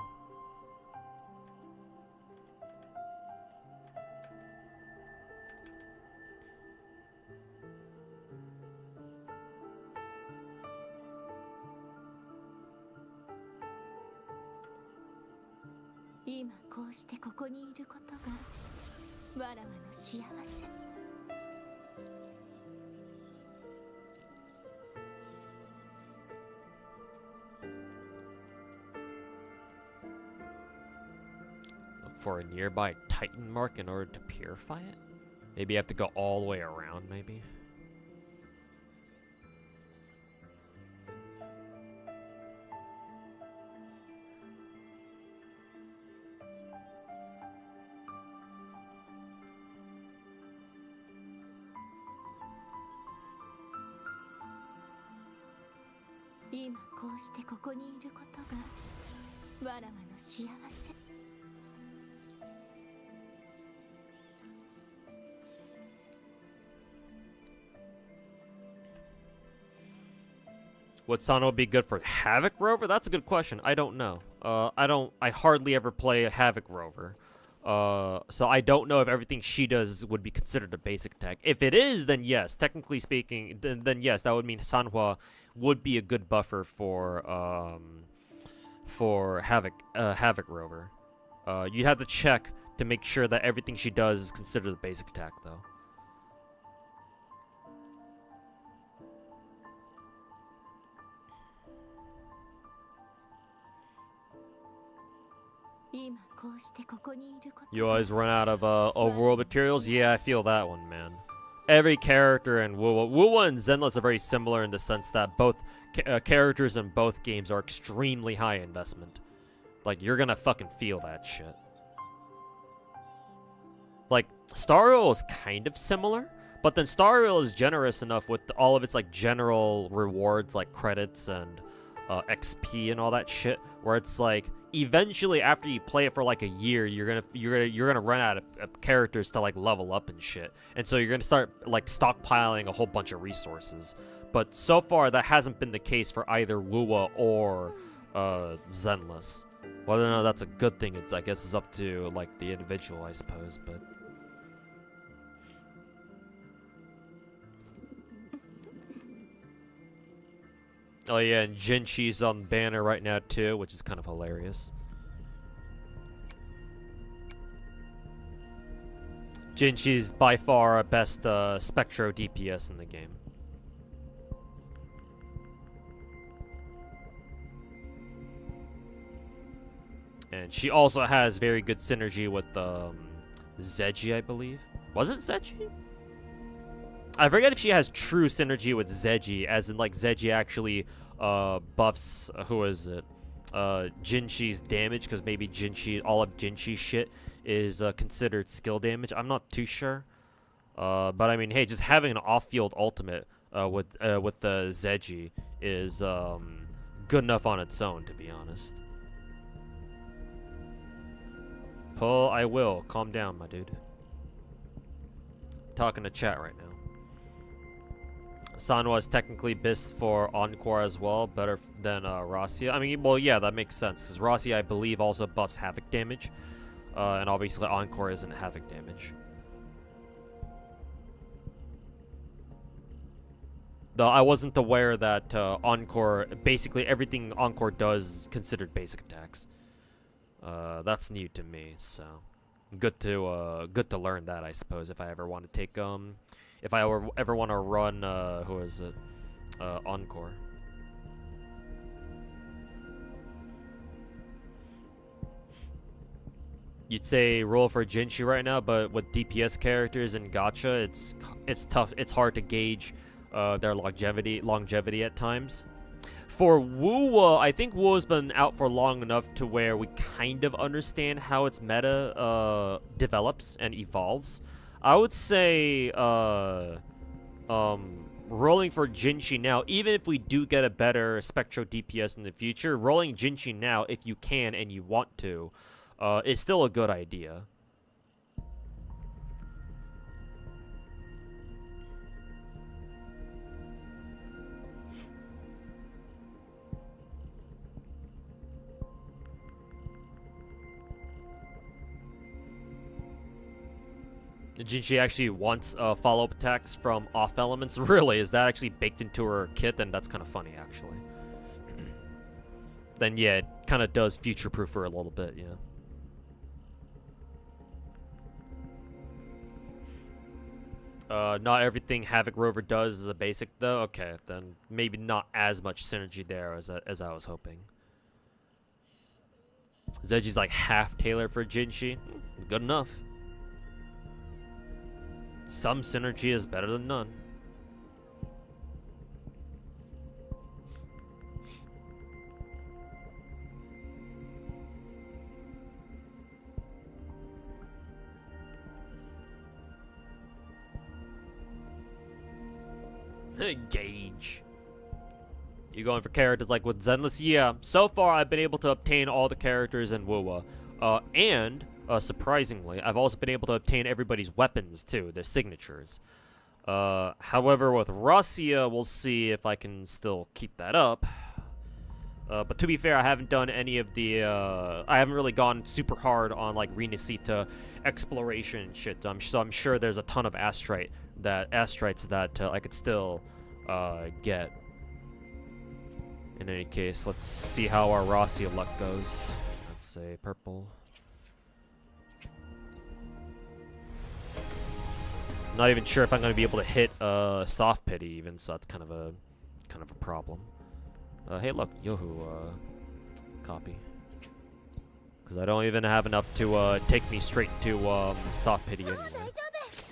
Look for a nearby Titan mark in order to purify it? Maybe you have to go all the way around, maybe? Would Sano be good for Havoc Rover? That's a good question. I don't know. I hardly ever play a Havoc Rover. So I don't know if everything she does would be considered a basic attack. If it is, then yes. Technically speaking, then yes, that would mean Sanhua would be a good buffer for Havoc Rover. You'd have to check to make sure that everything she does is considered a basic attack, though. You always run out of overworld materials? Yeah, I feel that one, man. Every character in Wuwa and Zenless are very similar in the sense that both characters in both games are extremely high investment. Like, you're gonna fucking feel that shit. Like, Star Rail is kind of similar, but then Star Rail is generous enough with all of its, like, general rewards, like credits and XP and all that shit, where it's like, eventually after you play it for like a year, you're gonna run out of characters to like level up and shit, and so you're gonna start like stockpiling a whole bunch of resources. But so far that hasn't been the case for either Wuwa or Zenless. Whether or not that's a good thing, I guess it's up to like the individual, I suppose. But oh yeah, and Jinchi's on banner right now too, which is kind of hilarious. Jinchi's by far our best Spectro DPS in the game. And she also has very good synergy with Zeji, I believe. Was it Zeji? I forget if she has true synergy with Zeji, as in like Zeji actually buffs, who is it? Jinchi's damage, because maybe all of Jinchi's shit is considered skill damage. I'm not too sure. But I mean, hey, just having an off-field ultimate with the Zeji is good enough on its own, to be honest. Pull, I will. Calm down, my dude. Talking to chat right now. Sanwa is technically best for Encore as well, better than Rasia. I mean, well, yeah, that makes sense, because Rasia, I believe, also buffs Havoc damage. And obviously Encore isn't Havoc damage. Though I wasn't aware that Encore, basically everything Encore does is considered basic attacks. That's new to me, so good to learn that, I suppose, if I ever want to take if I ever want to run who is it, Encore. You'd say roll for Jinchi right now, but with DPS characters in Gacha, it's tough. It's hard to gauge their longevity at times. For Wuwa, I think Wuwa's been out for long enough to where we kind of understand how its meta develops and evolves. I would say rolling for Jinchi now, even if we do get a better Spectro DPS in the future, rolling Jinchi now, if you can and you want to, is still a good idea. Jinchi actually wants follow-up attacks from off elements. Really? Is that actually baked into her kit? Then that's kind of funny, actually. Then yeah, it kind of does future-proof her a little bit, yeah. Not everything Havoc Rover does is a basic, though. Okay, then maybe not as much synergy there as I was hoping. Zeji's like half tailored for Jinchi. Good enough. Some synergy is better than none. Gauge. You going for characters like with Zenless? Yeah, so far I've been able to obtain all the characters in Wuwa. And surprisingly, I've also been able to obtain everybody's weapons too, their signatures. However, with Rasia, we'll see if I can still keep that up. But to be fair, I haven't done any of the, I haven't really gone super hard on like Renacita exploration and shit. So I'm sure there's a ton of astrites that I could still get. In any case, let's see how our Rasia luck goes. Let's say purple. Not even sure if I'm going to be able to hit soft pity even, so that's kind of a problem. Hey, look, Yohu, copy. Because I don't even have enough to take me straight to soft pity anyway.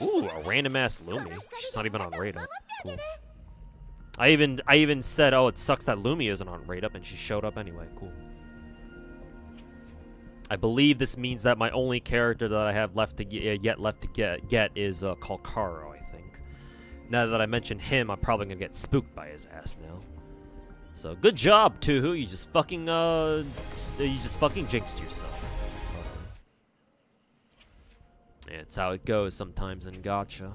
Ooh, a random ass Lumi. She's not even on rate up. Cool. I even said, oh, it sucks that Lumi isn't on rate up, and she showed up anyway. Cool. I believe this means that my only character that I have left to get is called Karo, I think. Now that I mentioned him, I'm probably gonna get spooked by his ass now. So good job, Tuhu. You just fucking jinxed yourself. Yeah, it's how it goes sometimes in Gacha.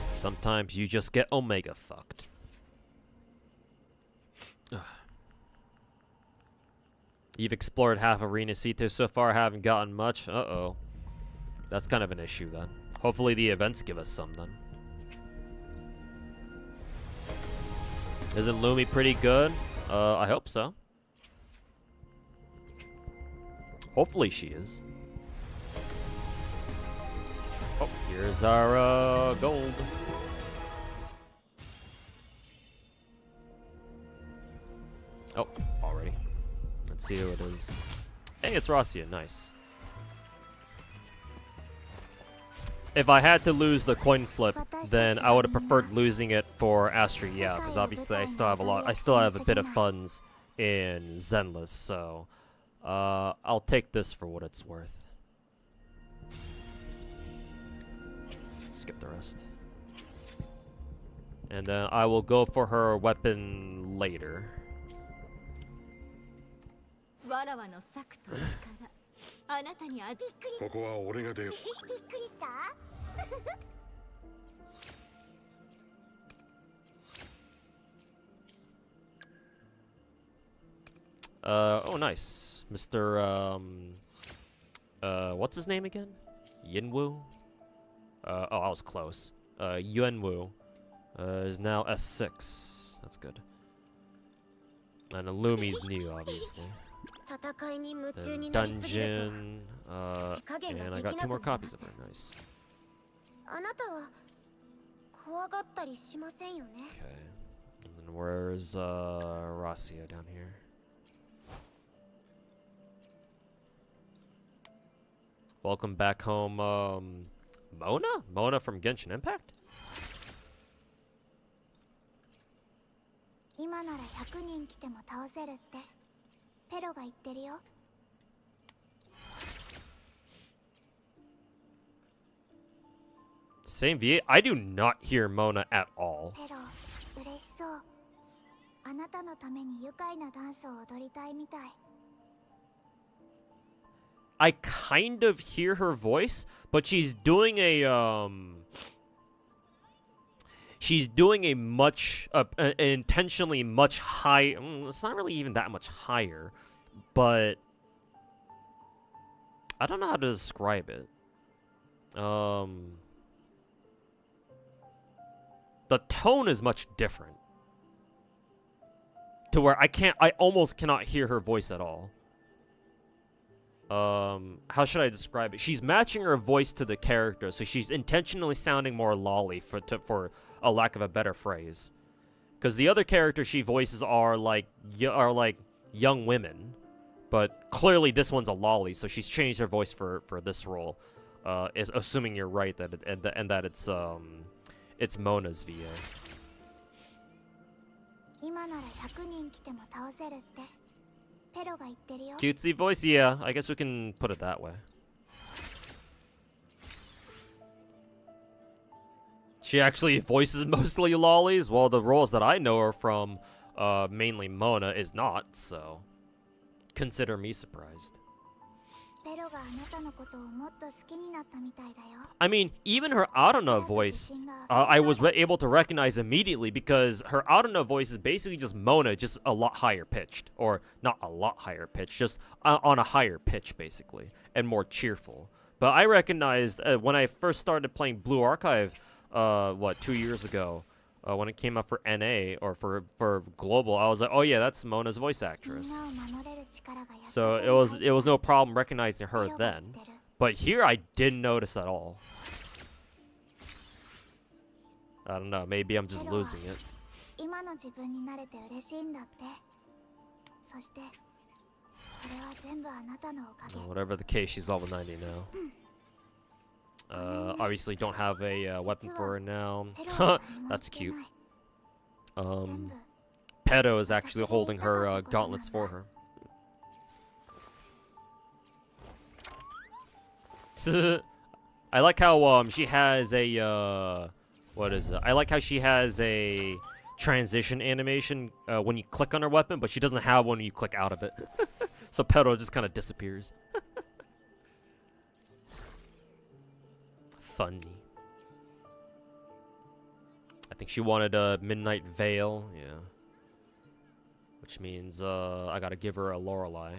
Sometimes you just get Omega fucked. You've explored half Arena C2 so far, haven't gotten much. Uh-oh. That's kind of an issue then. Hopefully the events give us some then. Isn't Lumi pretty good? I hope so. Hopefully she is. Oh, here's our gold. Oh, already. Let's see who it is. Hey, it's Rossian. Nice. If I had to lose the coin flip, then I would have preferred losing it for Astri, yeah, because obviously I still have a bit of funds in Zenless, so I'll take this for what it's worth. Skip the rest. And then I will go for her weapon later. わらわの策と力あなたにはびっくりここは俺が出よう。びっくりした Oh, nice. Mr. What's his name again? Yinwu? Oh, I was close. Yuanwu is now S6. That's good. And Lumi's new, obviously. 戦いに夢中 The になりすぎる dungeon, and I got 2 more copies of her. Nice. とあなたは怖がったりしませんよね Okay. And then where's Rassia down here? Welcome back home, Mona? Mona from Genshin Impact? 今なら100人来ても倒せるってペロが言ってるよ Same VA? I do not hear Mona at all. ペロ嬉しそうあなたのために愉快なダンスを踊りたいみたい I kind of hear her voice, but she's doing a much an intentionally much high it's not really even that much higher, but I don't know how to describe it. The tone is much different to where I almost cannot hear her voice at all. How should I describe it? She's matching her voice to the character, so she's intentionally sounding more lolly for a lack of a better phrase. Because the other characters she voices are like young women, but clearly this one's a lolly, so she's changed her voice for this role. Assuming you're right that that it's Mona's VA. 今なら100人来ても倒せるってペロが言ってるよ Cutesy voice, yeah. I guess we can put it that way. She actually voices mostly lollies, while the roles that I know her from, mainly Mona, is not, so consider me surprised. ペロがあなたのことをもっと好きになったみたいだよ I mean, even her Aruna voice, I was able to recognize immediately because her Aruna voice is basically just Mona, just a lot higher pitched. Or, not a lot higher pitched, just on a higher pitch, basically. And more cheerful. But I recognized, when I first started playing Blue Archive, 2 years ago, when it came out for NA, or for Global, I was like, oh yeah, that's Mona's voice actress. みんなを守れる力がやって So くる it was no problem recognizing her ペロが言っ then. てる But here I didn't notice at all. I don't know, maybe I'm just losing it. 今の自分になれて嬉しいんだってそしてそれは全部あなたのおかげ Whatever the case, she's level 90 now. Obviously don't have a weapon for her now. ペロは何も言 That's って cute. ない全部 Pedo is actually holding her gauntlets for her. I like how she has a what is it? I like how she has a transition animation when you click on her weapon, but she doesn't have one when you click out of it. So Pedo just kind of disappears. Funny. I think she wanted a Midnight Veil, yeah. Which means I gotta give her a Lorelei.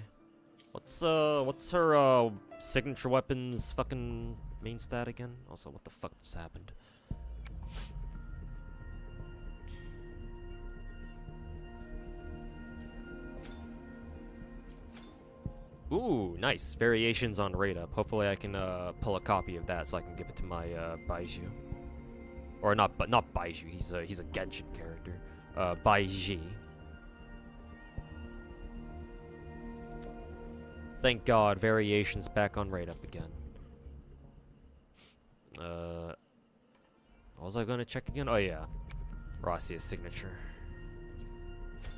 What's her signature weapons fucking main stat again? Also, what the fuck just happened? Ooh, nice. Variations on rate up. Hopefully I can pull a copy of that so I can give it to my Baiju. Or not Baiju, he's a Genshin character. Baiji. Thank God, variations back on rate up again. What was I gonna check again? Oh yeah. Rossia's signature.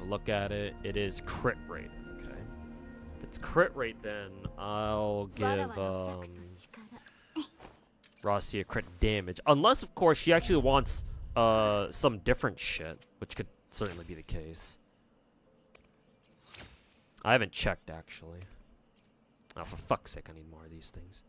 Look at it. It is crit rate. Okay. If it's crit rate, then I'll give Rossia crit damage. Unless, of course, she actually wants some different shit, which could certainly be the case. I haven't checked, actually. Oh, for fuck's sake, I need more of these things.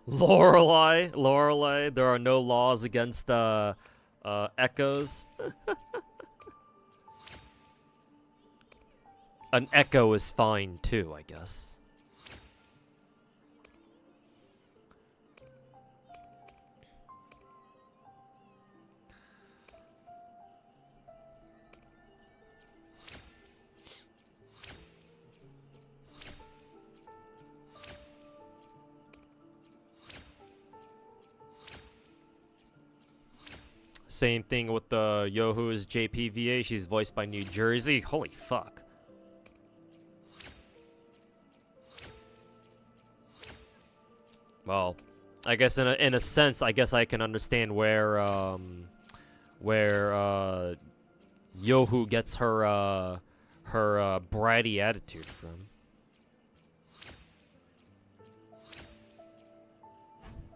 Lorelei, there are no laws against echoes. An echo is fine too, I guess. Same thing with the Yohu's JPVA. She's voiced by New Jersey. Holy fuck. Well, I guess in a sense, I guess I can understand where Yohu gets her bratty attitude from.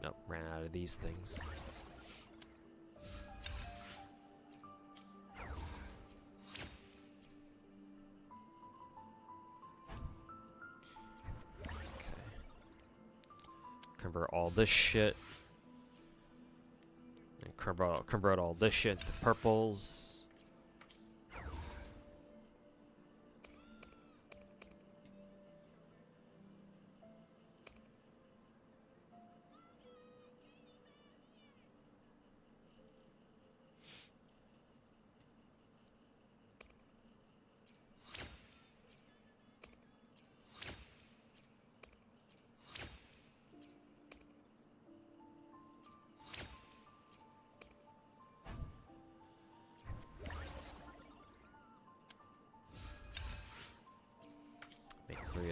Nope, ran out of these things. Convert all this shit. And convert all this shit to purples.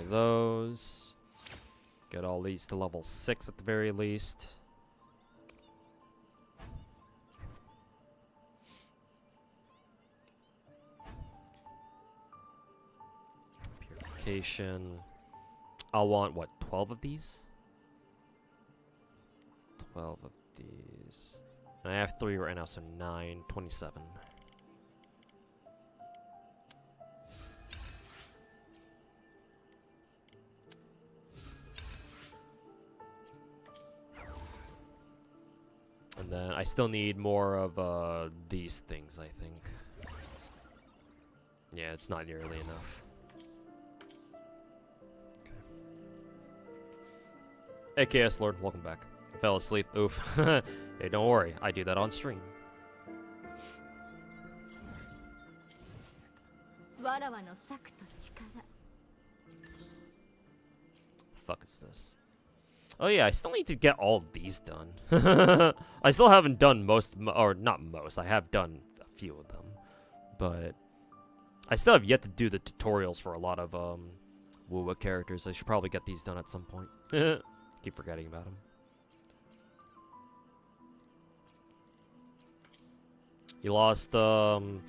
Those. Get all these to level 6 at the very least. Purification. I'll want, what, 12 of these? 12 of these. And I have 3 right now, so 9, 27. And then I still need more of these things, I think. Yeah, it's not nearly enough. Okay. AKS Lord, welcome back. I fell asleep. Oof. Hey, don't worry. I do that on stream. Fuck is this? Oh yeah, I still need to get all of these done. I still haven't done most, or not most, I have done a few of them. But I still have yet to do the tutorials for a lot of Wuwa characters. I should probably get these done at some point. Keep forgetting about them. You lost S1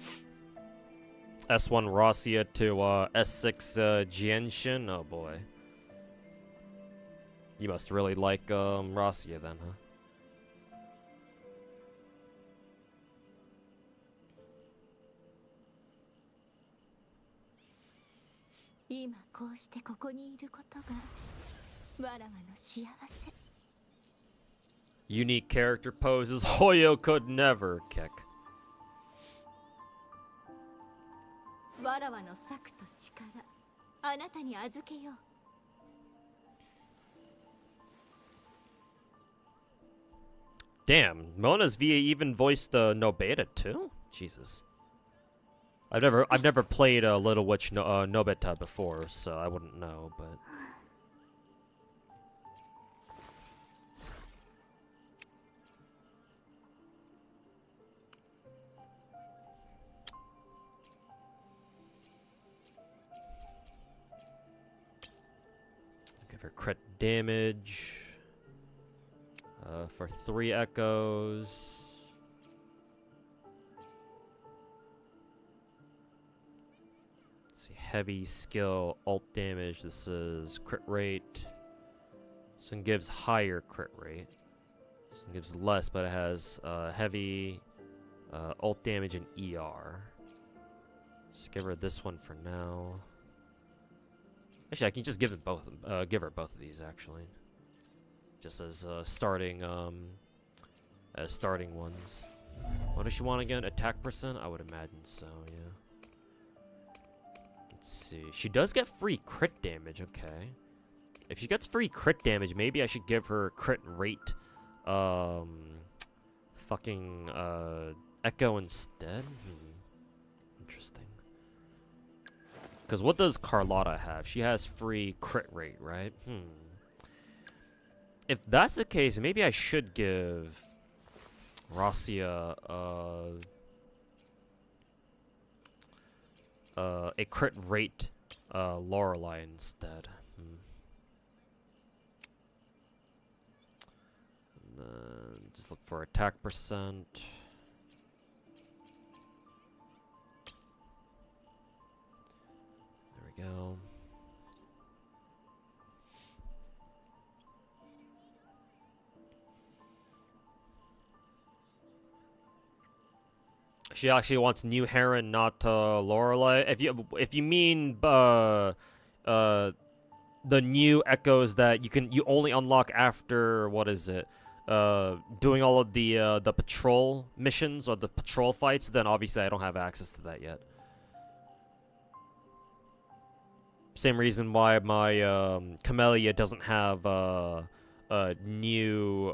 Rossia to S6 Jienshin? Oh boy. You must really like Rossia then, huh? 今こうしてここにいることがわらわの幸せ。 Unique character poses Hoyo could never kick. わらわの策と力、あなたに預けよう。 Damn, Mona's VA even voiced No Beta too? Jesus. I've never played Little Witch no Beta before, so I wouldn't know, but give her crit damage for 3 echoes. Heavy skill alt damage. This is crit rate. This one gives higher crit rate. This one gives less, but it has heavy alt damage and ER. Let's give her this one for now. Actually, I can just give it both. Give her both of these actually, just as starting ones. What does she want again? Attack percent? I would imagine so. Yeah. Let's see. She does get free crit damage, okay. If she gets free crit damage, maybe I should give her crit rate, fucking, echo instead? Interesting. Because what does Carlotta have? She has free crit rate, right? If that's the case, maybe I should give Rasia, a crit rate Lorelei instead. And then just look for attack percent. There we go. She actually wants New Heron, not Lorelei. If you mean the new echoes that you only unlock after, what is it? Doing all of the patrol missions or the patrol fights, then obviously I don't have access to that yet. Same reason why my Camellia doesn't have new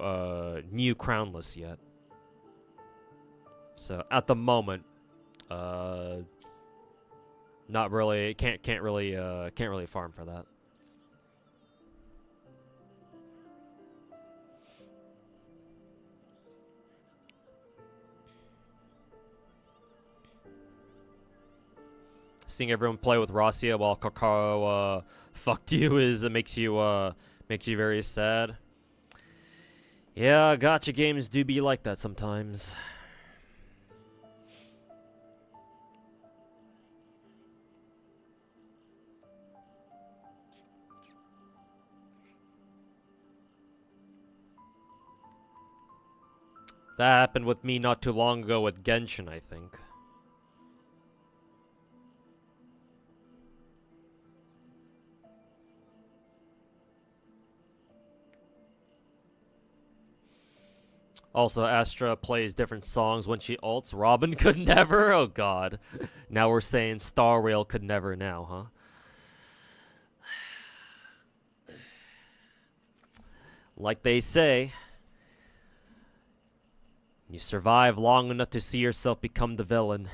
crownless yet. So at the moment, not really. Can't really farm for that. Seeing everyone play with Rasia while Kakao fucked you makes you very sad. Yeah, gacha games do be like that sometimes. That happened with me not too long ago with Genshin, I think. Also, Astra plays different songs when she ults. Robin could never? Oh god. Now we're saying Star Rail could never now, huh? Like they say, you survive long enough to see yourself become the villain.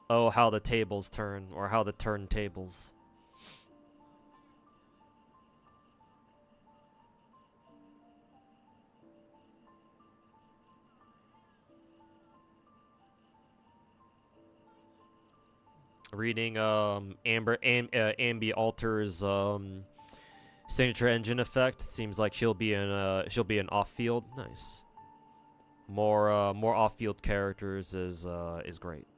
Oh, how the tables turn, or how the turntables. Reading Ambi Alter's signature engine effect. Seems like she'll be in off field. Nice. More off field characters is great.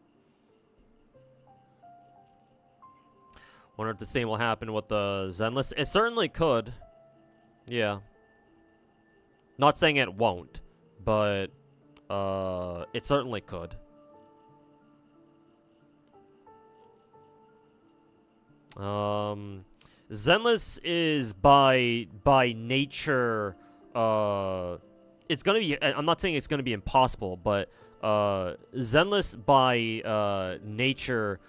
Wonder if the same will happen with the Zenless. It certainly could. Yeah. Not saying it won't, but it certainly could. Zenless is by nature, it's gonna be. I'm not saying it's gonna be impossible, but Zenless by nature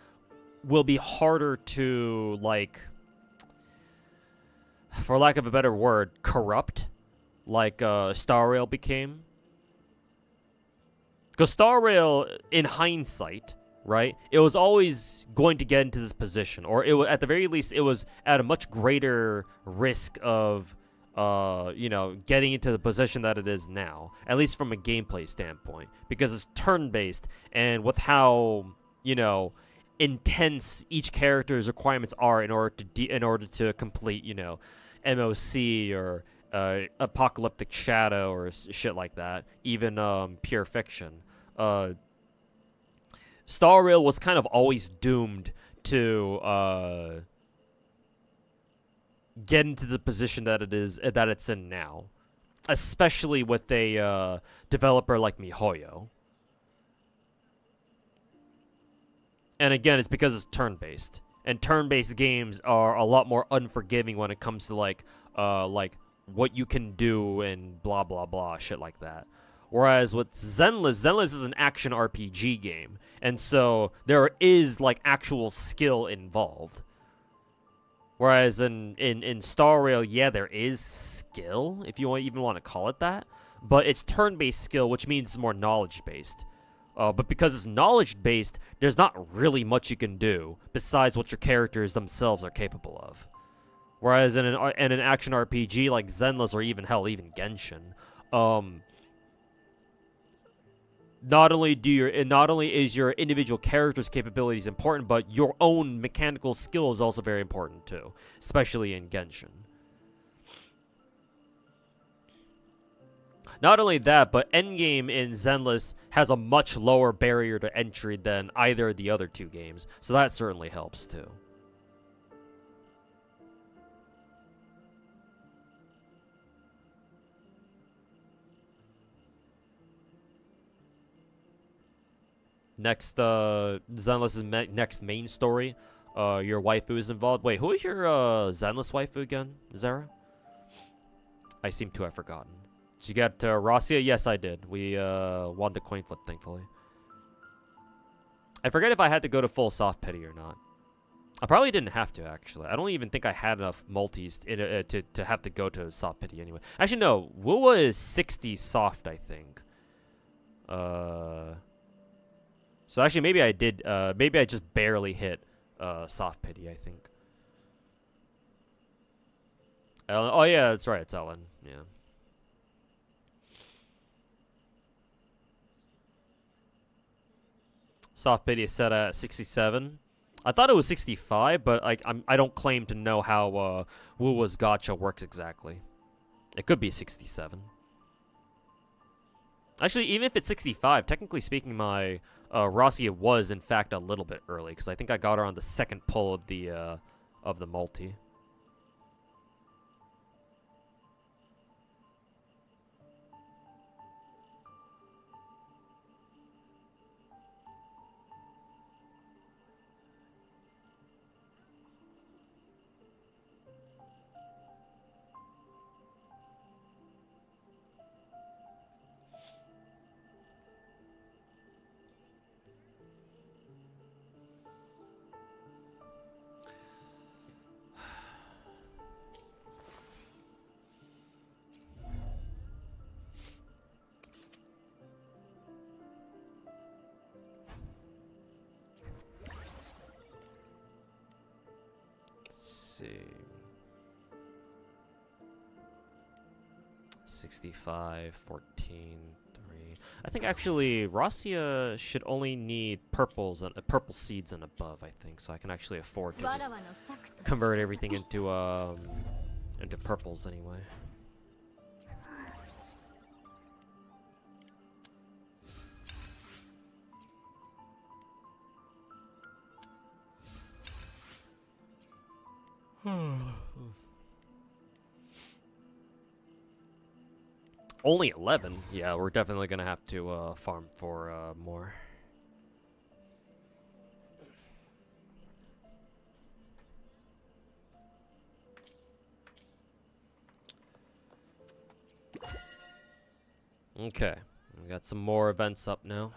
will be harder to, like, for lack of a better word, corrupt, like Star Rail became. Because Star Rail, in hindsight, right, it was always going to get into this position, or it was, at the very least, it was at a much greater risk of, you know, getting into the position that it is now, at least from a gameplay standpoint, because it's turn-based, and with how, you know, intense each character's requirements are in order to complete, you know, MOC or Apocalyptic Shadow or shit like that, even Pure Fiction. Star Rail was kind of always doomed to get into the position that it's in now, especially with a developer like MiHoYo. And again, it's because it's turn-based, and turn-based games are a lot more unforgiving when it comes to like what you can do and blah blah blah shit like that. Whereas with Zenless is an action RPG game, and so there is like actual skill involved. Whereas in Star Rail, yeah, there is skill, if you even want to call it that, but it's turn-based skill, which means it's more knowledge-based. But because it's knowledge-based, there's not really much you can do besides what your characters themselves are capable of. Whereas in an action RPG like Zenless, or even hell, even Genshin, not only is your individual character's capabilities important, but your own mechanical skill is also very important too, especially in Genshin. Not only that, but Endgame in Zenless has a much lower barrier to entry than either of the other two games, so that certainly helps too. Next, Zenless's next main story, your waifu is involved. Wait, who is your Zenless waifu again, Zara? I seem to have forgotten. Did you get Rosia? Yes, I did. We won the coin flip, thankfully. I forget if I had to go to full soft pity or not. I probably didn't have to, actually. I don't even think I had enough multis to have to go to soft pity anyway. Actually, no. Wuwa is 60 soft, I think. So actually, maybe I did. Maybe I just barely hit soft pity, I think. Ellen, oh, yeah, that's right. It's Ellen. Yeah. Soft pity is set at 67. I thought it was 65, but I don't claim to know how Wuwa's gacha works exactly. It could be 67. Actually, even if it's 65, technically speaking, my Rosia was in fact a little bit early, because I think I got her on the second pull of the multi. See, 65, 14, 3. I think actually Rosia should only need purples and purple seeds and above, I think, so I can actually afford to just convert everything into purples anyway. Only 11? Yeah, we're definitely gonna have to farm for more. Okay, we got some more events up now.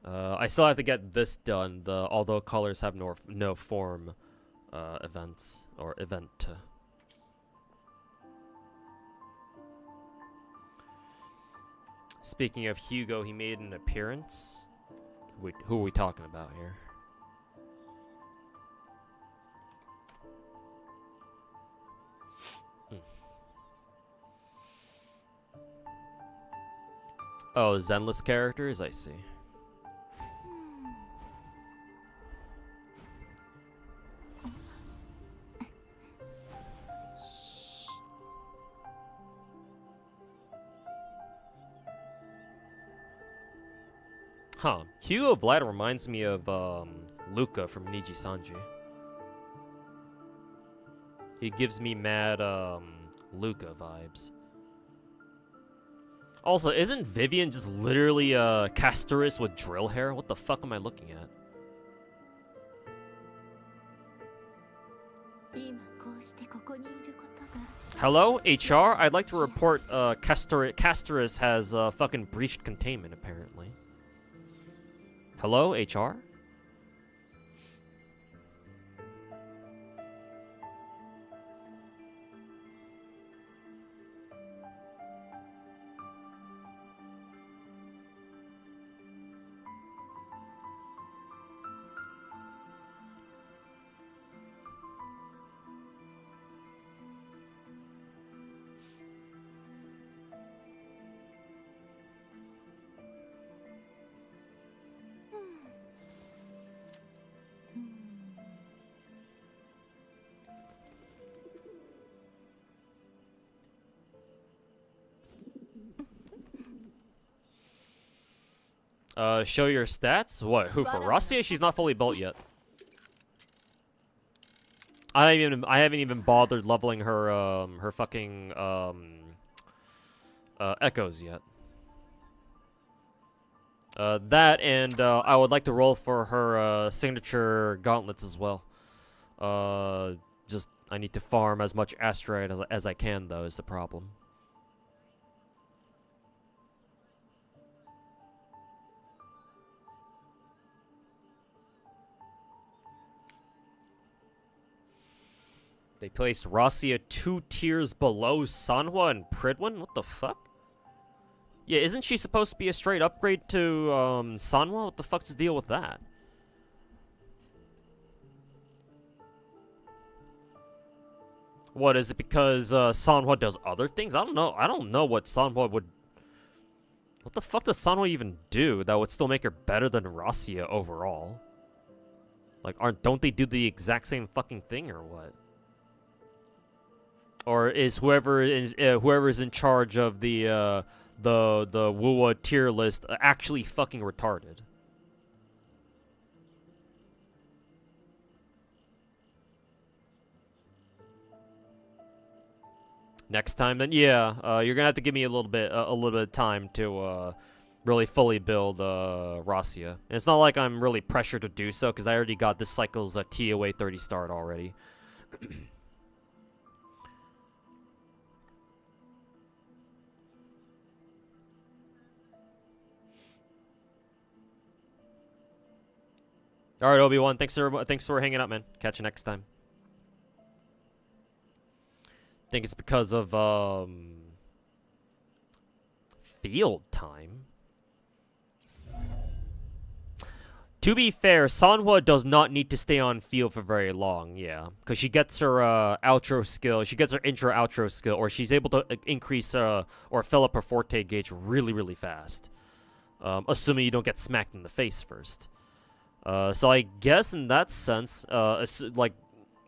I still have to get this done. Although colors have no form events or event. Speaking of Hugo, he made an appearance. Who are we talking about here? Oh, Zenless characters? I see. Huh. Hugo Vlad reminds me of Luca from Niji Sanji. He gives me mad Luca vibes. Also, isn't Vivian just literally Castorus with drill hair? What the fuck am I looking at? Hello, HR? I'd like to report Castorus has fucking breached containment, apparently. Hello, HR? Show your stats? What? Who, for Russia? She's not fully built yet. I haven't even bothered leveling her her fucking echoes yet. That and I would like to roll for her signature gauntlets as well. Just I need to farm as much asteroid as I can, though, is the problem. They placed Rossiya 2 tiers below Sanhua and Pridwin? What the fuck? Yeah, isn't she supposed to be a straight upgrade to Sanhua? What the fuck's the deal with that? What, is it because Sanhua does other things? I don't know. I don't know what Sanhua would... What the fuck does Sanhua even do that would still make her better than Rossiya overall? Like, don't they do the exact same fucking thing or what? Or is whoever is in charge of the WUWA tier list actually fucking retarded? Next time, then yeah, you're gonna have to give me a little bit of time to really fully build Rossiya. And it's not like I'm really pressured to do so because I already got this cycle's TOA 30 start already. All right, Obi-Wan, thanks for hanging out, man. Catch you next time. I think it's because of field time. To be fair, Sanhua does not need to stay on field for very long, yeah. Because she gets her outro skill, she gets her intro-outro skill, or she's able to increase or fill up her forte gauge really, really fast. Assuming you don't get smacked in the face first. So I guess in that sense, like,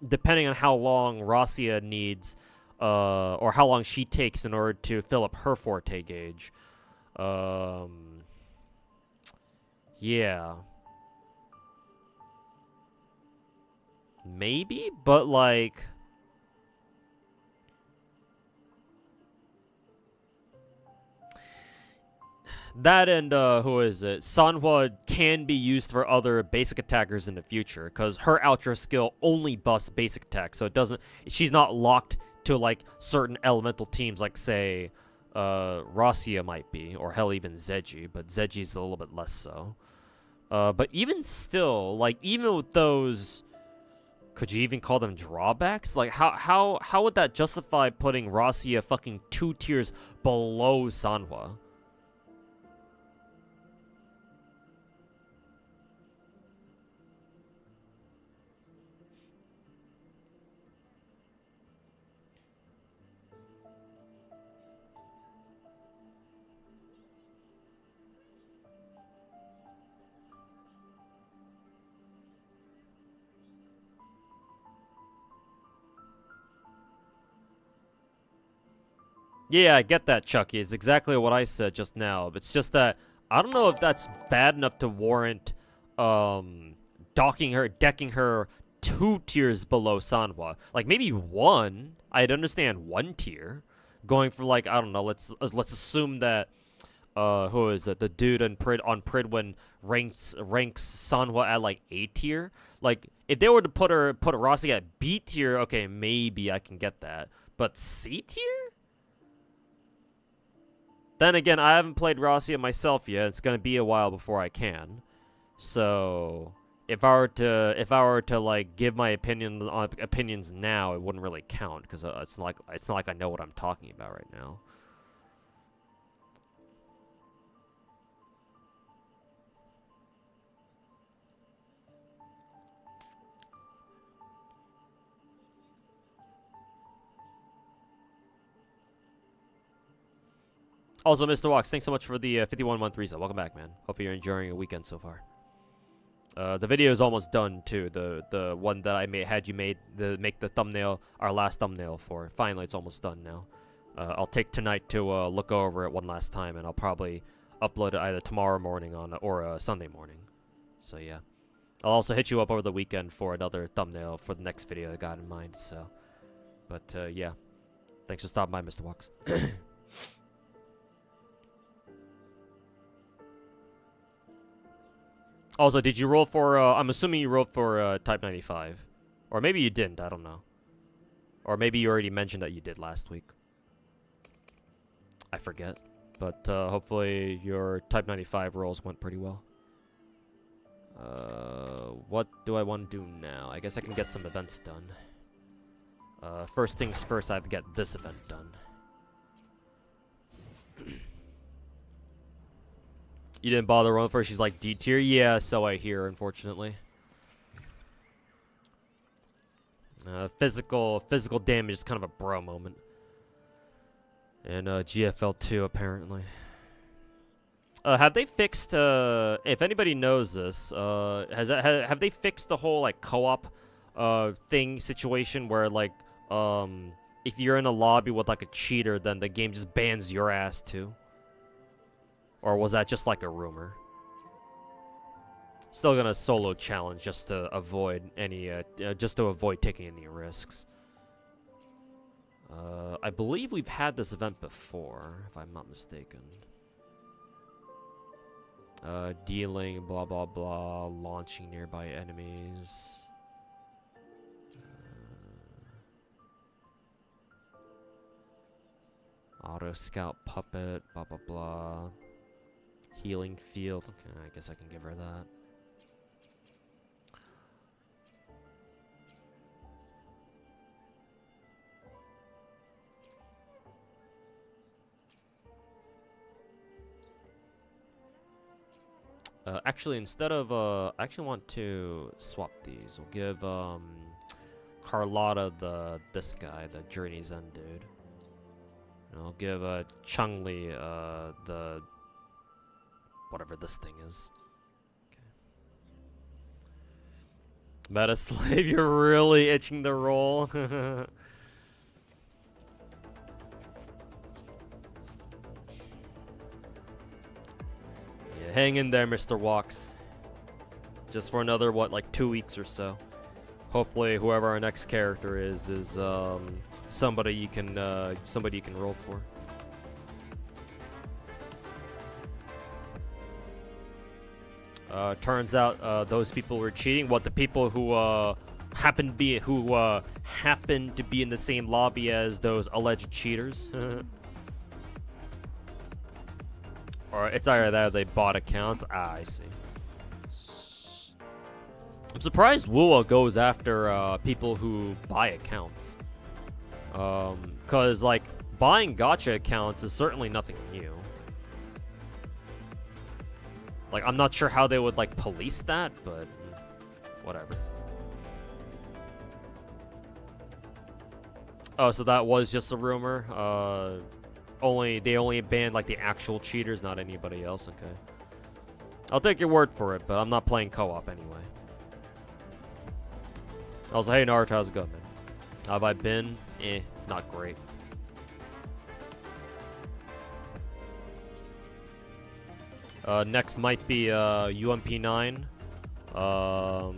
depending on how long Rossiya needs, or how long she takes in order to fill up her forte gauge, yeah. Maybe, but like... That and, who is it? Sanhua can be used for other basic attackers in the future, because her outro skill only busts basic attack, so it doesn't... She's not locked to like certain elemental teams, like say Rossiya might be, or hell even Zeji, but Zeji's a little bit less so. But even still, like even with those, could you even call them drawbacks? Like how would that justify putting Rossiya fucking 2 tiers below Sanhua? Yeah, I get that, Chucky. It's exactly what I said just now. It's just that I don't know if that's bad enough to warrant decking her 2 tiers below Sanhua. Like maybe 1. I'd understand 1 tier. Going for like, I don't know, let's assume that who is it? The dude on Pridwin ranks Sanhua at like A tier. Like if they were to put Rossi at B tier, okay, maybe I can get that. But C tier? Then again, I haven't played Rossiya myself yet. It's gonna be a while before I can. So if I were to like give my opinions now, it wouldn't really count because it's not like I know what I'm talking about right now. Also, Mr. Walks, thanks so much for the 51-month reset. Welcome back, man. Hope you're enjoying your weekend so far. The video is almost done too. The one that I had you make the thumbnail, our last thumbnail for. Finally, it's almost done now. I'll take tonight to look over it one last time, and I'll probably upload it either tomorrow morning or Sunday morning. So yeah, I'll also hit you up over the weekend for another thumbnail for the next video I got in mind. So, but yeah, thanks for stopping by, Mr. Walks. Also, did you roll for, I'm assuming you rolled for Type 95. Or maybe you didn't, I don't know. Or maybe you already mentioned that you did last week. I forget. But hopefully your Type 95 rolls went pretty well. What do I want to do now? I guess I can get some events done. First things first, I have to get this event done. You didn't bother rolling for her? She's like D tier? Yeah, so I hear, unfortunately. Physical damage is kind of a bro moment. And GFL 2 apparently. Have they fixed, if anybody knows this, have they fixed the whole like co-op situation where like if you're in a lobby with like a cheater, then the game just bans your ass too? Or was that just like a rumor? Still gonna solo challenge just to avoid any, taking any risks. I believe we've had this event before, if I'm not mistaken. Dealing, blah blah blah, launching nearby enemies. Auto scout puppet, blah blah blah. Healing field. Okay, I guess I can give her that. Actually, instead of I actually want to swap these. We'll give Carlotta this guy, the Journey's End dude. And I'll give Chun-Li the whatever this thing is. Okay. Meta Slave, you're really itching to roll. Yeah, hang in there, Mr. Walks. Just for another, what, like 2 weeks or so. Hopefully, whoever our next character is somebody you can roll for. Turns out those people were cheating. What, the people who happened to be in the same lobby as those alleged cheaters. Or it's either that or they bought accounts. Ah, I see. I'm surprised Wua goes after people who buy accounts. Cause like buying gacha accounts is certainly nothing new. Like I'm not sure how they would like police that, but whatever. Oh, so that was just a rumor. They only banned like the actual cheaters, not anybody else. Okay. I'll take your word for it, but I'm not playing co-op anyway. Also, hey Naruto, how's it going, man? How have I been? Not great. Next might be UMP9. And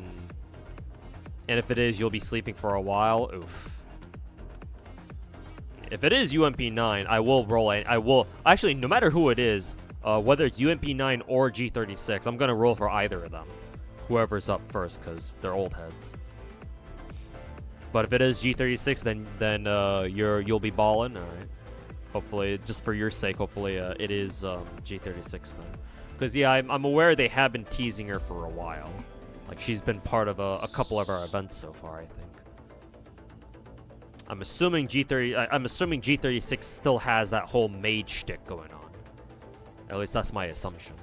if it is, you'll be sleeping for a while. Oof. If it is UMP9, I will roll it. I will actually, no matter who it is, whether it's UMP9 or G36, I'm gonna roll for either of them. Whoever's up first, because they're old heads. But if it is G36, then you'll be balling. All right. Hopefully, just for your sake, hopefully it is G36 then. Because yeah, I'm aware they have been teasing her for a while. Like she's been part of a couple of our events so far, I think. I'm assuming G36 still has that whole mage shtick going on. At least that's my assumption.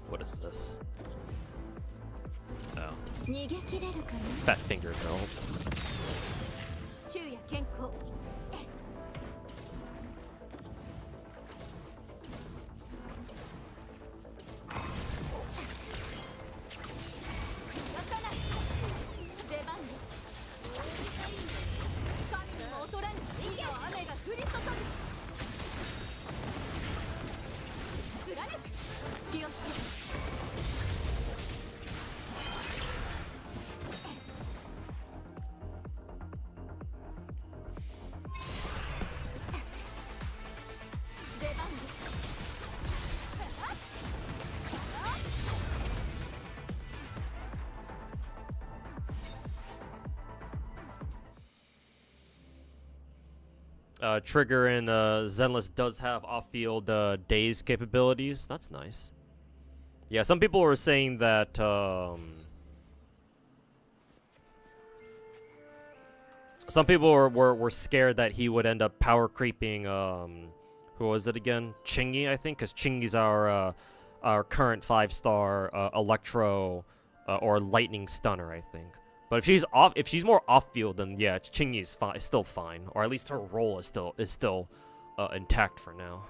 What is this? Oh. Fat finger girl. Trigger in Zenless does have off-field daze capabilities. That's nice. Yeah, some people were saying that some people were scared that he would end up power creeping who was it again? Chingy, I think, because Chingy's our current 5-star Electro or Lightning Stunner, I think. But if she's more off-field, then yeah, Chingy is still fine, or at least her role is still intact for now.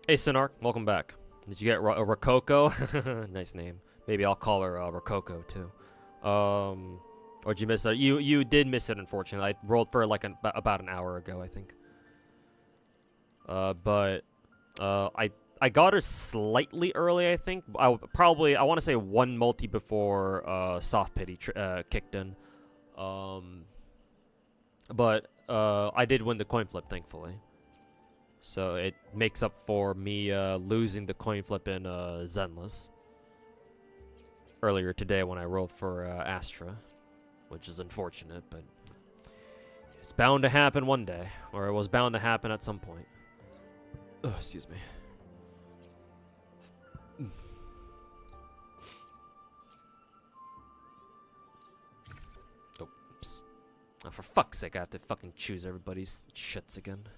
Hey Sinark, welcome back. Did you get Rococo? Nice name. Maybe I'll call her Rococo too. Or did you miss it? You did miss it, unfortunately. I rolled for like about an hour ago, I think. But I got her slightly early, I think. I want to say one multi before soft pity kicked in. But I did win the coin flip, thankfully. So it makes up for me losing the coin flip in Zenless earlier today when I rolled for Astra, which is unfortunate, but it's bound to happen one day, or it was bound to happen at some point. Oh, excuse me. Oops. Oh, for fuck's sake, I have to fucking choose everybody's shits again.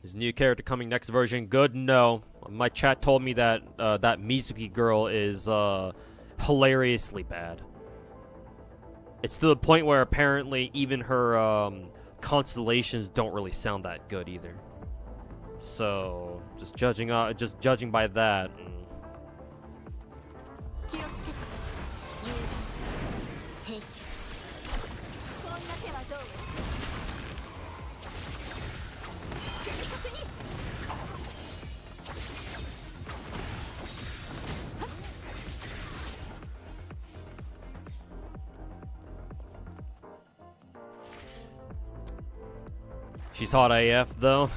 Is new character coming next version good? No. My chat told me that that Mizuki girl is hilariously bad. It's to the point where apparently even her constellations don't really sound that good either. So just judging by that. She's hot AF though.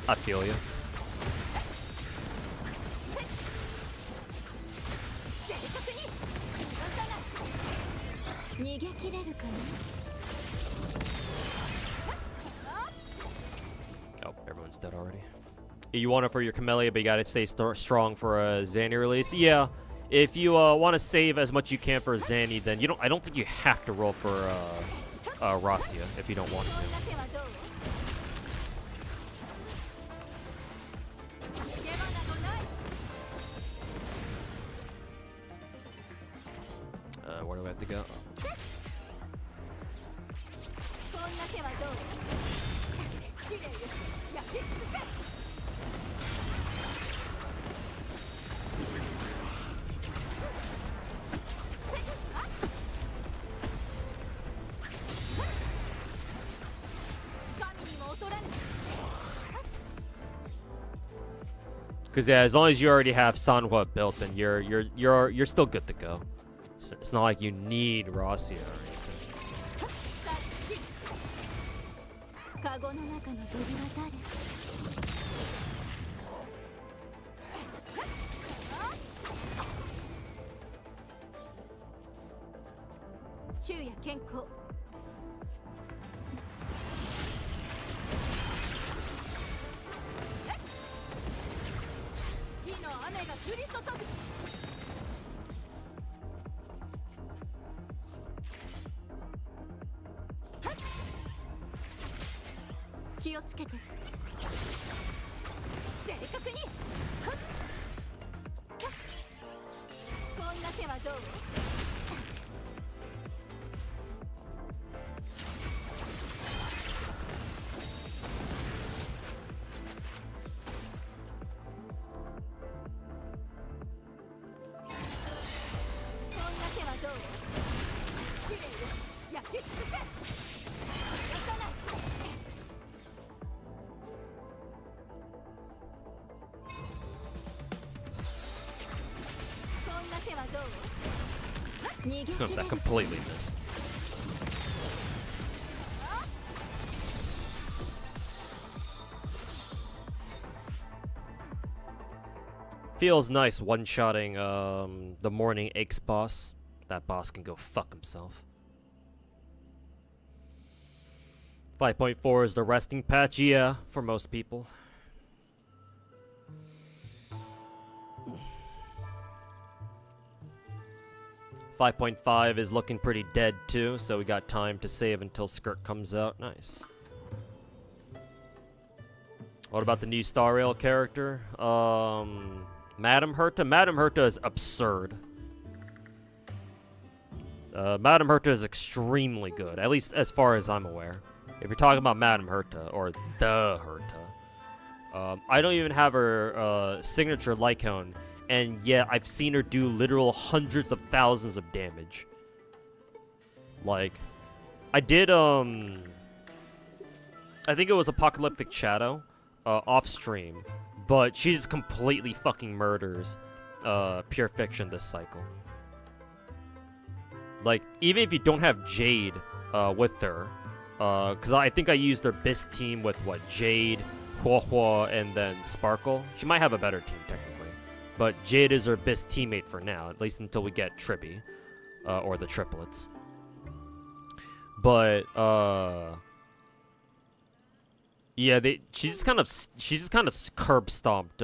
I feel you. Oh, everyone's dead already. You want it for your Camellia, but you gotta stay strong for a Zanny release. Yeah, if you want to save as much you can for a Zanny, then I don't think you have to roll for Rasia if you don't want to. Where do we have to go? Because yeah, as long as you already have Sanhua built, then you're still good to go. It's not like you need Rasia or anything. That completely missed. Feels nice one-shotting the Morning Aches boss. That boss can go fuck himself. 5.4 is the resting patch, yeah, for most people. .5 is looking pretty dead too, so we got time to save until Skirt comes out. Nice. What about the new Star Rail character? Madam Herta? Madam Herta is absurd. Madam Herta is extremely good, at least as far as I'm aware. If you're talking about Madame Herta, or the Herta, I don't even have her signature Lycone, and yet I've seen her do literal hundreds of thousands of damage. Like, I did, I think it was Apocalyptic Shadow, off stream, but she just completely fucking murders, Pure Fiction this cycle. Like, even if you don't have Jade, with her, because I think I used their BIS team with, what, Jade, Hua, and then Sparkle. She might have a better team, technically. But Jade is her BIS teammate for now, at least until we get Tribby, or the triplets. But, yeah, she just kind of curb stomped,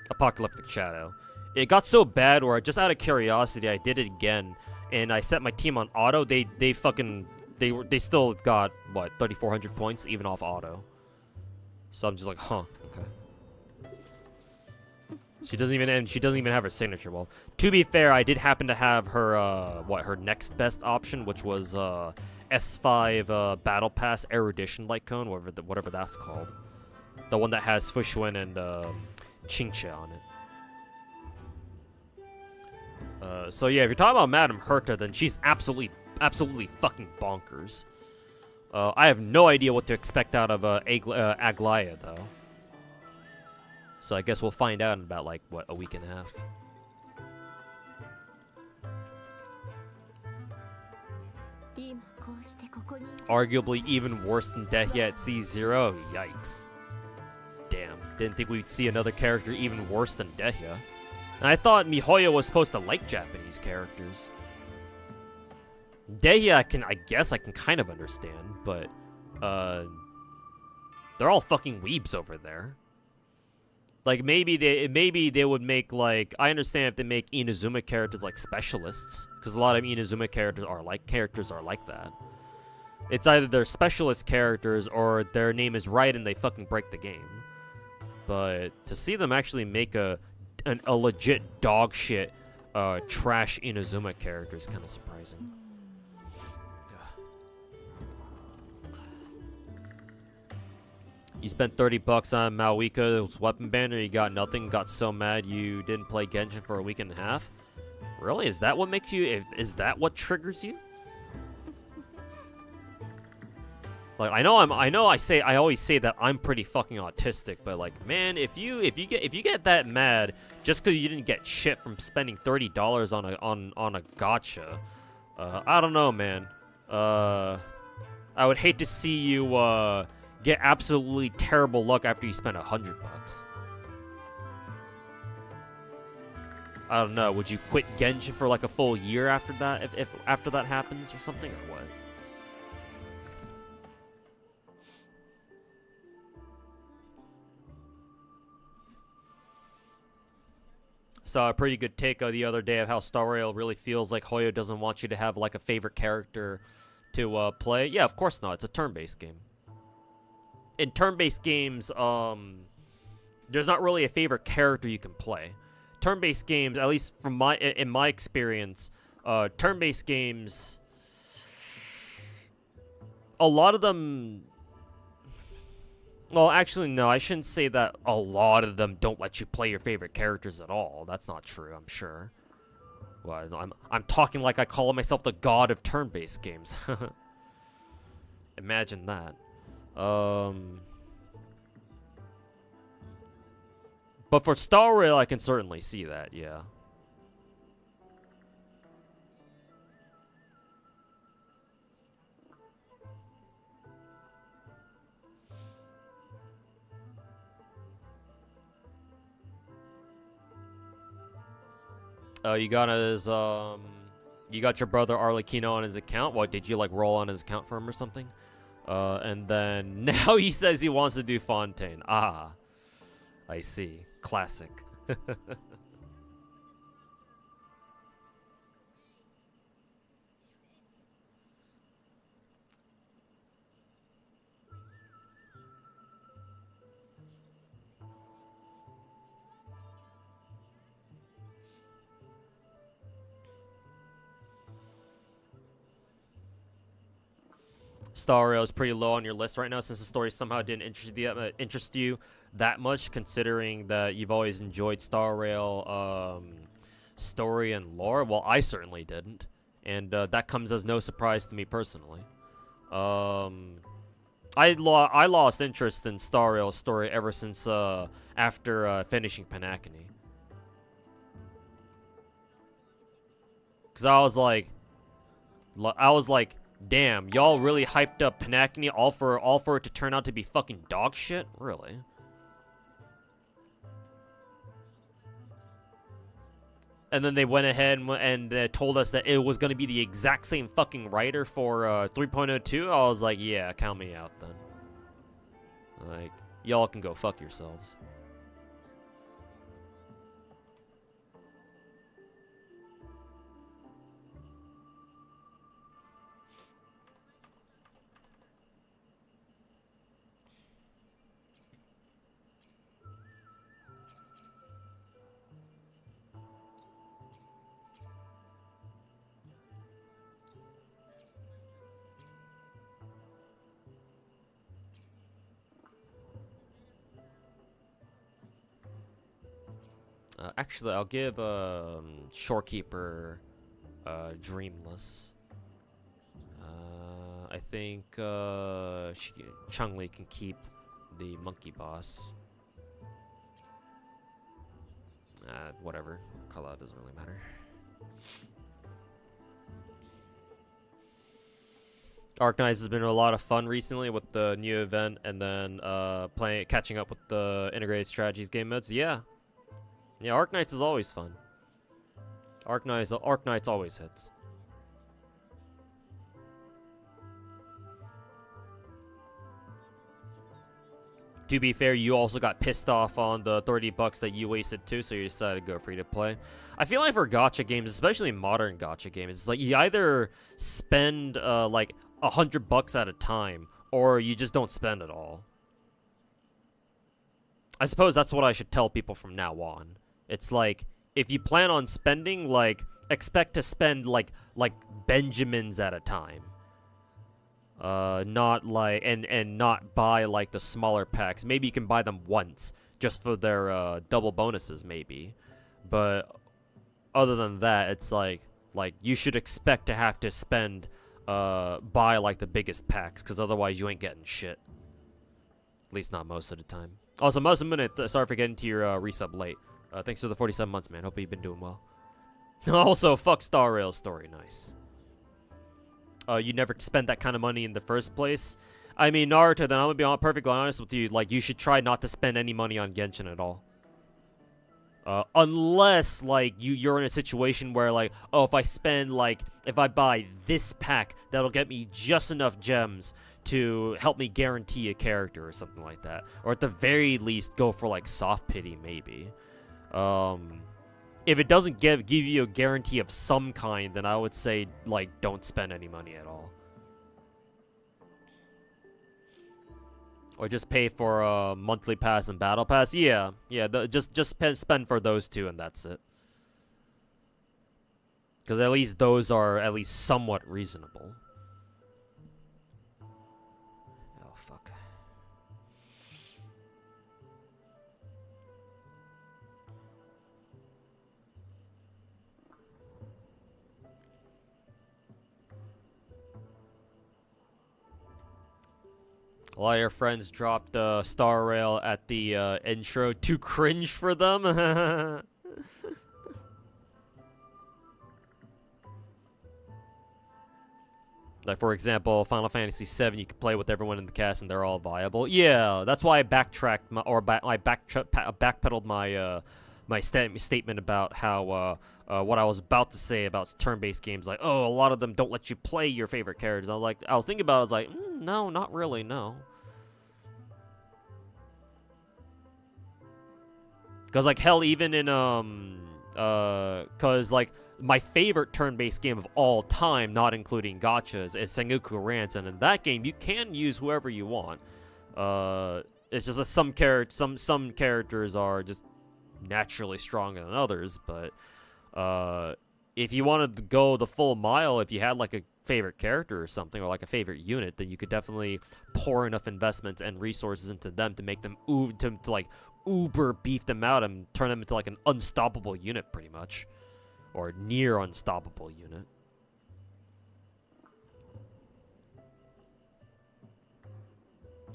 Apocalyptic Shadow. It got so bad where, just out of curiosity, I did it again, and I set my team on auto. They still got, what, 3,400 points, even off auto. So I'm just like, huh, okay. She doesn't even have her signature. Well, to be fair, I did happen to have her, her next best option, which was, S5, Battle Pass Erudition Lycone, whatever that's called. The one that has Fushun and, Qingche on it. So yeah, if you're talking about Madame Herta, then she's absolutely fucking bonkers. I have no idea what to expect out of Aglaya, though. So I guess we'll find out in about, like, what, a week and a half. Arguably even worse than Dehya at C0. Yikes. Damn, didn't think we'd see another character even worse than Dehya. And I thought Mihoyo was supposed to like Japanese characters. Dehya, I guess I can kind of understand, but, they're all fucking weebs over there. Like, maybe they would make, like, I understand if they make Inazuma characters like specialists, because a lot of Inazuma characters are like that. It's either they're specialist characters or their name is right and they fucking break the game. But to see them actually make a legit dog shit, trash Inazuma character is kind of surprising. You spent 30 bucks on Maoika's weapon banner, you got nothing, got so mad you didn't play Genshin for a week and a half? Really? Is that what makes you, is that what triggers you? Like, I always say that I'm pretty fucking autistic, but like, man, if you get that mad just because you didn't get shit from spending $30 on a gacha, I don't know, man. I would hate to see you get absolutely terrible luck after you spend $100 bucks. I don't know. Would you quit Genshin for like a full year after that, if after that happens or something, or what? Saw a pretty good take the other day of how Star Rail really feels like Hoyo doesn't want you to have like a favorite character to play. Yeah, of course not. It's a turn-based game. In turn-based games, there's not really a favorite character you can play. Turn-based games, at least from in my experience, turn-based games, a lot of them. Well, actually, no, I shouldn't say that a lot of them don't let you play your favorite characters at all. That's not true, I'm sure. Well, I'm talking like I call myself the god of turn-based games. Imagine that. But for Star Rail, I can certainly see that, yeah. You got his, you got your brother Arlecchino on his account? What, did you, like, roll on his account for him or something? And then now he says he wants to do Fontaine. Ah, I see. Classic. Star Rail is pretty low on your list right now since the story somehow didn't interest you that much, considering that you've always enjoyed Star Rail story and lore. Well, I certainly didn't, and that comes as no surprise to me personally. I lost interest in Star Rail's story ever since after finishing Panacony. Cause I was like, damn, y'all really hyped up Panacony all for it to turn out to be fucking dog shit? Really? And then they went ahead and told us that it was going to be the exact same fucking writer for 3.02. I was like, yeah, count me out then. Like, y'all can go fuck yourselves. Actually, I'll give Shorekeeper Dreamless. I think Chun-Li can keep the monkey boss. Whatever. Color doesn't really matter. Arknights has been a lot of fun recently with the new event, and then catching up with the integrated strategies game modes. Yeah. Yeah, Arknights is always fun. Arknights always hits. To be fair, you also got pissed off on the $30 that you wasted too, so you decided to go free to play. I feel like for gacha games, especially modern gacha games, it's like you either spend like $100 at a time, or you just don't spend at all. I suppose that's what I should tell people from now on. It's like, if you plan on spending, like, expect to spend like Benjamins at a time. Not like, and not buy like the smaller packs. Maybe you can buy them once, just for their double bonuses maybe. But other than that, it's like you should expect to have to spend, buy like the biggest packs, because otherwise you ain't getting shit. At least not most of the time. Also, most of the minute, sorry for getting to your resub late. Thanks for the 47 months, man. Hope you've been doing well. Also, fuck Star Rail's story. Nice. You never spent that kind of money in the first place. I mean, Naruto, then I'm gonna be perfectly honest with you. Like, you should try not to spend any money on Genshin at all. Unless, like, you're in a situation where, like, oh, if I buy this pack, that'll get me just enough gems to help me guarantee a character or something like that. Or at the very least, go for, like, soft pity, maybe. If it doesn't give you a guarantee of some kind, then I would say, like, don't spend any money at all. Or just pay for a monthly pass and battle pass. Yeah, just spend for those two and that's it. Because at least those are at least somewhat reasonable. Oh, fuck. A lot of your friends dropped Star Rail at the intro. Too cringe for them? Like, for example, Final Fantasy VII, you can play with everyone in the cast and they're all viable. Yeah, that's why I backtracked, backpedaled my statement about how, what I was about to say about turn-based games. Like, oh, a lot of them don't let you play your favorite characters. I was thinking about it, I was like, no, not really, no. Because, like, hell, even in, because, like, my favorite turn-based game of all time, not including gachas, is Sengoku Rants, and in that game, you can use whoever you want. It's just that some characters are just naturally stronger than others, but, if you wanted to go the full mile, if you had, like, a favorite character or something, or like a favorite unit, then you could definitely pour enough investment and resources into them to make them to like uber beef them out and turn them into like an unstoppable unit, pretty much, or near unstoppable unit.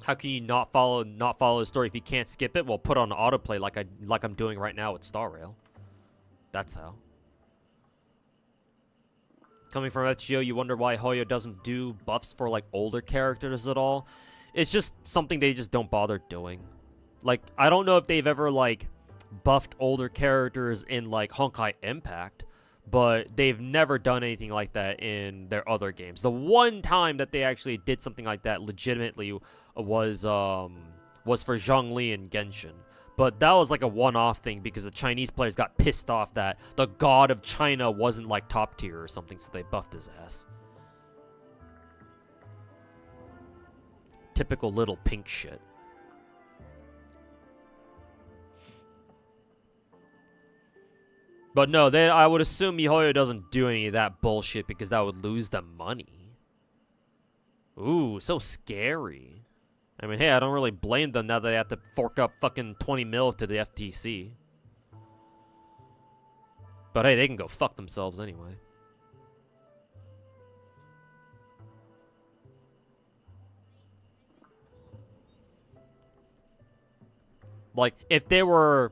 How can you not follow the story if you can't skip it? Well, put on autoplay like I'm doing right now with Star Rail. That's how. Coming from FGO, you wonder why Hoyo doesn't do buffs for like older characters at all. It's just something they just don't bother doing. Like, I don't know if they've ever like buffed older characters in like Honkai Impact, but they've never done anything like that in their other games. The one time that they actually did something like that legitimately was for Zhongli and Genshin. But that was like a one-off thing because the Chinese players got pissed off that the god of China wasn't like top tier or something, so they buffed his ass. Typical little pink shit. But no, I would assume MiHoYo doesn't do any of that bullshit because that would lose them money. Ooh, so scary. I mean, hey, I don't really blame them now that they have to fork up fucking 20 mil to the FTC. But hey, they can go fuck themselves anyway. Like, if they were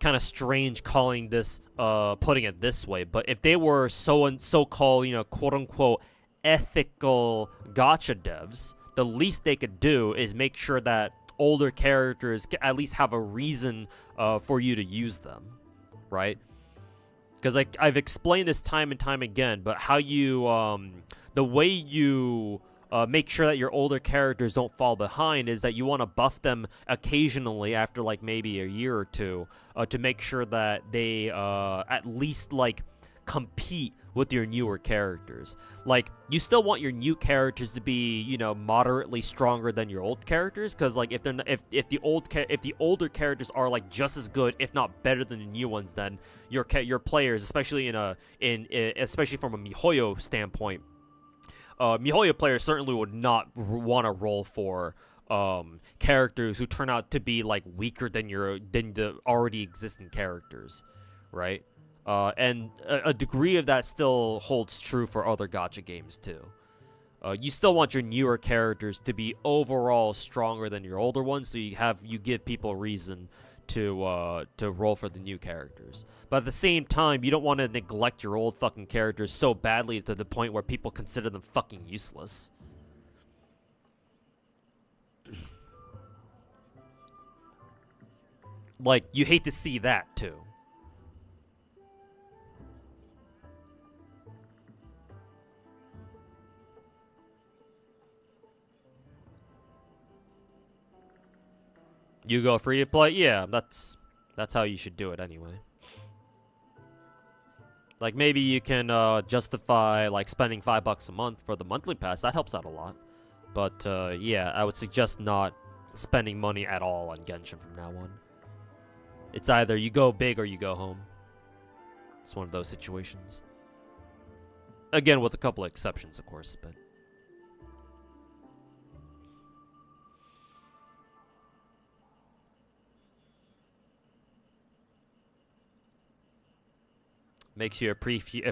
kind of strange calling this, putting it this way, but if they were so-called, you know, quote-unquote ethical gacha devs, the least they could do is make sure that older characters at least have a reason for you to use them, right? Because I've explained this time and time again, but how you, the way you make sure that your older characters don't fall behind is that you want to buff them occasionally after like maybe a year or two to make sure that they at least like compete with your newer characters. Like, you still want your new characters to be, you know, moderately stronger than your old characters, because like if they're not, if the older characters are like just as good, if not better than the new ones, then your players, especially especially from a MiHoYo standpoint, MiHoYo players certainly would not want to roll for characters who turn out to be like weaker than the already existing characters, right? And a degree of that still holds true for other gacha games too. You still want your newer characters to be overall stronger than your older ones, so you give people reason to roll for the new characters. But at the same time, you don't want to neglect your old fucking characters so badly to the point where people consider them fucking useless. Like, you hate to see that too. You go free to play? Yeah, that's how you should do it anyway. Like, maybe you can justify like spending $5 a month for the monthly pass. That helps out a lot. But yeah, I would suggest not spending money at all on Genshin from now on. It's either you go big or you go home. It's one of those situations. Again, with a couple of exceptions, of course, but makes you appreciate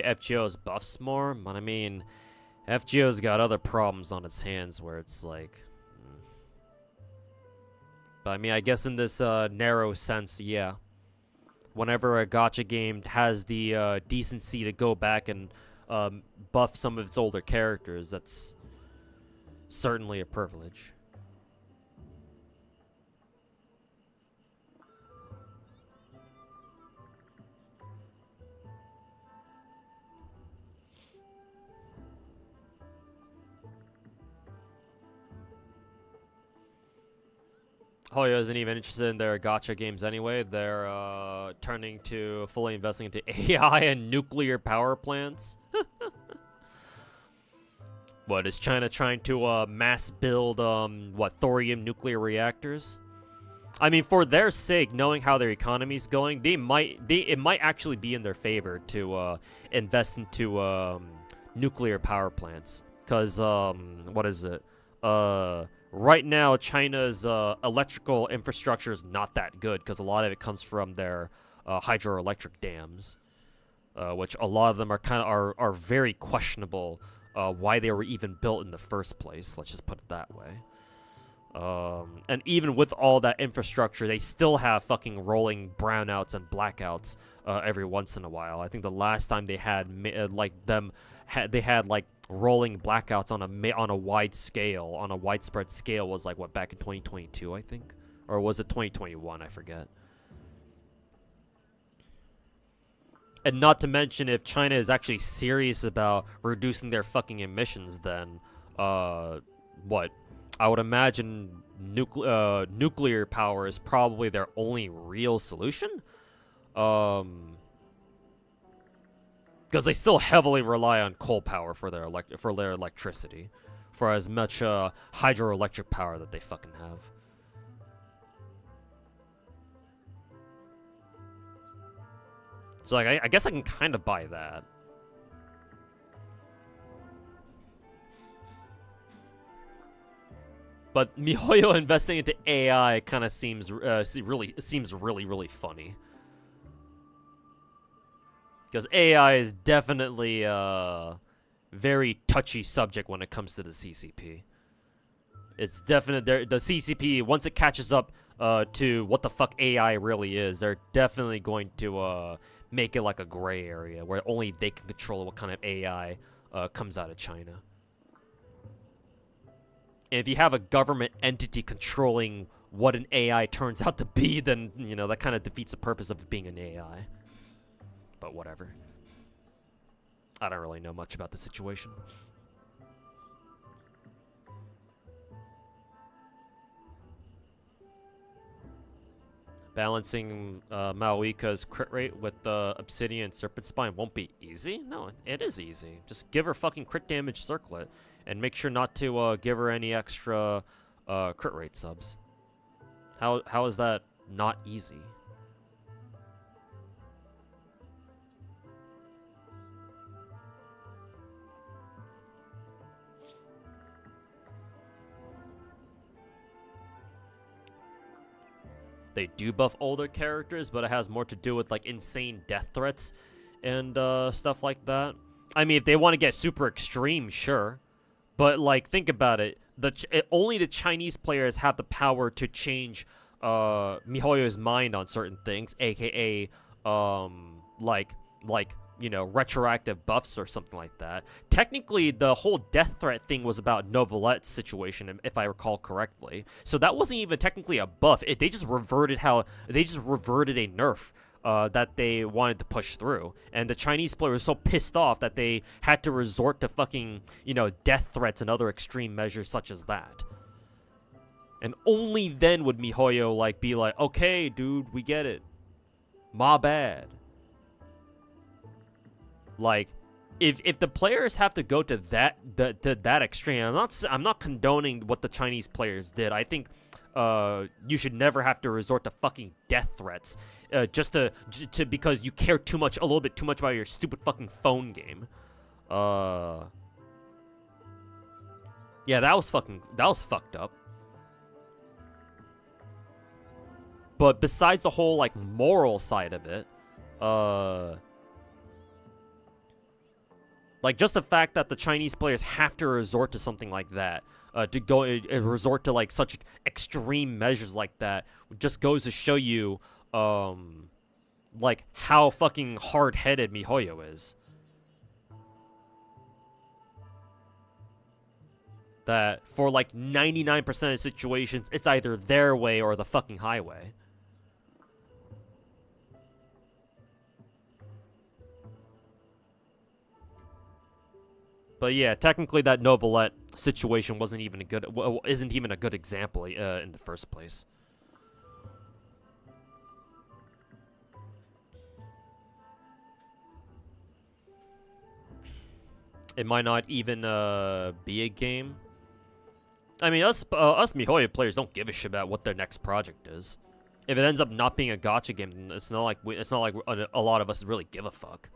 FGO's buffs more. But I mean, FGO's got other problems on its hands where it's like... But I mean, I guess in this narrow sense, yeah. Whenever a gacha game has the decency to go back and buff some of its older characters, that's certainly a privilege. Hoyo isn't even interested in their gacha games anyway. They're turning to fully investing into AI and nuclear power plants. What, is China trying to mass build thorium nuclear reactors? I mean, for their sake, knowing how their economy's going, it might actually be in their favor to invest into nuclear power plants. Because, what is it? Right now, China's electrical infrastructure is not that good because a lot of it comes from their hydroelectric dams, which a lot of them are very questionable why they were even built in the first place. Let's just put it that way. And even with all that infrastructure, they still have fucking rolling brownouts and blackouts every once in a while. I think the last time they had they had like rolling blackouts on a widespread scale was like what, back in 2022, I think, or was it 2021? I forget. And not to mention, if China is actually serious about reducing their fucking emissions, then what? I would imagine nuclear power is probably their only real solution. Because they still heavily rely on coal power for their electricity, for as much hydroelectric power that they fucking have. So like, I guess I can kind of buy that. But MiHoYo investing into AI kind of seems really funny. Because AI is definitely a very touchy subject when it comes to the CCP. It's definite. The CCP, once it catches up to what the fuck AI really is, they're definitely going to make it like a gray area where only they can control what kind of AI comes out of China. And if you have a government entity controlling what an AI turns out to be, then, you know, that kind of defeats the purpose of being an AI. But whatever. I don't really know much about the situation. Balancing Maoika's crit rate with the Obsidian Serpent Spine won't be easy? No, it is easy. Just give her fucking crit damage circlet. And make sure not to give her any extra crit rate subs. How is that not easy? They do buff older characters, but it has more to do with like insane death threats and stuff like that. I mean, if they want to get super extreme, sure. But, like, think about it. Only the Chinese players have the power to change MiHoYo's mind on certain things, aka, you know, retroactive buffs or something like that. Technically, the whole death threat thing was about Novelette's situation, if I recall correctly. So that wasn't even technically a buff. They just reverted a nerf. That they wanted to push through. And the Chinese player was so pissed off that they had to resort to fucking, you know, death threats and other extreme measures such as that. And only then would MiHoYo, like, be like, okay, dude, we get it. My bad. Like, if the players have to go to that extreme, I'm not condoning what the Chinese players did. I think you should never have to resort to fucking death threats. Just to because you care a little bit too much about your stupid fucking phone game. Yeah, that was fucked up. But besides the whole like moral side of it, like just the fact that the Chinese players have to resort to something like that, to go resort to like such extreme measures like that, just goes to show you like how fucking hard-headed MiHoYo is. That for like 99% of situations, it's either their way or the fucking highway. But yeah, technically that Novelette situation isn't even a good example in the first place. It might not even be a game. I mean, us MiHoYo players don't give a shit about what their next project is. If it ends up not being a gacha game, then it's not like a lot of us really give a fuck.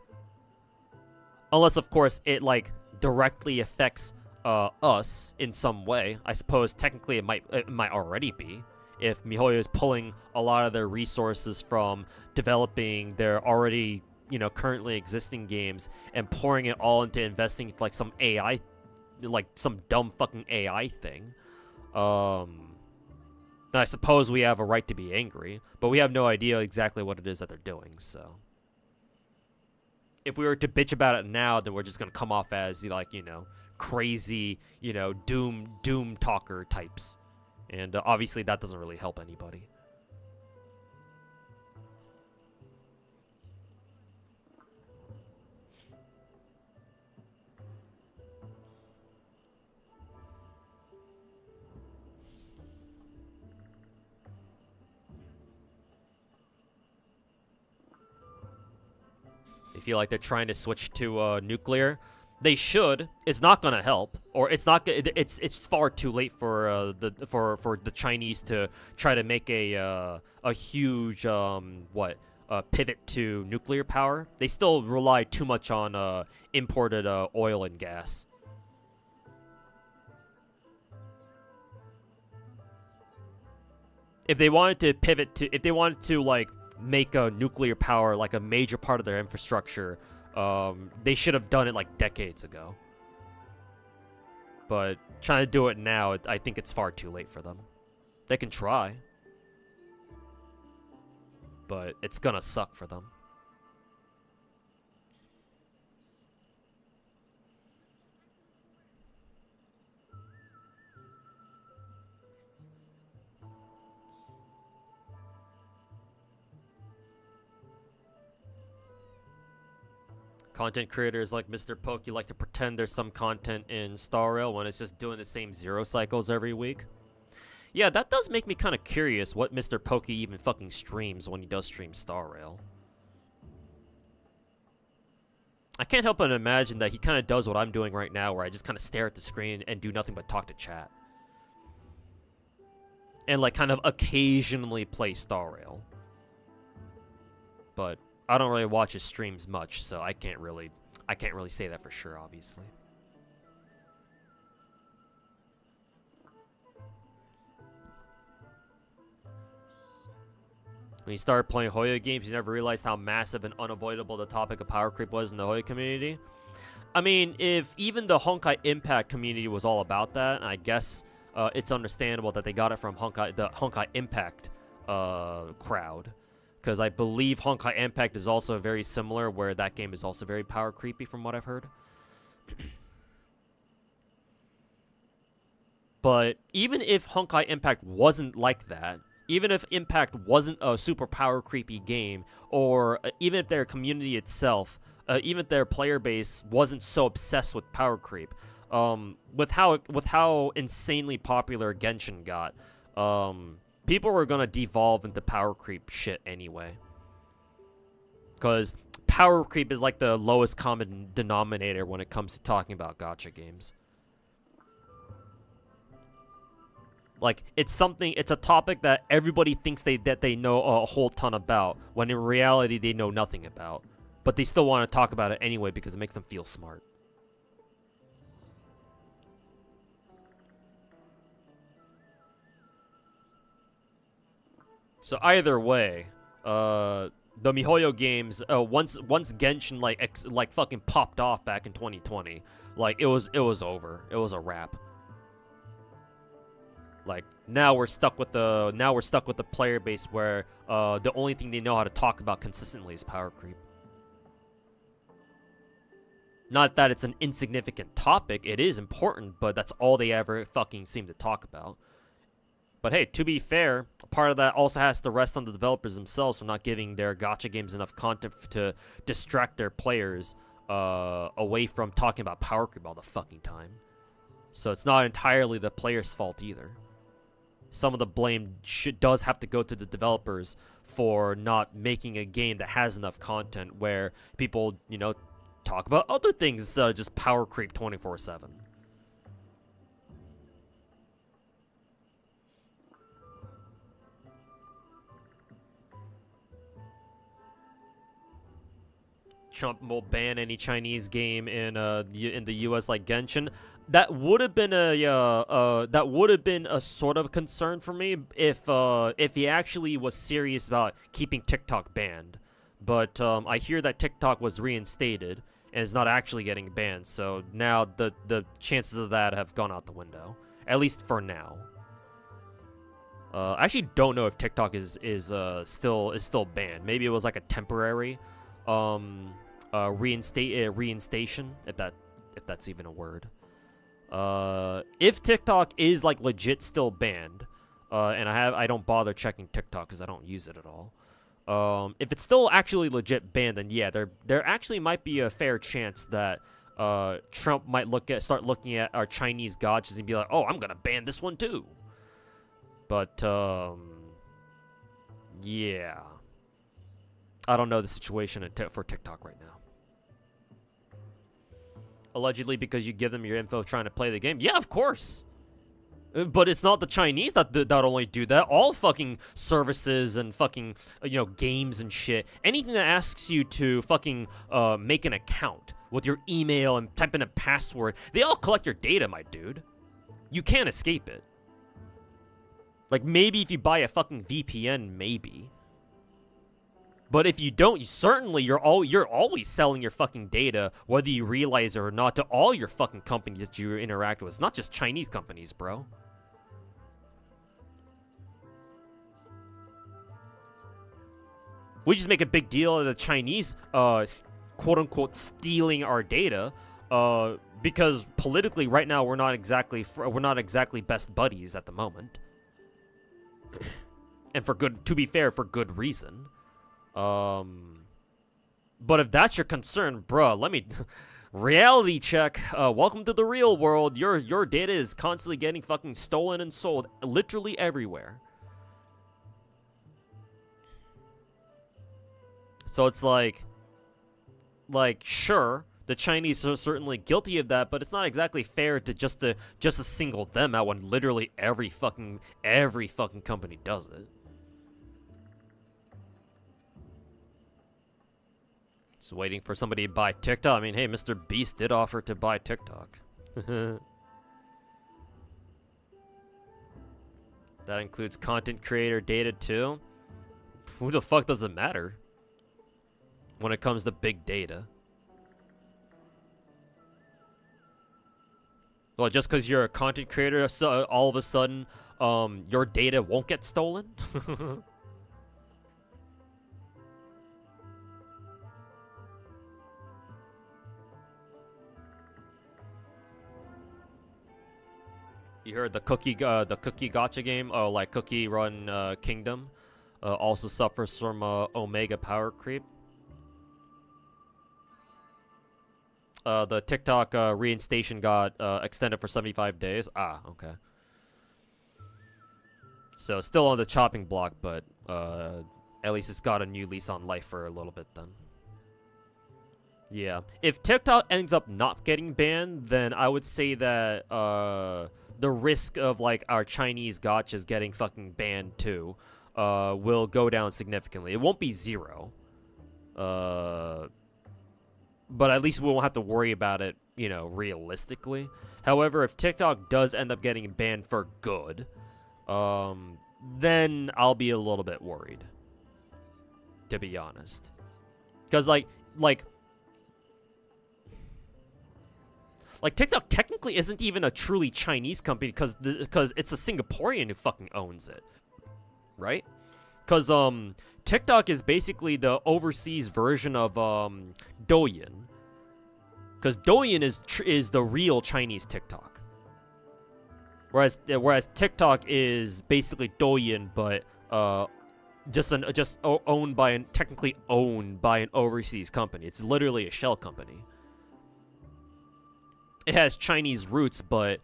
Unless, of course, it, like, directly affects us in some way. I suppose technically it might already be. If MiHoYo is pulling a lot of their resources from developing their already, you know, currently existing games and pouring it all into investing into, like, some AI, like, some dumb fucking AI thing. Then I suppose we have a right to be angry, but we have no idea exactly what it is that they're doing, so. If we were to bitch about it now, then we're just gonna come off as, like, you know, crazy, you know, doom talker types. And obviously that doesn't really help anybody. They feel like they're trying to switch to nuclear. They should. It's not gonna help, or it's not. It's far too late for the Chinese to try to make a huge pivot to nuclear power. They still rely too much on imported oil and gas. If they wanted to pivot to, if they wanted to like make a nuclear power like a major part of their infrastructure, they should have done it like decades ago. But trying to do it now, I think it's far too late for them. They can try, but it's gonna suck for them. Content creators like Mr. Poke, you like to pretend there's some content in Star Rail when it's just doing the same zero cycles every week. Yeah, that does make me kind of curious what Mr. Poke even fucking streams when he does stream Star Rail. I can't help but imagine that he kind of does what I'm doing right now, where I just kind of stare at the screen and do nothing but talk to chat. And like kind of occasionally play Star Rail. But I don't really watch his streams much, so I can't really say that for sure, obviously. When you started playing Hoya games, you never realized how massive and unavoidable the topic of power creep was in the Hoya community. I mean, if even the Honkai Impact community was all about that, I guess it's understandable that they got it from the Honkai Impact crowd. Because I believe Honkai Impact is also very similar, where that game is also very power creepy from what I've heard. But even if Honkai Impact wasn't like that, even if Impact wasn't a super power creepy game, or even if their community itself, even if their player base wasn't so obsessed with power creep, with how insanely popular Genshin got, people were gonna devolve into power creep shit anyway. Because power creep is like the lowest common denominator when it comes to talking about gacha games. Like, it's a topic that everybody thinks that they know a whole ton about, when in reality they know nothing about. But they still want to talk about it anyway because it makes them feel smart. So either way, the MiHoYo games, once Genshin like fucking popped off back in 2020, like it was over. It was a wrap. Like now we're stuck with the player base where the only thing they know how to talk about consistently is power creep. Not that it's an insignificant topic, it is important, but that's all they ever fucking seem to talk about. But hey, to be fair, part of that also has to rest on the developers themselves for not giving their gacha games enough content to distract their players away from talking about power creep all the fucking time. So it's not entirely the player's fault either. Some of the blame does have to go to the developers for not making a game that has enough content where people, you know, talk about other things instead of just power creep 24/7. Trump will ban any Chinese game in the U.S. like Genshin. That would have been a sort of concern for me if he actually was serious about keeping TikTok banned. But I hear that TikTok was reinstated and is not actually getting banned. So now the chances of that have gone out the window, at least for now. I actually don't know if TikTok is still banned. Maybe it was like a temporary reinstation, if that's even a word. If TikTok is like legit still banned, and I don't bother checking TikTok because I don't use it at all. If it's still actually legit banned, then yeah, there actually might be a fair chance that Trump might start looking at our Chinese gachas and be like, oh, I'm gonna ban this one too. But yeah, I don't know the situation for TikTok right now. Allegedly because you give them your info trying to play the game. Yeah, of course. But it's not the Chinese that only do that. All fucking services and fucking, games and shit. Anything that asks you to fucking make an account with your email and type in a password, they all collect your data, my dude. You can't escape it. Like, maybe if you buy a fucking VPN, maybe. But if you don't, you're always selling your fucking data, whether you realize it or not, to all your fucking companies that you interact with. It's not just Chinese companies, bro. We just make a big deal of the Chinese, quote-unquote, stealing our data, because politically, right now, we're not exactly best buddies at the moment. And to be fair, for good reason. But if that's your concern, bruh, let me reality check. Welcome to the real world. Your data is constantly getting fucking stolen and sold literally everywhere. So it's like sure, the Chinese are certainly guilty of that, but it's not exactly fair to just single them out when literally every fucking company does it. Just waiting for somebody to buy TikTok. I mean, hey, Mr. Beast did offer to buy TikTok. That includes content creator data too. Who the fuck does it matter when it comes to big data? Well, just because you're a content creator, so all of a sudden, your data won't get stolen? You heard the cookie gacha game, like Cookie Run Kingdom, also suffers from Omega power creep. The TikTok reinstation got extended for 75 days. Ah, okay. So still on the chopping block, but at least it's got a new lease on life for a little bit then. Yeah. If TikTok ends up not getting banned, then I would say that the risk of like our Chinese gachas getting fucking banned too will go down significantly. It won't be zero. But at least we won't have to worry about it, realistically. However, if TikTok does end up getting banned for good, then I'll be a little bit worried, to be honest. Because, like TikTok technically isn't even a truly Chinese company because it's a Singaporean who fucking owns it, right? Because TikTok is basically the overseas version of Douyin. Because Douyin is the real Chinese TikTok. Whereas TikTok is basically Douyin, but technically owned by an overseas company. It's literally a shell company. It has Chinese roots, but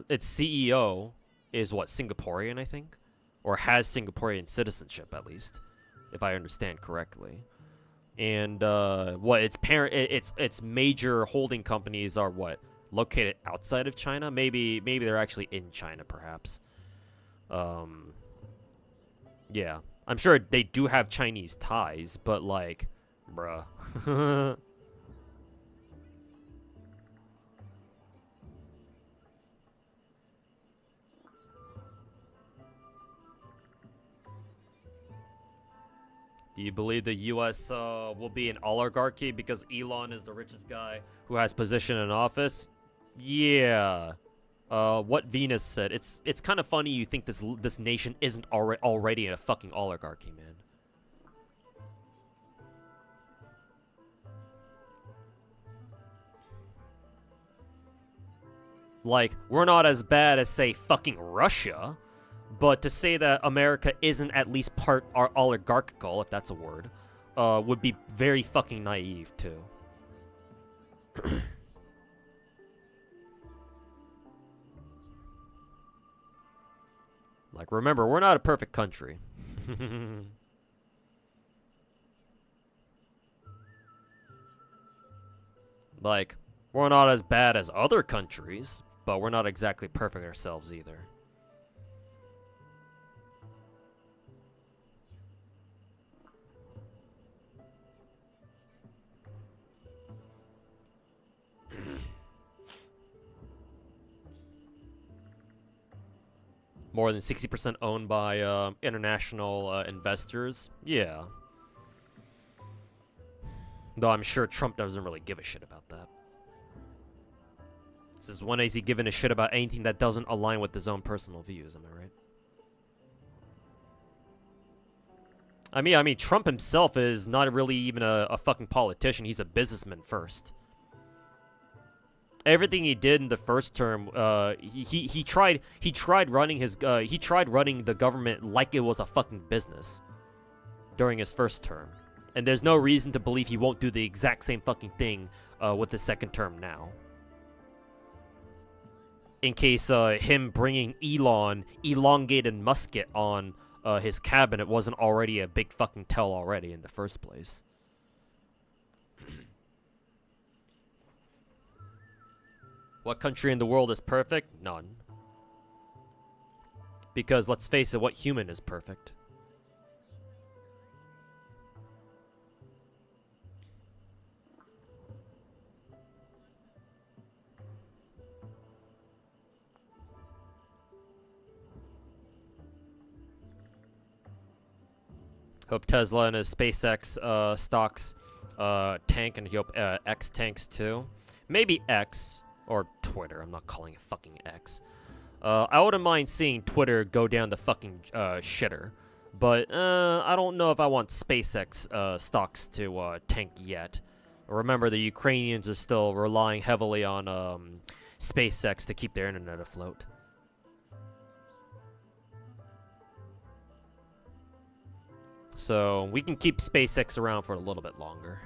its CEO is Singaporean, I think, or has Singaporean citizenship at least, if I understand correctly. And its major holding companies are located outside of China. Maybe they're actually in China, perhaps. Yeah, I'm sure they do have Chinese ties, but like bruh. Do you believe the U.S. Will be an oligarchy because Elon is the richest guy who has position in office? Yeah. What Venus said. It's kind of funny you think this nation isn't already a fucking oligarchy, man. Like, we're not as bad as, say, fucking Russia, but to say that America isn't at least part oligarchical, if that's a word, would be very fucking naive, too. Like, remember, we're not a perfect country. Like, we're not as bad as other countries, but we're not exactly perfect ourselves either. More than 60% owned by international investors. Yeah. Though I'm sure Trump doesn't really give a shit about that. This is when is he giving a shit about anything that doesn't align with his own personal views, am I right? I mean, Trump himself is not really even a fucking politician. He's a businessman first. Everything he did in the first term, he tried running the government like it was a fucking business during his first term, and there's no reason to believe he won't do the exact same fucking thing with the second term now. In case him bringing elongated musket on his cabinet wasn't already a big fucking tell already in the first place. What country in the world is perfect? None. Because, let's face it, what human is perfect? Hope Tesla and his SpaceX stocks tank, and hope X tanks too. Maybe X. Or Twitter, I'm not calling it fucking X. I wouldn't mind seeing Twitter go down the fucking shitter. But I don't know if I want SpaceX stocks to tank yet. Remember, the Ukrainians are still relying heavily on SpaceX to keep their internet afloat. So we can keep SpaceX around for a little bit longer.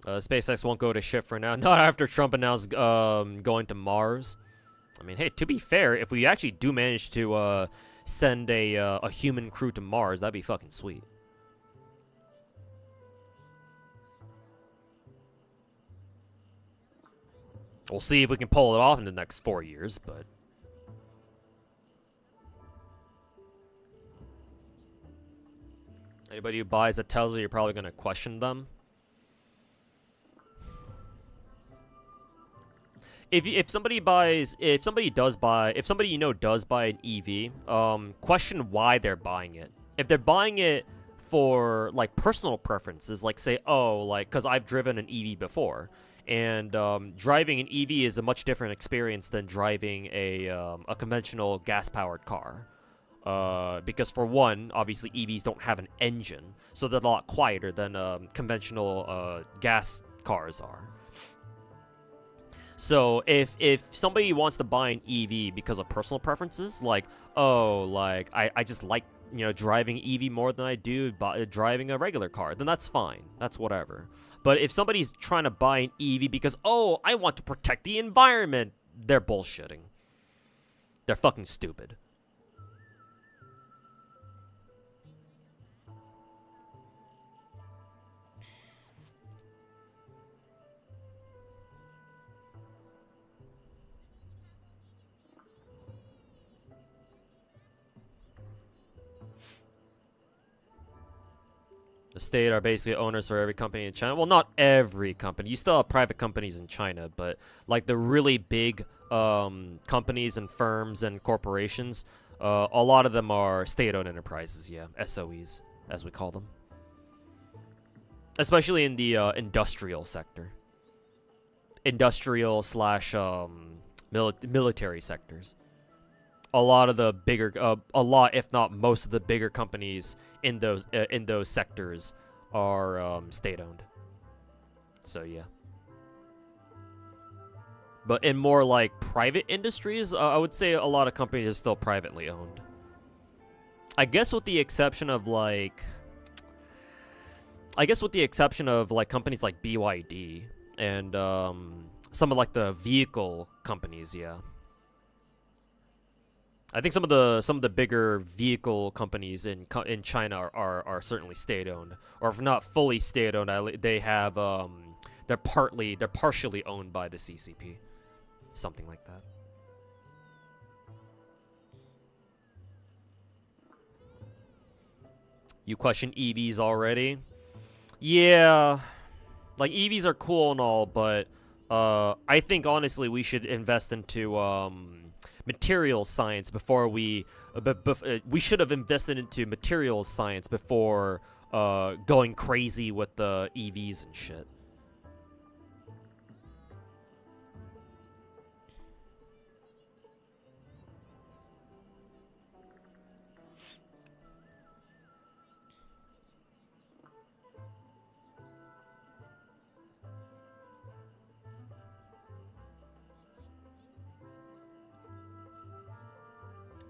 SpaceX won't go to shit for now. Not after Trump announced going to Mars. I mean, hey, to be fair, if we actually do manage to send a human crew to Mars, that'd be fucking sweet. We'll see if we can pull it off in the next 4 years, but... Anybody who buys a Tesla, you're probably going to question them. If somebody you know does buy an EV, question why they're buying it. If they're buying it for like personal preferences, like say, oh, like because I've driven an EV before, and driving an EV is a much different experience than driving a conventional gas-powered car. Because for one, obviously EVs don't have an engine, so they're a lot quieter than conventional gas cars are. So if somebody wants to buy an EV because of personal preferences, like, oh, like, I just like, you know, driving EV more than I do driving a regular car, then that's fine. That's whatever. But if somebody's trying to buy an EV because, oh, I want to protect the environment, they're bullshitting. They're fucking stupid. The state are basically owners for every company in China. Well, not every company. You still have private companies in China, but like the really big companies and firms and corporations, a lot of them are state-owned enterprises, yeah. SOEs, as we call them. Especially in the industrial sector. Industrial slash military sectors. A lot of the bigger, if not most of the bigger companies in those sectors are state-owned. So yeah. But in more like private industries, I would say a lot of companies are still privately owned. I guess with the exception of like companies like BYD and some of like the vehicle companies, yeah. I think some of the bigger vehicle companies in China are certainly state-owned, or if not fully state-owned, they have they're partially owned by the CCP, something like that. You question EVs already? Yeah, like EVs are cool and all, but I think honestly we should invest into materials science before we should have invested into materials science before going crazy with the EVs and shit.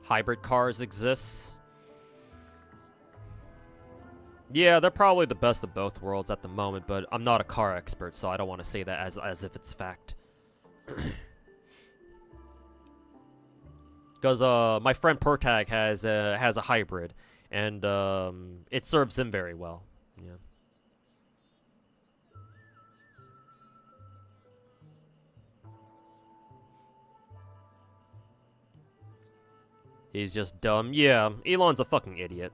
Hybrid cars exist. Yeah, they're probably the best of both worlds at the moment, but I'm not a car expert, so I don't want to say that as if it's fact. Because my friend Pertag has a hybrid, and it serves him very well. Yeah. He's just dumb. Yeah, Elon's a fucking idiot.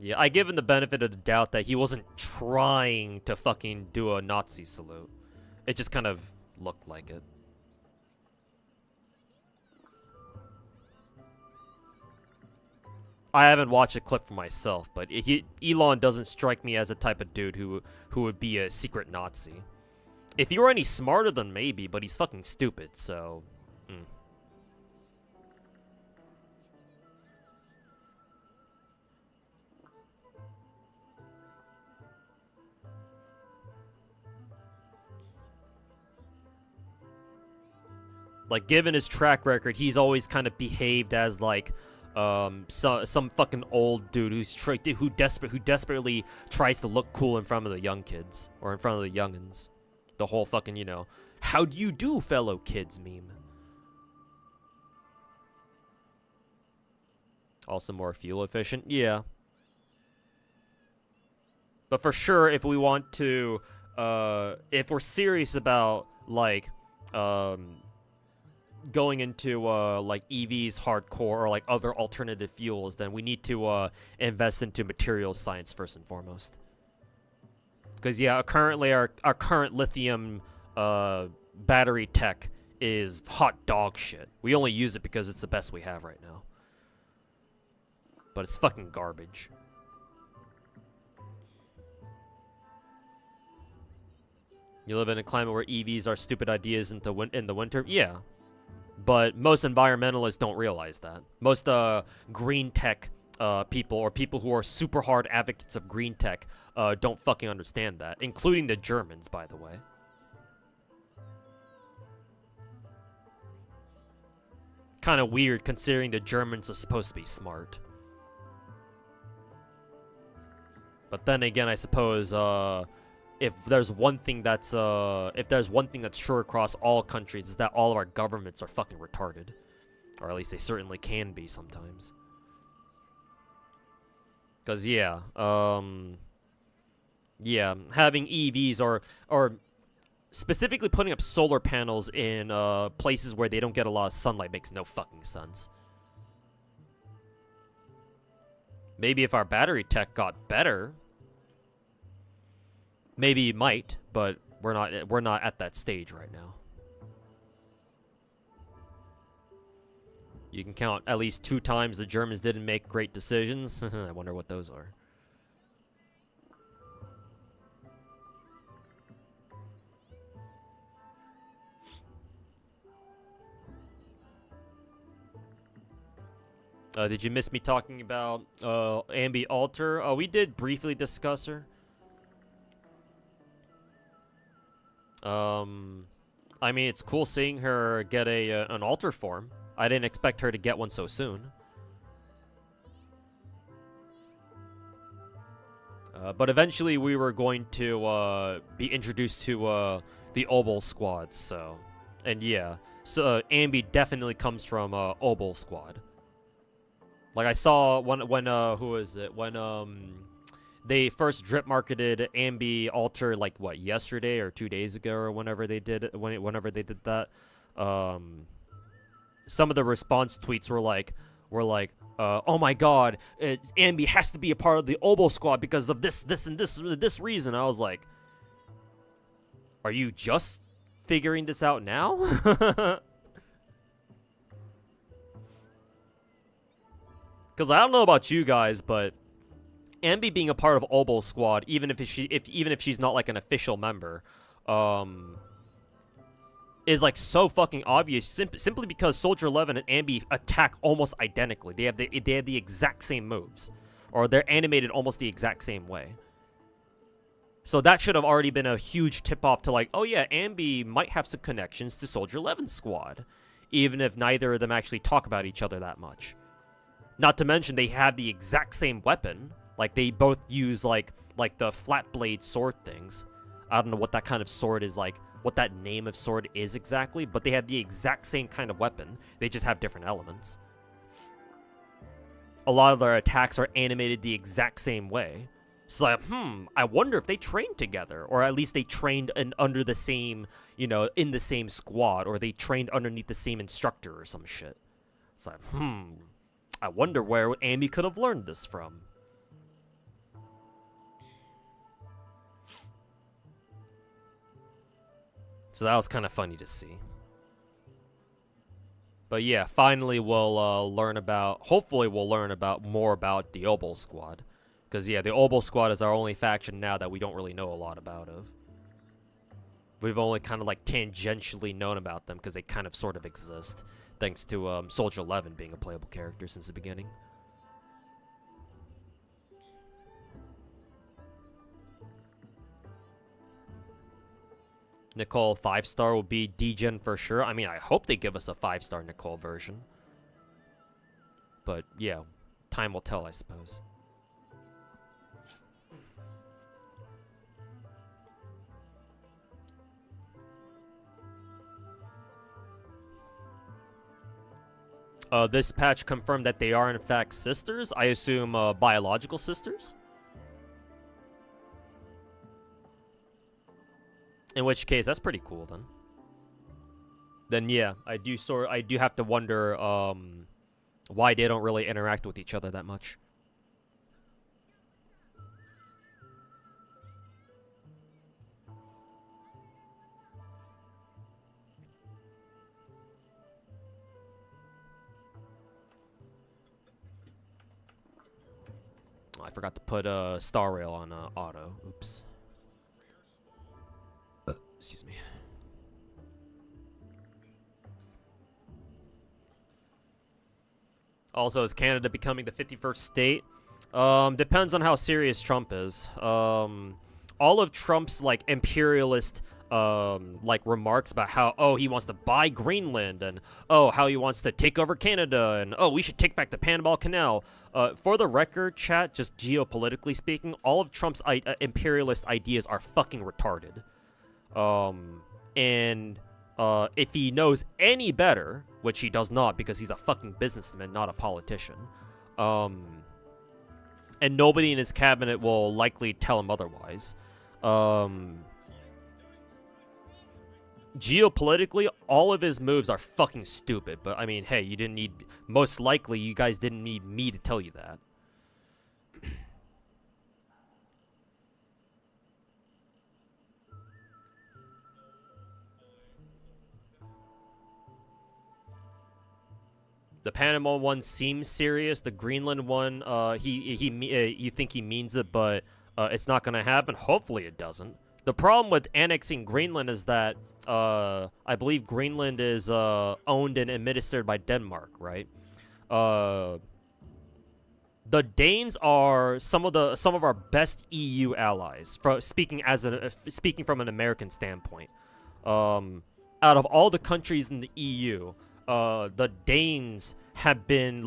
Yeah, I give him the benefit of the doubt that he wasn't trying to fucking do a Nazi salute. It just kind of looked like it. I haven't watched a clip for myself, but Elon doesn't strike me as the type of dude who would be a secret Nazi. If he were any smarter, then maybe, but he's fucking stupid, so... Like, given his track record, he's always kind of behaved as, like, some fucking old dude who desperately tries to look cool in front of the young kids, or in front of the youngins. The whole fucking, you know, how do you do, fellow kids meme. Also more fuel efficient, yeah. But for sure, if we want to, if we're serious about, like, going into, like, EVs hardcore, or, like, other alternative fuels, then we need to, invest into materials science first and foremost. Because, yeah, currently our current lithium battery tech is hot dog shit. We only use it because it's the best we have right now. But it's fucking garbage. You live in a climate where EVs are stupid ideas in the winter? Yeah. But most environmentalists don't realize that. Most green tech people, or people who are super hard advocates of green tech, don't fucking understand that. Including the Germans, by the way. Kind of weird, considering the Germans are supposed to be smart. But then again, I suppose, if there's one thing that's true across all countries, is that all of our governments are fucking retarded. Or at least they certainly can be sometimes. Because, yeah, yeah, having EVs or specifically putting up solar panels in places where they don't get a lot of sunlight makes no fucking sense. Maybe if our battery tech got better, maybe it might, but we're not at that stage right now. You can count at least 2 times the Germans didn't make great decisions. I wonder what those are. Did you miss me talking about Ambi Alter? We did briefly discuss her. I mean, it's cool seeing her get an alter form. I didn't expect her to get one so soon. But eventually we were going to be introduced to the Obol squad, so... And yeah, so Ambi definitely comes from Obol squad. Like I saw when who was it? When they first drip marketed Ambi Alter, like what, yesterday or 2 days ago or whenever they did it, whenever they did that. Some of the response tweets were like, oh my god, Ambi has to be a part of the Obol squad because of this and this reason. I was like, are you just figuring this out now? Because I don't know about you guys, but Ambi being a part of Obol squad, even if she's not like an official member, is like so fucking obvious. Simply because Soldier 11 and Ambi attack almost identically. They have the exact same moves, or they're animated almost the exact same way. So that should have already been a huge tip off to like, oh yeah, Ambi might have some connections to Soldier 11 squad, even if neither of them actually talk about each other that much. Not to mention they have the exact same weapon. Like they both use like the flat blade sword things. I don't know what that kind of sword is like, what that name of sword is exactly, but they have the exact same kind of weapon. They just have different elements. A lot of their attacks are animated the exact same way. So like, I wonder if they trained together, or at least they trained under the same, you know, in the same squad, or they trained underneath the same instructor or some shit. It's like, I wonder where Ambi could have learned this from. So that was kind of funny to see. But yeah, finally we'll learn about... Hopefully we'll learn about more about the Obol squad. Because yeah, the Obol squad is our only faction now that we don't really know a lot about of. We've only kind of like tangentially known about them because they kind of sort of exist. Thanks to Soldier 11 being a playable character since the beginning. Nicole 5-star will be degen for sure. I mean, I hope they give us a 5-star Nicole version. But yeah, time will tell, I suppose. This patch confirmed that they are in fact sisters. I assume biological sisters. In which case, that's pretty cool then. Then yeah, I do have to wonder why they don't really interact with each other that much. I forgot to put Star Rail on auto. Oops. Excuse me. Also, is Canada becoming the 51st state? Depends on how serious Trump is. All of Trump's like imperialist like remarks about how he wants to buy Greenland, and how he wants to take over Canada, and we should take back the Panama Canal. For the record, chat, just geopolitically speaking, all of Trump's imperialist ideas are fucking retarded. If he knows any better, which he does not because he's a fucking businessman, not a politician, and nobody in his cabinet will likely tell him otherwise, geopolitically, all of his moves are fucking stupid, but I mean, hey, you didn't need... Most likely, you guys didn't need me to tell you that. The Panama one seems serious. The Greenland one, you think he means it, but it's not gonna happen. Hopefully it doesn't. The problem with annexing Greenland is that I believe Greenland is owned and administered by Denmark, right? The Danes are some of our best EU allies. Speaking from an American standpoint, out of all the countries in the EU, the Danes have been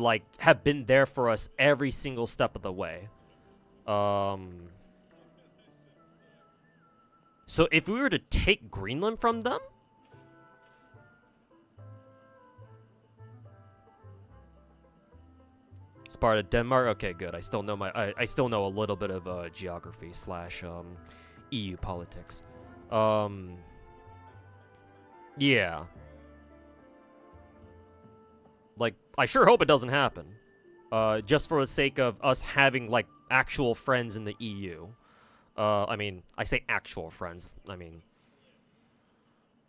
there for us every single step of the way. So if we were to take Greenland from them, it's part of Denmark. Okay, good. I still know I still know a little bit of geography / EU politics. Yeah. Like, I sure hope it doesn't happen. Just for the sake of us having like actual friends in the EU. I mean, I say actual friends. I mean,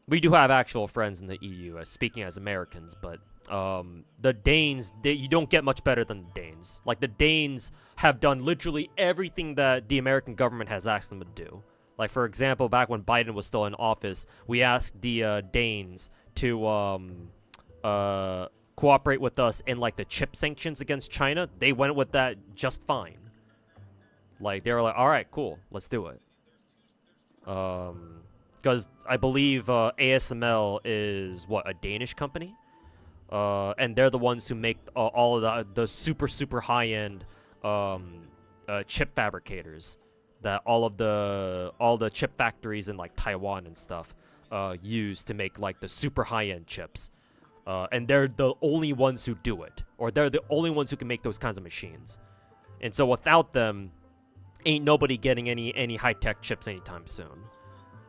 we do have actual friends in the EU, speaking as Americans, but the Danes, you don't get much better than the Danes. Like, the Danes have done literally everything that the American government has asked them to do. Like, for example, back when Biden was still in office, we asked the Danes to cooperate with us in, like, the chip sanctions against China. They went with that just fine. Like, they were like, alright, cool, let's do it. Because I believe ASML is, what, a Danish company? And they're the ones who make all of the super high-end chip fabricators that all the chip factories in, like, Taiwan and stuff use to make, like, the super high-end chips. And they're the only ones who do it. Or they're the only ones who can make those kinds of machines. And so without them, ain't nobody getting any high-tech chips anytime soon.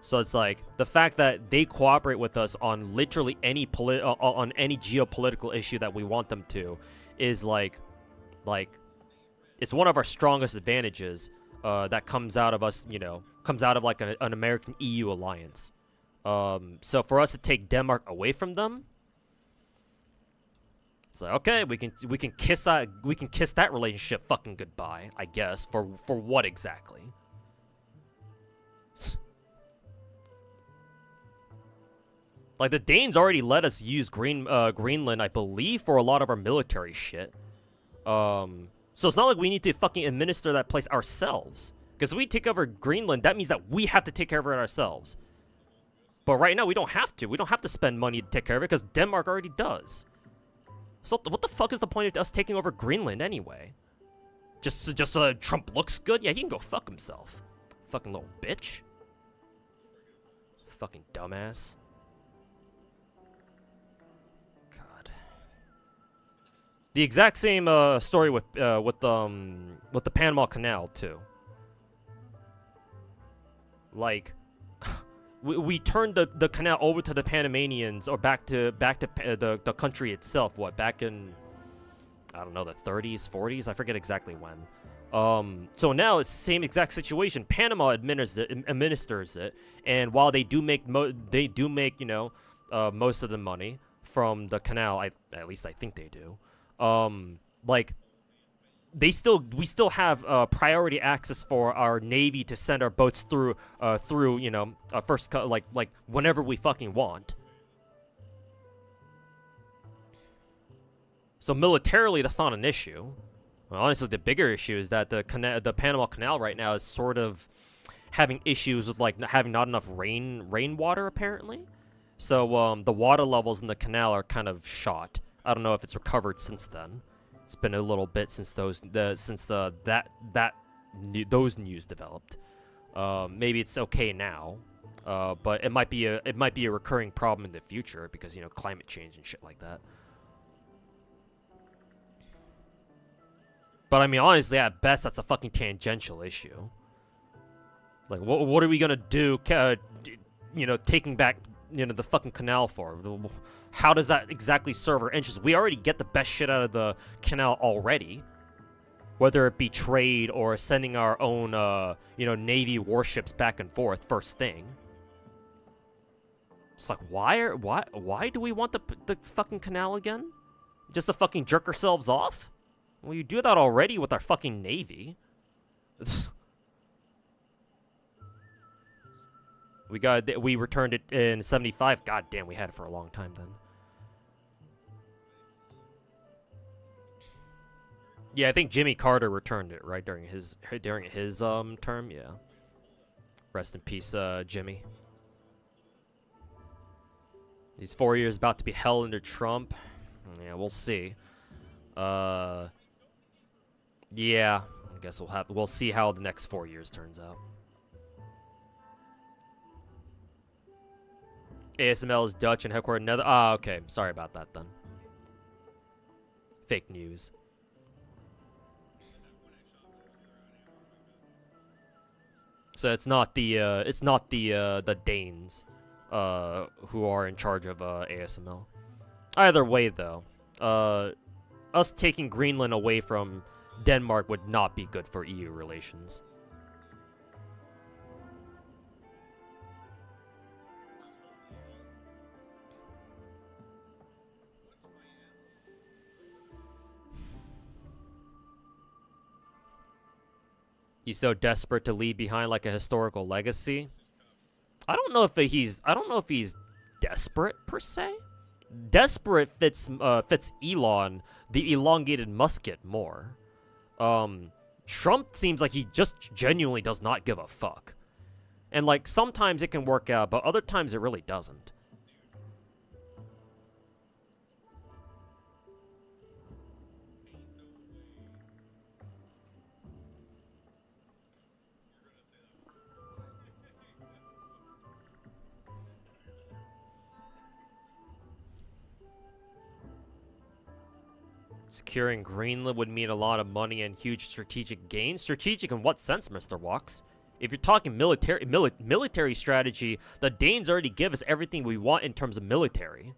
So it's like, the fact that they cooperate with us on literally any on any geopolitical issue that we want them to is like it's one of our strongest advantages that comes out of us, comes out of like an American EU alliance. So for us to take Denmark away from them, it's like, okay, we can kiss that relationship fucking goodbye, I guess. For what exactly? Like, the Danes already let us use Greenland, I believe, for a lot of our military shit. So it's not like we need to fucking administer that place ourselves. Because if we take over Greenland, that means that we have to take care of it ourselves. But right now, we don't have to. We don't have to spend money to take care of it, because Denmark already does. So what the fuck is the point of us taking over Greenland anyway? Just so Trump looks good? Yeah, he can go fuck himself. Fucking little bitch. Fucking dumbass. God. The exact same story with the Panama Canal too. Like, we turned the canal over to the Panamanians, or back to the country itself. What, back in, I don't know, the 30s, 40s? I forget exactly when. So now it's the same exact situation. Panama administers it, and while they do make most of the money from the canal, at least I think they do. Like, we still have priority access for our navy to send our boats through like whenever we fucking want. So militarily, that's not an issue. Well, honestly, the bigger issue is that the Panama Canal right now is sort of having issues with like having not enough rainwater apparently. So the water levels in the canal are kind of shot. I don't know if it's recovered since then. It's been a little bit since those news developed. Maybe it's okay now, but it might be a recurring problem in the future because climate change and shit like that. But I mean, honestly, at best, that's a fucking tangential issue. Like, what are we gonna do? Taking back the fucking canal for? How does that exactly serve our interests? We already get the best shit out of the canal already. Whether it be trade or sending our own, Navy warships back and forth first thing. It's like, why do we want the fucking canal again? Just to fucking jerk ourselves off? Well, you do that already with our fucking navy. We returned it in 75. God damn, we had it for a long time then. Yeah, I think Jimmy Carter returned it right during his term. Yeah. Rest in peace, Jimmy. These 4 years about to be hell under Trump. Yeah, we'll see. Yeah, I guess we'll see how the next 4 years turns out. ASML is Dutch and headquartered in Nether. Ah, okay. Sorry about that then. Fake news. So it's not the Danes who are in charge of ASML. Either way though, us taking Greenland away from Denmark would not be good for EU relations. He's so desperate to leave behind like a historical legacy. I don't know if he's desperate per se. Desperate fits Elon, the elongated musket, more. Trump seems like he just genuinely does not give a fuck. And like sometimes it can work out, but other times it really doesn't. Securing Greenland would mean a lot of money and huge strategic gains. Strategic in what sense, Mr. Walks? If you're talking military strategy, the Danes already give us everything we want in terms of military.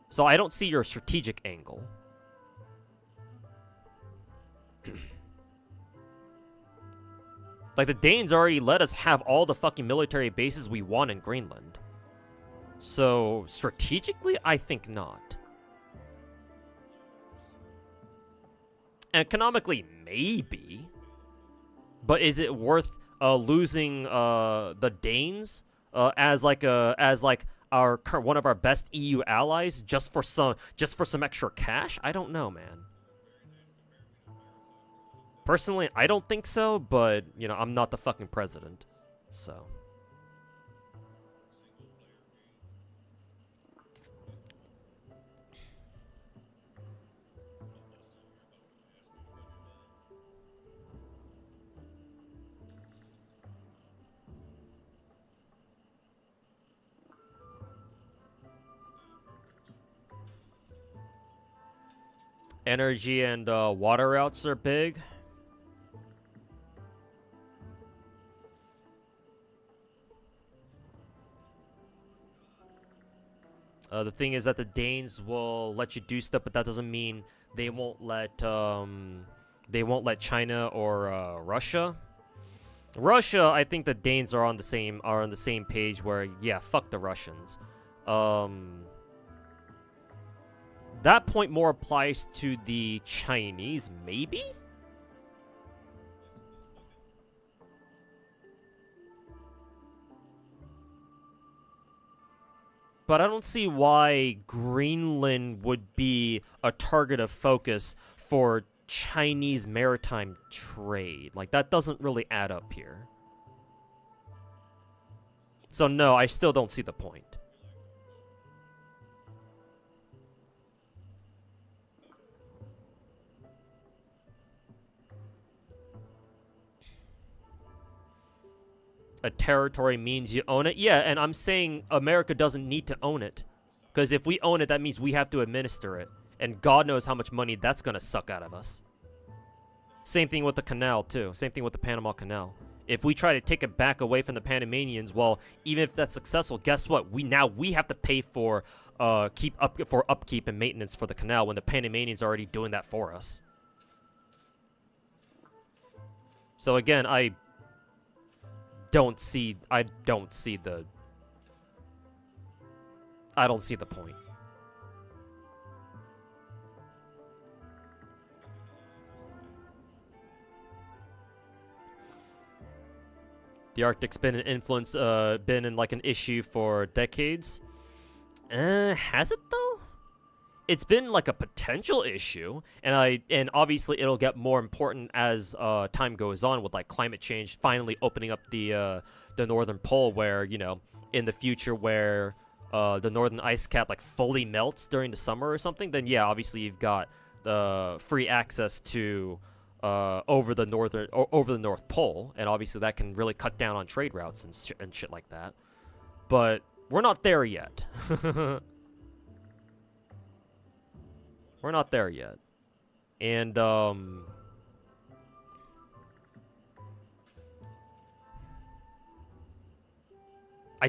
So I don't see your strategic angle. Like, the Danes already let us have all the fucking military bases we want in Greenland. So, strategically, I think not. Economically, maybe. But is it worth losing the Danes as one of our best EU allies just for some extra cash? I don't know, man. Personally, I don't think so, but you know, I'm not the fucking president. So energy and water routes are big. The thing is that the Danes will let you do stuff, but that doesn't mean they won't let China or Russia. Russia, I think the Danes are on the same page where, yeah, fuck the Russians. That point more applies to the Chinese, maybe? But I don't see why Greenland would be a target of focus for Chinese maritime trade. Like, that doesn't really add up here. So no, I still don't see the point. A territory means you own it? Yeah, and I'm saying America doesn't need to own it. Because if we own it, that means we have to administer it. And God knows how much money that's going to suck out of us. Same thing with the canal, too. Same thing with the Panama Canal. If we try to take it back away from the Panamanians, well, even if that's successful, guess what? We have to pay for upkeep and maintenance for the canal when the Panamanians are already doing that for us. So again, I don't see the point. The Arctic's been an influence, been in like an issue for decades. Has it though? It's been like a potential issue, and obviously it'll get more important as time goes on with like climate change finally opening up the northern pole, where in the future where the northern ice cap like fully melts during the summer or something, then yeah, obviously you've got free access to over the North Pole, and obviously that can really cut down on trade routes and shit like that. But we're not there yet. We're not there yet. And I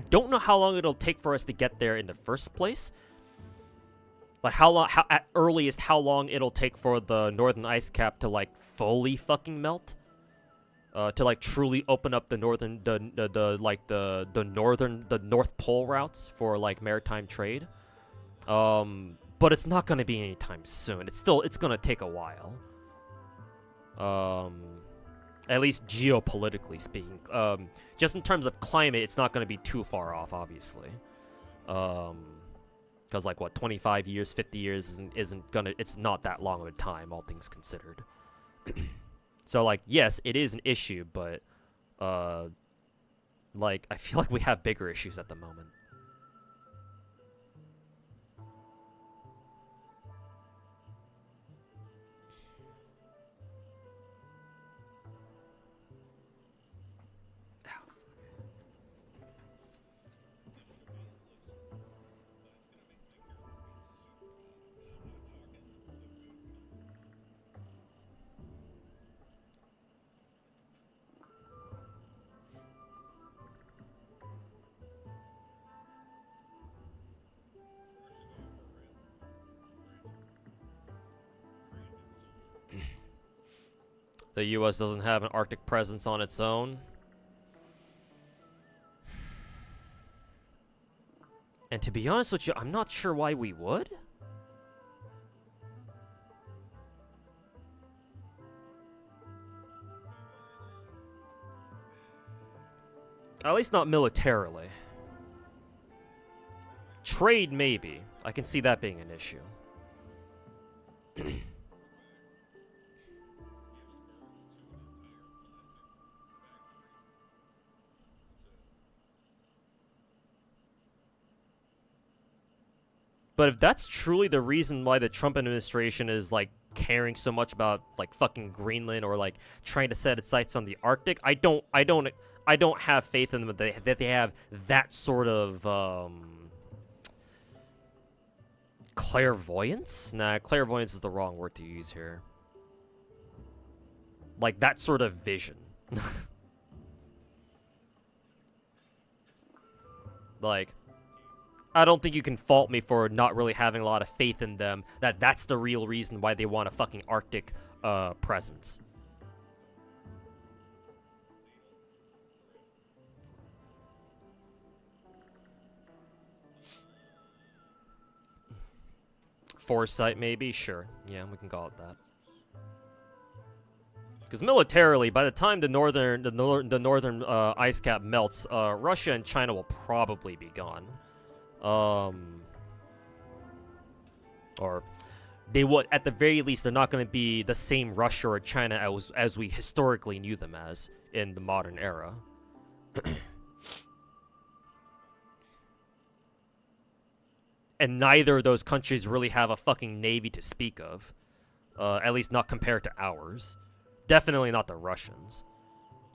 don't know how long it'll take for us to get there in the first place. Like how at earliest how long it'll take for the northern ice cap to like fully fucking melt, to like truly open up the North Pole routes for like maritime trade. But it's not gonna be anytime soon. It's gonna take a while. At least geopolitically speaking. Just in terms of climate, it's not gonna be too far off, obviously. Because like what, 25 years, 50 years it's not that long of a time, all things considered. So like, yes, it is an issue, but like I feel like we have bigger issues at the moment. The US doesn't have an Arctic presence on its own. And to be honest with you, I'm not sure why we would. At least not militarily. Trade, maybe. I can see that being an issue. But if that's truly the reason why the Trump administration is like caring so much about like fucking Greenland, or like trying to set its sights on the Arctic, I don't have faith in them that they have that sort of clairvoyance. Nah, clairvoyance is the wrong word to use here. Like that sort of vision. Like, I don't think you can fault me for not really having a lot of faith in them, that's the real reason why they want a fucking Arctic presence. Foresight, maybe? Sure. Yeah, we can call it that. Because militarily, by the time the northern ice cap melts, Russia and China will probably be gone. Or they would, at the very least, they're not going to be the same Russia or China as we historically knew them as in the modern era. And neither of those countries really have a fucking navy to speak of. At least not compared to ours. Definitely not the Russians.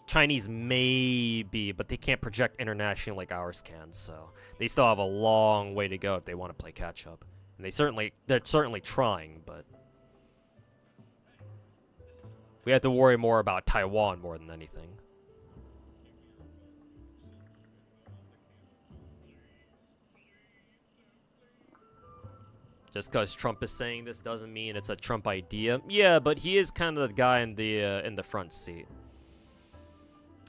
Chinese maybe, but they can't project internationally like ours can, so they still have a long way to go if they want to play catch up. And they're certainly trying, but we have to worry more about Taiwan more than anything. Just because Trump is saying this doesn't mean it's a Trump idea. Yeah, but he is kind of the guy in the front seat.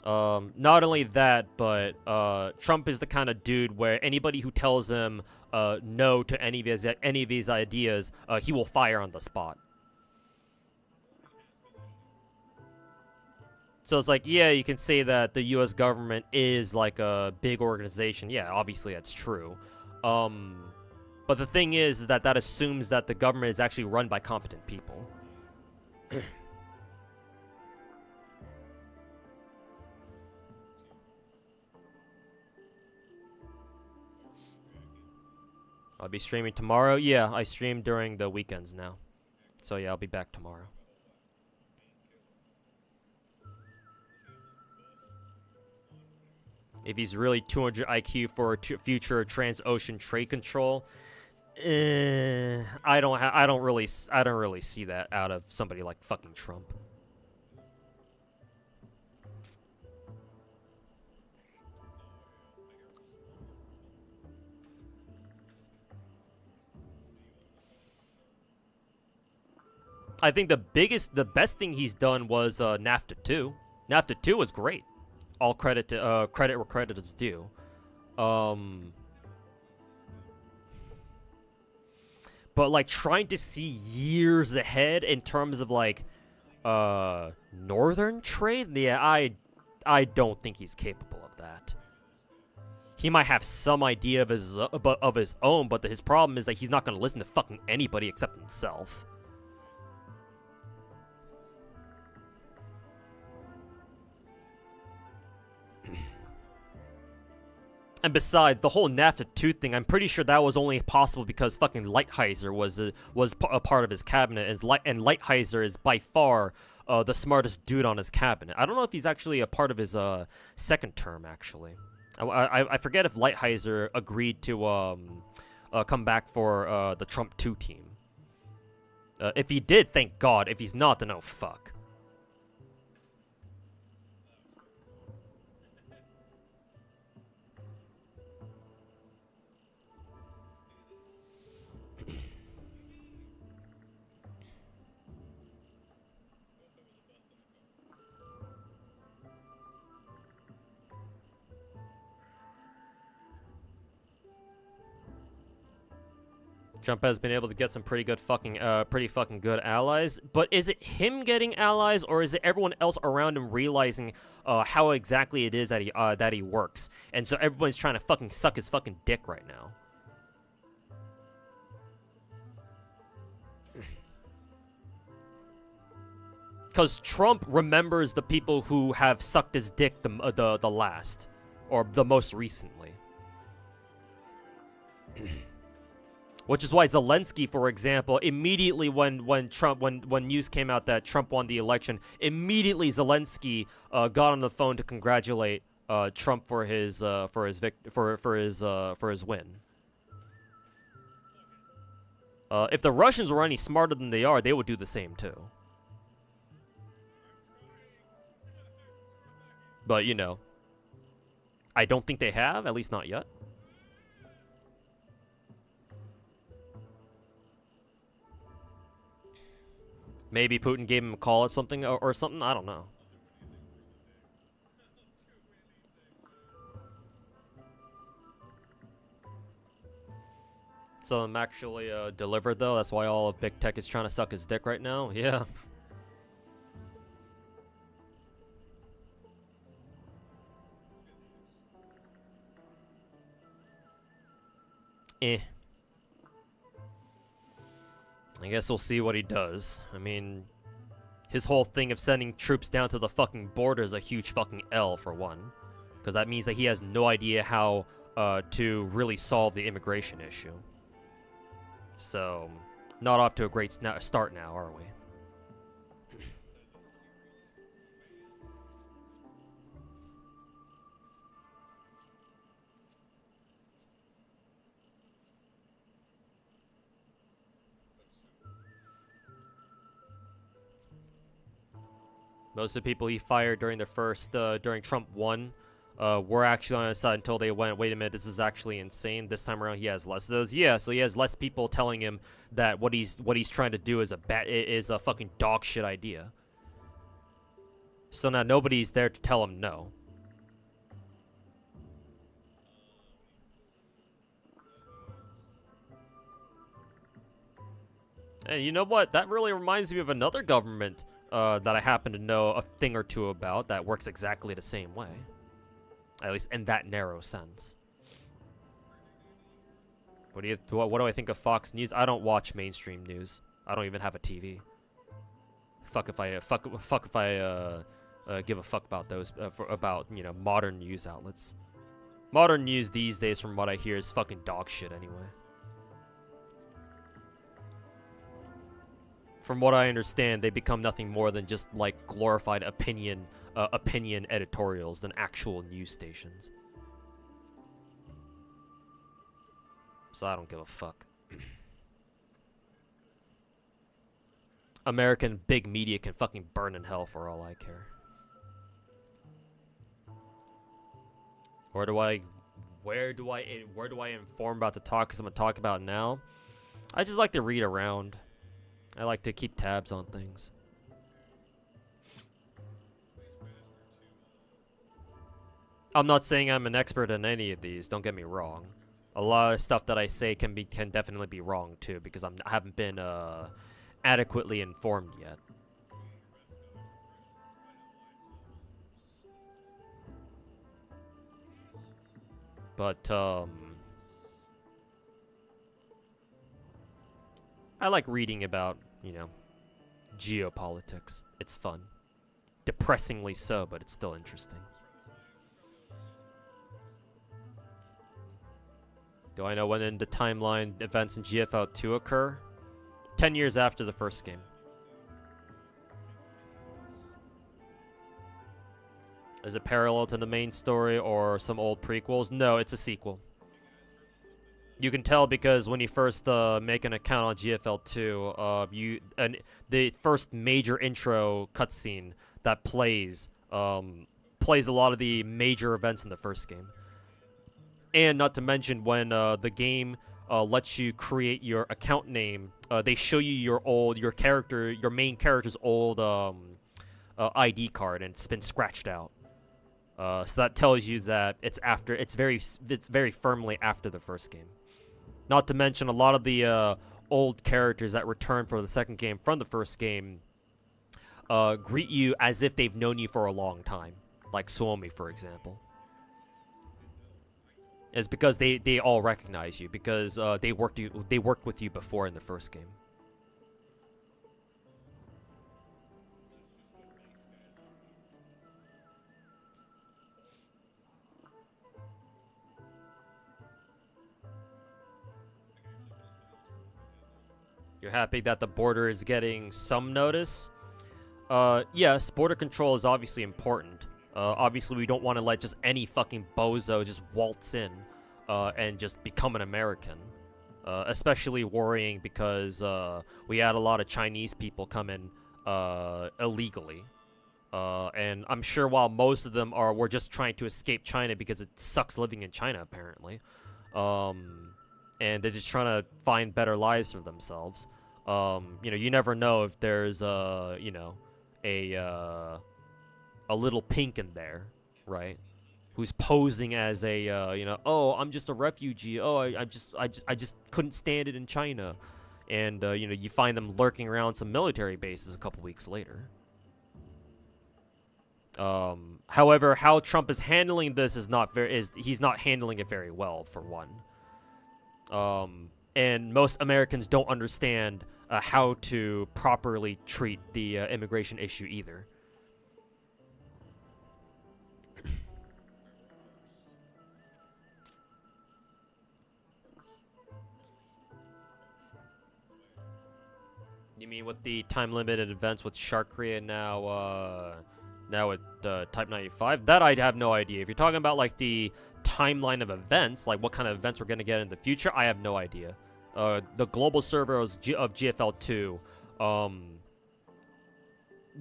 Not only that, but Trump is the kind of dude where anybody who tells him no to any of his ideas, he will fire on the spot. So it's like, yeah, you can say that the U.S. government is like a big organization. Yeah, obviously that's true. But the thing is that that assumes that the government is actually run by competent people. I'll be streaming tomorrow. Yeah, I stream during the weekends now. So yeah, I'll be back tomorrow. If he's really 200 IQ for future trans-ocean trade control, I don't really see that out of somebody like fucking Trump. I think the best thing he's done was NAFTA 2. NAFTA 2 was great. All credit to credit where credit is due. But like trying to see years ahead in terms of like northern trade, yeah, I don't think he's capable of that. He might have some idea of his own, but his problem is that he's not going to listen to fucking anybody except himself. And besides, the whole NAFTA 2 thing, I'm pretty sure that was only possible because fucking Lighthizer was a part of his cabinet, and Lighthizer is by far the smartest dude on his cabinet. I don't know if he's actually a part of his second term, actually. I forget if Lighthizer agreed to come back for the Trump 2 team. If he did, thank God. If he's not, then oh fuck. Trump has been able to get some pretty fucking good allies, but is it him getting allies, or is it everyone else around him realizing how exactly it is that he works, and so everyone's trying to fucking suck his fucking dick right now? Because Trump remembers the people who have sucked his dick the last, or the most recently. Which is why Zelensky, for example, immediately when news came out that Trump won the election, immediately Zelensky got on the phone to congratulate Trump for his win. If the Russians were any smarter than they are, they would do the same too. But you know, I don't think they have, at least not yet. Maybe Putin gave him a call at something or something. I don't know. So I'm actually delivered though. That's why all of big tech is trying to suck his dick right now. Yeah. I guess we'll see what he does. I mean, his whole thing of sending troops down to the fucking border is a huge fucking L, for one. Because that means that he has no idea how to really solve the immigration issue. So, not off to a great start now, are we? Most of the people he fired during during Trump 1 were actually on his side until they went, wait a minute, this is actually insane. This time around he has less of those. Yeah, so he has less people telling him that what he's trying to do is a fucking dog shit idea. So now nobody's there to tell him no. And you know what? That really reminds me of another government that I happen to know a thing or two about that works exactly the same way. At least in that narrow sense. What do I think of Fox News? I don't watch mainstream news. I don't even have a TV. Fuck if I give a fuck about those about modern news outlets. Modern news these days, from what I hear, is fucking dog shit anyway. From what I understand, they become nothing more than just like glorified opinion editorials than actual news stations. So I don't give a fuck. American big media can fucking burn in hell for all I care. Where do I inform about the topics I'm gonna talk about now? I just like to read around. I like to keep tabs on things. I'm not saying I'm an expert in any of these, don't get me wrong. A lot of stuff that I say can definitely be wrong too, because I haven't been adequately informed yet. But I like reading about, geopolitics. It's fun. Depressingly so, but it's still interesting. Do I know when in the timeline events in GFL 2 occur? 10 years after the first game. Is it parallel to the main story or some old prequels? No, it's a sequel. You can tell because when you first make an account on GFL 2, the first major intro cutscene that plays a lot of the major events in the first game. And not to mention when the game lets you create your account name, they show you your main character's old ID card, and it's been scratched out. So that tells you that it's very firmly after the first game. Not to mention a lot of the old characters that return for the second game from the first game greet you as if they've known you for a long time, like Suomi, for example. It's because they all recognize you because they worked with you before in the first game. You're happy that the border is getting some notice? Yes, border control is obviously important. Obviously, we don't want to let just any fucking bozo just waltz in and just become an American. Especially worrying because we had a lot of Chinese people come in illegally. And I'm sure while most of them were just trying to escape China because it sucks living in China, apparently. And they're just trying to find better lives for themselves. You never know if there's, a little pink in there, right? Who's posing as a, oh, I'm just a refugee. Oh, I just couldn't stand it in China. And, you find them lurking around some military bases a couple weeks later. However, how Trump is handling this he's not handling it very well, for one. And most Americans don't understand how to properly treat the immigration issue either. You mean with the time-limited events with Shark Korea now with Type 95? That I'd have no idea. If you're talking about like the timeline of events, like what kind of events we're going to get in the future, I have no idea. The global servers of GFL 2,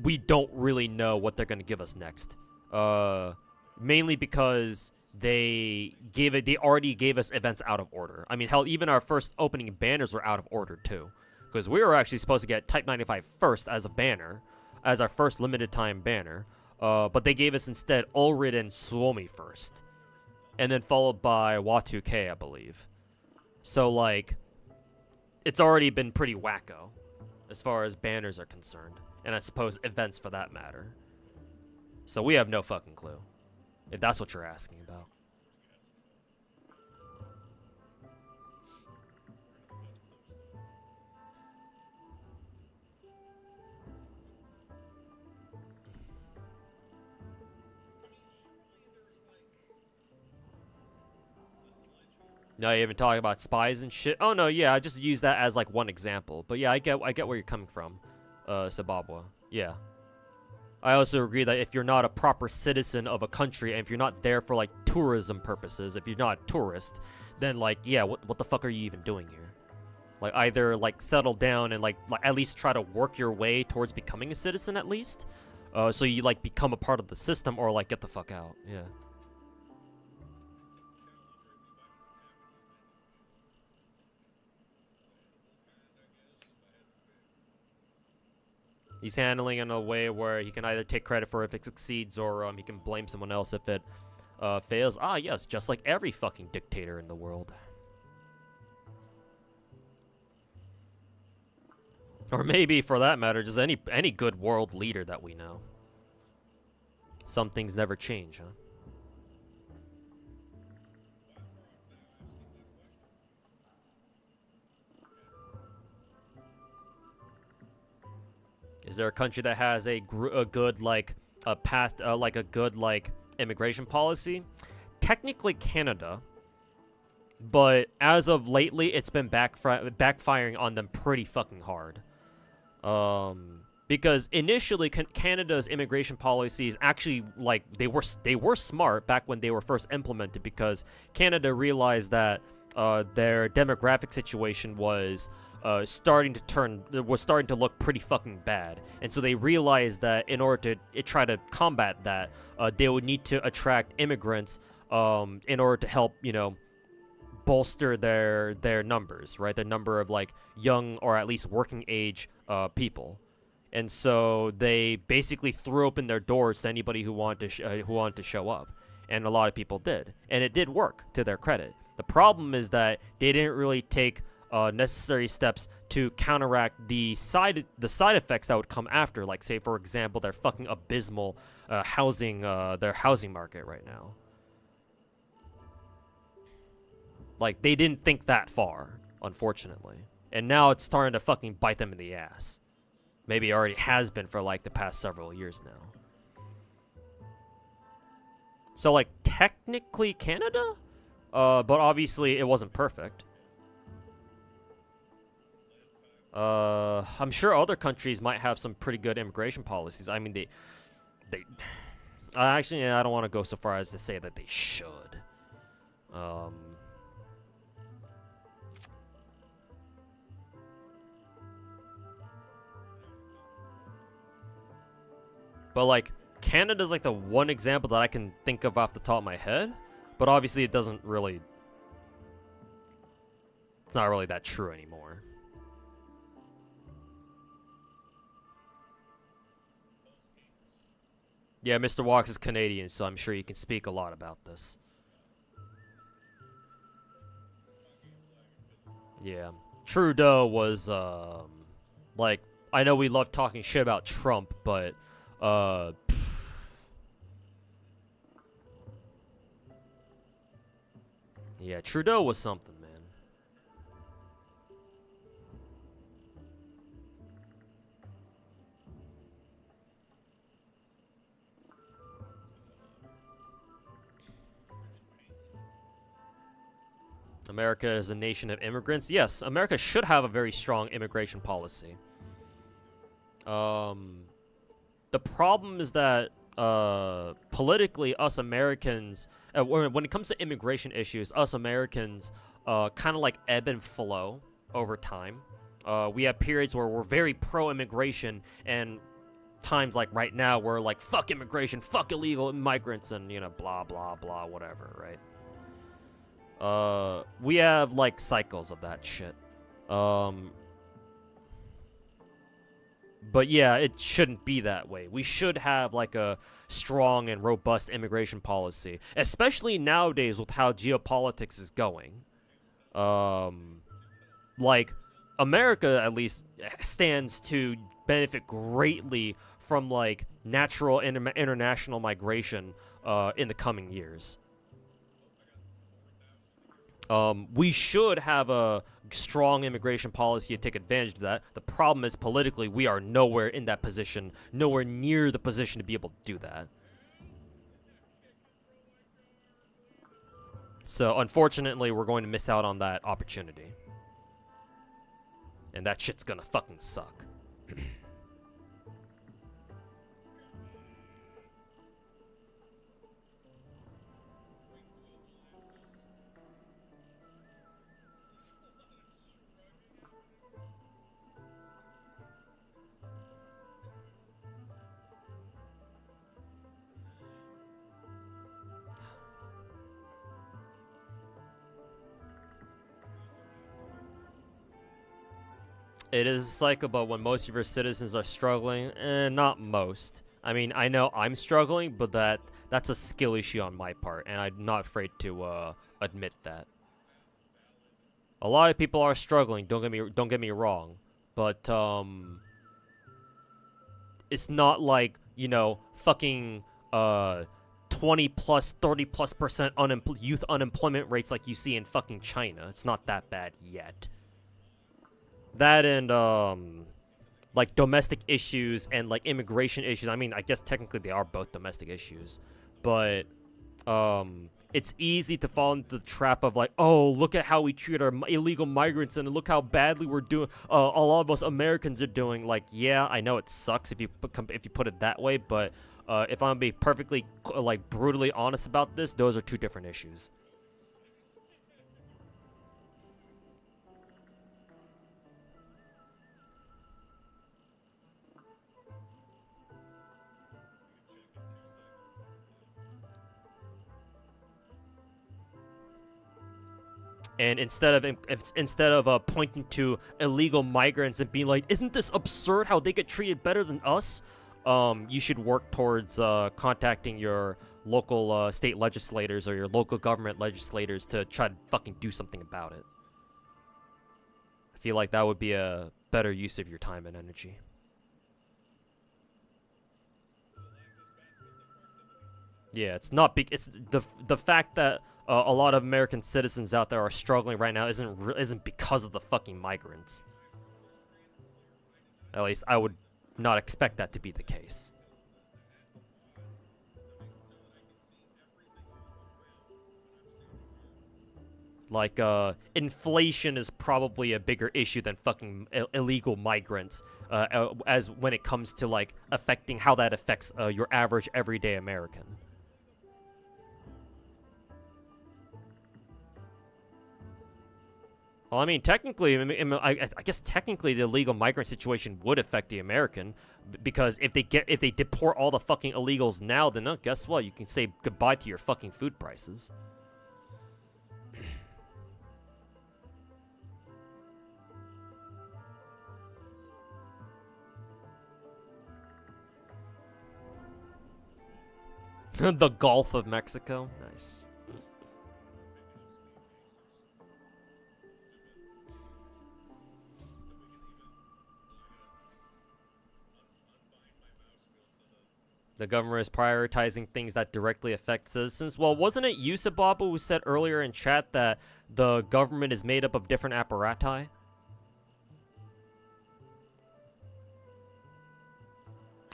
we don't really know what they're going to give us next. Mainly because they already gave us events out of order. I mean, hell, even our first opening banners were out of order too. Because we were actually supposed to get Type 95 first as a banner, as our first limited time banner. But they gave us instead Ulrid and Suomi first. And then followed by Watu-K, I believe. So, like, it's already been pretty wacko as far as banners are concerned. and I suppose events for that matter. So we have no fucking clue, if that's what you're asking about. No, you even talking about spies and shit. Oh no, yeah, I just use that as like one example. But yeah, I get where you're coming from, Sababwa. Yeah. I also agree that if you're not a proper citizen of a country, and if you're not there for like tourism purposes, if you're not a tourist, then like, yeah, what the fuck are you even doing here? Like, either like settle down and like at least try to work your way towards becoming a citizen at least, so you like become a part of the system, or like get the fuck out. Yeah. He's handling it in a way where he can either take credit for if it succeeds, or he can blame someone else if it fails. Ah, yes, just like every fucking dictator in the world. Or maybe, for that matter, just any good world leader that we know. Some things never change, huh? Is there a country that has a good like a path like a good like immigration policy? Technically Canada, but as of lately it's been backfiring on them pretty fucking hard. Because initially Canada's immigration policies actually like they were smart back when they were first implemented, because Canada realized that their demographic situation was starting to look pretty fucking bad, and so they realized that in order to try to combat that, they would need to attract immigrants in order to help, you know, bolster their numbers, right? The number of like young or at least working age people. And so they basically threw open their doors to anybody who wanted to show up, and a lot of people did, and it did work to their credit. The problem is that they didn't really take necessary steps to counteract the side effects that would come after, like say for example their fucking abysmal housing market right now. Like, they didn't think that far, unfortunately, and now it's starting to fucking bite them in the ass. Maybe it already has been for like the past several years now. So like technically Canada, but obviously it wasn't perfect. I'm sure other countries might have some pretty good immigration policies. I mean, they actually, I don't want to go so far as to say that they should. But like, Canada's like the one example that I can think of off the top of my head. But obviously it doesn't really... It's not really that true anymore. Yeah, Mr. Walks is Canadian, so I'm sure you can speak a lot about this. Yeah. Trudeau was, like, I know we love talking shit about Trump, but... yeah, Trudeau was something, man. America is a nation of immigrants. Yes, America should have a very strong immigration policy. The problem is that politically, us Americans, when it comes to immigration issues, us Americans kind of like ebb and flow over time. We have periods where we're very pro-immigration, and times like right now we're like, fuck immigration, fuck illegal immigrants, and, you know, blah, blah, blah, whatever, right? We have like cycles of that shit. But yeah, it shouldn't be that way. We should have like a strong and robust immigration policy, especially nowadays with how geopolitics is going. Like, America at least stands to benefit greatly from like natural international migration in the coming years. We should have a strong immigration policy to take advantage of that. The problem is politically we are nowhere in that position, nowhere near the position to be able to do that. So unfortunately we're going to miss out on that opportunity. And that shit's gonna fucking suck. It is a cycle, but when most of your citizens are struggling, not most. I mean, I know I'm struggling, but that's a skill issue on my part, and I'm not afraid to admit that. A lot of people are struggling. Don't get me wrong, but it's not like, you know, fucking 20 plus, 30 plus percent youth unemployment rates like you see in fucking China. It's not that bad yet. That and like domestic issues and like immigration issues. I mean, I guess technically they are both domestic issues, but it's easy to fall into the trap of like, oh, look at how we treat our illegal migrants and look how badly we're doing. A lot of us Americans are doing. Like, yeah, I know it sucks if you put it that way, but if I'm gonna be perfectly like brutally honest about this, those are two different issues. And instead of pointing to illegal migrants and being like, isn't this absurd how they get treated better than us? You should work towards contacting your local state legislators or your local government legislators to try to fucking do something about it. I feel like that would be a better use of your time and energy. Yeah, it's not big. It's the fact that a lot of American citizens out there are struggling right now isn't because of the fucking migrants. At least I would not expect that to be the case. Like, inflation is probably a bigger issue than fucking illegal migrants, as when it comes to like affecting how that affects your average everyday American. Well, I mean, technically, I guess technically the illegal migrant situation would affect the American, because if they deport all the fucking illegals now, then guess what? You can say goodbye to your fucking food prices. The Gulf of Mexico, nice. The government is prioritizing things that directly affect citizens. Well, wasn't it you, Sababu, who said earlier in chat that the government is made up of different apparati?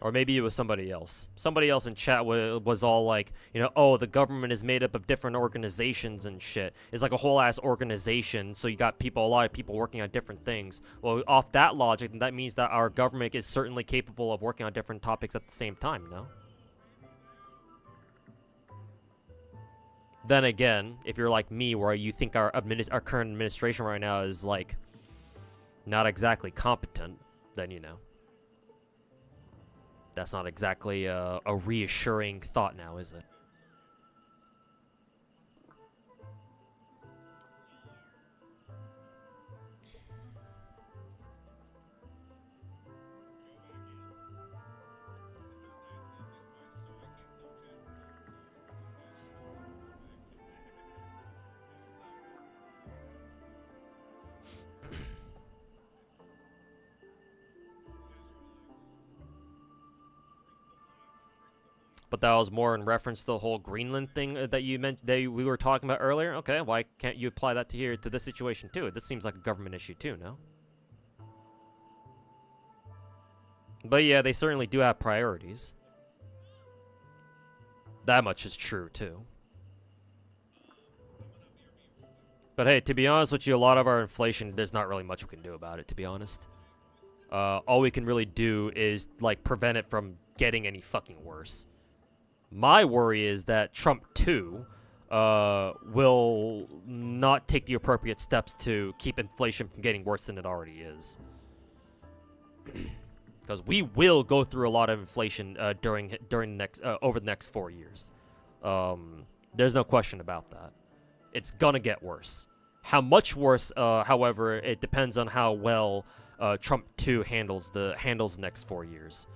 Or maybe it was somebody else. Somebody else in chat was all like, you know, oh, the government is made up of different organizations and shit. It's like a whole ass organization, so you got a lot of people working on different things. Well, off that logic, then that means that our government is certainly capable of working on different topics at the same time, no? Then again, if you're like me, where you think our current administration right now is like not exactly competent, then you know. That's not exactly a reassuring thought now, is it? But that was more in reference to the whole Greenland thing that you meant that we were talking about earlier. Okay, why can't you apply that to this situation too? This seems like a government issue too, no? But yeah, they certainly do have priorities. That much is true too. But hey, to be honest with you, a lot of our inflation, there's not really much we can do about it, to be honest. All we can really do is, like, prevent it from getting any fucking worse. My worry is that Trump 2 will not take the appropriate steps to keep inflation from getting worse than it already is. Because we will go through a lot of inflation during the next over the next 4 years. There's no question about that. It's gonna get worse. How much worse, however, it depends on how well Trump 2 handles the next 4 years.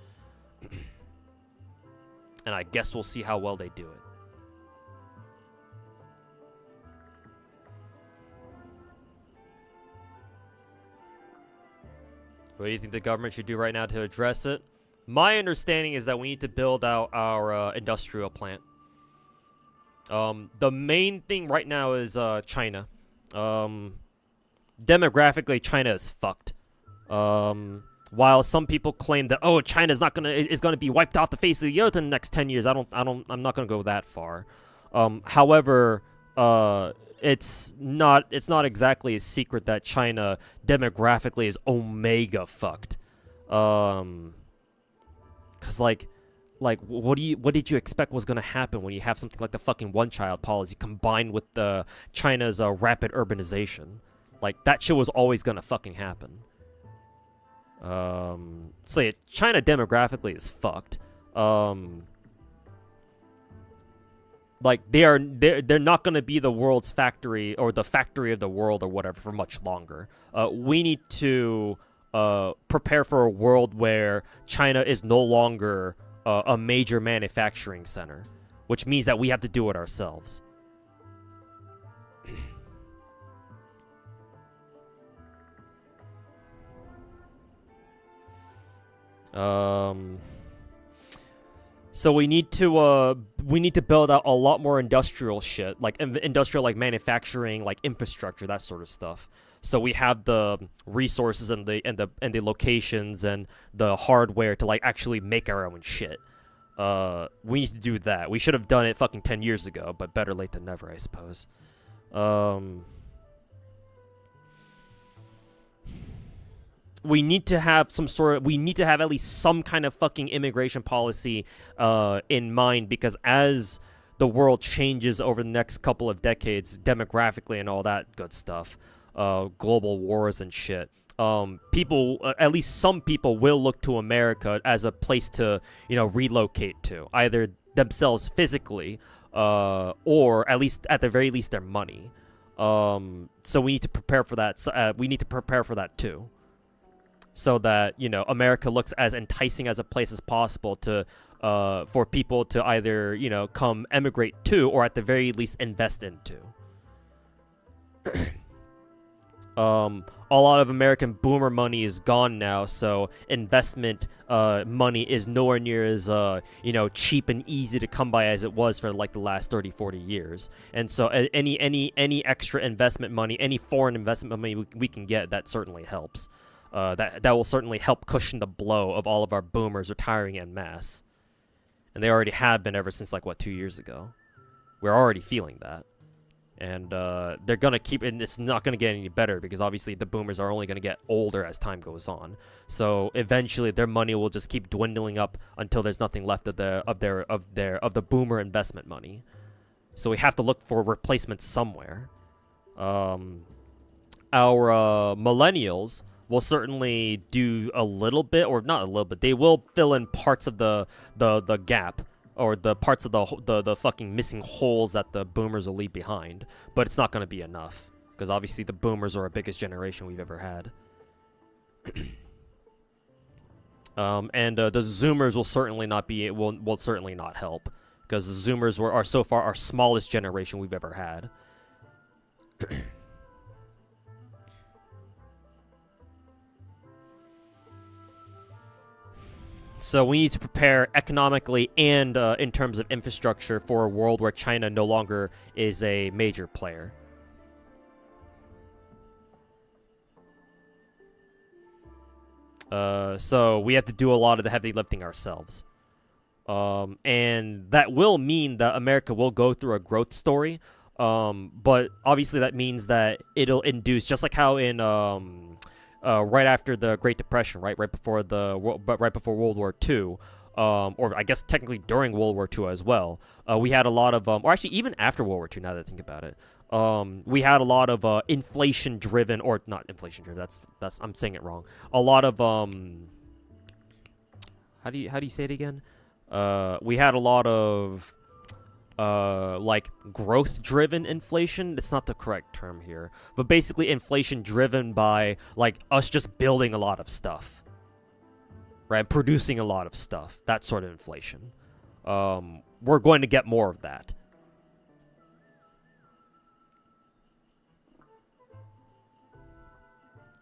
And I guess we'll see how well they do it. What do you think the government should do right now to address it? My understanding is that we need to build out our industrial plant. The main thing right now is China. Demographically, China is fucked. While some people claim that China's is gonna be wiped off the face of the earth in the next 10 years, I'm not gonna go that far. However, it's not exactly a secret that China demographically is omega fucked. Cause like what did you expect was gonna happen when you have something like the fucking one-child policy combined with the China's rapid urbanization? Like, that shit was always gonna fucking happen. So yeah, China demographically is fucked. Like, they're not gonna be the world's factory or the factory of the world or whatever for much longer. We need to prepare for a world where China is no longer a major manufacturing center, which means that we have to do it ourselves. So we need to build out a lot more industrial shit, like industrial, like manufacturing, like infrastructure, that sort of stuff. So we have the resources and the locations and the hardware to like actually make our own shit. We need to do that. We should have done it fucking 10 years ago, but better late than never, I suppose. We need to have at least some kind of fucking immigration policy in mind, because as the world changes over the next couple of decades, demographically and all that good stuff, global wars and shit, at least some people will look to America as a place to, relocate to, either themselves physically, or at the very least their money. So we need to prepare for that. We need to prepare for that too, so that America looks as enticing as a place as possible to for people to either come emigrate to, or at the very least invest into. A lot of American boomer money is gone now, so investment money is nowhere near as cheap and easy to come by as it was for like the last 30-40 years. And so any extra investment money, any foreign investment money we can get, that certainly helps. That will certainly help cushion the blow of all of our boomers retiring en masse. And they already have been ever since 2 years ago. We're already feeling that. And they're gonna keep, and it's not gonna get any better, because obviously the boomers are only gonna get older as time goes on. So eventually their money will just keep dwindling up until there's nothing left of the boomer investment money. So we have to look for replacements somewhere. Our millennials will certainly do a little bit, or not a little bit. They will fill in parts of the gap, or the parts of the fucking missing holes that the boomers will leave behind. But it's not going to be enough, because obviously the boomers are our biggest generation we've ever had. And the Zoomers will certainly not be will certainly not help, because the Zoomers are so far our smallest generation we've ever had. So we need to prepare economically and in terms of infrastructure for a world where China no longer is a major player. So we have to do a lot of the heavy lifting ourselves. And that will mean that America will go through a growth story. But obviously that means that it'll induce, just like how in right after the Great Depression, right before World War II, or I guess technically during World War II as well, we had a lot of, or actually even after World War II. Now that I think about it, we had a lot of inflation-driven, or not inflation-driven. That's I'm saying it wrong. A lot of how do you say it again? We had a lot of like growth-driven inflation. It's not the correct term here, but basically inflation driven by like us just building a lot of stuff, right? Producing a lot of stuff. That sort of inflation. We're going to get more of that.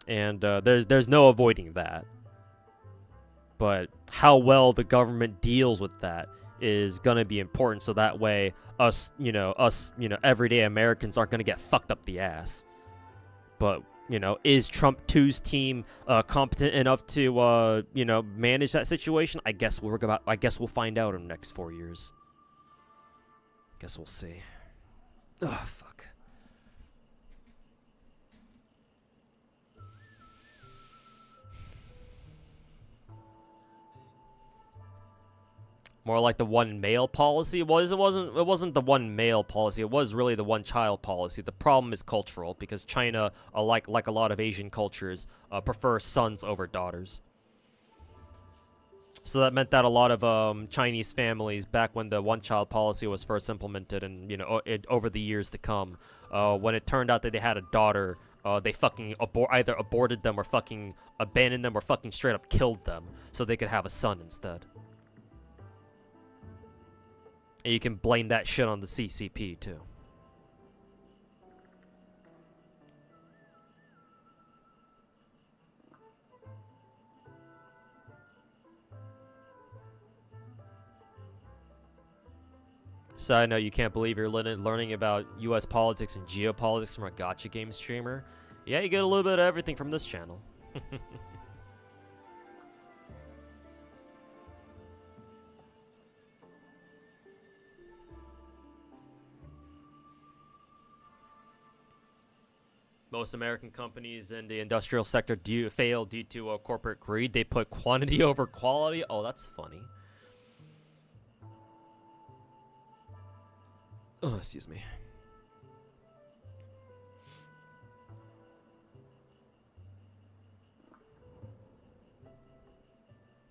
And there's no avoiding that. But how well the government deals with that is going to be important, so that way us, everyday Americans aren't going to get fucked up the ass. But, is Trump 2's team competent enough to, manage that situation? I guess we'll find out in the next 4 years. Guess we'll see. Ugh, fuck. More like the one male policy. It wasn't the one male policy. It was really the one child policy. The problem is cultural, because China, like a lot of Asian cultures, prefer sons over daughters. So that meant that a lot of Chinese families, back when the one child policy was first implemented, and over the years to come, when it turned out that they had a daughter, they fucking either aborted them or fucking abandoned them or fucking straight up killed them so they could have a son instead. And you can blame that shit on the CCP, too. Side note, you can't believe you're learning about US politics and geopolitics from a gacha game streamer. Yeah, you get a little bit of everything from this channel. Most American companies in the industrial sector fail due to corporate greed. They put quantity over quality. Oh, that's funny. Oh, excuse me.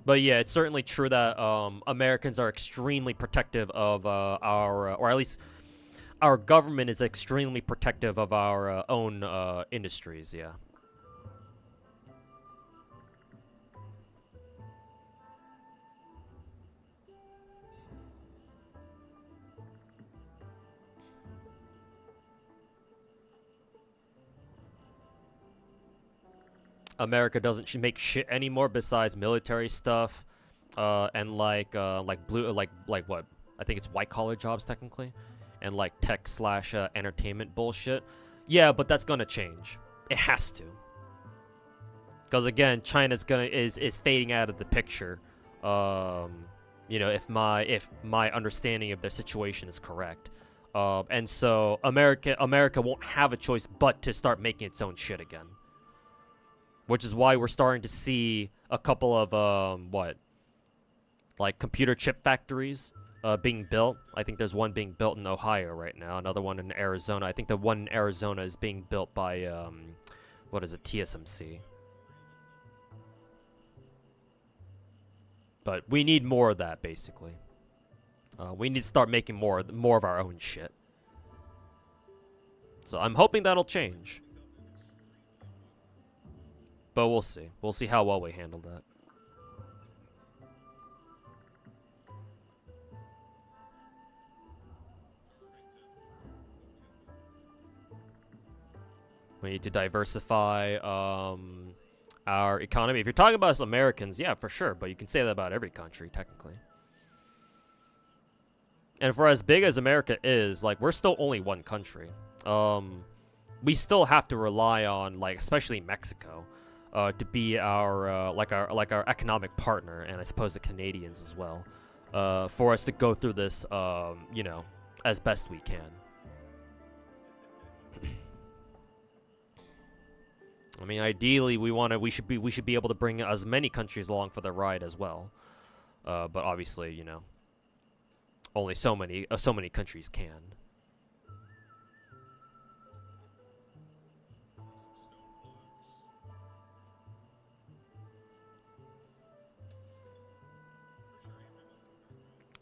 But yeah, it's certainly true that Americans are extremely protective of or at least our government is extremely protective of our own industries, yeah. America doesn't make shit anymore besides military stuff, and like what? I think it's white collar jobs technically. And like tech / entertainment bullshit. Yeah, but that's gonna change. It has to. Because again, China's is fading out of the picture. If my understanding of their situation is correct. And so America won't have a choice but to start making its own shit again. Which is why we're starting to see a couple of like computer chip factories being built. I think there's one being built in Ohio right now, another one in Arizona. I think the one in Arizona is being built by, TSMC. But we need more of that, basically. We need to start making more of our own shit. So I'm hoping that'll change. But we'll see. We'll see how well we handle that. We need to diversify our economy. If you're talking about us Americans, yeah, for sure. But you can say that about every country, technically. And for as big as America is, like, we're still only one country. We still have to rely on, like, especially Mexico, to be our our economic partner, and I suppose the Canadians as well, for us to go through this, you know, as best we can. I mean, ideally, we should be able to bring as many countries along for the ride as well, but obviously, you know, only so many countries can.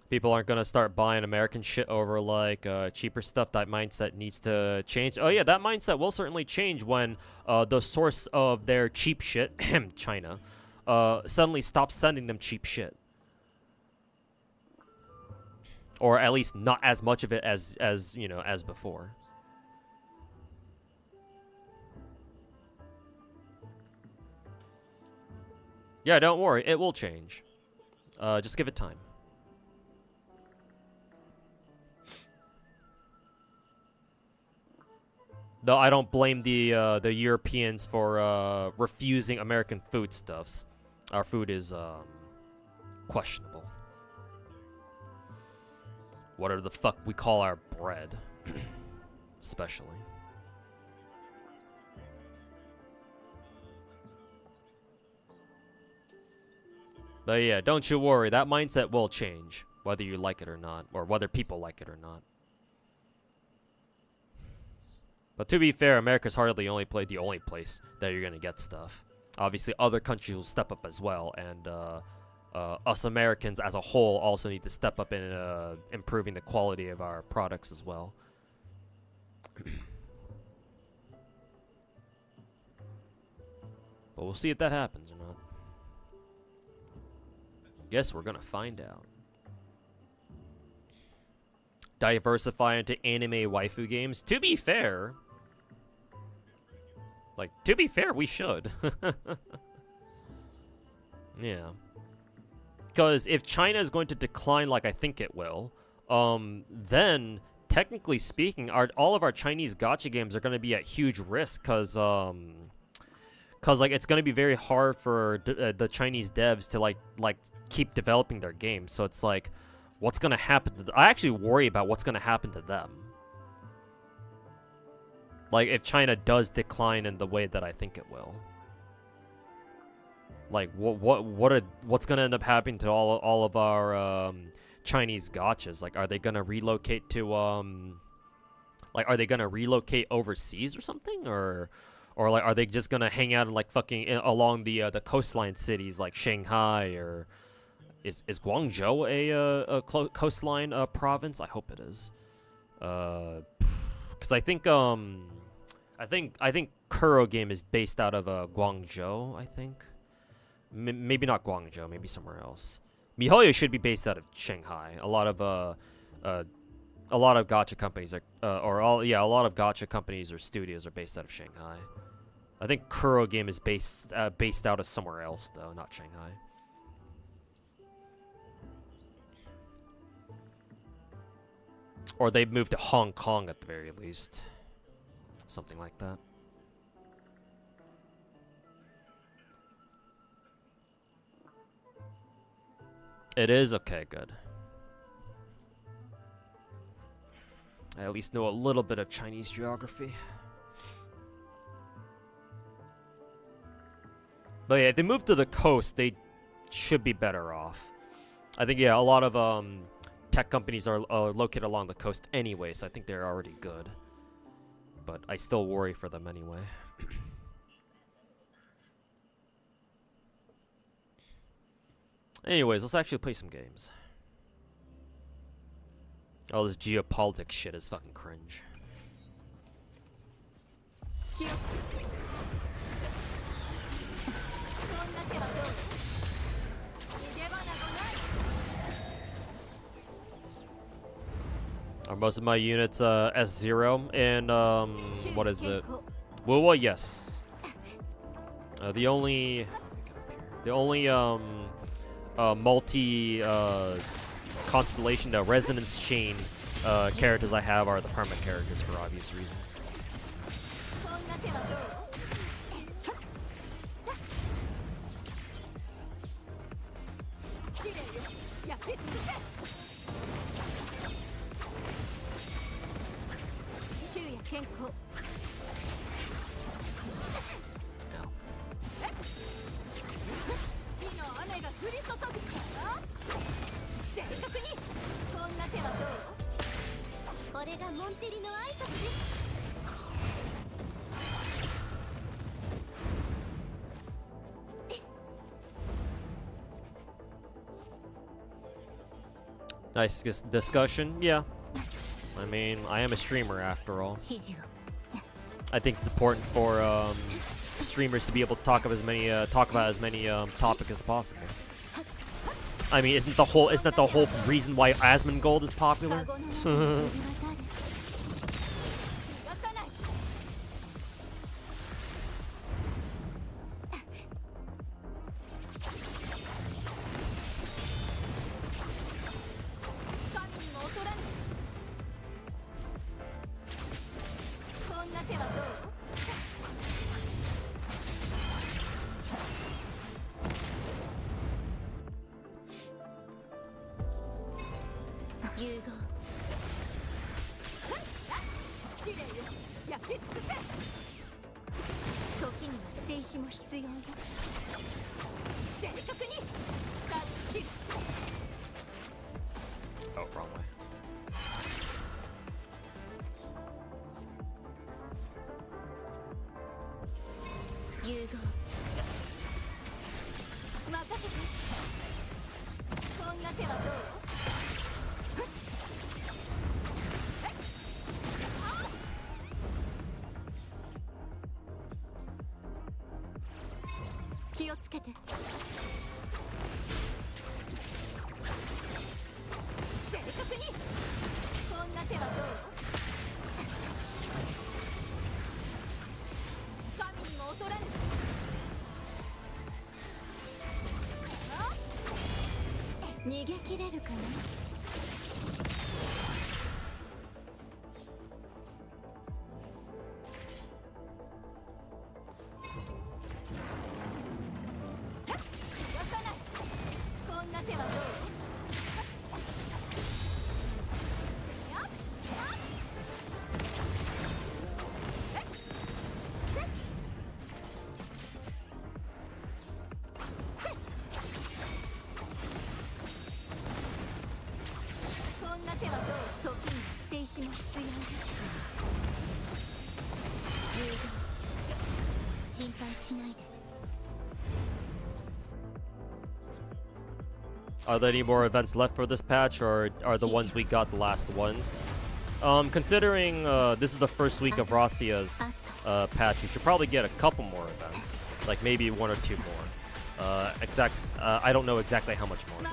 People aren't gonna start buying American shit over, like, cheaper stuff. That mindset needs to change. Oh yeah, that mindset will certainly change when the source of their cheap shit, China, suddenly stops sending them cheap shit. Or at least not as much of it as you know, as before. Yeah, don't worry, it will change. Just give it time. Though I don't blame the Europeans for refusing American foodstuffs. Our food is questionable. Whatever the fuck we call our bread, especially. But yeah, don't you worry. That mindset will change, whether you like it or not, or whether people like it or not. But to be fair, America's hardly the only place that you're gonna get stuff. Obviously, other countries will step up as well, and us Americans as a whole also need to step up in improving the quality of our products as well. But we'll see if that happens or not. Guess we're gonna find out. Diversify into anime waifu games. To be fair, we should. Yeah. Because if China is going to decline like I think it will, then technically speaking, all of our Chinese gacha games are going to be at huge risk, because like it's going to be very hard for the Chinese devs to like keep developing their games. So it's like, what's going to happen to I actually worry about what's going to happen to them. Like, if China does decline in the way that I think it will. Like, what's gonna end up happening to all of our Chinese gachas? Like, are they gonna relocate to like, are they gonna relocate overseas or something, or like, are they just gonna hang out in like fucking along the coastline cities like Shanghai, or is Guangzhou a coastline province? I hope it is. Because I think Kuro game is based out of Guangzhou, I think. Maybe not Guangzhou, maybe somewhere else. MiHoYo should be based out of Shanghai. A lot of gacha companies are, a lot of gacha companies or studios are based out of Shanghai. I think Kuro game is based out of somewhere else though, not Shanghai. Or they've moved to Hong Kong at the very least. Something like that. It is? Okay, good. I at least know a little bit of Chinese geography. But yeah, if they move to the coast, they should be better off. I think, yeah, a lot of tech companies are located along the coast anyway, so I think they're already good. But I still worry for them anyway. Anyways, let's actually play some games. All this geopolitics shit is fucking cringe. Are most of my units S0 and what is it? Well, yes. The only multi constellation, resonance chain characters I have are the perma characters for obvious reasons. こんな手はどう？試練よ、焼き尽くせ。昼夜健康。火の雨が降り注ぐから正確に。こんな手はどう？これがモンテリの挨拶です。 Nice discussion. Yeah. I mean, I am a streamer after all. I think it's important for streamers to be able to talk about as many topics as possible. I mean, isn't that the whole reason why Asmongold is popular? Oh, wrong way. Are there any more events left for this patch, or are the ones we got the last ones? Considering this is the first week of Rossia's patch, you should probably get a couple more events, like maybe one or two more. I don't know exactly how much more though.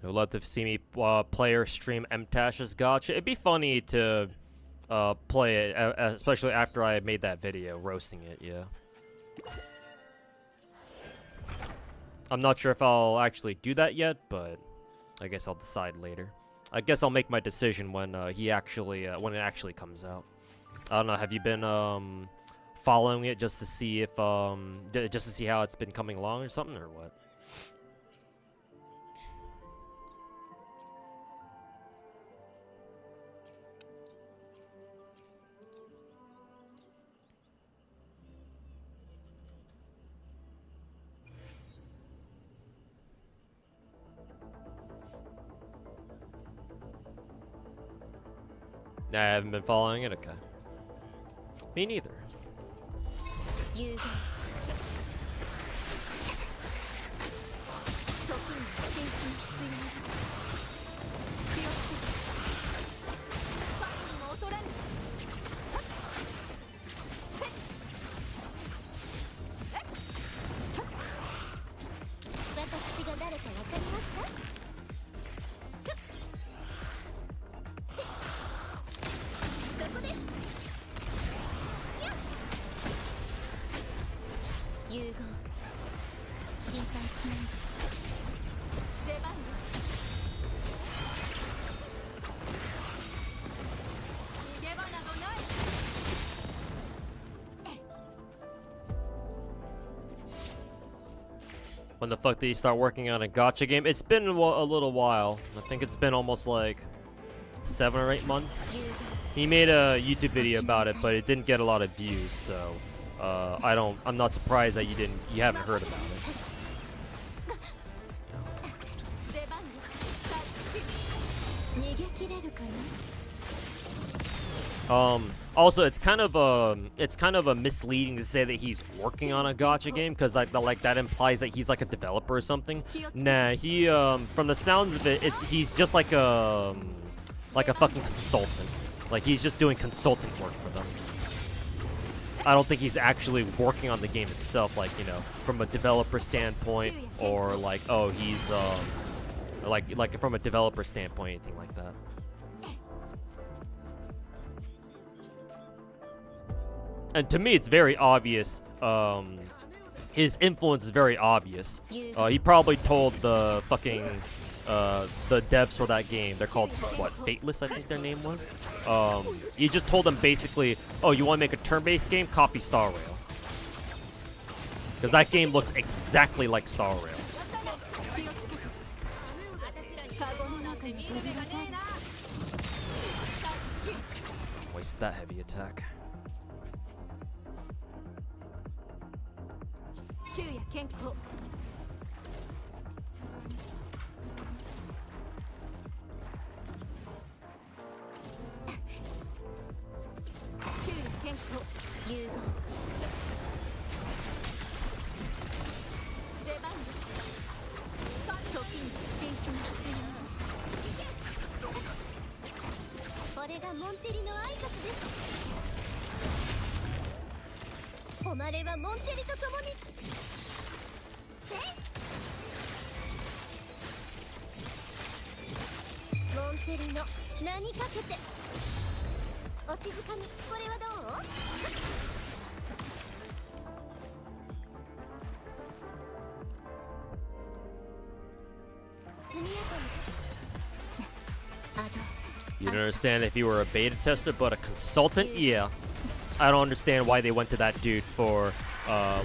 You'd love to see me play or stream MTash's Gacha. It'd be funny to play it, especially after I made that video roasting it, yeah. I'm not sure if I'll actually do that yet, but I guess I'll decide later. I guess I'll make my decision when when it actually comes out. I don't know, have you been following it just to see if just to see how it's been coming along or something, or what? I haven't been following it, okay. Me neither. When the fuck did he start working on a gacha game? It's been a little while. I think it's been almost like 7 or 8 months. He made a YouTube video about it, but it didn't get a lot of views, so I'm not surprised that you haven't heard about it. Also, it's kind of a misleading to say that he's working on a gacha game, because like that implies that he's like a developer or something. Nah, he from the sounds of it, he's just like a fucking consultant. Like he's just doing consultant work for them. I don't think he's actually working on the game itself, like, you know, from a developer standpoint, or like, oh, he's like from a developer standpoint, anything like that. And to me, it's very obvious. His influence is very obvious. He probably told the fucking the devs for that game. They're called what? Fateless, I think their name was. He just told them basically, "Oh, you want to make a turn-based game? Copy Star Rail." Because that game looks exactly like Star Rail. Waste that heavy attack. You don't understand if you were a beta tester, but a consultant? Yeah. I don't understand why they went to that dude for,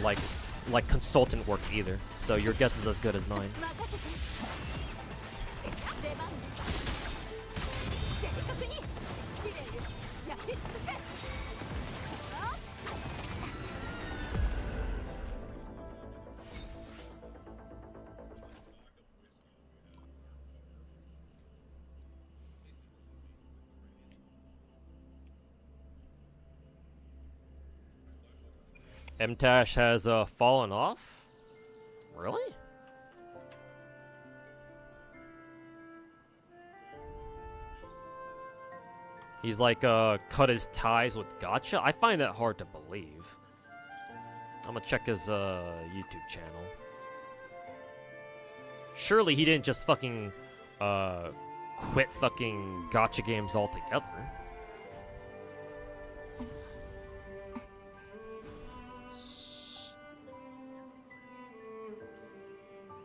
like consultant work either. So your guess is as good as mine. MTash has fallen off? Really? He's like cut his ties with Gacha? I find that hard to believe. I'm gonna check his YouTube channel. Surely he didn't just fucking quit fucking Gacha games altogether.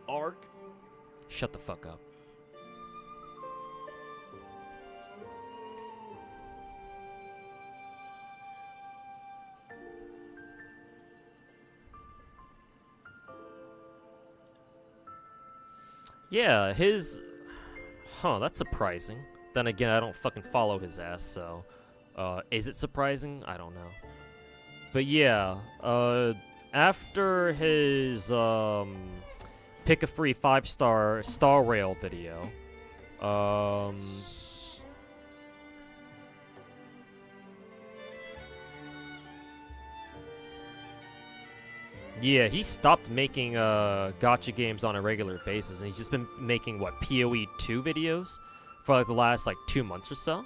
Arc? Shut the fuck up. Yeah, his... Huh, that's surprising. Then again, I don't fucking follow his ass, so... is it surprising? I don't know. But yeah, after his, pick a free 5-star Star Rail video, yeah, he stopped making gacha games on a regular basis, and he's just been making, what, PoE 2 videos for like the last, like, 2 months or so?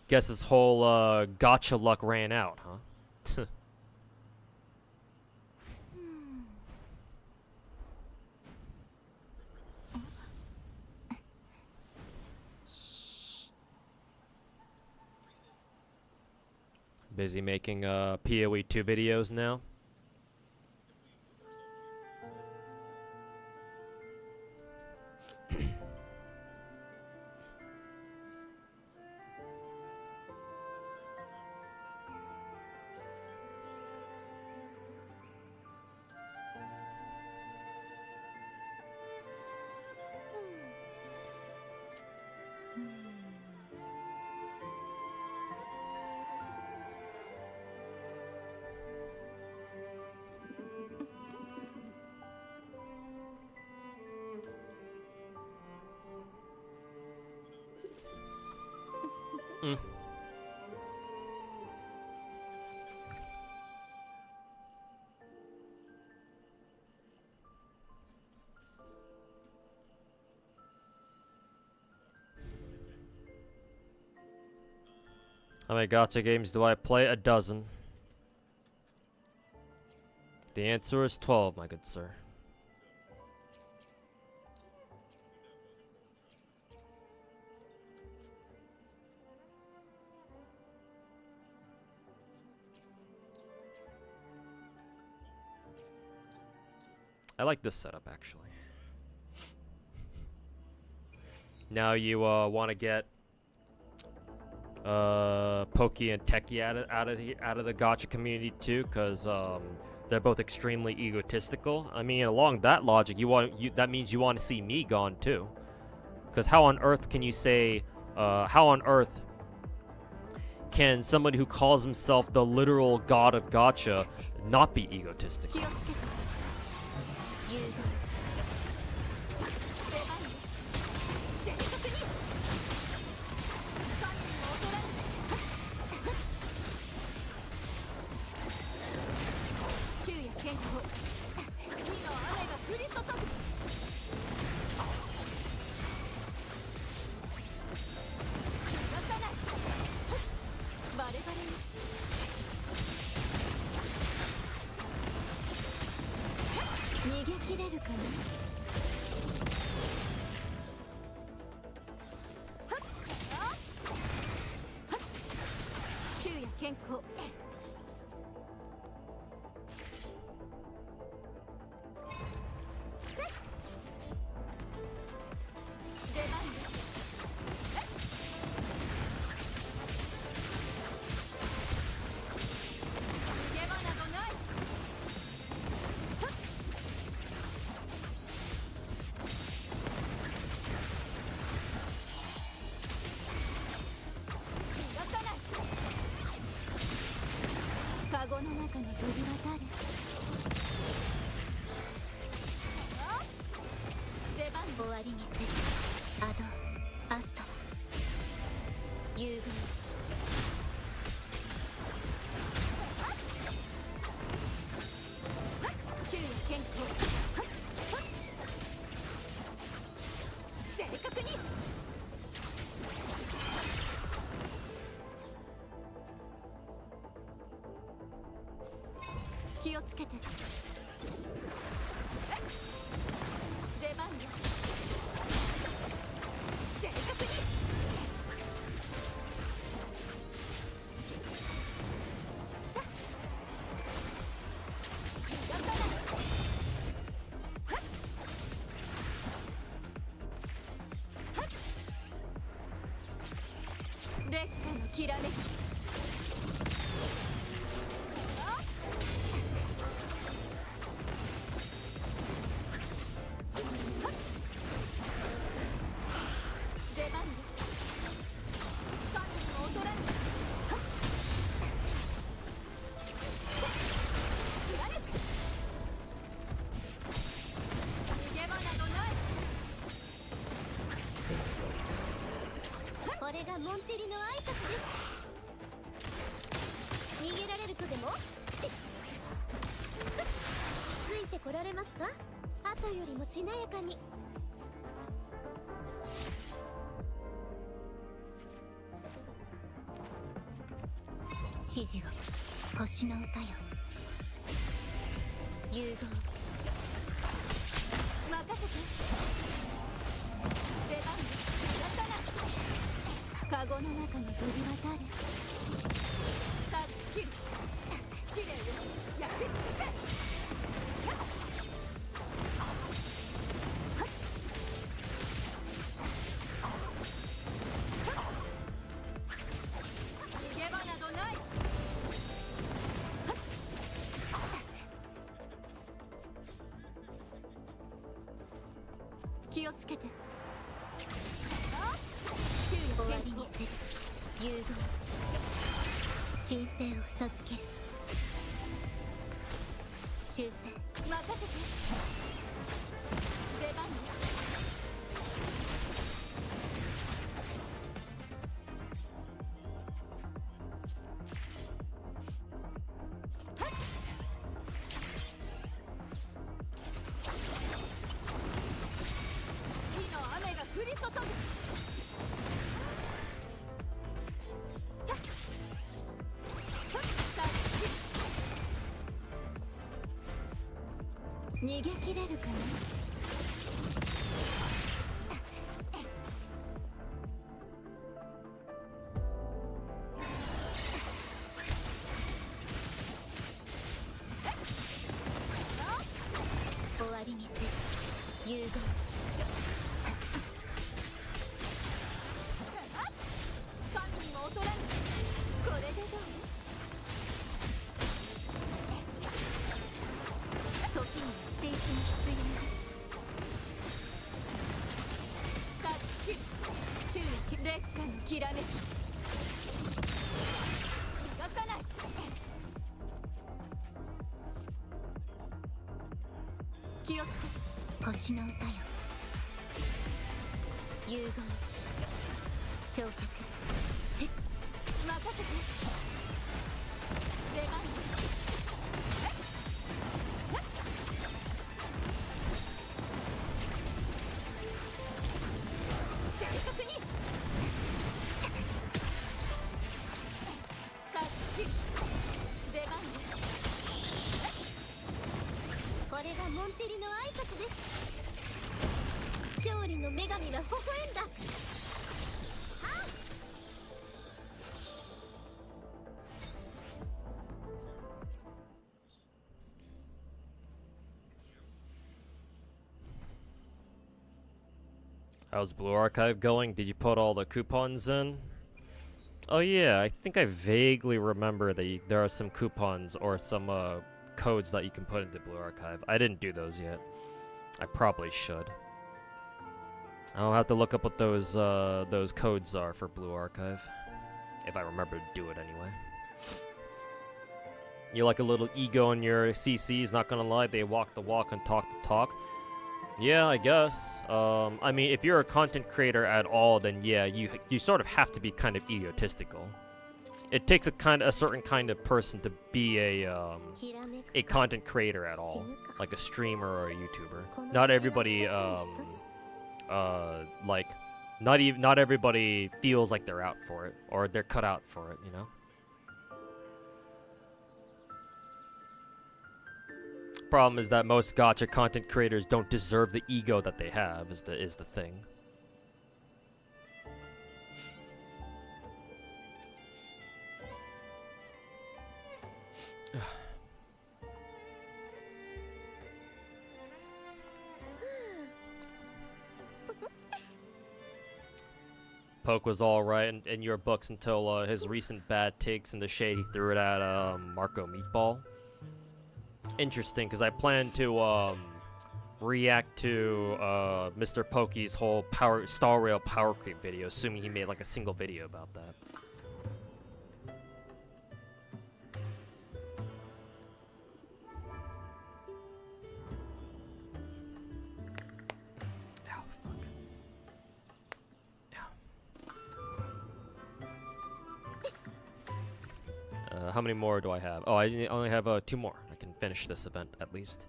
Guess his whole gacha luck ran out, huh? Busy making PoE 2 videos now. How many gacha games do I play? A dozen. The answer is 12, my good sir. I like this setup, actually. Now you want to get Pokey and Techie out of the gacha community too, because they're both extremely egotistical. I mean, along that logic, that means you want to see me gone too, because how on earth can you say how on earth can somebody who calls himself the literal god of gacha not be egotistical?モンテリの挨拶です。逃げられるとでもついてこられますか？後よりもしなやかに。指示は星の歌よ。融合任せて。出番カゴの中に飛び渡る。断ち切る。試練を焼き尽くせ。逃げ場などない。気をつけて。終わりにする。融合神聖を授ける。修正任せて。出番火の雨が降り注ぐ。逃げ切れるかな。終わりにする。融合。神にも劣らぬ。これでどう？時にはステーション必要だ。断ち切る。注意劣化のきらめき。逃がさない。気をつけ。星の歌よ。融合。焼却。えっ、任せて。出番。正確に。タッチ。出番。これがモンテリの挨拶です。勝利の女神が微笑んだ。How's Blue Archive going? Did you put all the coupons in? Oh yeah, I think I vaguely remember that there are some coupons or some codes that you can put into Blue Archive. I didn't do those yet. I probably should. I'll have to look up what those codes are for Blue Archive, if I remember to do it anyway. You're like a little ego in your CCs, not gonna lie, they walk the walk and talk the talk. Yeah, I guess. I mean, if you're a content creator at all, then yeah, you sort of have to be kind of egotistical. It takes a certain kind of person to be a content creator at all, like a streamer or a YouTuber. Not everybody not everybody feels like they're out for it or they're cut out for it, you know. Problem is that most gacha content creators don't deserve the ego that they have is the thing. Poke was alright in your books until his recent bad takes in the shade he threw it at Marco Meatball. Interesting, because I plan to react to Mr. Pokey's whole Star Rail power creep video, assuming he made like a single video about that. How many more do I have? Oh, I only have 2 more. I can finish this event at least.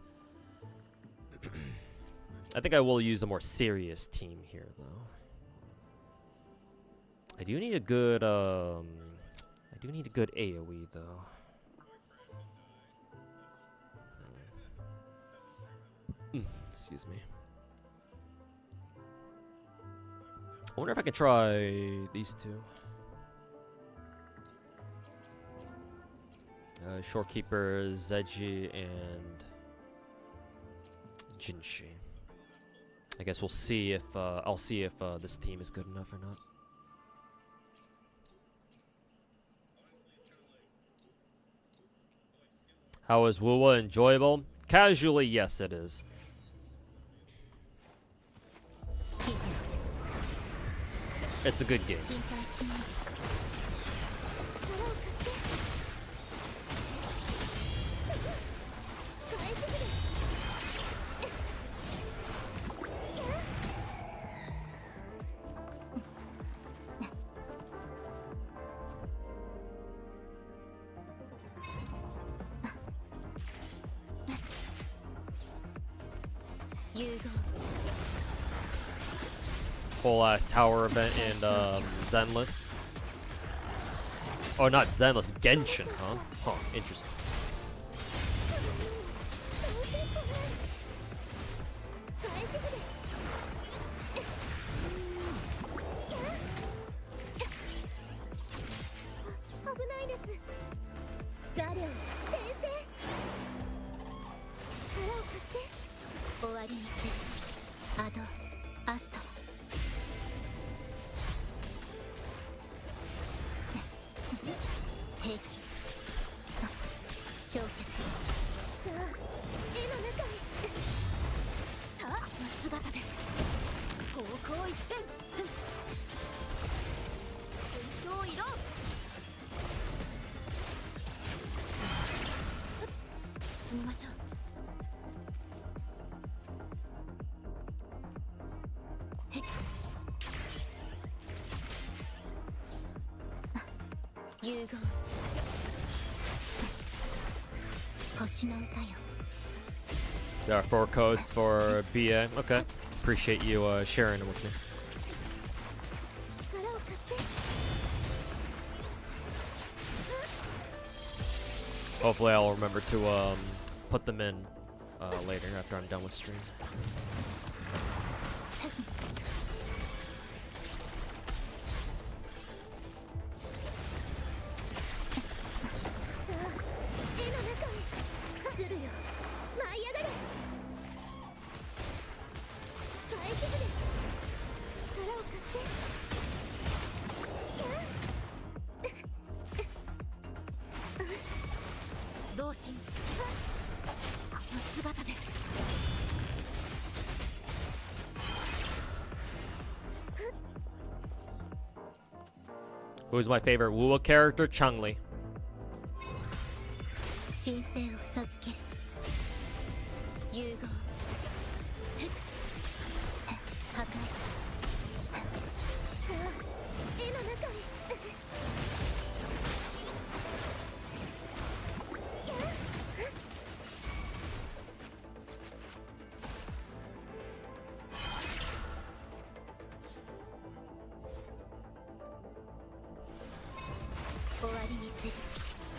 I think I will use a more serious team here, though. I do need a good AoE though. Excuse me. I wonder if I can try these two. Shorekeeper, Zeji, and Jinshi. I guess we'll see if I'll see if this team is good enough or not. How is Wuwa enjoyable? Casually, yes, it is. It's a good game. Whole ass tower event in Zenless. Oh, not Zenless, Genshin, huh? Huh, interesting. ないです。ガレオ転生。力を貸して。終わりにする。アドアスト。平気。焼却。さあ絵の中へ。さあの姿で高校一戦。勲章色。進みましょう。融合。星の歌よ。 There are 4 codes for BA. Okay. Appreciate you sharing them with me. 力を貸して。 Hopefully I'll remember to put them in later after I'm done with stream. 絵の中へ。ズルよ舞い上がれ。大丈夫です。力を貸して。同心。この姿で。 Who's my favorite Wuwa character? Changli. 神聖を授ける。融合。破壊。さあ絵の中へ。終わりにする。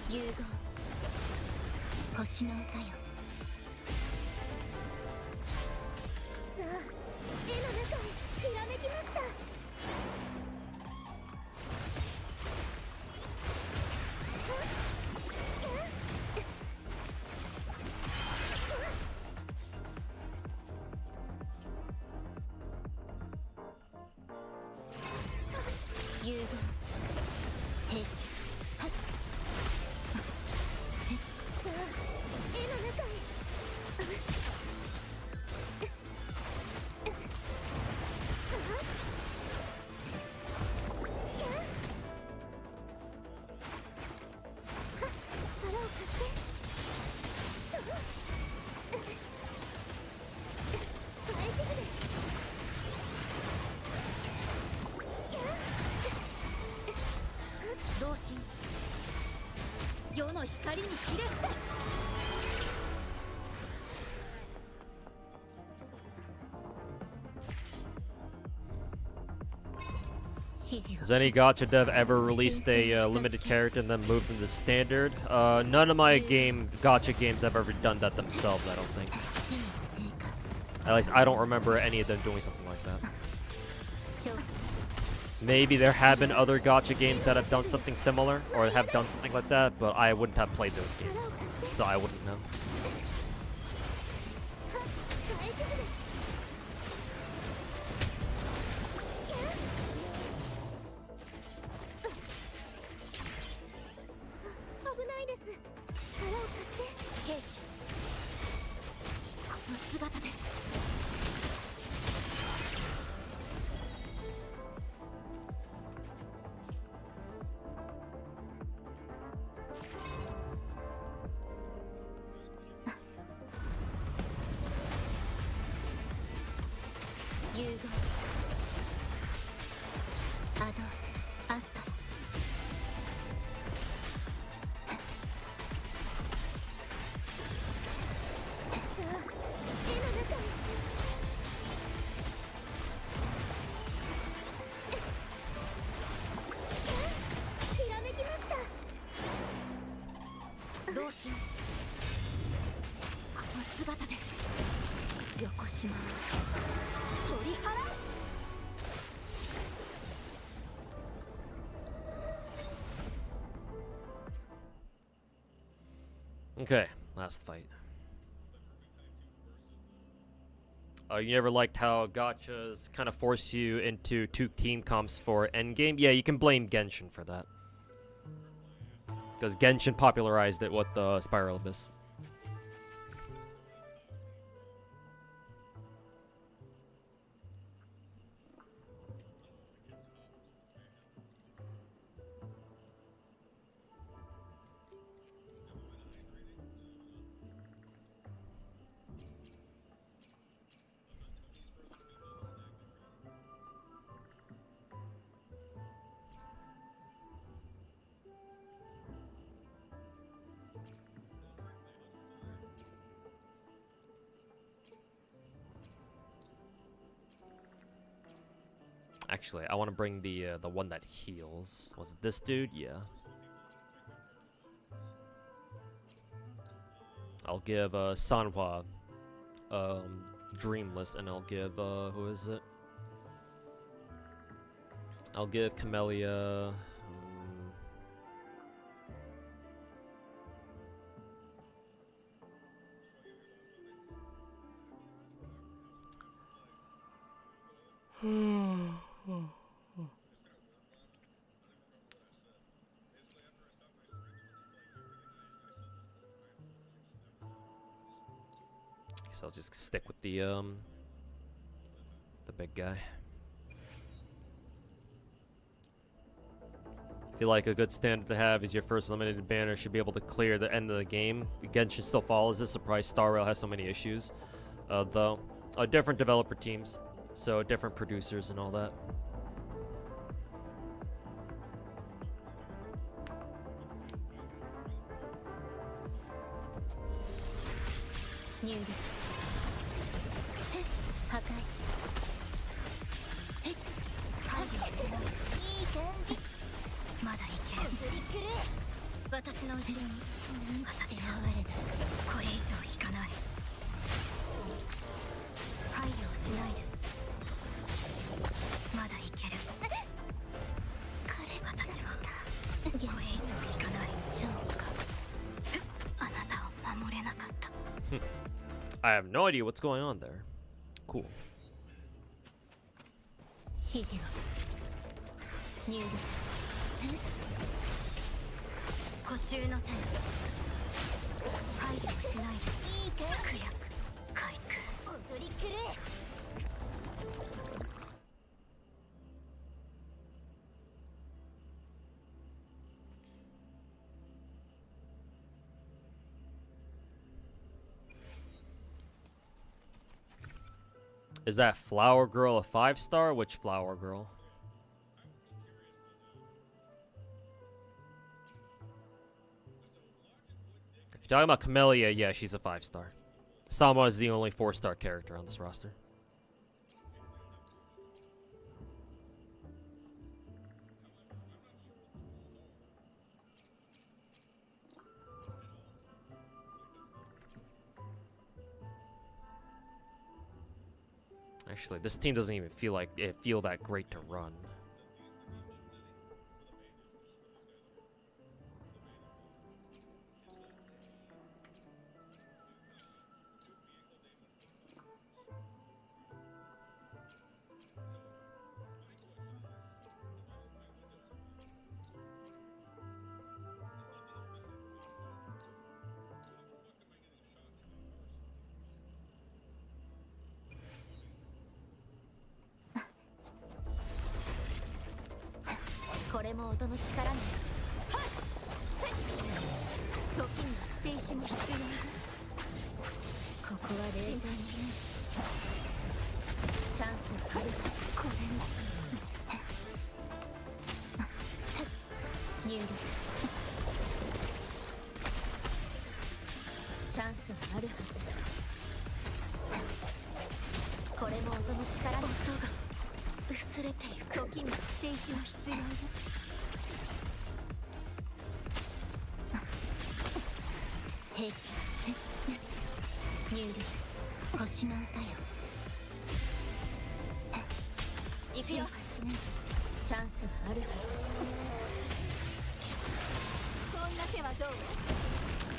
融合。星の歌よ。さあ絵の中へ。ひらめきました。融合。平気。さあ絵の中へ。力を貸して。大丈夫です。同心。世の光にひれ伏せ。 Has any gacha dev ever released a limited character and then moved into standard? None of my gacha games have ever done that themselves, I don't think. At least I don't remember any of them doing something like that. Maybe there have been other gacha games that have done something similar, or have done something like that, but I wouldn't have played those games, so I wouldn't know. 危ないです。力を貸して。兵士。この姿で。融合。アドアスト。 ひらめきました。同心。この姿で。横島。鳥肌。 こ Okay, last fight. You never liked how gachas kind of force you into 2 team comps for Endgame? Yeah, you can blame Genshin for that. Because Genshin popularized it with the Spiral Abyss. Actually, I want to bring the one that heals. Was it this dude? Yeah. I'll give Sanhua Dreamless, and I'll give who is it? I'll give Camellia. Guess I'll just stick with the big guy. I feel like a good standard to have is your first eliminated banner should be able to clear the end of the game. Genshin still follows this. Surprise Star Rail has so many issues, though. Different developer teams, so different producers and all that. I have no idea what's going on there. Cool. Is that Flower Girl a 5-star? Which Flower Girl? If you're talking about Camellia, yeah, she's a 5-star. Sama is the only 4-star character on this roster. Actually, this team doesn't even feel that great to run.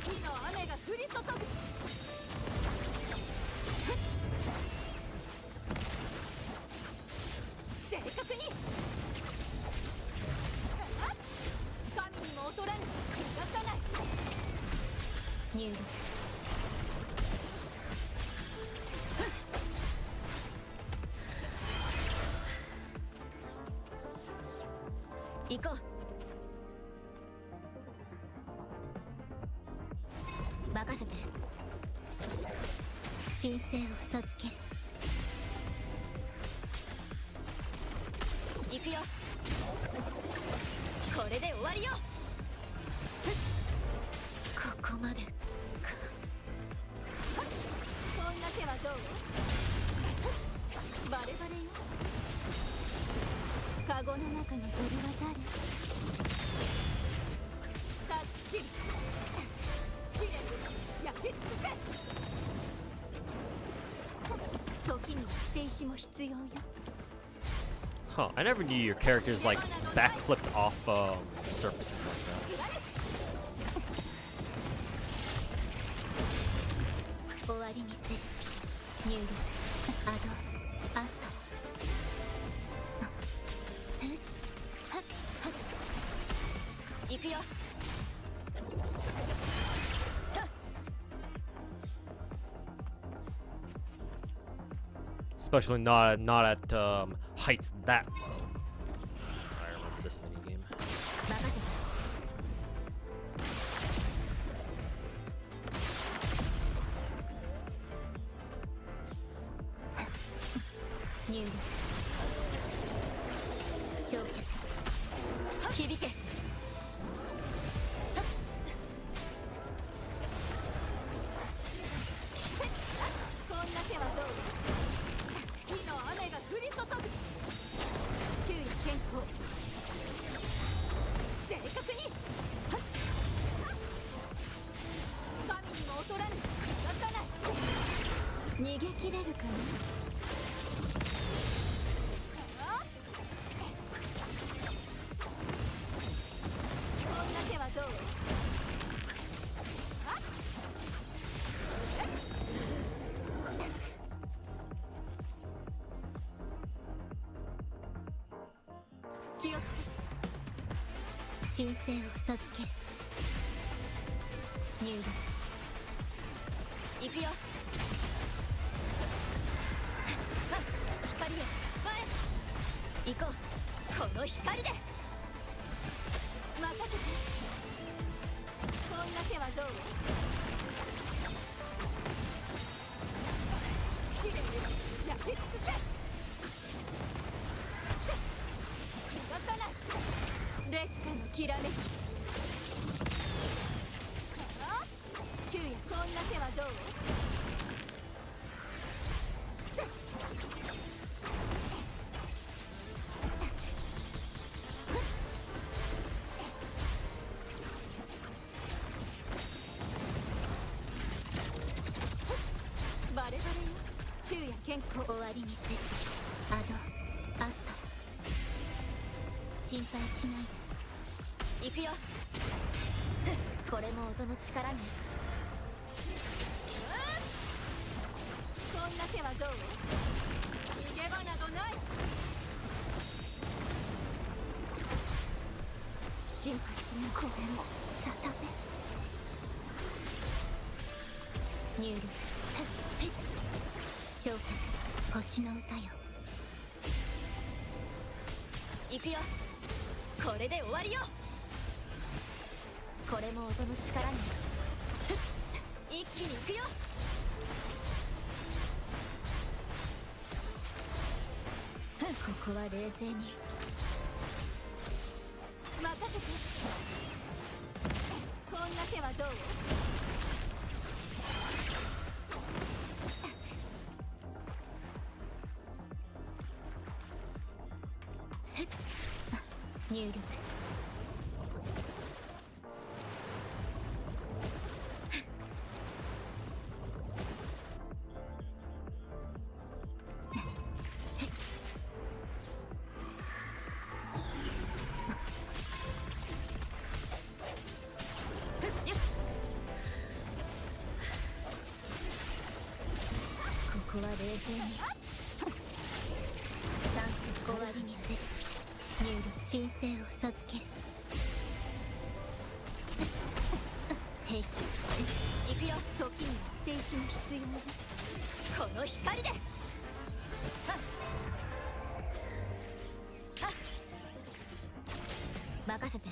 火の雨が降り注ぐ。正確に。神にも劣らぬ。逃がさない。入力。行こう。任せて。神聖を授ける。行くよ。これで終わりよ。ここまでか。こんな手はどう？バレバレよ。カゴの中の鳥は誰？断ち切る。試練焼き尽くせ。時には捨て石も必要よ。Huh, I never knew your characters like backflipped off surfaces like that. 終わりにする。入力。アドアスト。行くよ。Especially not at heights that low. I remember this minigame. 任せた。入力。焼却。響け。こんな手はどう？火の雨が降り注ぐ。注意健康。正確に。神にも劣らぬ。逃がさない。逃げ切れるかな。こんな手はどう？気をつけ。神聖を授ける。入力。行くよ。光よ、前。行こう。この光で。任せて。こんな手はどう？試練焼き尽くせ。逃がさない。烈火のきらめき。昼夜こんな手はどう？バレバレよ。昼夜健康。終わりにする。アドアスト。心配しないで。行くよ。これも音の力ね。こんな手はどう？逃げ場などない。心配しない。これも定め。入力。昇格。星の歌よ。行くよ。これで終わりよ。これも音の力ね。一気に行くよ。ここは冷静に。任せて。こんな手はどう？入力。こは冷静にチャンス終わりにする。入力申請を授ける。平気。行くよ。時には捨て石も必要ね。この光で。任せて。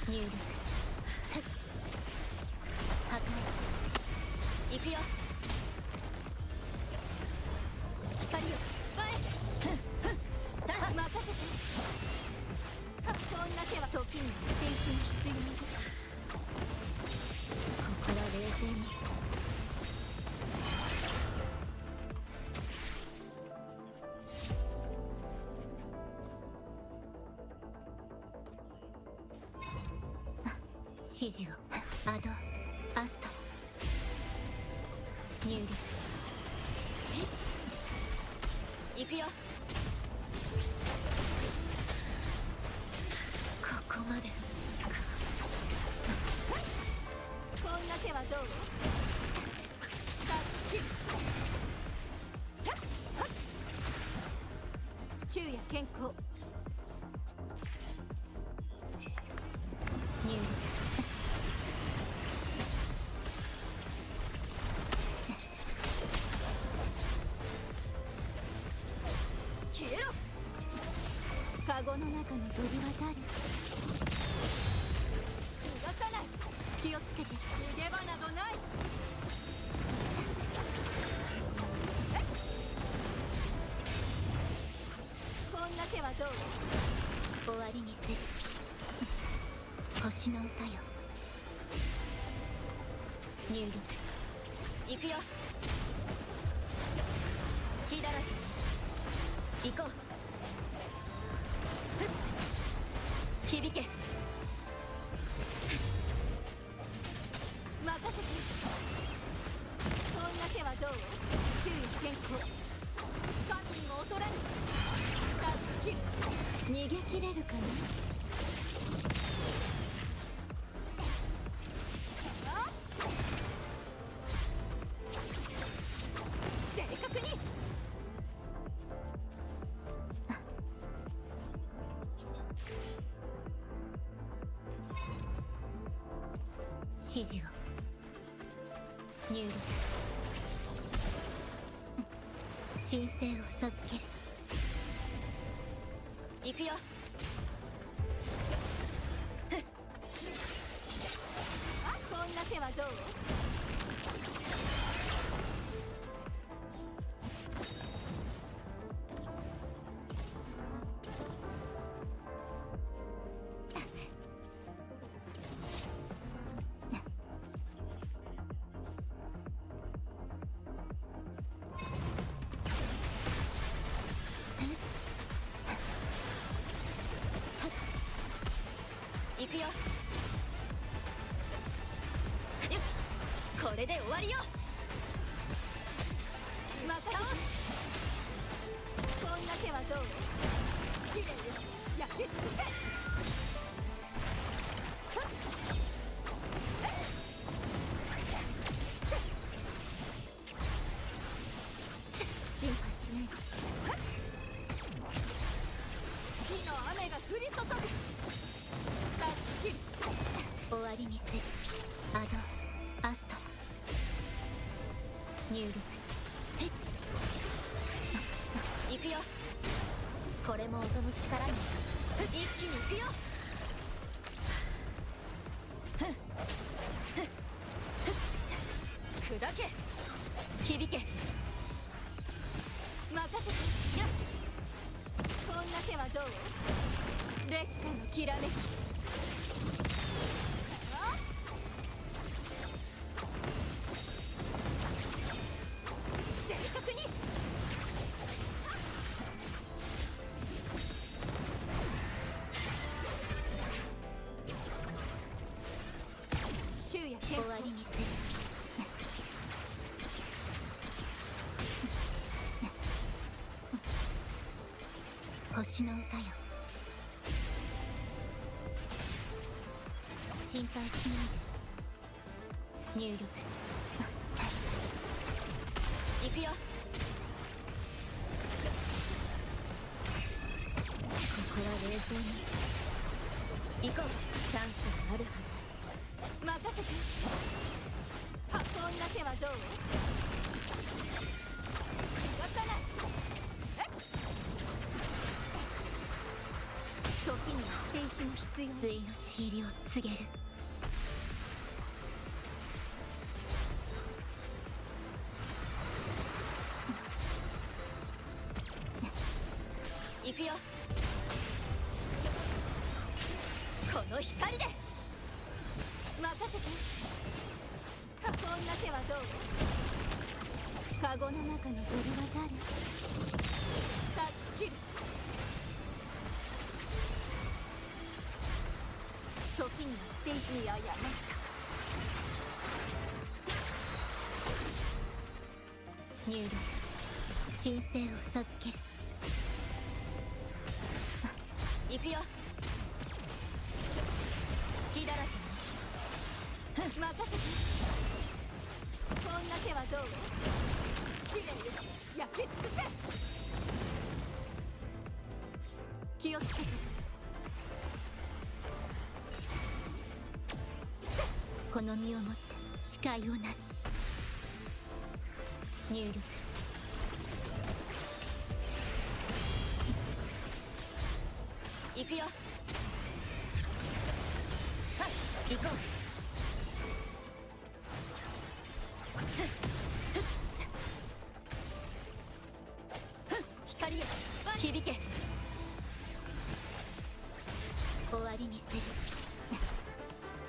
入力破壊。行くよ。光よ前。さら任せて。こんな手は時には捨て石も必要ね。ここは冷静に。指示をアドアスト入力。行くよ。ここまで。こんな手はどう？昼夜健康。入力。消えろ。カゴの中の鳥は誰？逃がさない。気をつけて。逃げ場などない。こんな手はどう？終わりにする。星の歌よ。入力。行くよ。隙だらけ。行こう。響け。任せて。そんな手はどう？注意健康。神にも劣らぬ。タッチキル。逃げ切れるかな。正確に。指示を入力。申請を授ける。行くよ。こんな手はどう？行くよ。よっ、これで終わりよ。またこんな手はどう？きれいです焼き尽くせ。心配しない。火の雨が降り注ぐ。終わりにする。アドアスト入力。行くよ。これも音の力に。一気に行くよ。砕け。響け。任せて。よっ。こんな手はどう？烈火のきらめき。正確に。昼夜健康。終わりにする。星の歌よ。心配しないで。入力行くよ。ここは冷静に行こう。チャンスがあるはず。任せて。発音だけはどう？仕方ない。時には停止も必要。対のちぎりを告げる。行くよ。この光で任せて。運んだ手はどう？カゴの中の泥は誰？断ち切る。時にはステージに謝った。入力神聖を授ける。行くよ。隙だらけに任せて。こんな手はどう？きれいよ。焼き尽くせ。気をつけて。この身をもって誓いをなす。入力行くよ。行こう。光よ響け。終わりにする。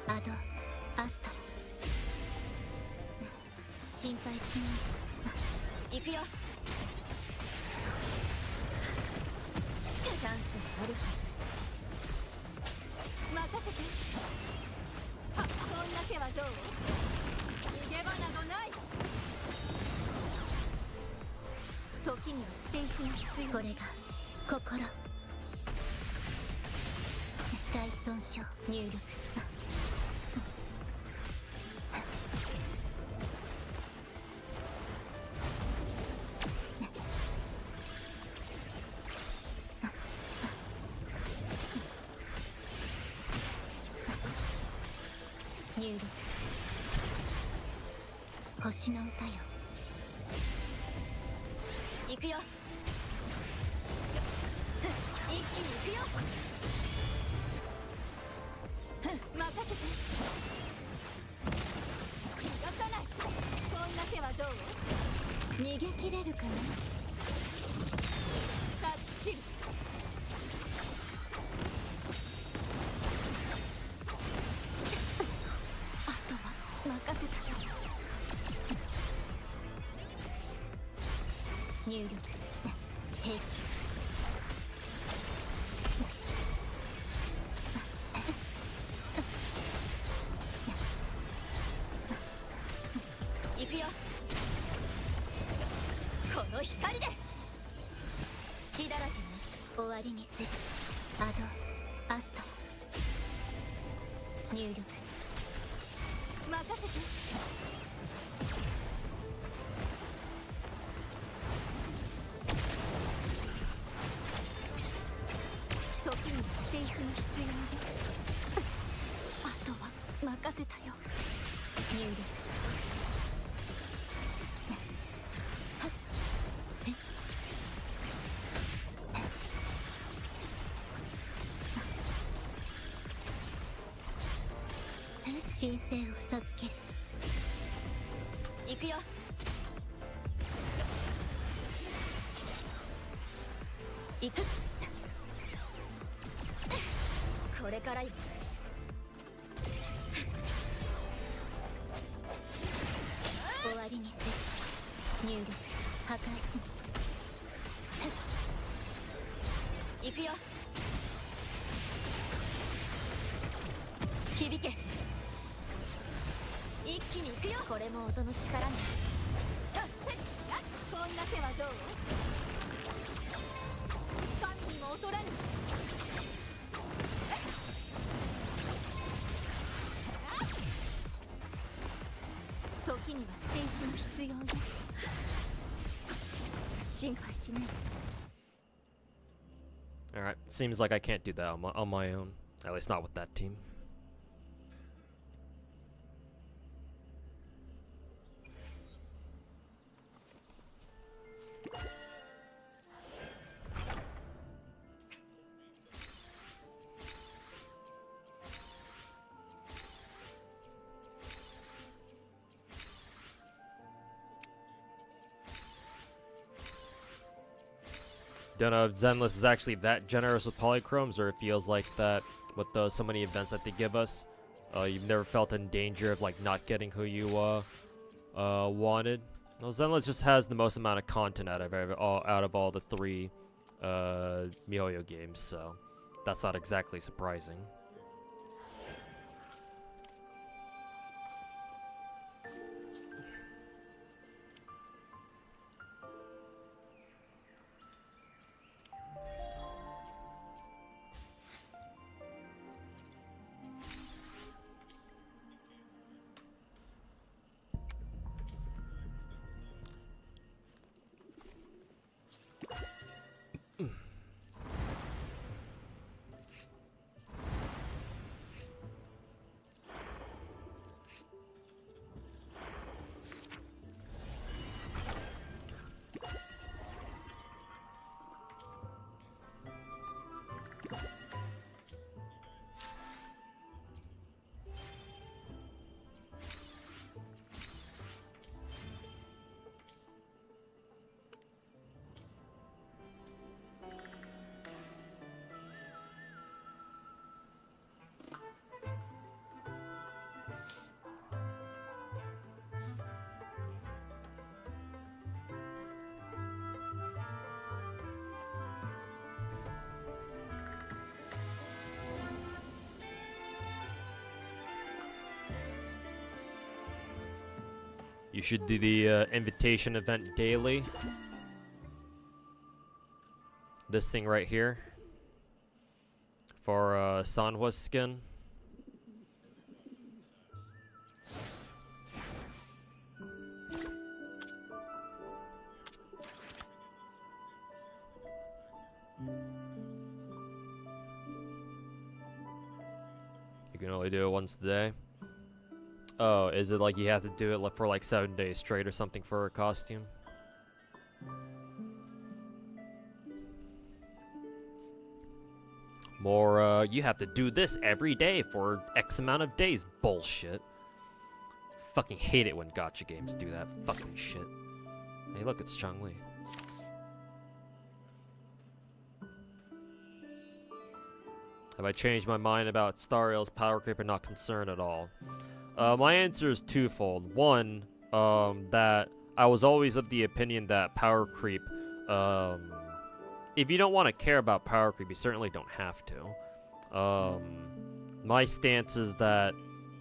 アドアストロ心配しない。行くよ。チャンスがあるはず。任せて。こんな手はどう？逃げ場などない。時にはステーション必要。これが心。大損傷入力入力星の歌よ。行くよ。一気に行くよ。任せて。仕方ない。こんな手はどう？逃げ切れるかな。断ち切る。任せたよ。入力平気。行くよ。この光で隙だらけに終わりにする。アドアスト入力任せて。時にステージも必要で。あとは任せたよ。入力神聖を授ける。行くよ。行く。これからよ。終わりにする。入力破壊。行くよ。響け。一気に行くよ。これも音の力ね。こんな手はどう？神にも劣らぬ。も必要ね。心配しない。 Alright, seems like I can't do that on my own. At least not with that team. Don't know if Zenless is actually that generous with polychromes, or it feels like that with so many events that they give us. You've never felt in danger of like not getting who you wanted. Well, Zenless just has the most amount of content out of all the three MiHoYo games, so that's not exactly surprising. You should do the invitation event daily. This thing right here. For Sanhwa's skin. You can only do it once a day. Oh, is it like you have to do it for like 7 days straight or something for a costume? More, you have to do this every day for X amount of days. Bullshit. Fucking hate it when gacha games do that fucking shit. Hey, look, it's Changli. Have I changed my mind about Star Rail's power creep or not concerned at all? My answer is twofold. One, that I was always of the opinion that power creep, if you don't want to care about power creep, you certainly don't have to. My stance is that,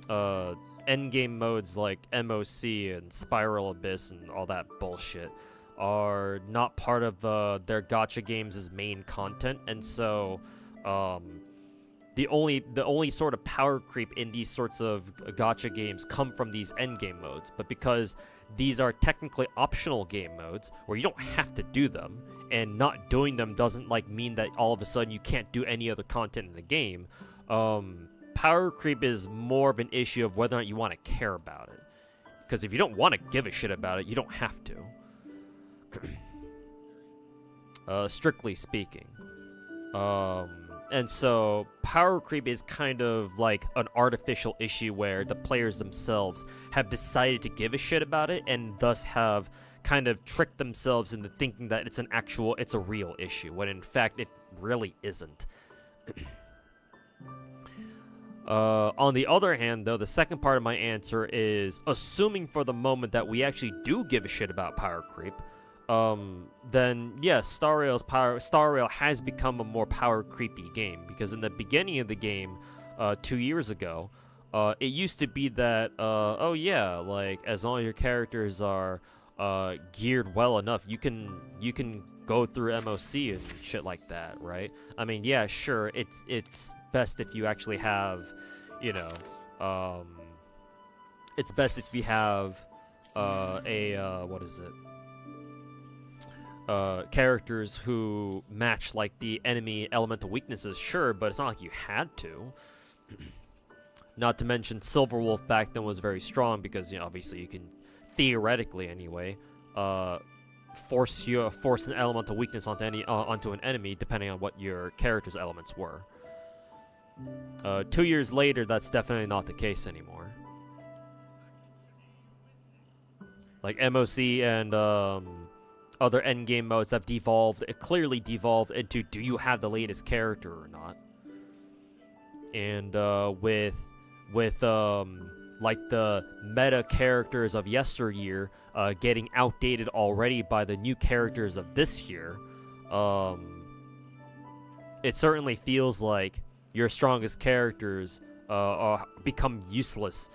endgame modes like MOC and Spiral Abyss and all that bullshit are not part of, their gacha games' main content, and so, the only sort of power creep in these sorts of gacha games come from these endgame modes. But because these are technically optional game modes where you don't have to do them, and not doing them doesn't like mean that all of a sudden you can't do any other content in the game, power creep is more of an issue of whether or not you want to care about it. Because if you don't want to give a shit about it, you don't have to. Strictly speaking. And so, power creep is kind of like an artificial issue where the players themselves have decided to give a shit about it and thus have kind of tricked themselves into thinking that it's a real issue, when in fact it really isn't. On the other hand, though, the second part of my answer is, assuming for the moment that we actually do give a shit about power creep, then yes, Star Rail has become a more power creepy game, because in the beginning of the game, 2 years ago, it used to be that, oh yeah, like, as long as your characters are, geared well enough, you can go through MOC and shit like that, right? I mean, yeah, sure, it's best if you actually have, you know, it's best if you have, what is it? Characters who match like the enemy elemental weaknesses, sure, but it's not like you had to. Not to mention Silverwolf back then was very strong because, you know, obviously you can theoretically anyway force an elemental weakness onto an enemy depending on what your character's elements were. 2 years later, that's definitely not the case anymore. Like MOC and other endgame modes have clearly devolved into do you have the latest character or not? And with like the meta characters of yesteryear getting outdated already by the new characters of this year, it certainly feels like your strongest characters become useless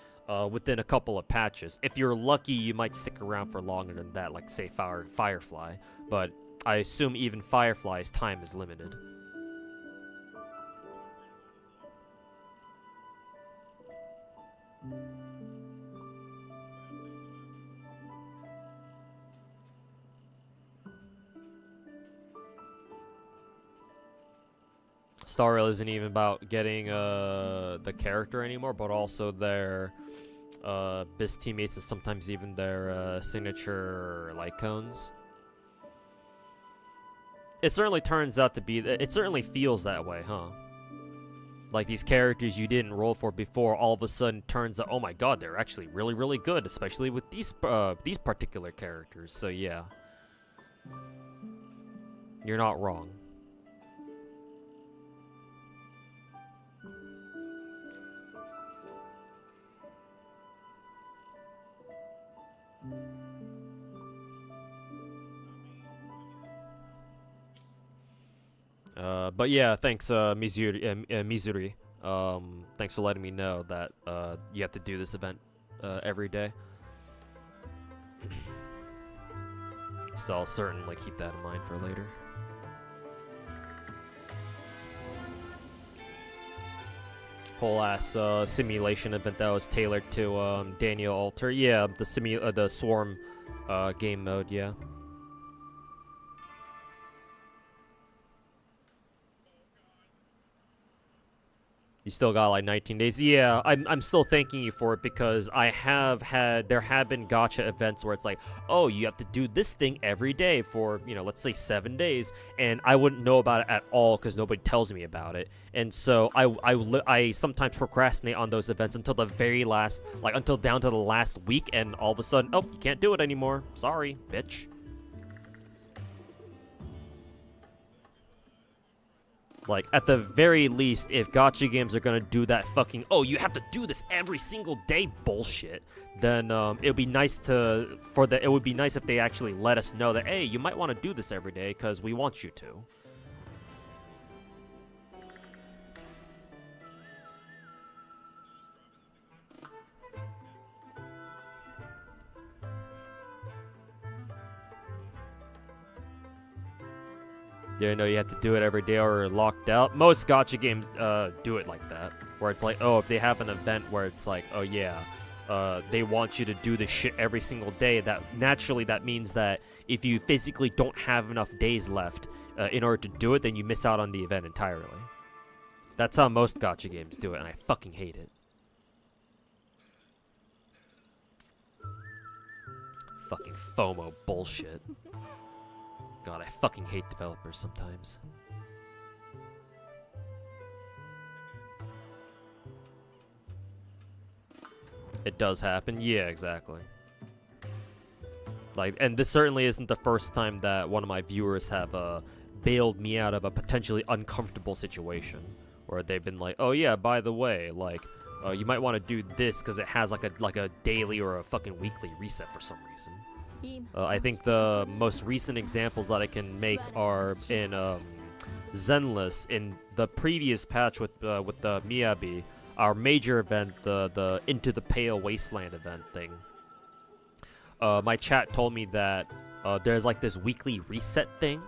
within a couple of patches. If you're lucky, you might stick around for longer than that, like say Firefly, but I assume even Firefly's time is limited. Star Rail isn't even about getting the character anymore, but also their BIS teammates and sometimes even their signature light cones. It certainly turns out to be, it certainly feels that way, huh? Like these characters you didn't roll for before, all of a sudden turns out, oh my god, they're actually really, really good, especially with these particular characters. So yeah, you're not wrong. But yeah, thanks, Mizuri. Thanks for letting me know that you have to do this event every day. So I'll certainly keep that in mind for later. Whole ass simulation event that was tailored to Daniel Alter. Yeah, the Swarm game mode. Yeah. You still got like 19 days. Yeah, I'm still thanking you for it because there have been gacha events where it's like, oh, you have to do this thing every day for, you know, let's say 7 days, and I wouldn't know about it at all because nobody tells me about it. And so I sometimes procrastinate on those events until the very last, like until down to the last week, and all of a sudden, oh, you can't do it anymore. Sorry, bitch. Like, at the very least, if gacha games are gonna do that fucking, oh, you have to do this every single day bullshit, then it would be nice if they actually let us know that, hey, you might want to do this every day because we want you to. Didn't know you had to do it every day or locked out. Most gacha games do it like that, where it's like, oh, if they have an event where it's like, oh yeah, they want you to do this shit every single day, that naturally that means that if you physically don't have enough days left in order to do it, then you miss out on the event entirely. That's how most gacha games do it, and I fucking hate it. Fucking FOMO bullshit. God, I fucking hate developers sometimes. It does happen. Yeah, exactly. Like, and this certainly isn't the first time that one of my viewers have bailed me out of a potentially uncomfortable situation, where they've been like, "Oh yeah, by the way, like, you might want to do this because it has like a daily or a fucking weekly reset for some reason." I think the most recent examples that I can make are in Zenless. In the previous patch with the Miyabi, our major event, the Into the Pale Wasteland event thing. My chat told me that there's like this weekly reset thing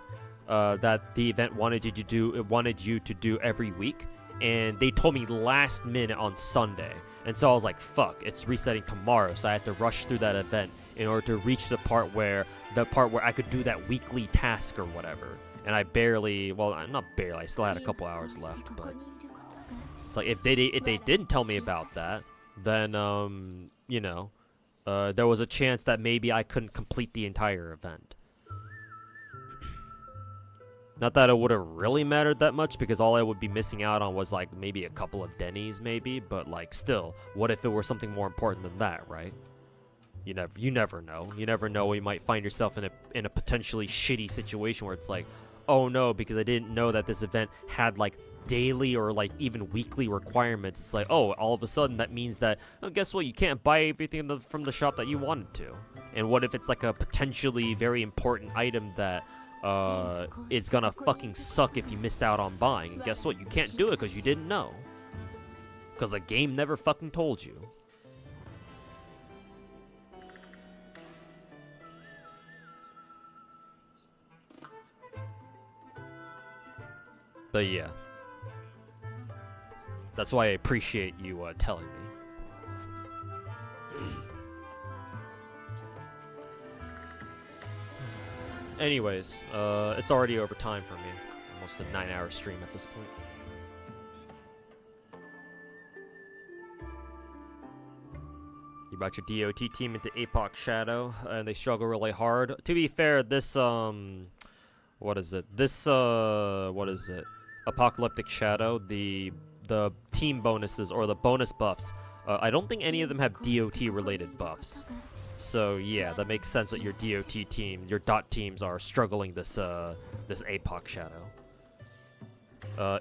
that the event wanted you to do. It wanted you to do every week, and they told me last minute on Sunday. And so I was like, fuck, it's resetting tomorrow, so I had to rush through that event in order to reach the part where I could do that weekly task or whatever. And I barely, well, not barely, I still had a couple hours left, but it's like if they didn't tell me about that, then you know, there was a chance that maybe I couldn't complete the entire event. Not that it would have really mattered that much, because all I would be missing out on was like maybe a couple of Denny's, maybe. But like, still, what if it were something more important than that, right? You never know. You never know when you might find yourself in a potentially shitty situation where it's like, oh no, because I didn't know that this event had like daily or like even weekly requirements. It's like, oh, all of a sudden that means that, oh, guess what? You can't buy everything from the shop that you wanted to. And what if it's like a potentially very important item that it's gonna fucking suck if you missed out on buying? And guess what? You can't do it because you didn't know. Because the game never fucking told you. But yeah. That's why I appreciate you telling me. Anyways, it's already over time for me. Almost a 9-hour stream at this point. You brought your DOT team into APOC Shadow, and they struggle really hard. To be fair, this, what is it? This, what is it? Apocalyptic Shadow, the team bonuses, or the bonus buffs, I don't think any of them have DOT-related buffs. So yeah, that makes sense that your DOT team, your dot teams are struggling this this APOC Shadow.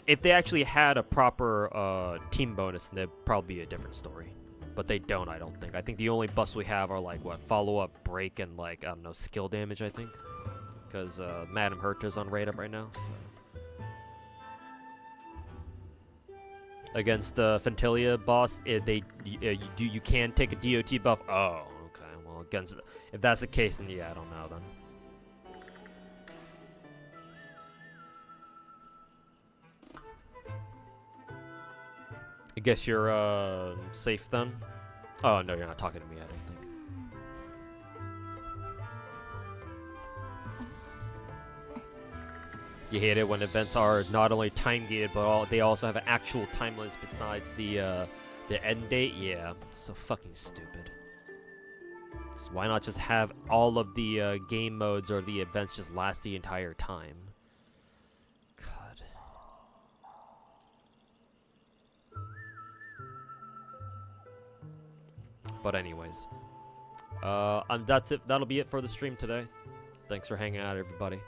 If they actually had a proper team bonus, then it'd probably be a different story. But they don't, I don't think. I think the only buffs we have are like, what, follow-up, break, and like, I don't know, skill damage, I think. Because Madam Herta's on raid up right now, so. Against the Fentilia boss, you can take a DOT buff. Oh, okay. Well, against if that's the case, then yeah, I don't know then. I guess you're safe then. Oh no, you're not talking to me, I don't think. You hate it when events are not only time gated, but they also have an actual time limits besides the end date. Yeah, it's so fucking stupid. So why not just have all of the game modes or the events just last the entire time? God. But anyways, that's it. That'll be it for the stream today. Thanks for hanging out, everybody.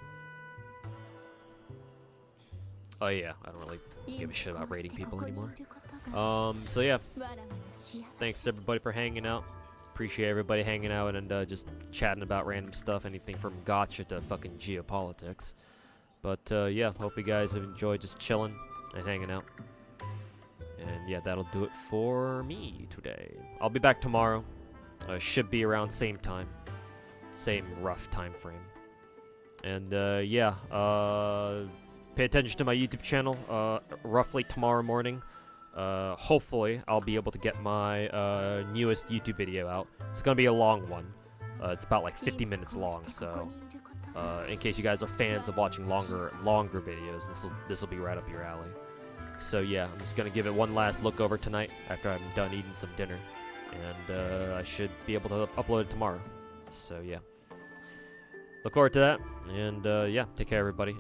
Oh yeah, I don't really give a shit about raiding people anymore. So yeah, thanks everybody for hanging out. Appreciate everybody hanging out and just chatting about random stuff, anything from gacha to fucking geopolitics. But yeah, hope you guys have enjoyed just chilling and hanging out. And yeah, that'll do it for me today. I'll be back tomorrow. Should be around same time, same rough time frame. And yeah, pay attention to my YouTube channel, roughly tomorrow morning. Hopefully, I'll be able to get my newest YouTube video out. It's gonna be a long one. It's about like 50 minutes long, so in case you guys are fans of watching longer videos, this will be right up your alley. So yeah, I'm just gonna give it one last look over tonight after I'm done eating some dinner, and I should be able to upload it tomorrow. So yeah, look forward to that, and yeah, take care everybody.